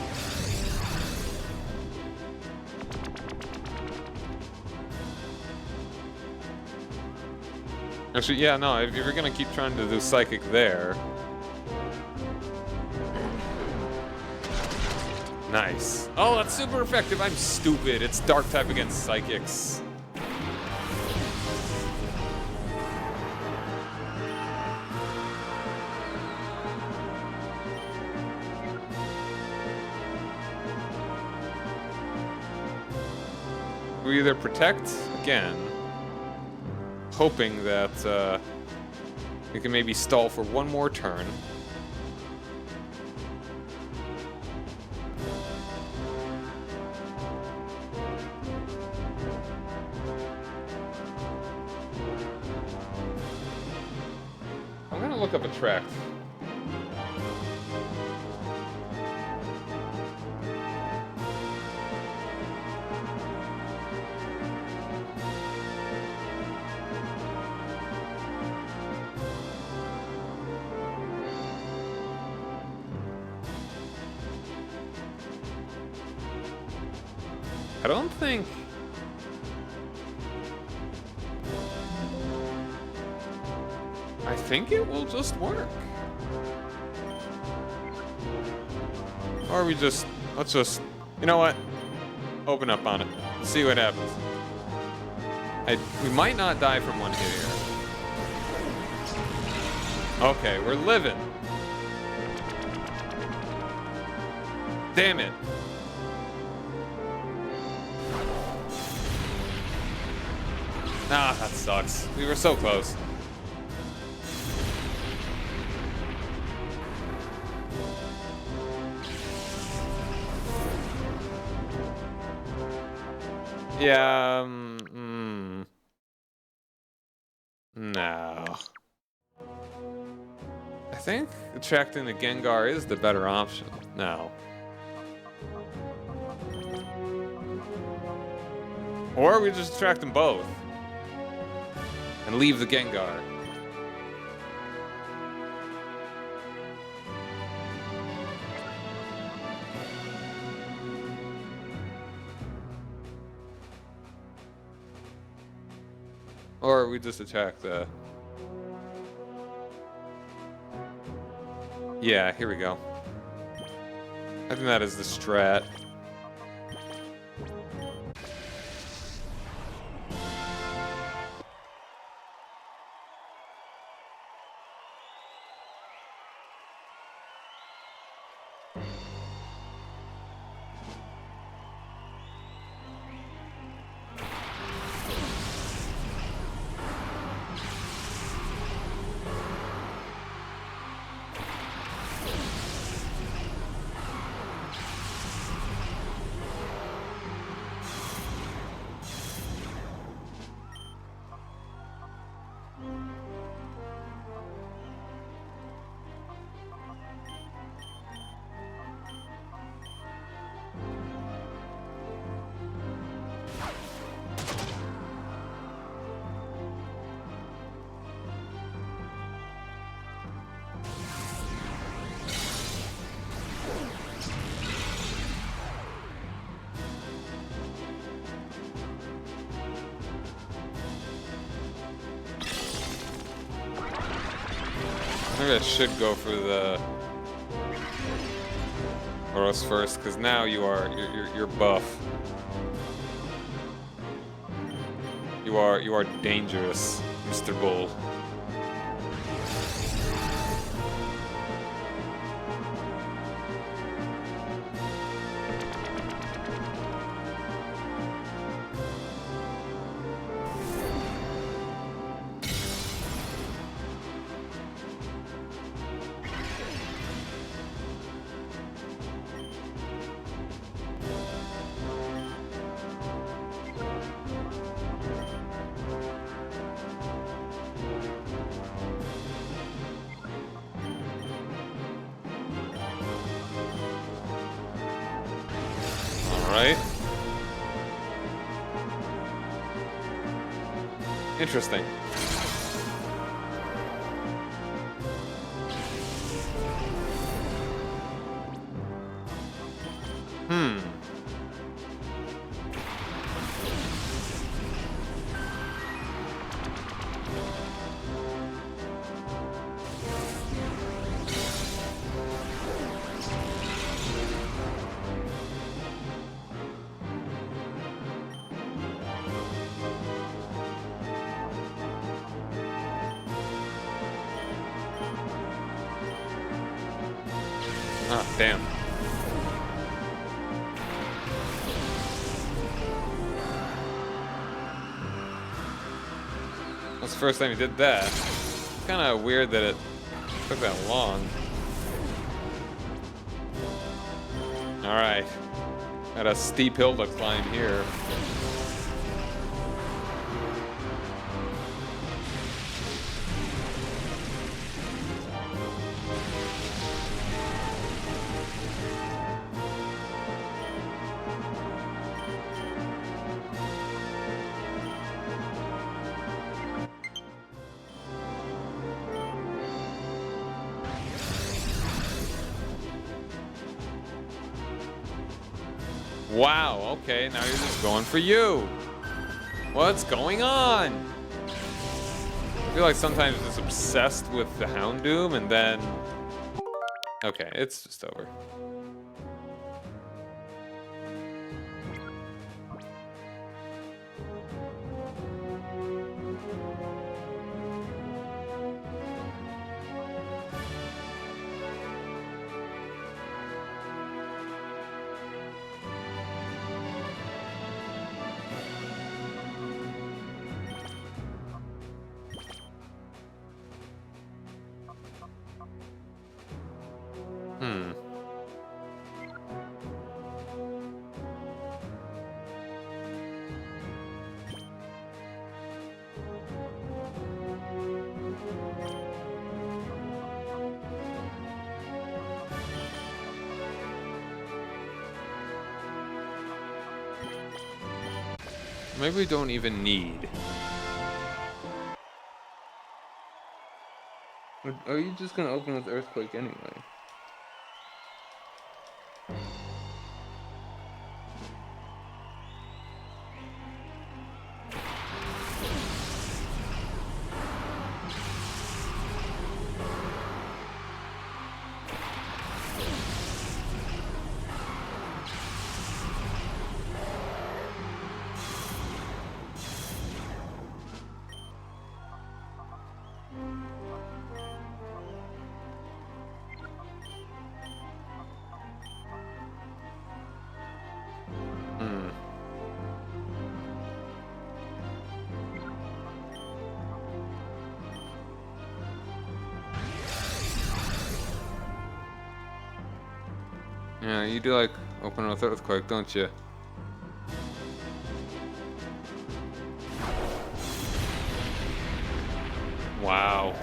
Actually, yeah, no, if you're gonna keep trying to do Psychic there. Nice. Oh, that's super effective. I'm stupid. It's Dark type against Psychics. We either protect again, hoping that we can maybe stall for one more turn. I'm gonna look up a track. I don't think... I think it will just work. Or we just... Let's just... You know what? Open up on it. See what happens. We might not die from one hit here. Okay, we're living. Damn it. Ah, that sucks. We were so close. Yeah, no. I think attracting the Gengar is the better option. No. Or we just attract them both. And leave the Gengar. Or we just attack the... Yeah, here we go. I think that is the strat. Maybe I should go for the Oros first, because now you're buff. You are dangerous, Mr. Bull. Alright. Interesting. Ah, damn. That's the first time he did that. It's kind of weird that it took that long. Alright. Got a steep hill to climb here. Wow, okay, now you're just going for you. What's going on? I feel like sometimes it's obsessed with the Houndoom and then... Okay, it's just over. Maybe we don't even need. Are you just gonna open with Earthquake anyway? Yeah, you do like open with Earthquake, don't you? Wow.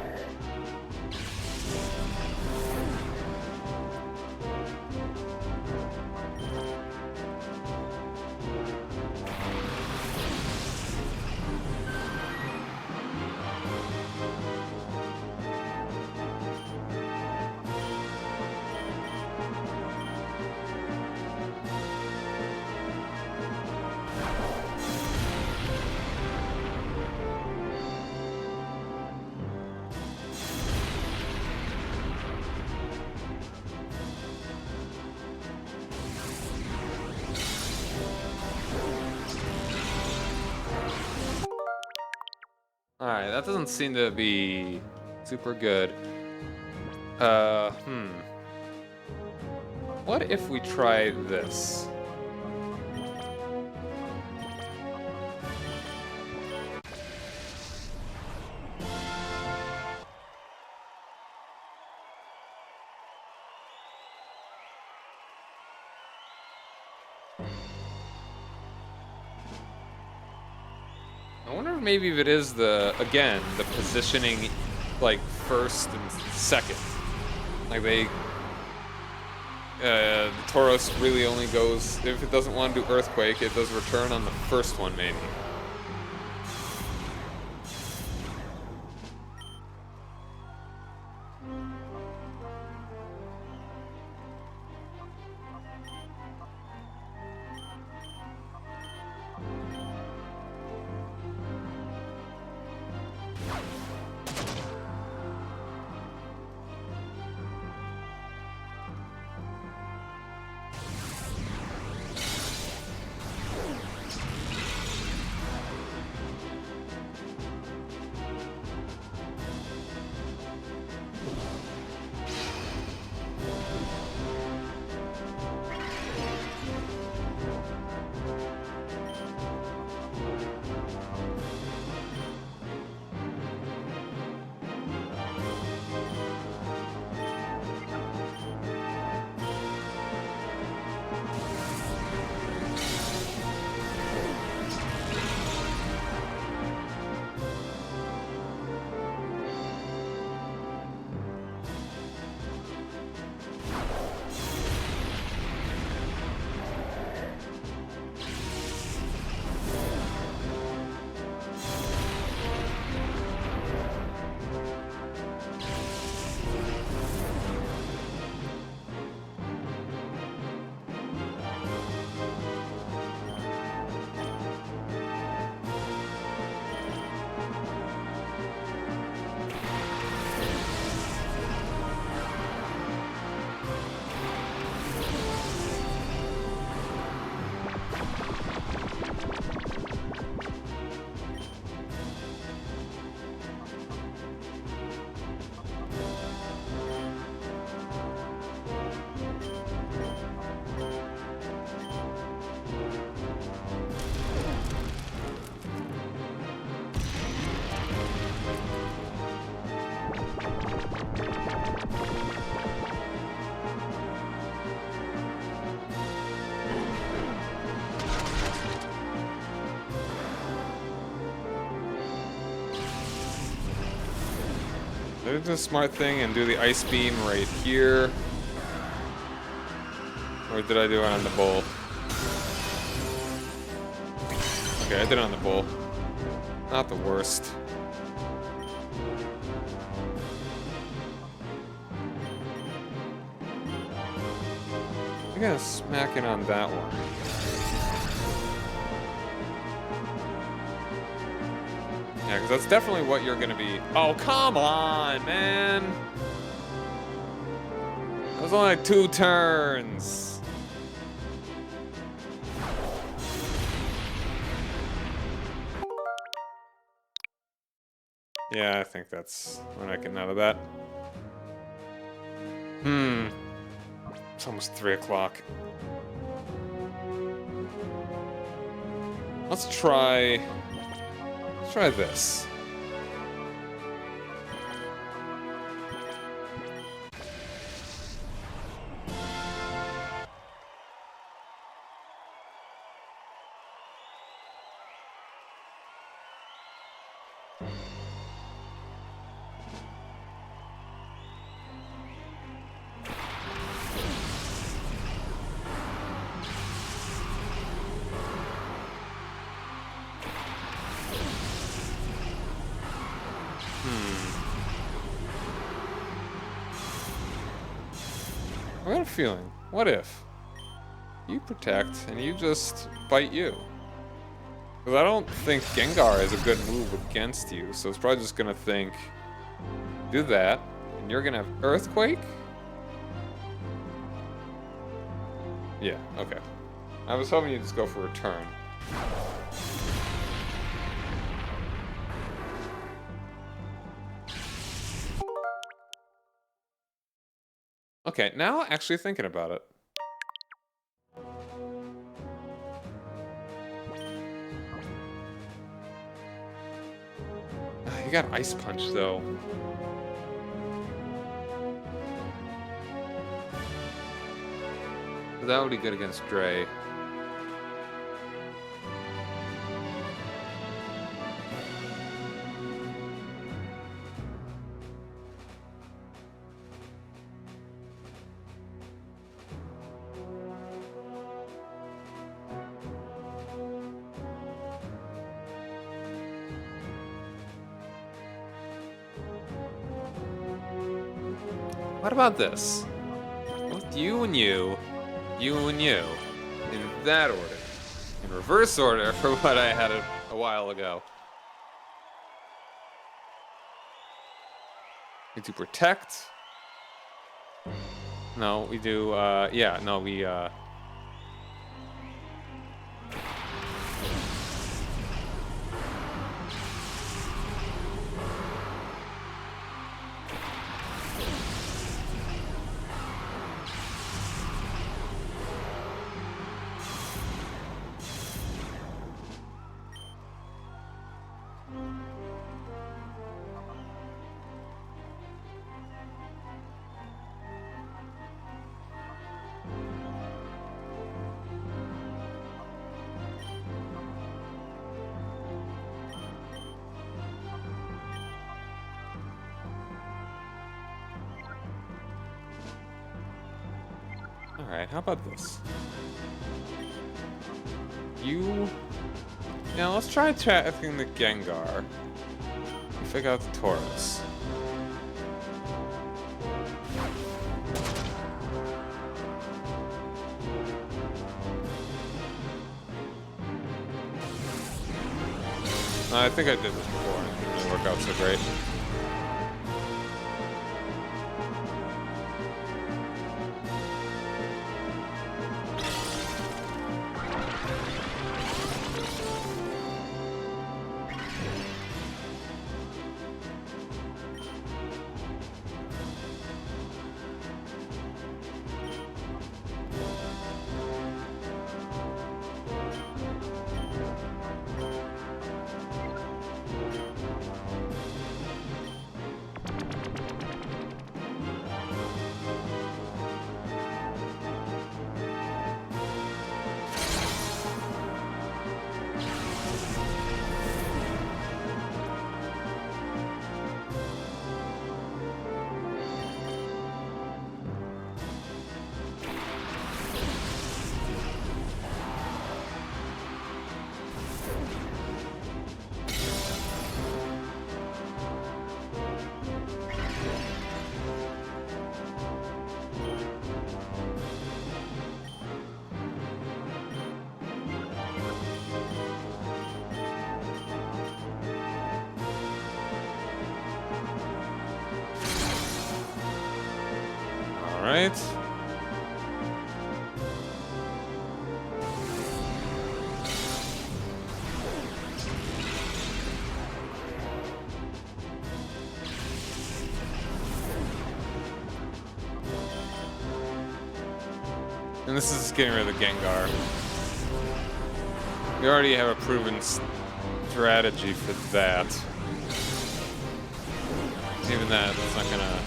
Alright, that doesn't seem to be super good. What if we try this? I wonder if maybe if it is the positioning, like, first and second. Like, the Tauros really only goes, if it doesn't want to do Earthquake, it does Return on the first one, maybe. Do the smart thing and do the Ice Beam right here. Or did I do it on the bull? Okay, I did it on the bull. Not the worst. I'm gonna smack it on that one. Yeah, because that's definitely what you're gonna be. Oh, come on, man! That was only like 2 turns. Yeah, I think that's when I can out of that. It's almost 3 o'clock. Let's try this. I got a feeling. What if you protect and you just bite you? Because I don't think Gengar is a good move against you, so it's probably just gonna think, do that, and you're gonna have Earthquake? Yeah, okay. I was hoping you'd just go for a turn. Okay, now actually thinking about it. You got Ice Punch, though. That would be good against Dre. What about this? With you and you, you and you, in that order. In reverse order for what I had a while ago. We do protect. No, we do, yeah, no, we, alright, how about this? You... Now, let's try tracking the Gengar. You figure out the Taurus. I think I did this before. It didn't really work out so great. Alright. And this is getting rid of the Gengar. We already have a proven strategy for that. Even that's not gonna...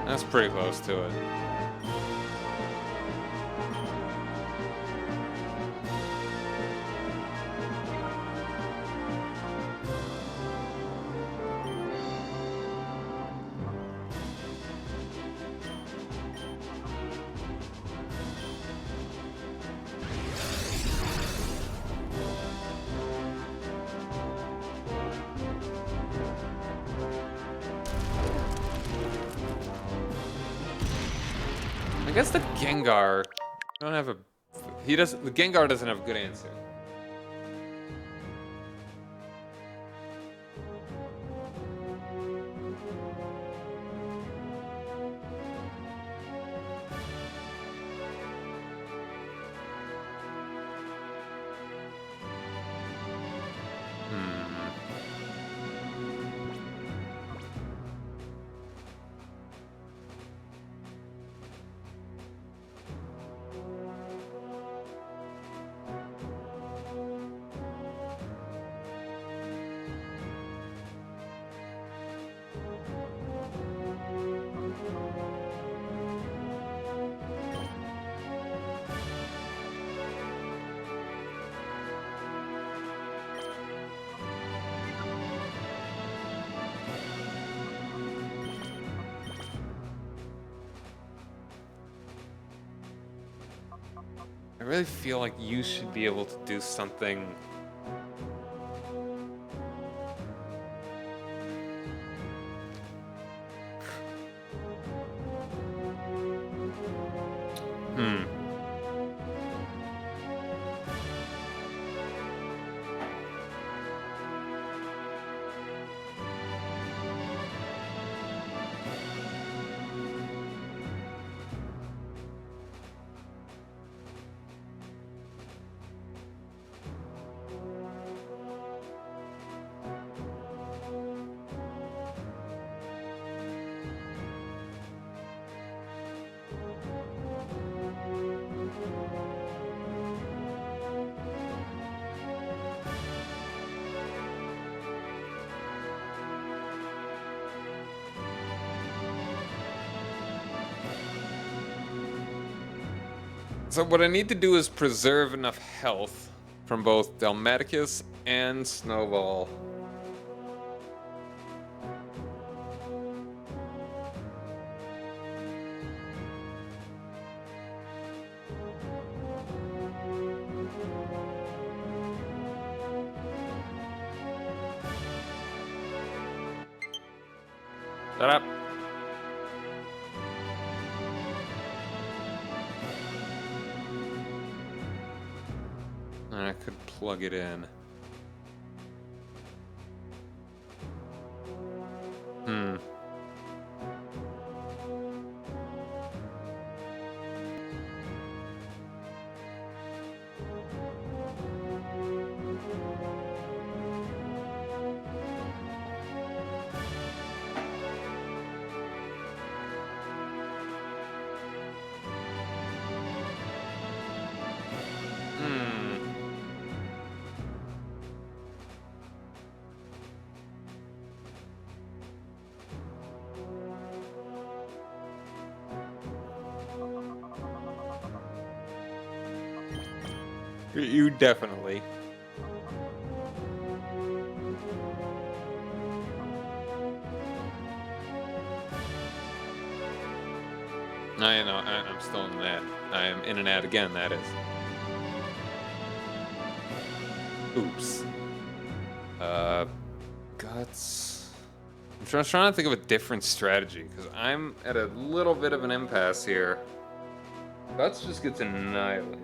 That's pretty close to it. I guess the Gengar don't have a... He doesn't... The Gengar doesn't have a good answer. really feel like you should be able to do something. Hmm. So what I need to do is preserve enough health from both Delmaticus and Snowball. Shut up. I could plug it in. Hmm. You definitely. I know, I'm still in an ad. I am in an ad again, that is. Oops. Guts. I'm trying to think of a different strategy, because I'm at a little bit of an impasse here. Guts just gets annihilated.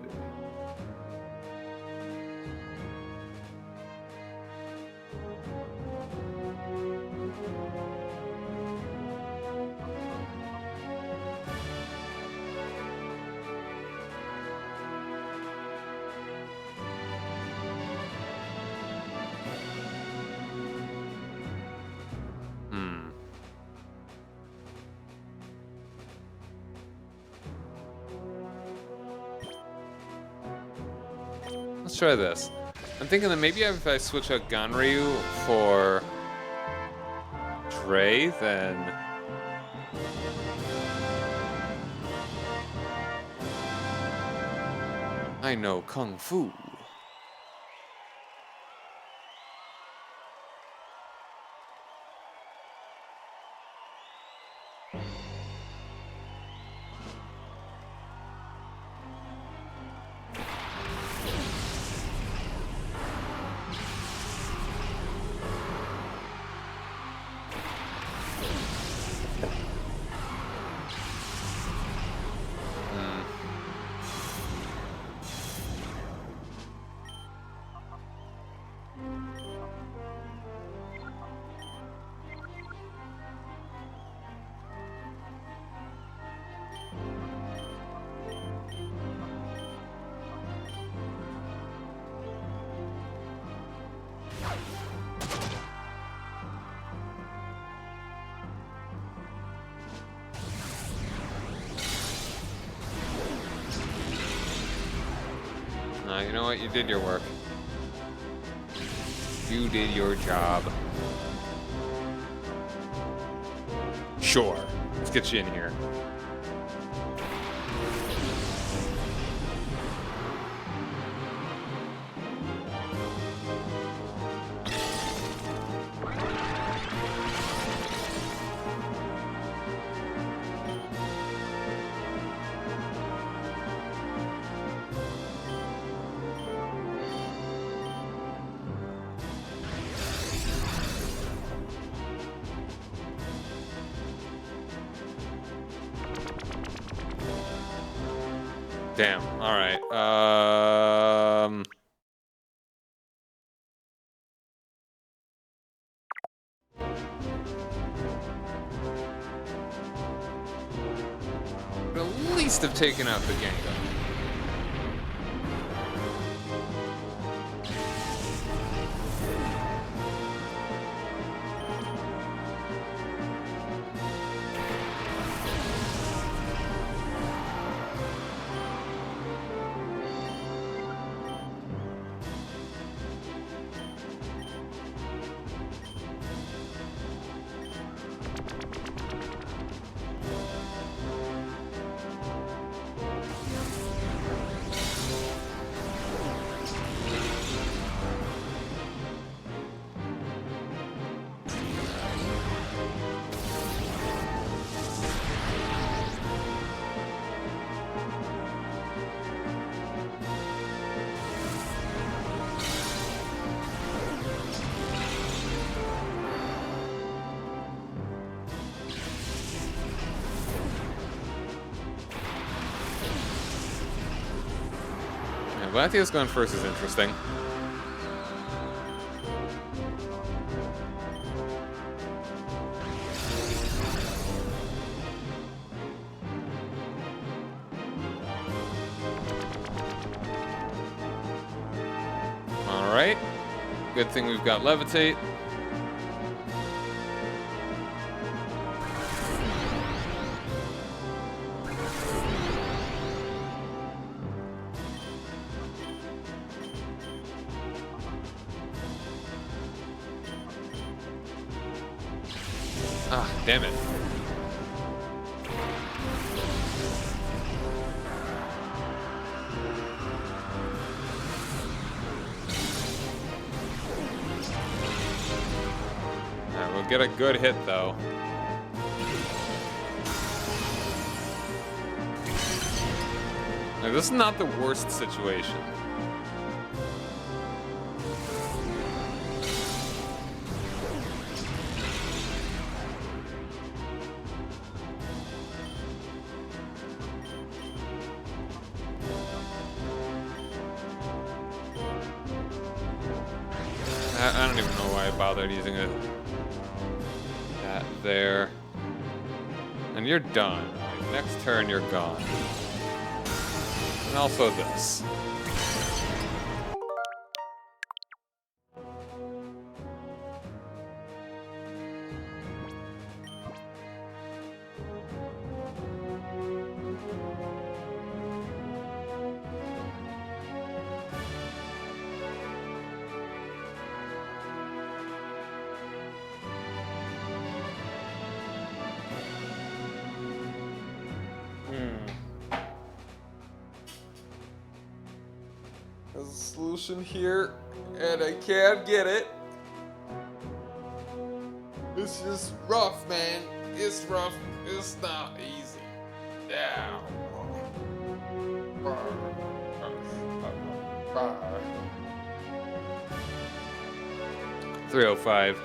Let's try this. I'm thinking that maybe if I switch out Ganryu for Dre, then I know Kung Fu. You know what? You did your work. You did your job. Sure. Let's get you in here. Damn. All right. Could at least have taken out the Gengar. Latios going first is interesting. Alright. Good thing we've got Levitate. Ah, damn it. Alright, we'll get a good hit though. Now, this is not the worst situation. I don't even know why I bothered using it. That there. And you're done. Like, next turn, you're gone. And also this. There's a solution here, and I can't get it. It's just rough, man. It's rough. It's not easy. Yeah. 305.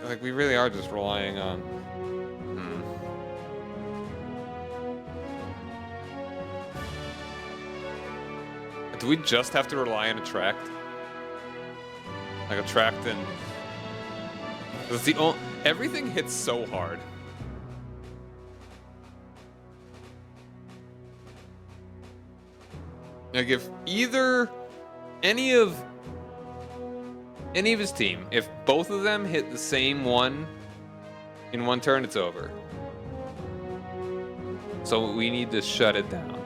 Like, we really are just relying on... Do we just have to rely on Attract? Like, Attract and... It's the only... Everything hits so hard. Like, if either... Any of his team, if both of them hit the same one in one turn, it's over. So we need to shut it down.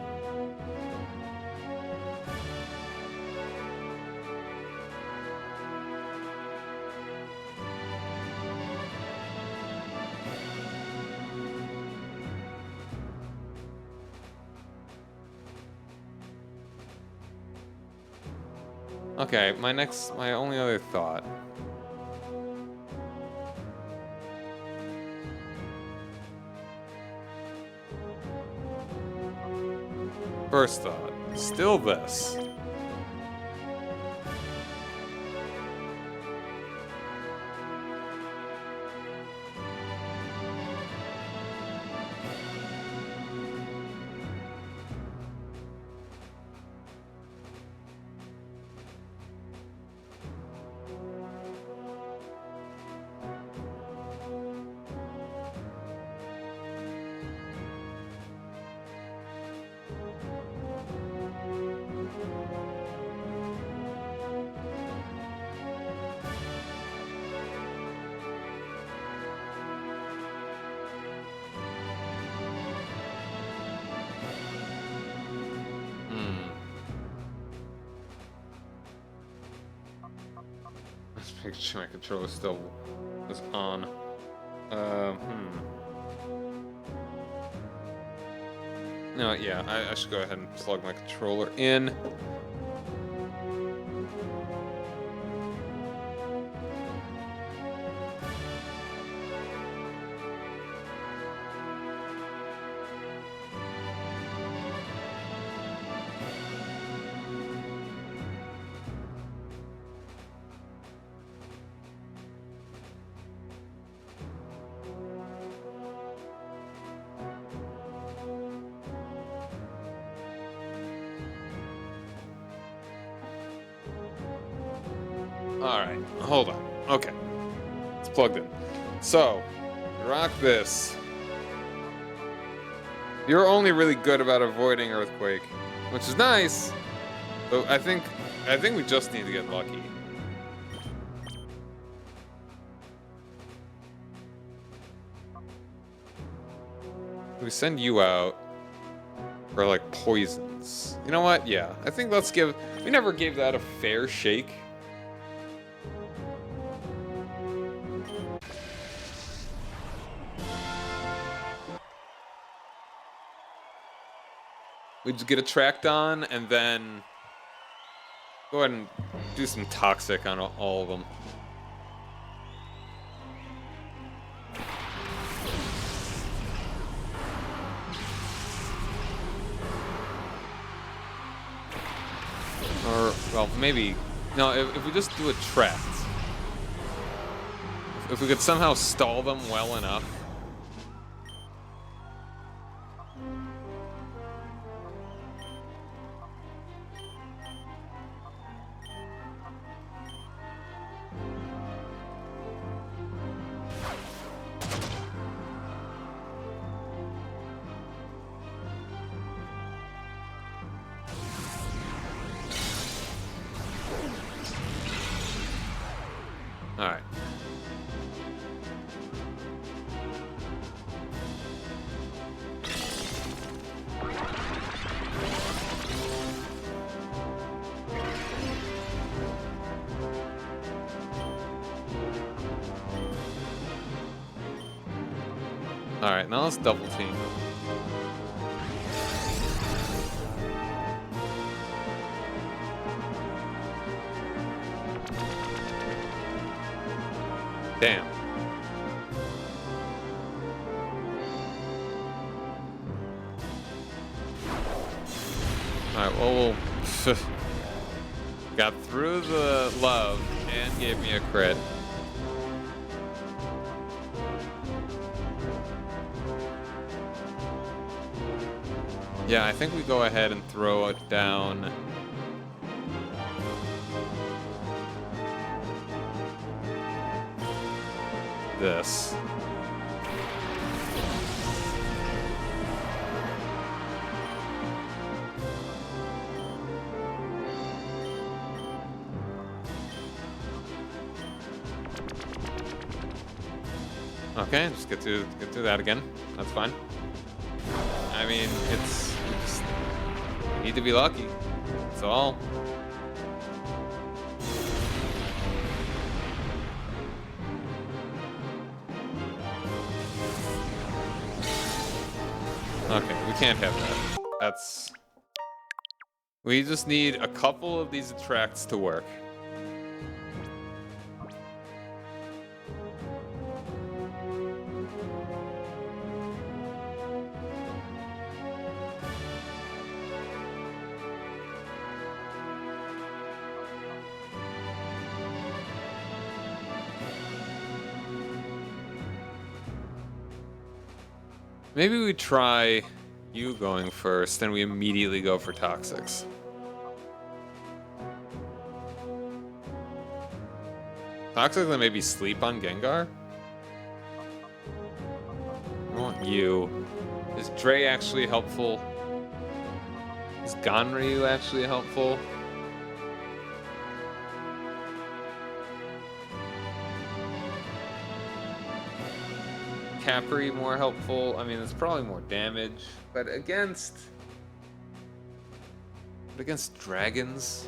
Okay, my only other thought First thought. Still this. Making sure my controller still is on. No, yeah, I should go ahead and plug my controller in. Alright, hold on. Okay. It's plugged in. So, rock this. You're only really good about avoiding earthquake, which is nice. But I think we just need to get lucky. We send you out for like poisons. You know what? Yeah, I think let's give. We never gave that a fair shake. We just get a tracked on and then go ahead and do some toxic on all of them. Or, well, maybe... No, if we just do a tract. If we could somehow stall them well enough. Alright. Alright, now let's double team. Damn. Alright, well, we'll... got through the love and gave me a crit. Yeah, I think we go ahead and throw it down. This. Okay, just get through that again. That's fine. I mean, it's we just need to be lucky. That's all. Okay, we can't have that. That's... We just need a couple of these attracts to work. Maybe we try you going first, and we immediately go for Toxics. Toxic, then maybe sleep on Gengar? I want you. Is Dre actually helpful? Is Ganryu actually helpful? Capri more helpful? I mean, it's probably more damage, but against dragons?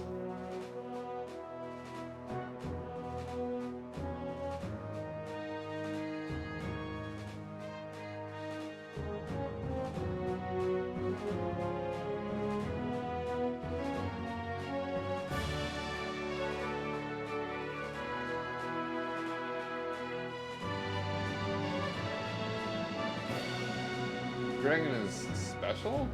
Dragon is special?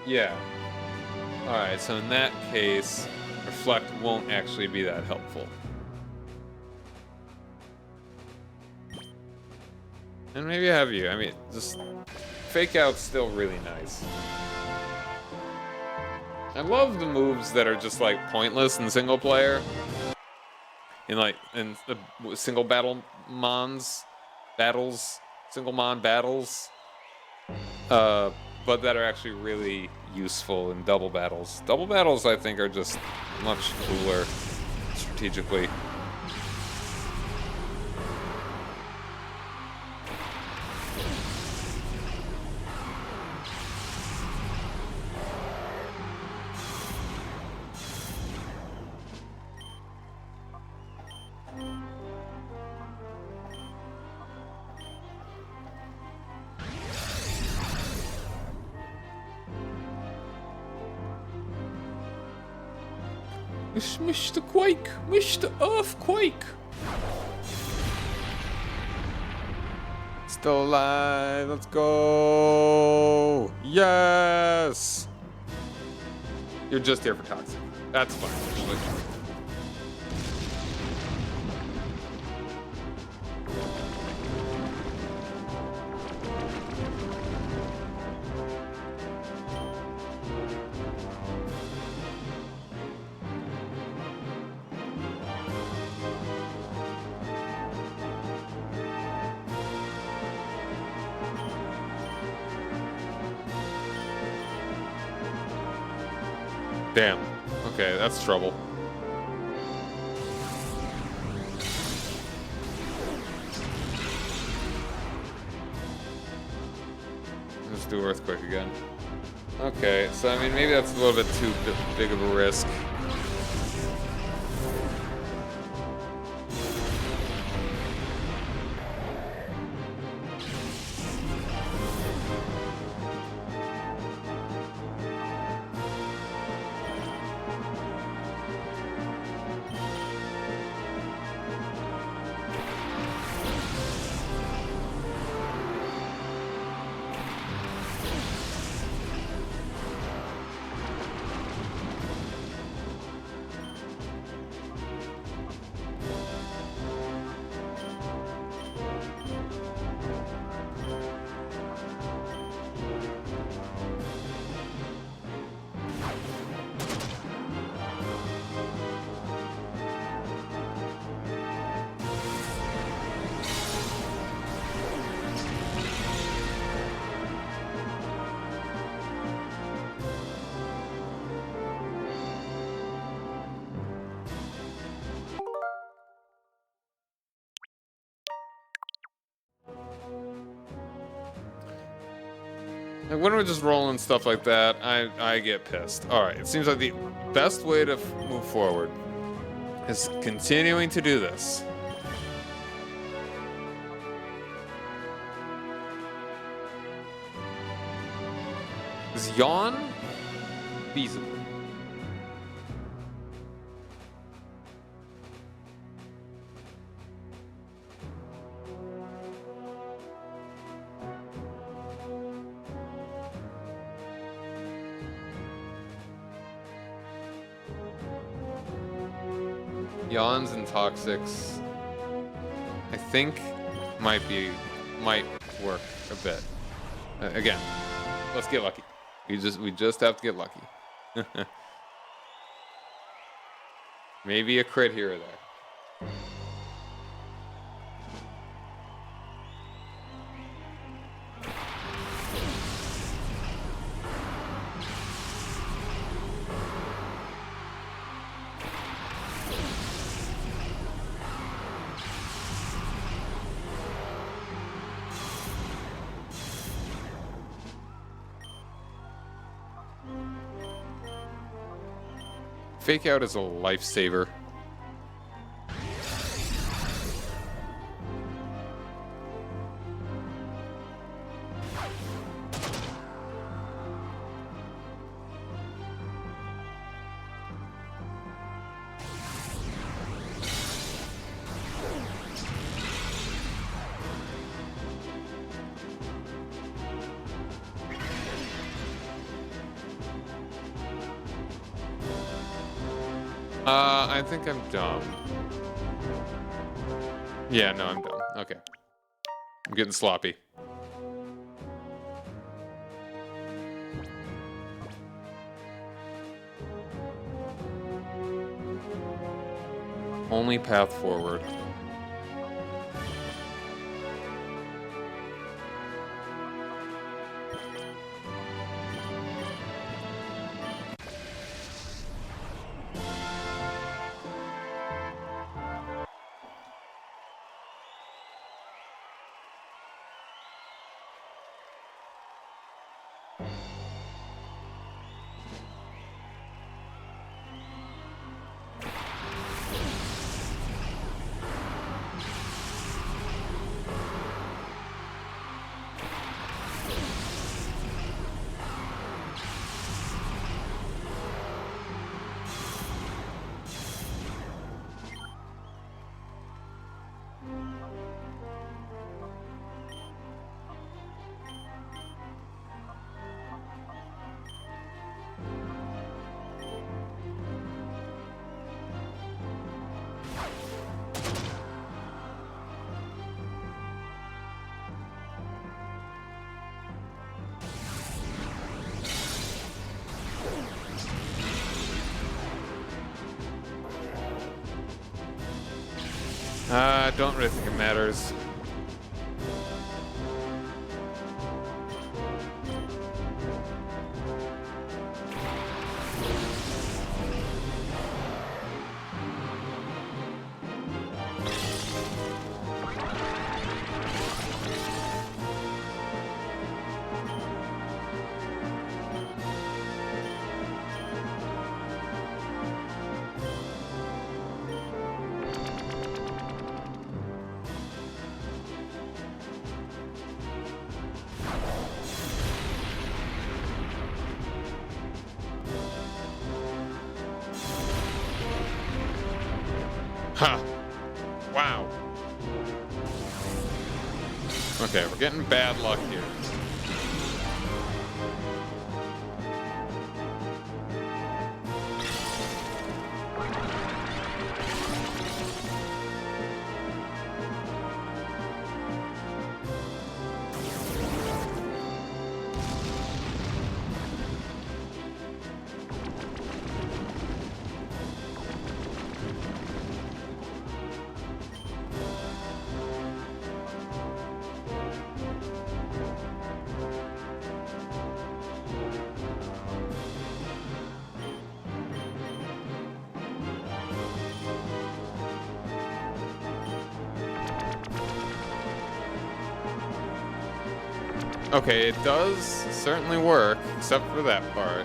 Yeah. Alright, so in that case, Reflect won't actually be that helpful. And maybe I have you. I mean, just Fake Out's still really nice. I love the moves that are just like pointless in single player. In the single battles, single mon battles. But that are actually really useful in double battles. Double battles, I think, are just much cooler strategically. It's Mr. Quake! Mr. Earthquake! Still alive! Let's go! Yes! You're just here for Toxic. That's fine, actually. Damn. Okay, that's trouble. Let's do Earthquake again. Okay, so I mean, maybe that's a little bit too big of a risk. Like when we're just rolling stuff like that, I get pissed. Alright, it seems like the best way to move forward is continuing to do this. Is Yawn feasible? Yawns and Toxics, I think, might work a bit. Again, let's get lucky. We just have to get lucky. Maybe a crit here or there. Fake out is a lifesaver. I think I'm dumb. Yeah, no, I'm dumb. Okay. I'm getting sloppy. Only path forward. I don't really think it matters. Ha! Wow. Okay, we're getting bad luck here. Okay, it does certainly work, except for that part.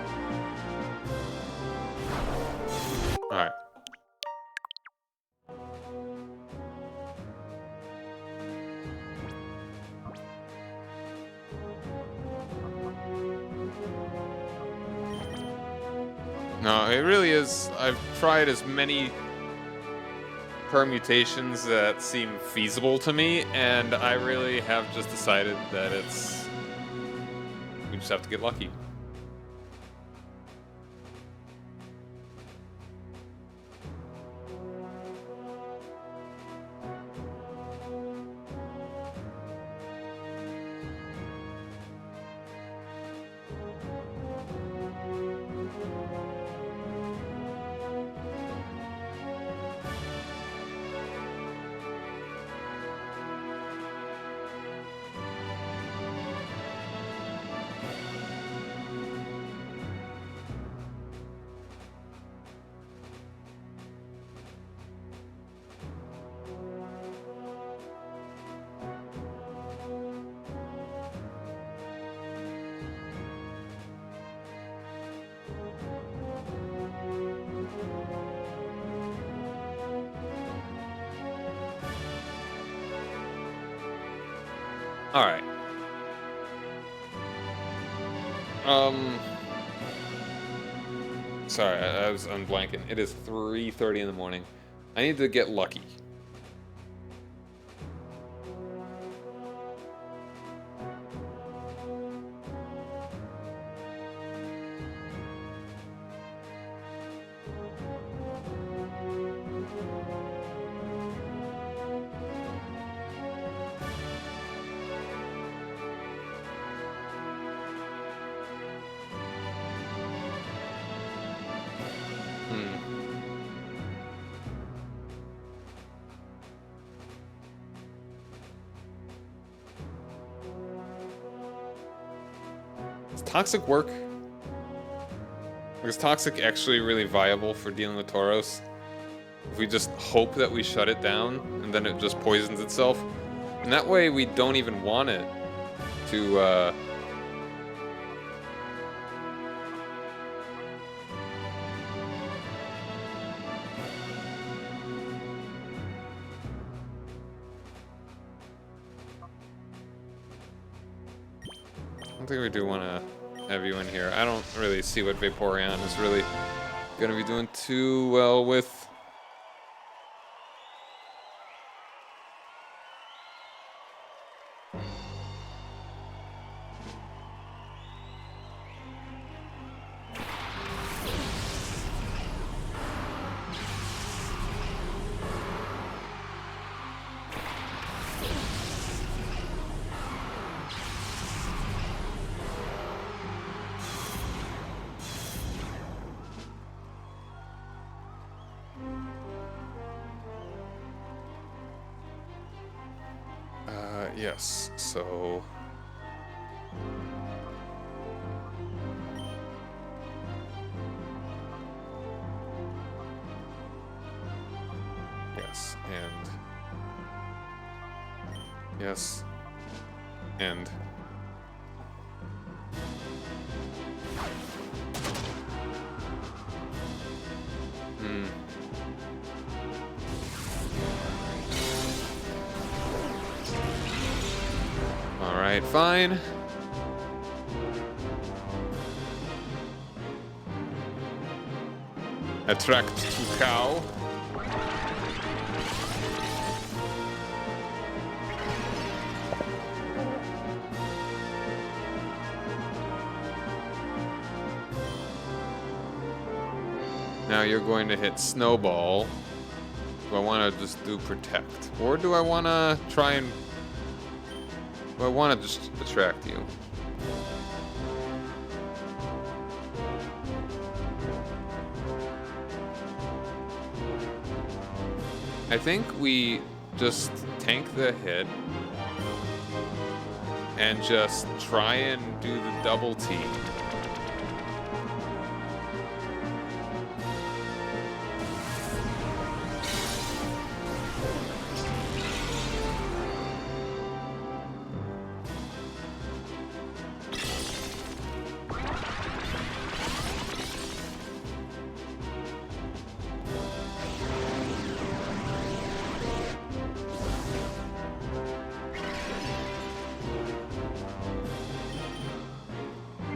Alright. No, it really is. I've tried as many permutations that seem feasible to me, and I really have just decided that we just have to get lucky. All right. Sorry, I'm blanking. It is 3:30 in the morning. I need to get lucky. Does Toxic work? Is Toxic actually really viable for dealing with Tauros? If we just hope that we shut it down, and then it just poisons itself? And that way we don't even want it to, I don't think we do want to have you in here. I don't really see what Vaporeon is really going to be doing too well with. Yes, so... Yes, and... Yes, and... Alright, fine. Attract to cow. Now you're going to hit Snowball. Do I want to just do Protect? Or do I want to try and... I want to just attract you. I think we just tank the hit and just try and do the double team.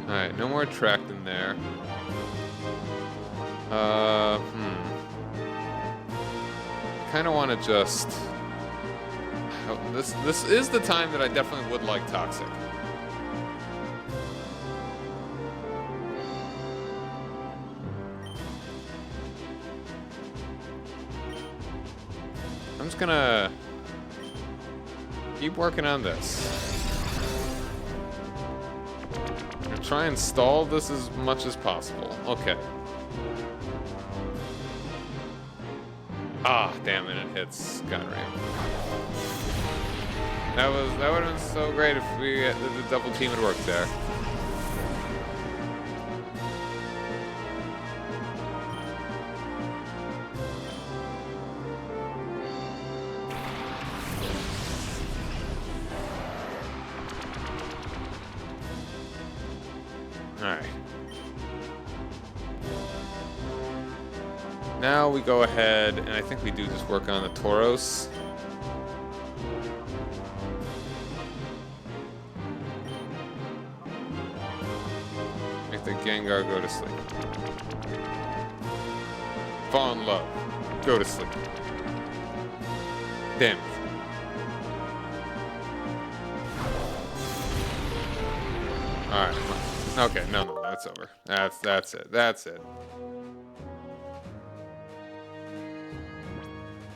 Alright, no more attract in there. Kinda wanna just... This is the time that I definitely would like Toxic. I'm just gonna keep working on this. Try and stall this as much as possible. Okay. Ah, damn it, it hits Gunray. That would have been so great if the double team had worked there. Alright. Now we go ahead, and I think we do just work on the Tauros. Gengar, go to sleep. Fall in love. Go to sleep. Damn. Alright. Okay, no, that's over. That's it. That's it.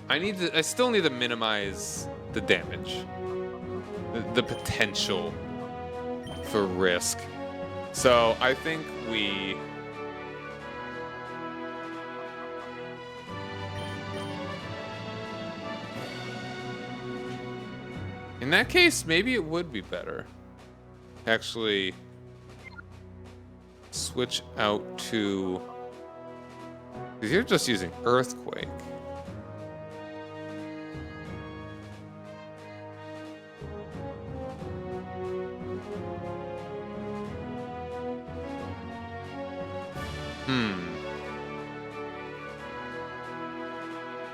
I still need to minimize the damage. The potential for risk. So I think we... In that case, maybe it would be better. Actually, switch out to... Because you're just using Earthquake.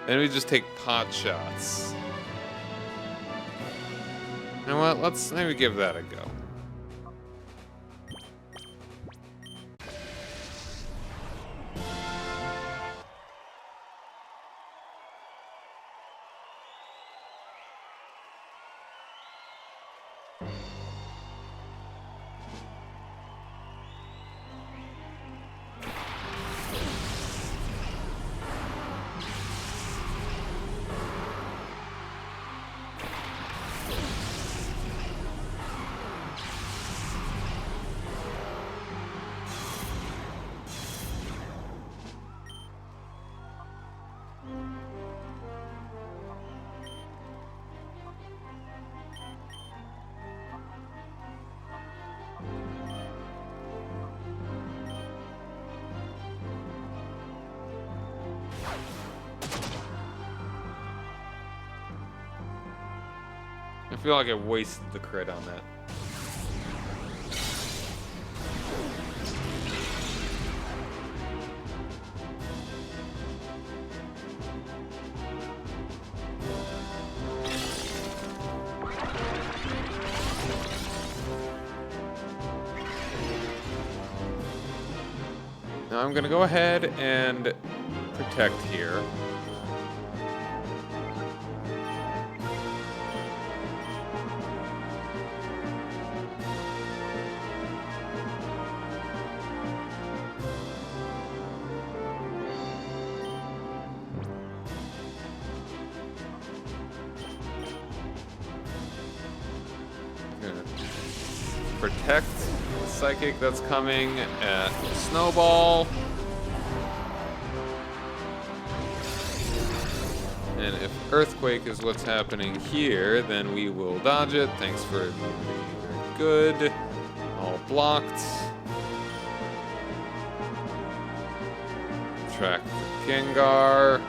Then we just take pot shots. You know what? Let's maybe give that a go. I feel like I wasted the crit on that. Now I'm gonna go ahead and protect here. Protect the Psychic that's coming at Snowball. And if Earthquake is what's happening here, then we will dodge it. Thanks for being very good. All blocked. Track the Gengar.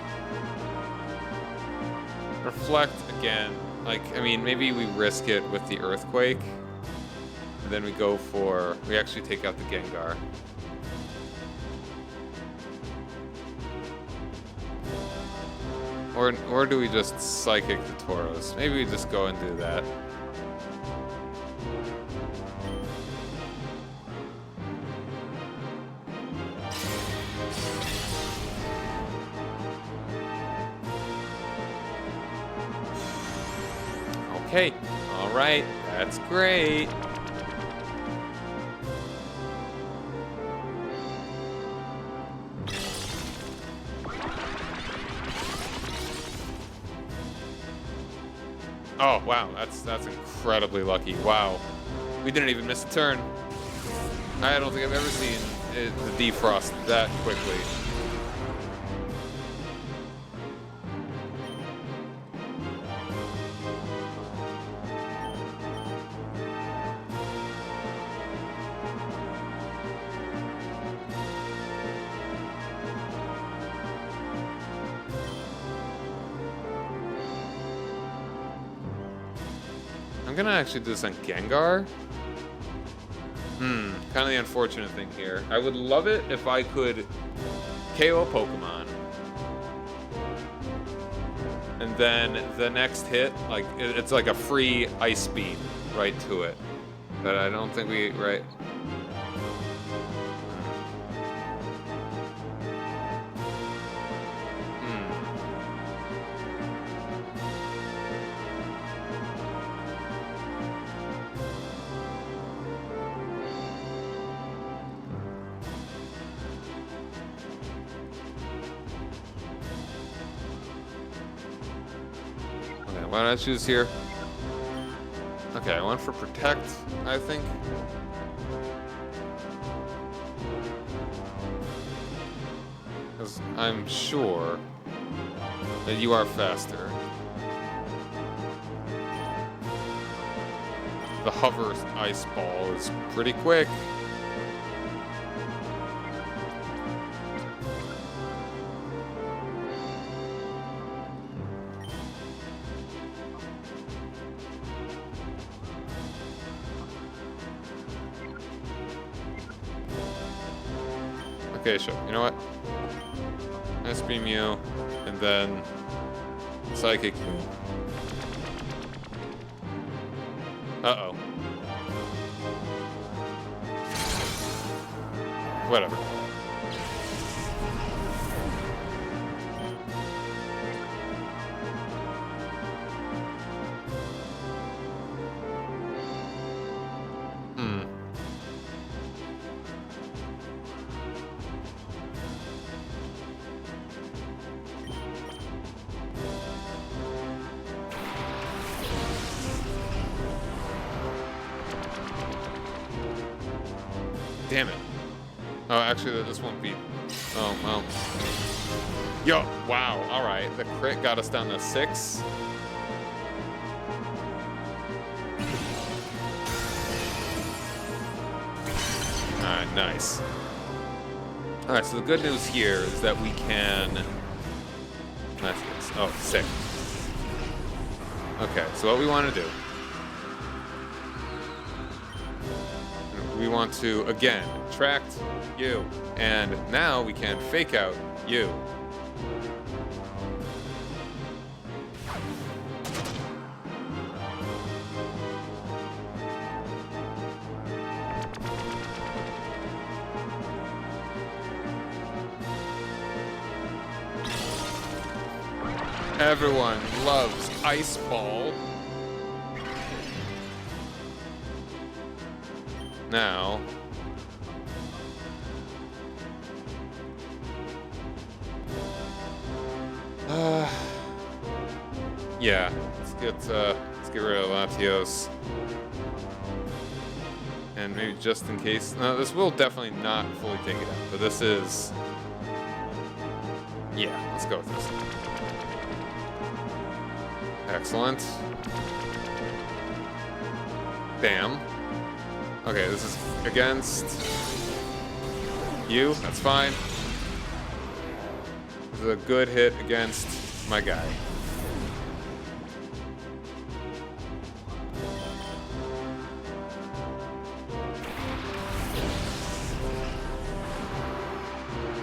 Reflect again. Like, I mean, maybe we risk it with the Earthquake. And then we go for... We actually take out the Gengar. Or do we just Psychic the Tauros? Maybe we just go and do that. Okay, alright, that's great. Oh, wow, that's incredibly lucky. Wow. We didn't even miss a turn. I don't think I've ever seen the defrost that quickly. I'm gonna actually do this on Gengar. Kind of the unfortunate thing here. I would love it if I could KO a Pokemon. And then the next hit, like, it's like a free Ice Beam right to it. But I don't think we, right? Why did I choose here? Okay, I went for protect, I think. Because I'm sure that you are faster. The hover ice ball is pretty quick. Okay, sure. You know what? Ice beam you, and then psychic you. Uh-oh. Whatever. Damn it. Oh, actually, this won't be... Oh, well. Yo, wow, alright. The crit got us down to 6. Alright, nice. Alright, so the good news here is that we can... Oh, sick. Okay, so what we want to do... We want to, again, attract you. And now we can fake out you. Everyone loves Ice Ball. Now, yeah, let's get rid of Latios, and maybe just in case. No, this will definitely not fully take it out, but this is, yeah, let's go with this. Excellent. Damn. Okay, this is against you. That's fine. This is a good hit against my guy.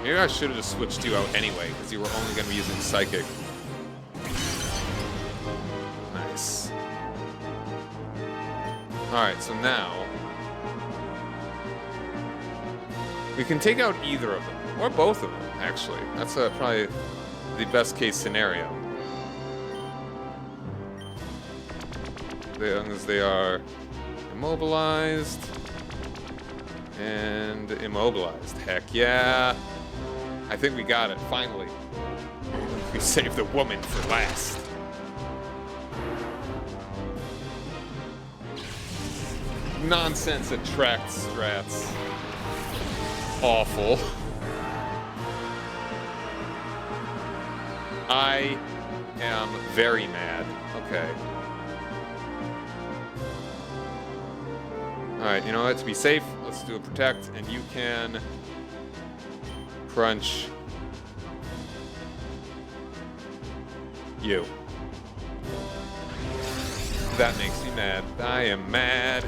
Maybe I should have just switched you out anyway, because you were only going to be using Psychic. Nice. Alright, so now... we can take out either of them, or both of them, actually. That's probably the best case scenario. As long as they are immobilized. And immobilized. Heck yeah. I think we got it, finally. We saved the woman for last. Nonsense attract strats. Awful. I am very mad. Okay. Alright, you know what? To be safe, let's do a protect, and you can crunch you. That makes me mad. I am mad.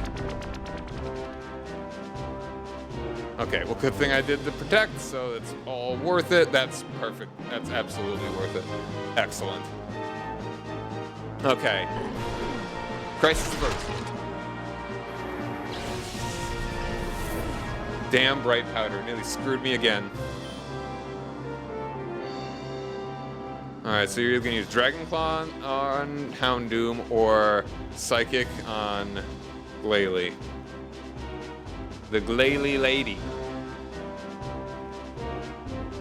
Okay, well, good thing I did the protect, so it's all worth it. That's perfect. That's absolutely worth it. Excellent. Okay. Crisis first. Damn bright powder. Nearly screwed me again. Alright, so you're either going to use Dragon Claw on Houndoom or Psychic on Gale. The Gale lady.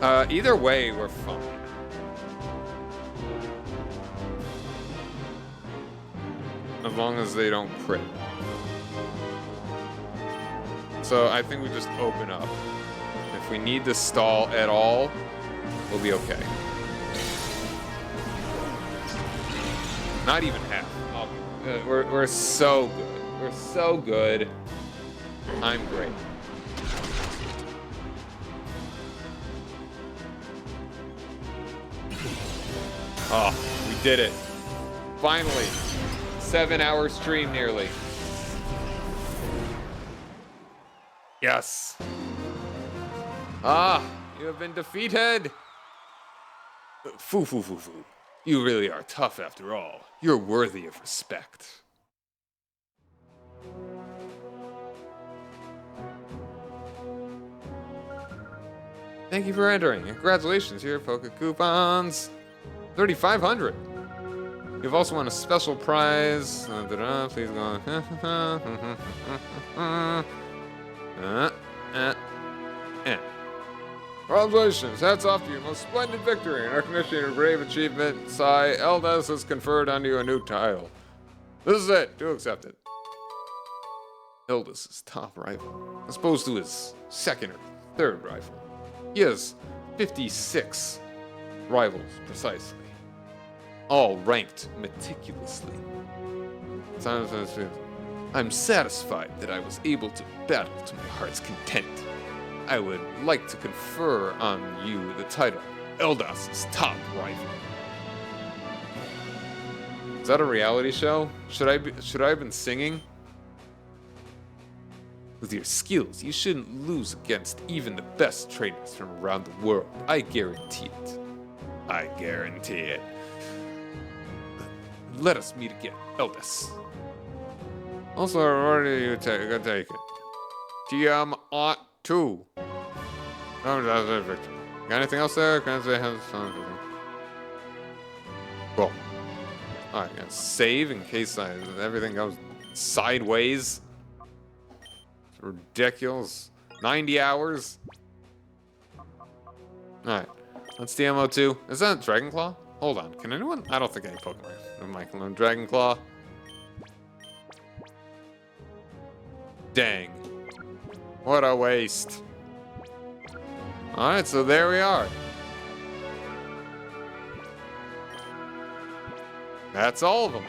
Either way, we're fine. long as they don't crit. So I think we just open up. If we need to stall at all, we'll be okay. Not even half. Oh, we're so good. We're so good. I'm great. Oh, we did it. Finally. 7-hour stream nearly. Yes. Ah, you have been defeated. Foo. You really are tough after all. You're worthy of respect. Thank you for entering. Congratulations, your Poke Coupons. 3,500. You've also won a special prize. Please go on. Congratulations. Hats off to your most splendid victory. In recognition of your brave achievement, Sai Eldas has conferred on you a new title. This is it. Do accept it. Eldas' top rival, as opposed to his second or third rival. He has 56 rivals, precisely. All ranked meticulously. I'm satisfied that I was able to battle to my heart's content. I would like to confer on you the title, Eldas' top rival. Is that a reality show? Should I have been singing? With your skills, you shouldn't lose against even the best trainers from around the world. I guarantee it. I guarantee it. Let us meet again, Eldas. Also, where do you take it? TM ought to. Got anything else there? Can I say cool. Alright, gotta save in case everything goes sideways. It's ridiculous. 90 hours. Alright. That's the MO2. Is that Dragon Claw? Hold on. Can anyone? I don't think any Pokemon can learn Dragon Claw. Dang. What a waste. Alright, so there we are. That's all of them.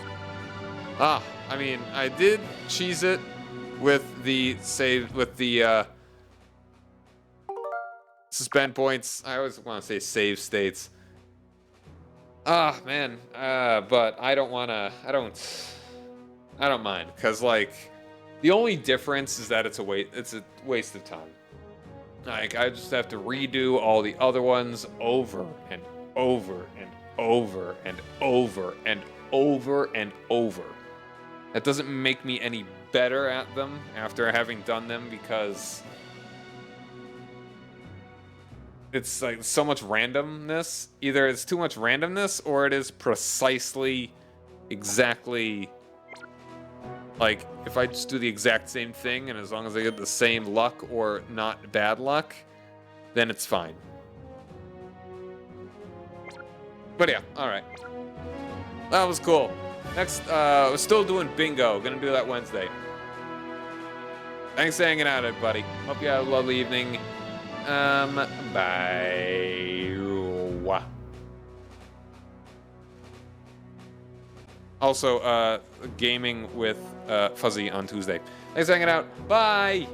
Ah, I mean, I did cheese it with the suspend points. I always want to say save states. Ah, man. But I don't mind, because, like, the only difference is that it's a waste of time. Like, I just have to redo all the other ones over and over and over and over and over and over. That doesn't make me any better at them after having done them, because it's like so much randomness. Either it's too much randomness or it is precisely exactly like if I just do the exact same thing and as long as I get the same luck or not bad luck, then it's fine. But yeah, alright. That was cool. Next, we're still doing bingo. Gonna do that Wednesday. Thanks for hanging out, everybody. Hope you have a lovely evening. Bye. Also, gaming with Fuzzy on Tuesday. Thanks for hanging out. Bye.